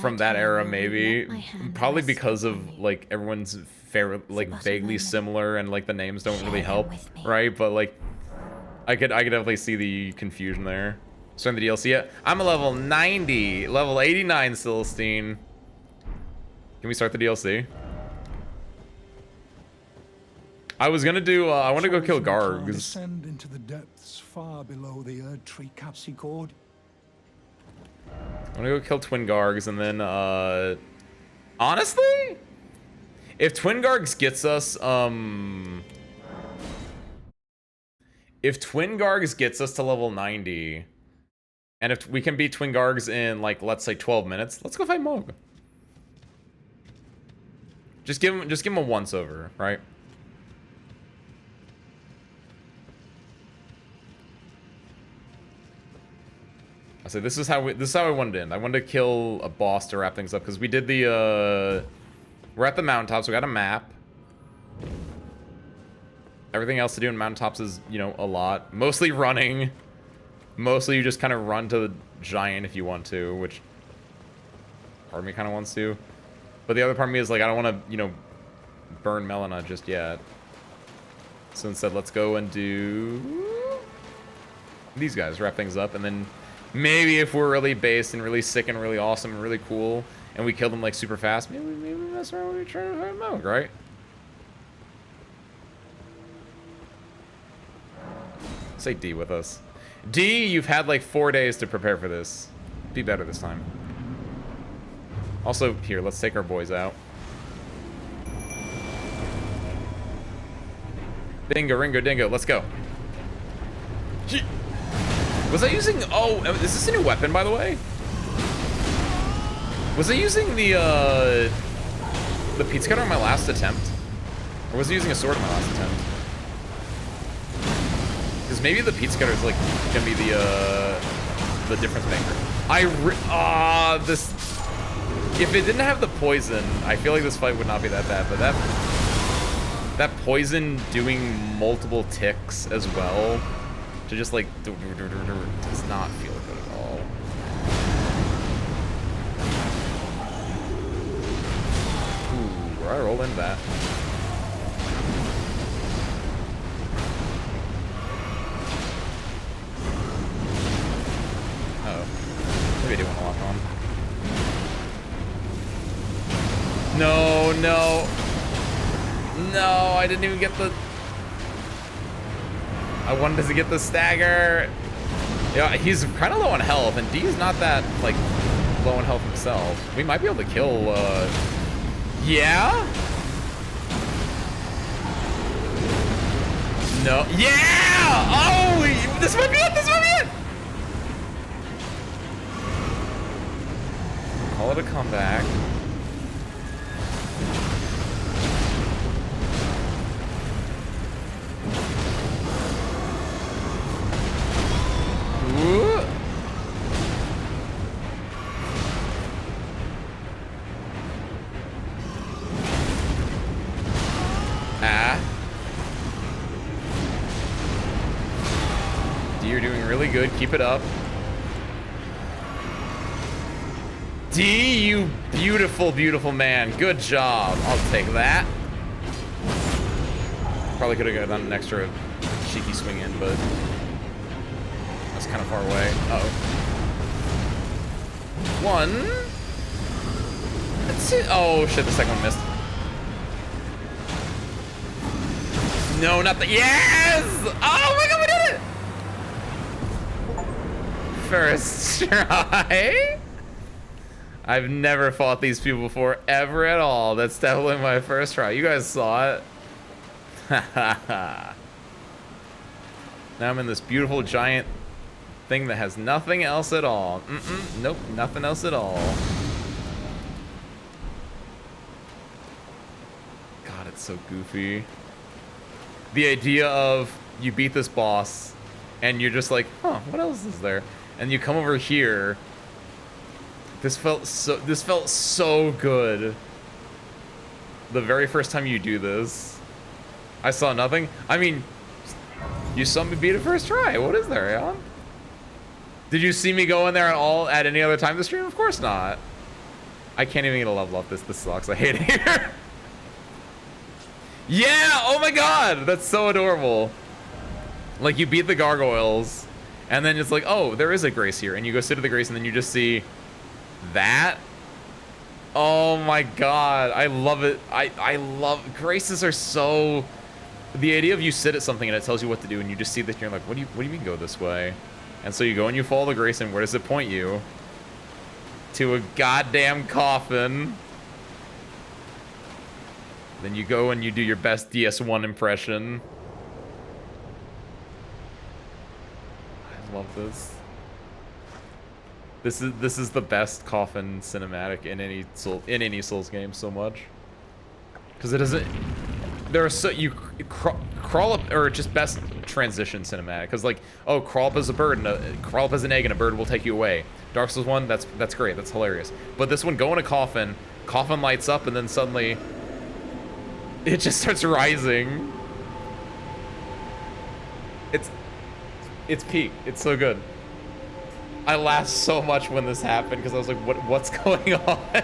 from that era, maybe. Probably because of like everyone's like vaguely similar and like the names don't really help, right? But like I could definitely see the confusion there. Starting the DLC yet? I'm a level 90, level 89 Celestine. Can we start the DLC? I was gonna do I want to go kill Gargs. Descend into the depths far below the Erd Tree Capsicord. I'm gonna go kill Twin Gargs and then honestly, if Twin Gargs gets us if Twin Gargs gets us to level 90, and if we can beat Twin Gargs in like let's say 12 minutes, let's go fight Moog. Just give him a once over, right? I said this is how I wanted to end. I wanted to kill a boss to wrap things up because we did the we're at the mountaintops. We got a map. Everything else to do in mountaintops is, you know, a lot. Mostly running. Mostly you just kind of run to the giant if you want to, which part of me kind of wants to. But the other part of me is like, I don't want to, you know, burn Melina just yet. So instead, let's go and do these guys, wrap things up, and then maybe if we're really based and really sick and really awesome and really cool, and we kill them like super fast, maybe we mess around when we try to fight Moog, right? Say D with us. D, you've had like 4 days to prepare for this. Be better this time. Also, here, let's take our boys out. Bingo, ringo, dingo, let's go. Was I using... Oh, is this a new weapon, by the way? Was I using the pizza cutter on my last attempt? Or was I using a sword on my last attempt? Because maybe the pizza cutter is, like, gonna be the difference maker. This... If it didn't have the poison, I feel like this fight would not be that bad, but that poison doing multiple ticks as well to just like does not feel good at all. Ooh, I roll in that. Uh-oh. Maybe I do want to lock on. No, no. No, I didn't even get the... I wanted to get the stagger. Yeah, he's kind of low on health, and D's not that, like, low on health himself. We might be able to kill, Yeah? No. Yeah! Oh, this might be it! This might be it! Call it a comeback. Ooh. Ah. D, you're doing really good. Keep it up. D, you beautiful, beautiful man. Good job. I'll take that. Probably could have done an extra cheeky swing in, but that's kind of far away. Uh-oh. One. That's it. Oh, shit, the second one missed. No, not the... Yes! Oh my god, we did it! First try. I've never fought these people before, ever at all. That's definitely my first try. You guys saw it. Ha ha ha. Now I'm in this beautiful giant thing that has nothing else at all. Nope, nothing else at all. God, it's so goofy. The idea of you beat this boss and you're just like, huh, what else is there? And you come over here. This felt so good. The very first time you do this. I saw nothing. I mean, you saw me beat it first try. What is there, Aeon? Did you see me go in there at all at any other time this stream? Of course not. I can't even get a level up. This sucks. I hate it here. Yeah! Oh my god! That's so adorable. Like, you beat the gargoyles, and then it's like, oh, there is a grace here. And you go sit at the grace, and then you just see that. Oh my god. I love it. I love... Graces are so... The idea of you sit at something and it tells you what to do, and you just see this, and you're like, what do you mean go this way? And so you go and you follow the grace, and where does it point you? To a goddamn coffin. Then you go and you do your best DS1 impression. I love this. This is the best coffin cinematic in any Souls game so much. Because it doesn't... There are so... You crawl up... Or just best transition cinematic. Because like, oh, crawl up as a bird, and crawl up as an egg, and a bird will take you away. Dark Souls 1, that's great. That's hilarious. But this one, go in a coffin, coffin lights up, and then suddenly... It just starts rising. It's peak. It's so good. I laughed so much when this happened because I was like, what's going on?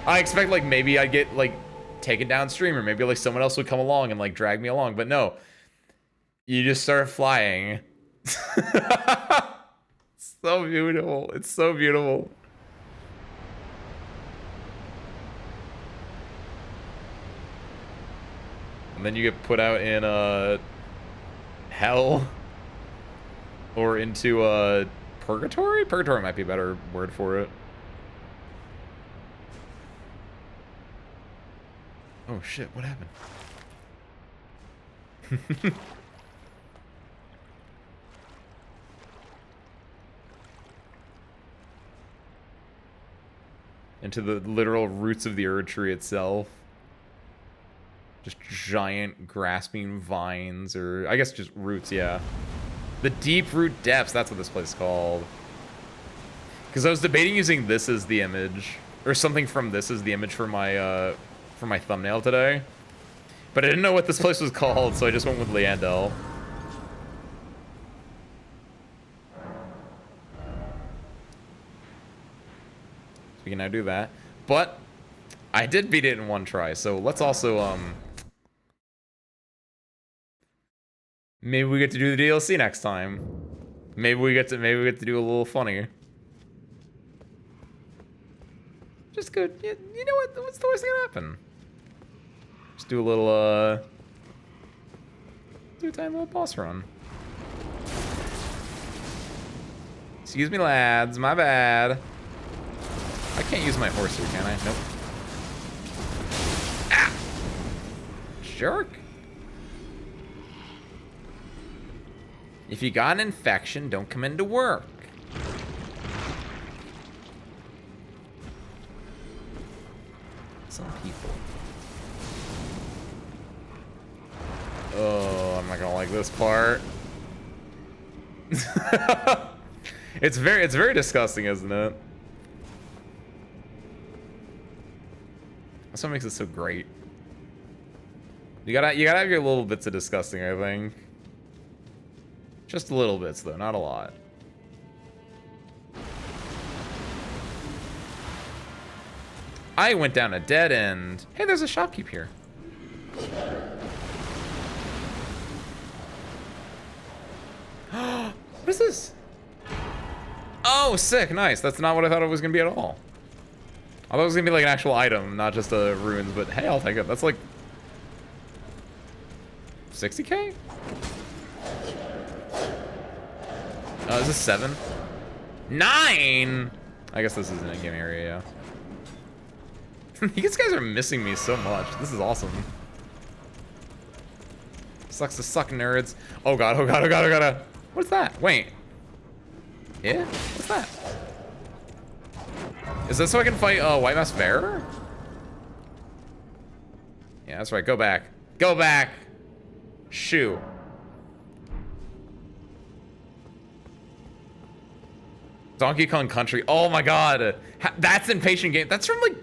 I expect like maybe I'd get like taken downstream, or maybe like someone else would come along and like drag me along, but no. You just start flying. So beautiful. It's so beautiful. And then you get put out in hell, or into purgatory? Purgatory might be a better word for it. Oh shit, what happened? Into the literal roots of the Erd tree itself. Just giant grasping vines, or I guess just roots, yeah. The deep root depths, that's what this place is called. Because I was debating using this as the image, or something from this as the image for my thumbnail today. But I didn't know what this place was called, so I just went with Leandel. We can now do that. But I did beat it in one try, so let's also maybe we get to do the DLC next time. Maybe we get to do a little funny. Just good. You know what? What's the worst thing that can happen? Just do a little do a tiny little boss run. Excuse me, lads. My bad. I can't use my horse here, can I? Nope. Ah! Jerk. If you got an infection, don't come into work. Some people. Oh, I'm not gonna like this part. It's very disgusting, isn't it? That's what makes it so great. You gotta have your little bits of disgusting, I think. Just little bits though, not a lot. I went down a dead end. Hey, there's a shopkeep here. What is this? Oh, sick, nice. That's not what I thought it was gonna be at all. I thought it was gonna be like an actual item, not just a ruins, but hey, I'll take it. That's like 60K? Oh, is this 7? 9? I guess this is an in-game area, yeah. These guys are missing me so much. This is awesome. Sucks to suck, nerds. Oh god, oh god, oh god, oh god. What's that? Wait. Yeah? What's that? Is this so I can fight White Mask Bearer? Yeah, that's right. Go back. Go back! Shoo. Donkey Kong Country. Oh my god. That's Impatient Game. That's from like...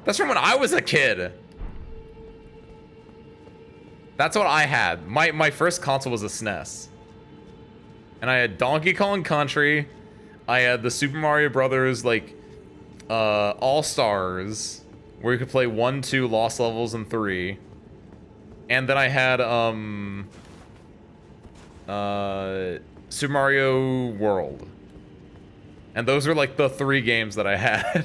That's from when I was a kid. That's what I had. My first console was a SNES. And I had Donkey Kong Country. I had the Super Mario Brothers, like... All-Stars, where you could play 1, 2, Lost Levels, and 3. And then I had, Super Mario World. And those are, like, the 3 games that I had.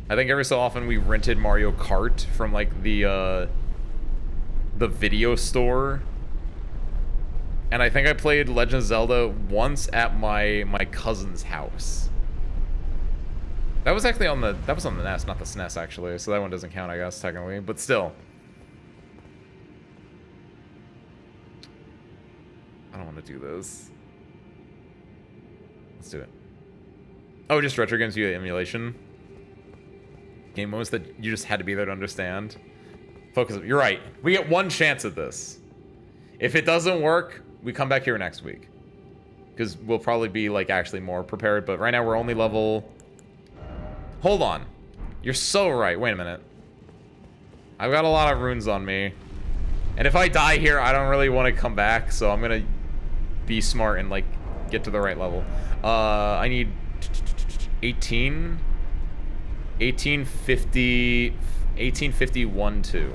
I think every so often we rented Mario Kart from, like, the video store. And I think I played Legend of Zelda once at my cousin's house. That was actually on the NES, not the SNES, actually. So that one doesn't count, I guess, technically. But still. I don't want to do this. Let's do it. Oh, just retro games via emulation. Game modes that you just had to be there to understand. Focus. You're right. We get one chance at this. If it doesn't work, we come back here next week. Because we'll probably be, like, actually more prepared. But right now, we're only level... Hold on. You're so right. Wait a minute. I've got a lot of runes on me. And if I die here, I don't really want to come back. So I'm going to be smart and, like, get to the right level. I need 18... 1850... 1851 2.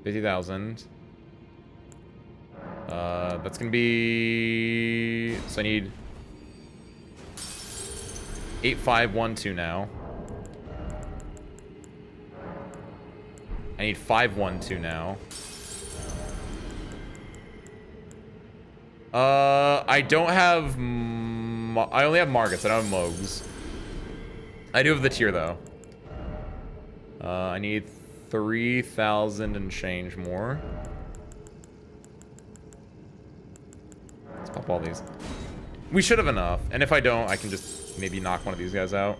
50,000. That's gonna be... So I need... 8512 now. I need 512 now. I don't have... I only have Margits. I don't have Mogs. I do have the tier, though. I need 3,000 and change more. Let's pop all these. We should have enough. And if I don't, I can just maybe knock one of these guys out.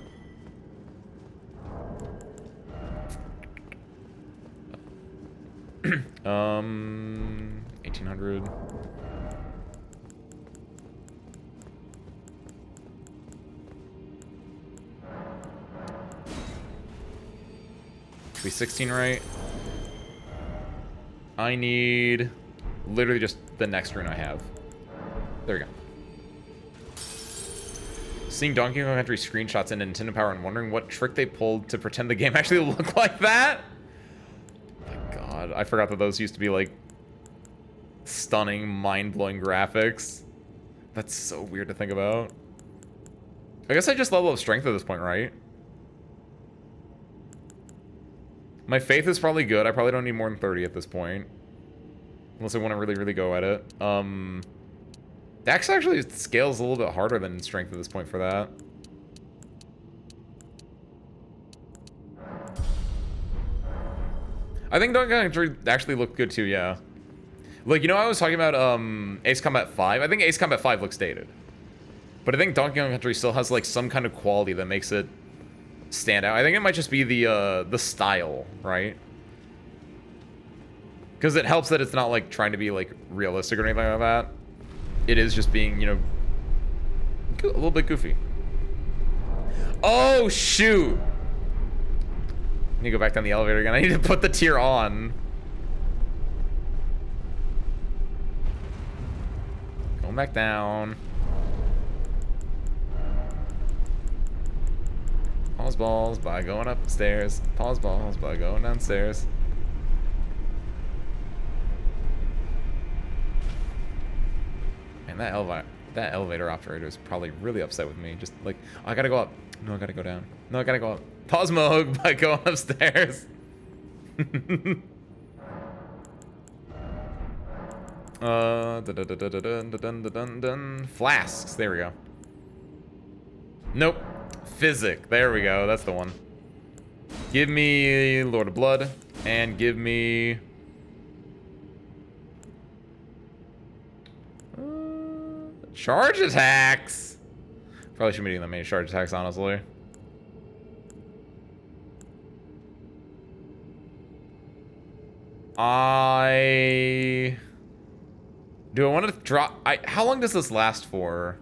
Um, 1800. Should be 16, right? I need literally just the next rune I have. There we go. Seeing Donkey Kong Country screenshots in Nintendo Power and wondering what trick they pulled to pretend the game actually looked like that. Oh my god, I forgot that those used to be like stunning, mind-blowing graphics. That's so weird to think about. I guess I just level up strength at this point, right? My faith is probably good. I probably don't need more than 30 at this point. Unless I want to really, really go at it. Dex actually scales a little bit harder than strength at this point for that. I think Donkey Kong Country actually looked good too, yeah. Like, you know, I was talking about Ace Combat 5. I think Ace Combat 5 looks dated. But I think Donkey Kong Country still has like some kind of quality that makes it stand out. I think it might just be the style, right? Because it helps that it's not like trying to be like realistic or anything like that. It is just being, you know, a little bit goofy. Oh, shoot. I need to go back down the elevator again. I need to put the tier on. Going back down. Pause balls by going upstairs. Pause balls by going downstairs. And that elevator operator is probably really upset with me. Just like, oh, I gotta go up. No, I gotta go down. No, I gotta go up. Pause mode by going upstairs. Flasks. There we go. Nope. Physic. There we go. That's the one. Give me Lord of Blood. And give me... charge attacks! Probably shouldn't be doing that many charge attacks, honestly. Do I want to drop... how long does this last for?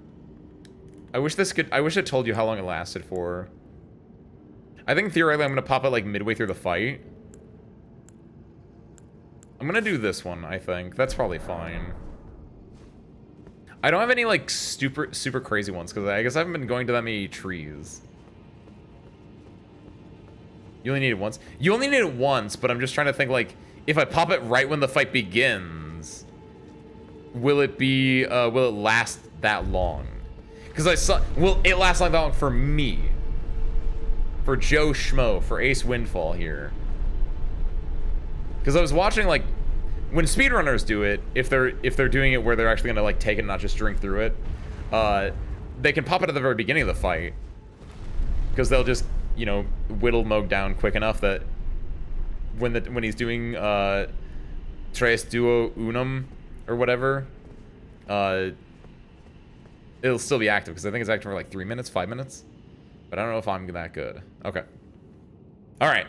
I wish it told you how long it lasted for. I think theoretically I'm going to pop it like midway through the fight. I'm going to do this one, I think. That's probably fine. I don't have any like super crazy ones because I guess I haven't been going to that many trees. You only need it once? You only need it once, but I'm just trying to think like if I pop it right when the fight begins, will it last that long? Because I saw, will it last like that long for me? For Joe Schmo, for Ace Windfall here. Because I was watching like when speedrunners do it, if they're doing it where they're actually gonna like take it and not just drink through it, they can pop it at the very beginning of the fight. Because they'll just, you know, whittle Moog down quick enough that when he's doing Tres Duo Unum or whatever, it'll still be active because I think it's active for like 3 minutes, 5 minutes. But I don't know if I'm that good. Okay. All right.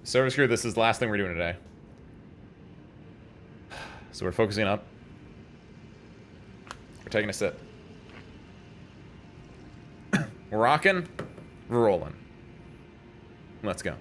Service crew, this is the last thing we're doing today. So we're focusing up. We're taking a sip. We're rocking. We're rolling. Let's go.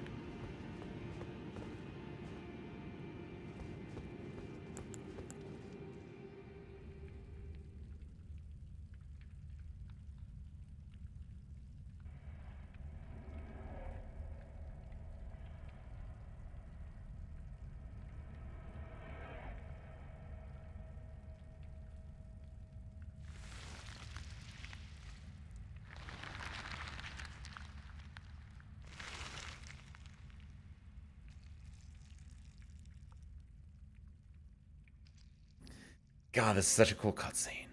God, this is such a cool cutscene.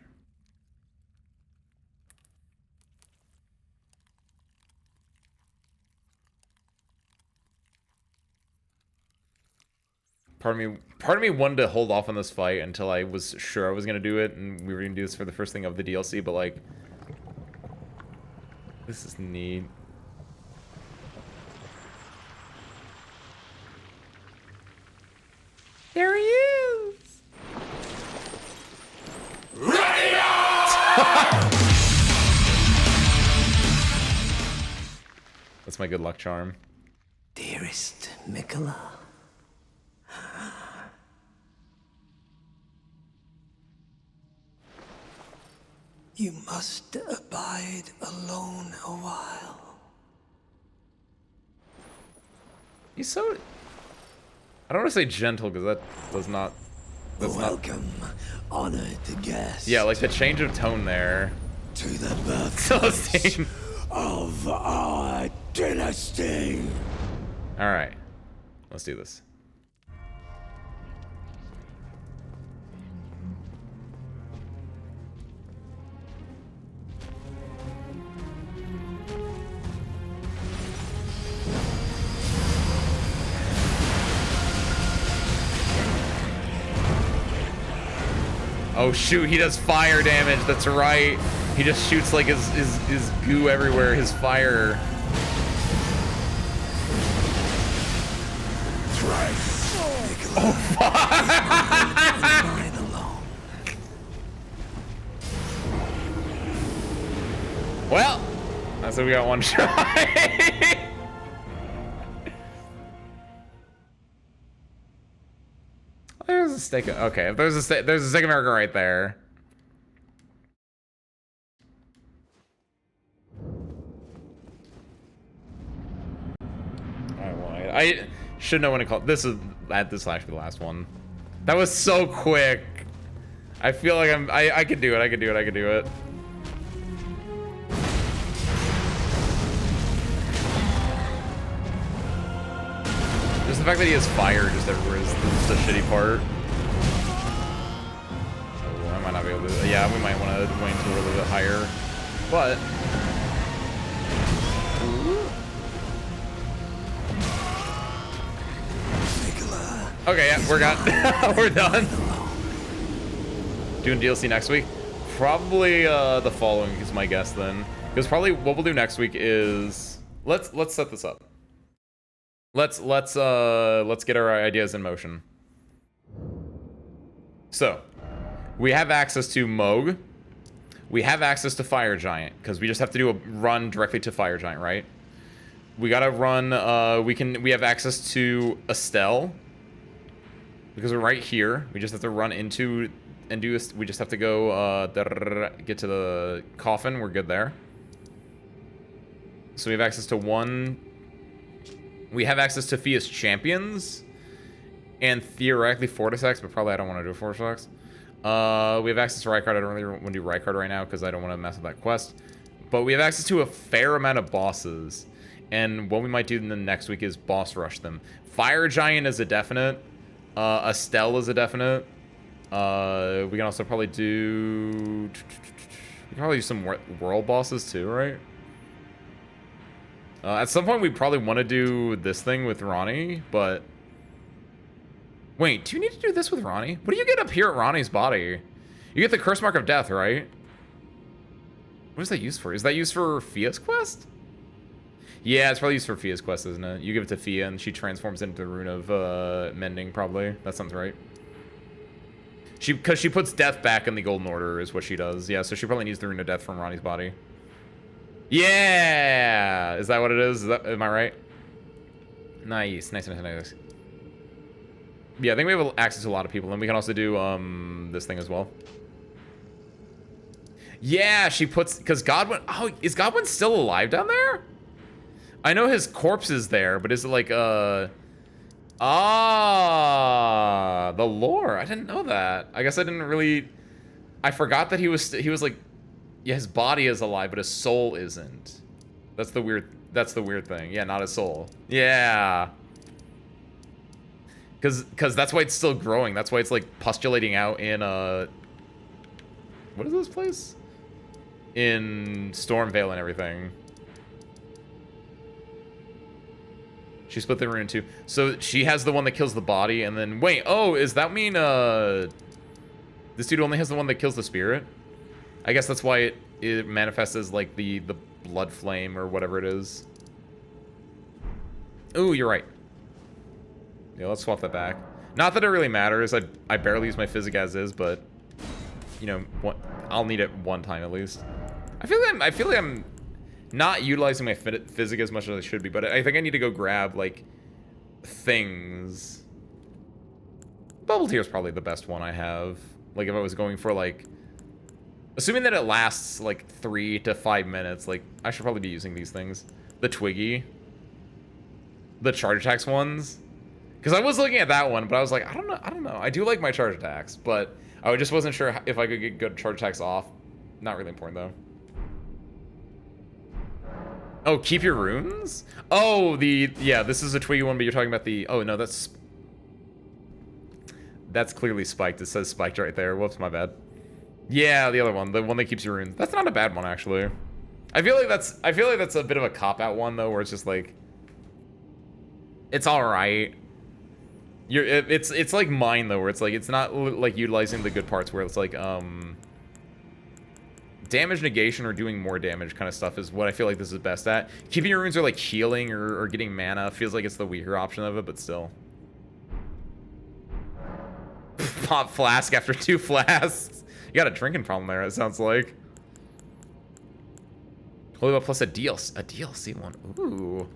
Part of me wanted to hold off on this fight until I was sure I was gonna do it, and we were gonna do this for the first thing of the DLC. But like, this is neat. There he is. That's my good luck charm. Dearest Mikola, you must abide alone a while. He's so... I don't want to say gentle because that does not... That's Welcome, honored guest. Yeah, like the change of tone there. To the birthplace of our dynasty. Alright. Let's do this. Oh shoot, he does fire damage, that's right. He just shoots like his goo everywhere, his fire. Oh fuck! Well, I said we got one try. There's a steak. Okay, if there's a steak America right there. I should know when to call. This will actually be the last one. That was so quick. I feel like I could do it. I could do it. I could do it. Just the fact that he has fire just everywhere is the shitty part. Oh, I might not be able to. Yeah, we might want to wait until we're a little bit higher. But. Okay, yeah, we're done. Doing DLC next week? Probably the following is my guess then. Because probably what we'll do next week is let's set this up. Let's get our ideas in motion. So, we have access to Moog. We have access to Fire Giant because we just have to do a run directly to Fire Giant, right? We gotta run. We have access to Estelle. Because we're right here, we just have to run into and do we just have to go get to the coffin. We're good there. So we have access to one. We have access to Fia's champions, and theoretically Fortisex, but probably I don't want to do Fortisex. We have access to Rykard. I don't really want to do Rykard right now because I don't want to mess with that quest. But we have access to a fair amount of bosses, and what we might do in the next week is boss rush them. Fire Giant is a definite. Estelle is a definite. We can also probably do... We can probably do some world bosses too, right? At some point, we probably want to do this thing with Ronnie, but... Wait, do you need to do this with Ronnie? What do you get up here at Ronnie's body? You get the Curse Mark of Death, right? What is that used for? Is that used for Fia's quest? Yeah, it's probably used for Fia's quest, isn't it? You give it to Fia, and she transforms into the Rune of Mending, probably. That sounds right. Because she puts death back in the Golden Order, is what she does. Yeah, so she probably needs the Rune of Death from Ronnie's body. Yeah! Is that what it is? Am I right? Nice. Nice. Yeah, I think we have access to a lot of people, and we can also do this thing as well. Yeah, she puts... Because Godwin... Oh, is Godwin still alive down there? I know his corpse is there, but is it like, Ah, the lore. I didn't know that. I guess I didn't really... I forgot that he was like... Yeah, his body is alive, but his soul isn't. That's the weird thing. Yeah, not his soul. Yeah. Because that's why it's still growing. That's why it's like postulating out in what is this place? In Stormvale and everything. She split the rune in two. So she has the one that kills the body, and then wait, oh, does that mean this dude only has the one that kills the spirit? I guess that's why it manifests as like the blood flame or whatever it is. Ooh, you're right. Yeah, let's swap that back. Not that it really matters. I barely use my physic as is, but you know, I'll need it one time at least. I feel like I'm not utilizing my physic as much as I should be, but I think I need to go grab like things. Bubble Tear is probably the best one I have. Like if I was going for like, assuming that it lasts like 3 to 5 minutes, like I should probably be using these things. The Twiggy, the charge attacks ones. Because I was looking at that one, but I was like, I don't know. I do like my charge attacks, but I just wasn't sure if I could get good charge attacks off. Not really important, though. Oh, keep your runes? Oh, yeah, this is a Twiggy one, but you're talking about the... Oh, no, that's clearly spiked. It says spiked right there. Whoops, my bad. Yeah, the other one. The one that keeps your runes. That's not a bad one, actually. I feel like that's a bit of a cop-out one, though, where it's just like... It's alright. It's like mine though, where it's like it's not like utilizing the good parts where it's like damage negation or doing more damage kind of stuff is what I feel like this is best at. Keeping your runes are like healing or getting mana feels like it's the weaker option of it, but still. Pop flask after 2 flasks. You got a drinking problem there, it sounds like. Holy Well plus a DLC one. Ooh.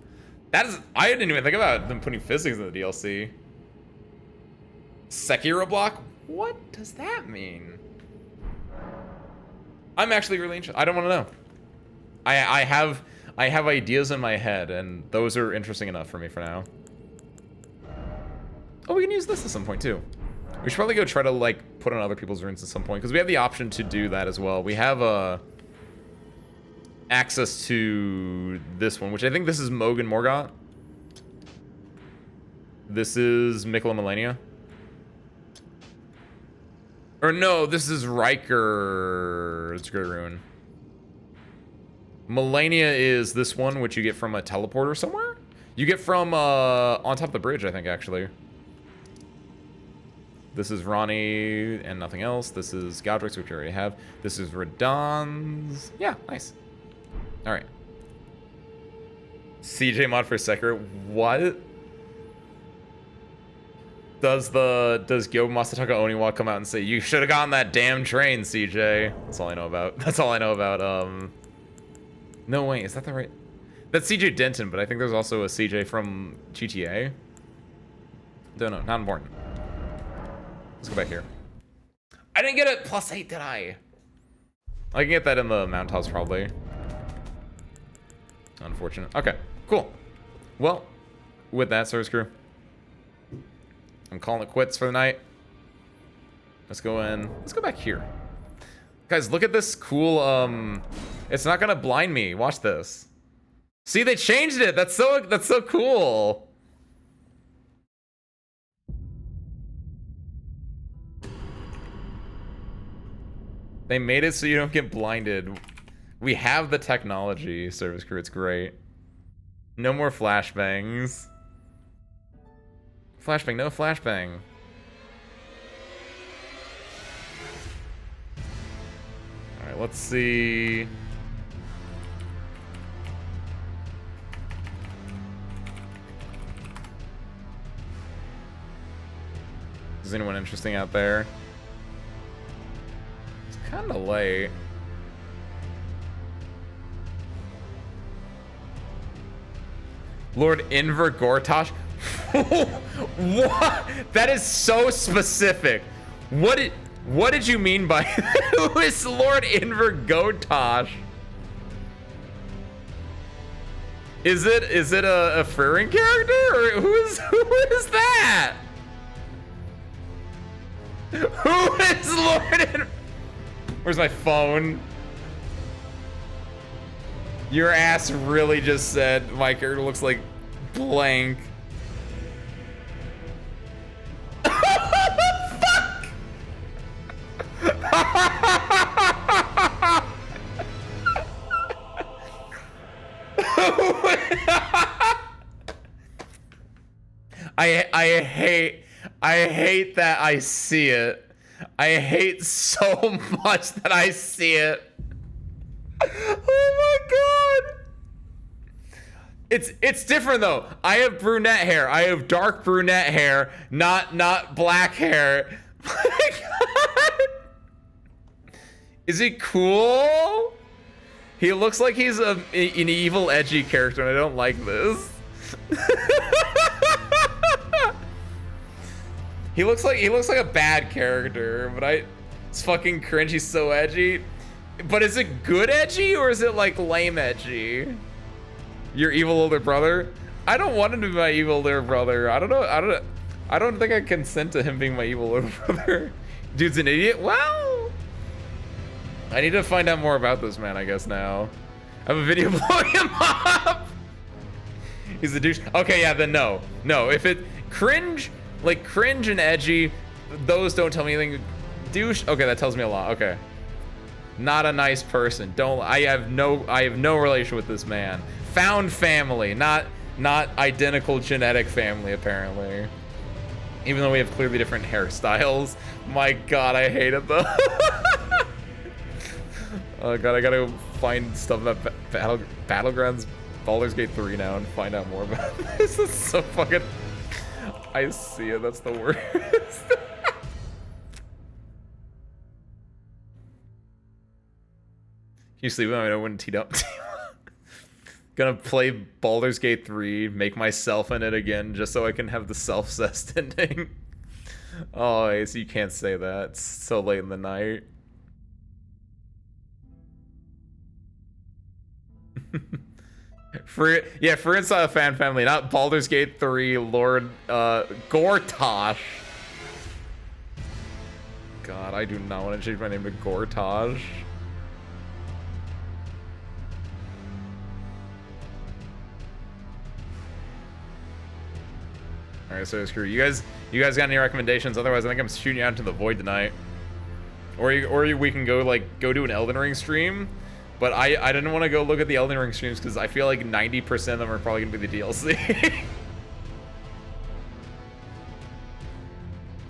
That is, I didn't even think about them putting physics in the DLC. Sekiro block? What does that mean? I'm actually really interested. I don't want to know. I have ideas in my head, and those are interesting enough for me for now. Oh, we can use this at some point too. We should probably go try to like put on other people's runes at some point because we have the option to do that as well. We have access to this one, which I think this is Mogan Morgott. This is Mikola Melania. Or no, this is Riker's Great Rune. Melania is this one, which you get from a teleporter somewhere? You get from on top of the bridge, I think, actually. This is Ronnie and nothing else. This is Godric's, which we already have. This is Radahn's. Yeah, nice. All right. CJ mod for Sekiro. What? Does Gyo Masataka Oniwa come out and say, you should have gotten that damn train, CJ? That's all I know about. That's all I know about, No, wait, is that the right... That's CJ Denton, but I think there's also a CJ from GTA. Don't know, not important. Let's go back here. I didn't get it +8, did I? I can get that in the Mount Toss probably. Unfortunate. Okay, cool. Well, with that, service crew, I'm calling it quits for the night. Let's go in. Let's go back here. Guys, look at this cool, it's not gonna blind me. Watch this. See, they changed it. That's so cool. They made it so you don't get blinded. We have the technology, service crew. It's great. No more flashbangs. Flashbang, no flashbang. Alright, let's see. Is anyone interesting out there? It's kind of late. Lord Inver Gortash? What? That is so specific. What did you mean by who is Lord Inver Gortash? Is it a Freerin character or who is that? Who is Lord Inver? Where's my phone? Your ass really just said my character looks like blank. Fuck! I hate that I see it. I hate so much that I see it. Oh my god. It's different though. I have brunette hair. I have dark brunette hair, not black hair. My god. Is he cool? He looks like he's an evil, edgy character, and I don't like this. He looks like a bad character, but it's fucking cringe. He's so edgy. But is it good edgy or is it like lame edgy? Your evil older brother? I don't want him to be my evil older brother. I don't know. I don't think I consent to him being my evil older brother. Dude's an idiot. Well, I need to find out more about this man, I guess now. I have a video blowing him up. He's a douche. Okay, yeah, then no. No, if it cringe and edgy, those don't tell me anything. Douche, okay, that tells me a lot. Okay. Not a nice person. I have no relation with this man. Found family, not identical genetic family, apparently. Even though we have clearly different hairstyles. My god, I hate it though. Oh god, I gotta find stuff about Battlegrounds Baldur's Gate 3 now and find out more about this. This is so fucking... I see it, that's the worst. Can you sleep with me? I wouldn't teed up. Gonna play Baldur's Gate 3, make myself in it again, just so I can have the self-cessed ending. Oh, Ace, you can't say that. It's so late in the night. For inside a fan family, not Baldur's Gate 3, Lord Gortash. God, I do not want to change my name to Gortash. Alright, so screw you guys. You guys got any recommendations? Otherwise, I think I'm shooting you out into the void tonight. Or we can go do an Elden Ring stream. But I didn't want to go look at the Elden Ring streams because I feel like 90% of them are probably gonna be the DLC.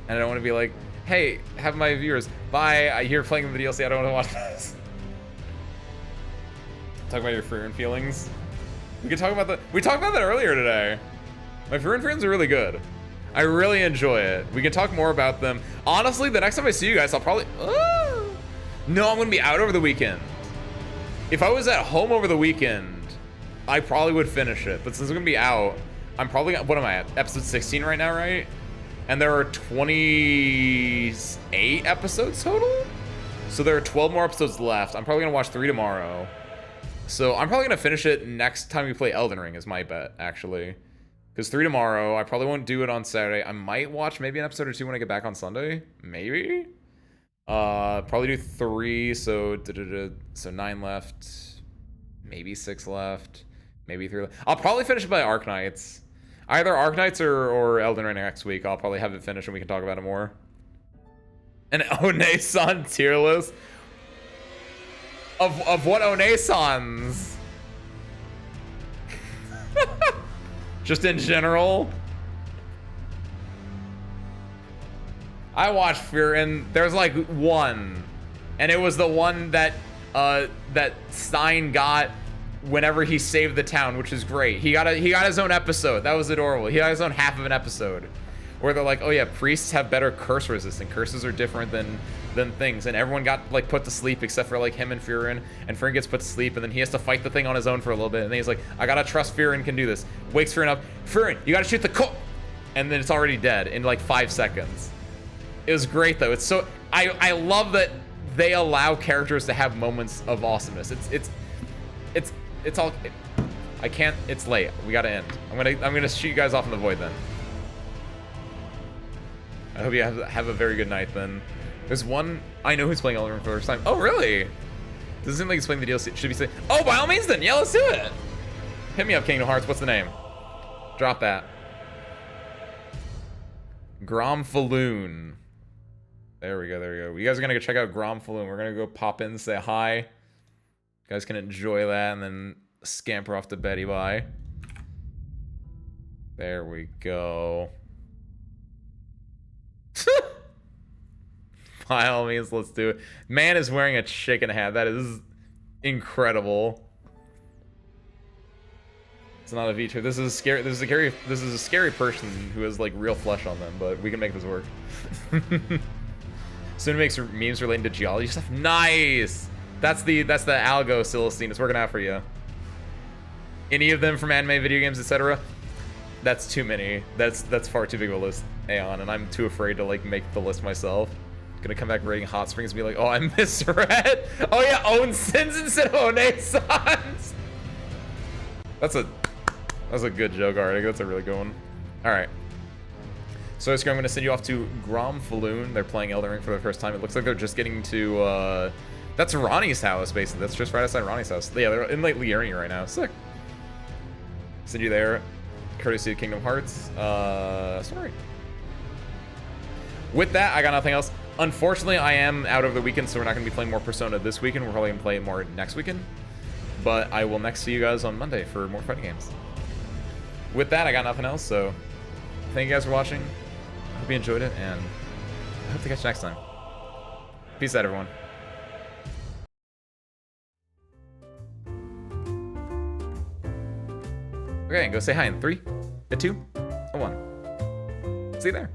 And I don't want to be like, hey, have my viewers, bye. I hear playing the DLC. I don't want to watch this. Talk about your Freerin feelings. We could talk about that. We talked about that earlier today. My Freerin feelings are really good. I really enjoy it. We can talk more about them. Honestly, the next time I see you guys, I'll probably... No, I'm gonna be out over the weekend. If I was at home over the weekend, I probably would finish it. But since I'm gonna be out, I'm probably... What am I at? Episode 16 right now, right? And there are 28 episodes total? So there are 12 more episodes left. I'm probably gonna watch 3 tomorrow. So I'm probably gonna finish it next time we play Elden Ring is my bet, actually. Because 3 tomorrow, I probably won't do it on Saturday. I might watch maybe an episode or 2 when I get back on Sunday. Maybe? Probably do 3, so 9 left. Maybe 6 left. Maybe 3 left. I'll probably finish it by Arknights. Either Arknights or Elden Ring next week. I'll probably have it finished and we can talk about it more. An One tier list? Of what One-sans? Just in general? I watched Fear and there's like one. And it was the one that that Stein got whenever he saved the town, which is great. He got his own episode. That was adorable. He got his own half of an episode. Where they're like, oh yeah, priests have better curse resistance. Curses are different than things. And everyone got like put to sleep except for like him and Furin. And Furin gets put to sleep and then he has to fight the thing on his own for a little bit. And then he's like, I gotta trust Furin can do this. Wakes Furin up. Furin, you gotta shoot the cook. And then it's already dead in like 5 seconds. It was great though. It's so I love that they allow characters to have moments of awesomeness. It's all I can't. It's late. We gotta end. I'm gonna shoot you guys off in the void then. I hope you have a very good night then. There's one I know who's playing Elden Ring for the first time. Oh really? Doesn't seem like he's playing the DLC. Should we say? Oh, by all means then. Yeah, let's do it. Hit me up, Kingdom Hearts. What's the name? Drop that. Gromfaloon. There we go. There we go. You guys are gonna go check out Gromfaloon. We're gonna go pop in, say hi. You guys can enjoy that and then scamper off to Betty Bye. There we go. By all means, let's do it. Man is wearing a chicken hat. That is incredible. It's not a VTuber. This is scary. This is a scary person who has like real flesh on them. But we can make this work. Soon makes memes relating to geology stuff. Nice. That's the algo Celestine. It's working out for you. Any of them from anime, video games, etc. That's too many. That's far too big of a list, Aeon, and I'm too afraid to like make the list myself. Gonna come back rating Hot Springs and be like, oh, I misread. Oh yeah, own sins instead of One-sans. That's a good joke already. That's a really good one. All right. So I'm gonna send you off to Gromfaloon. They're playing Elden Ring for the first time. It looks like they're just getting to. That's Ronnie's house, basically. That's just right outside Ronnie's house. Yeah, they're in like Liurnia right now. Sick. Send you there, courtesy of Kingdom Hearts. Sorry. With that, I got nothing else. Unfortunately, I am out over the weekend, so we're not going to be playing more Persona this weekend. We're probably going to play more next weekend. But I will next see you guys on Monday for more fighting games. With that, I got nothing else, so thank you guys for watching. I hope you enjoyed it, and I hope to catch you next time. Peace out, everyone. Okay, go say hi in 3, a 2, a 1. See you there.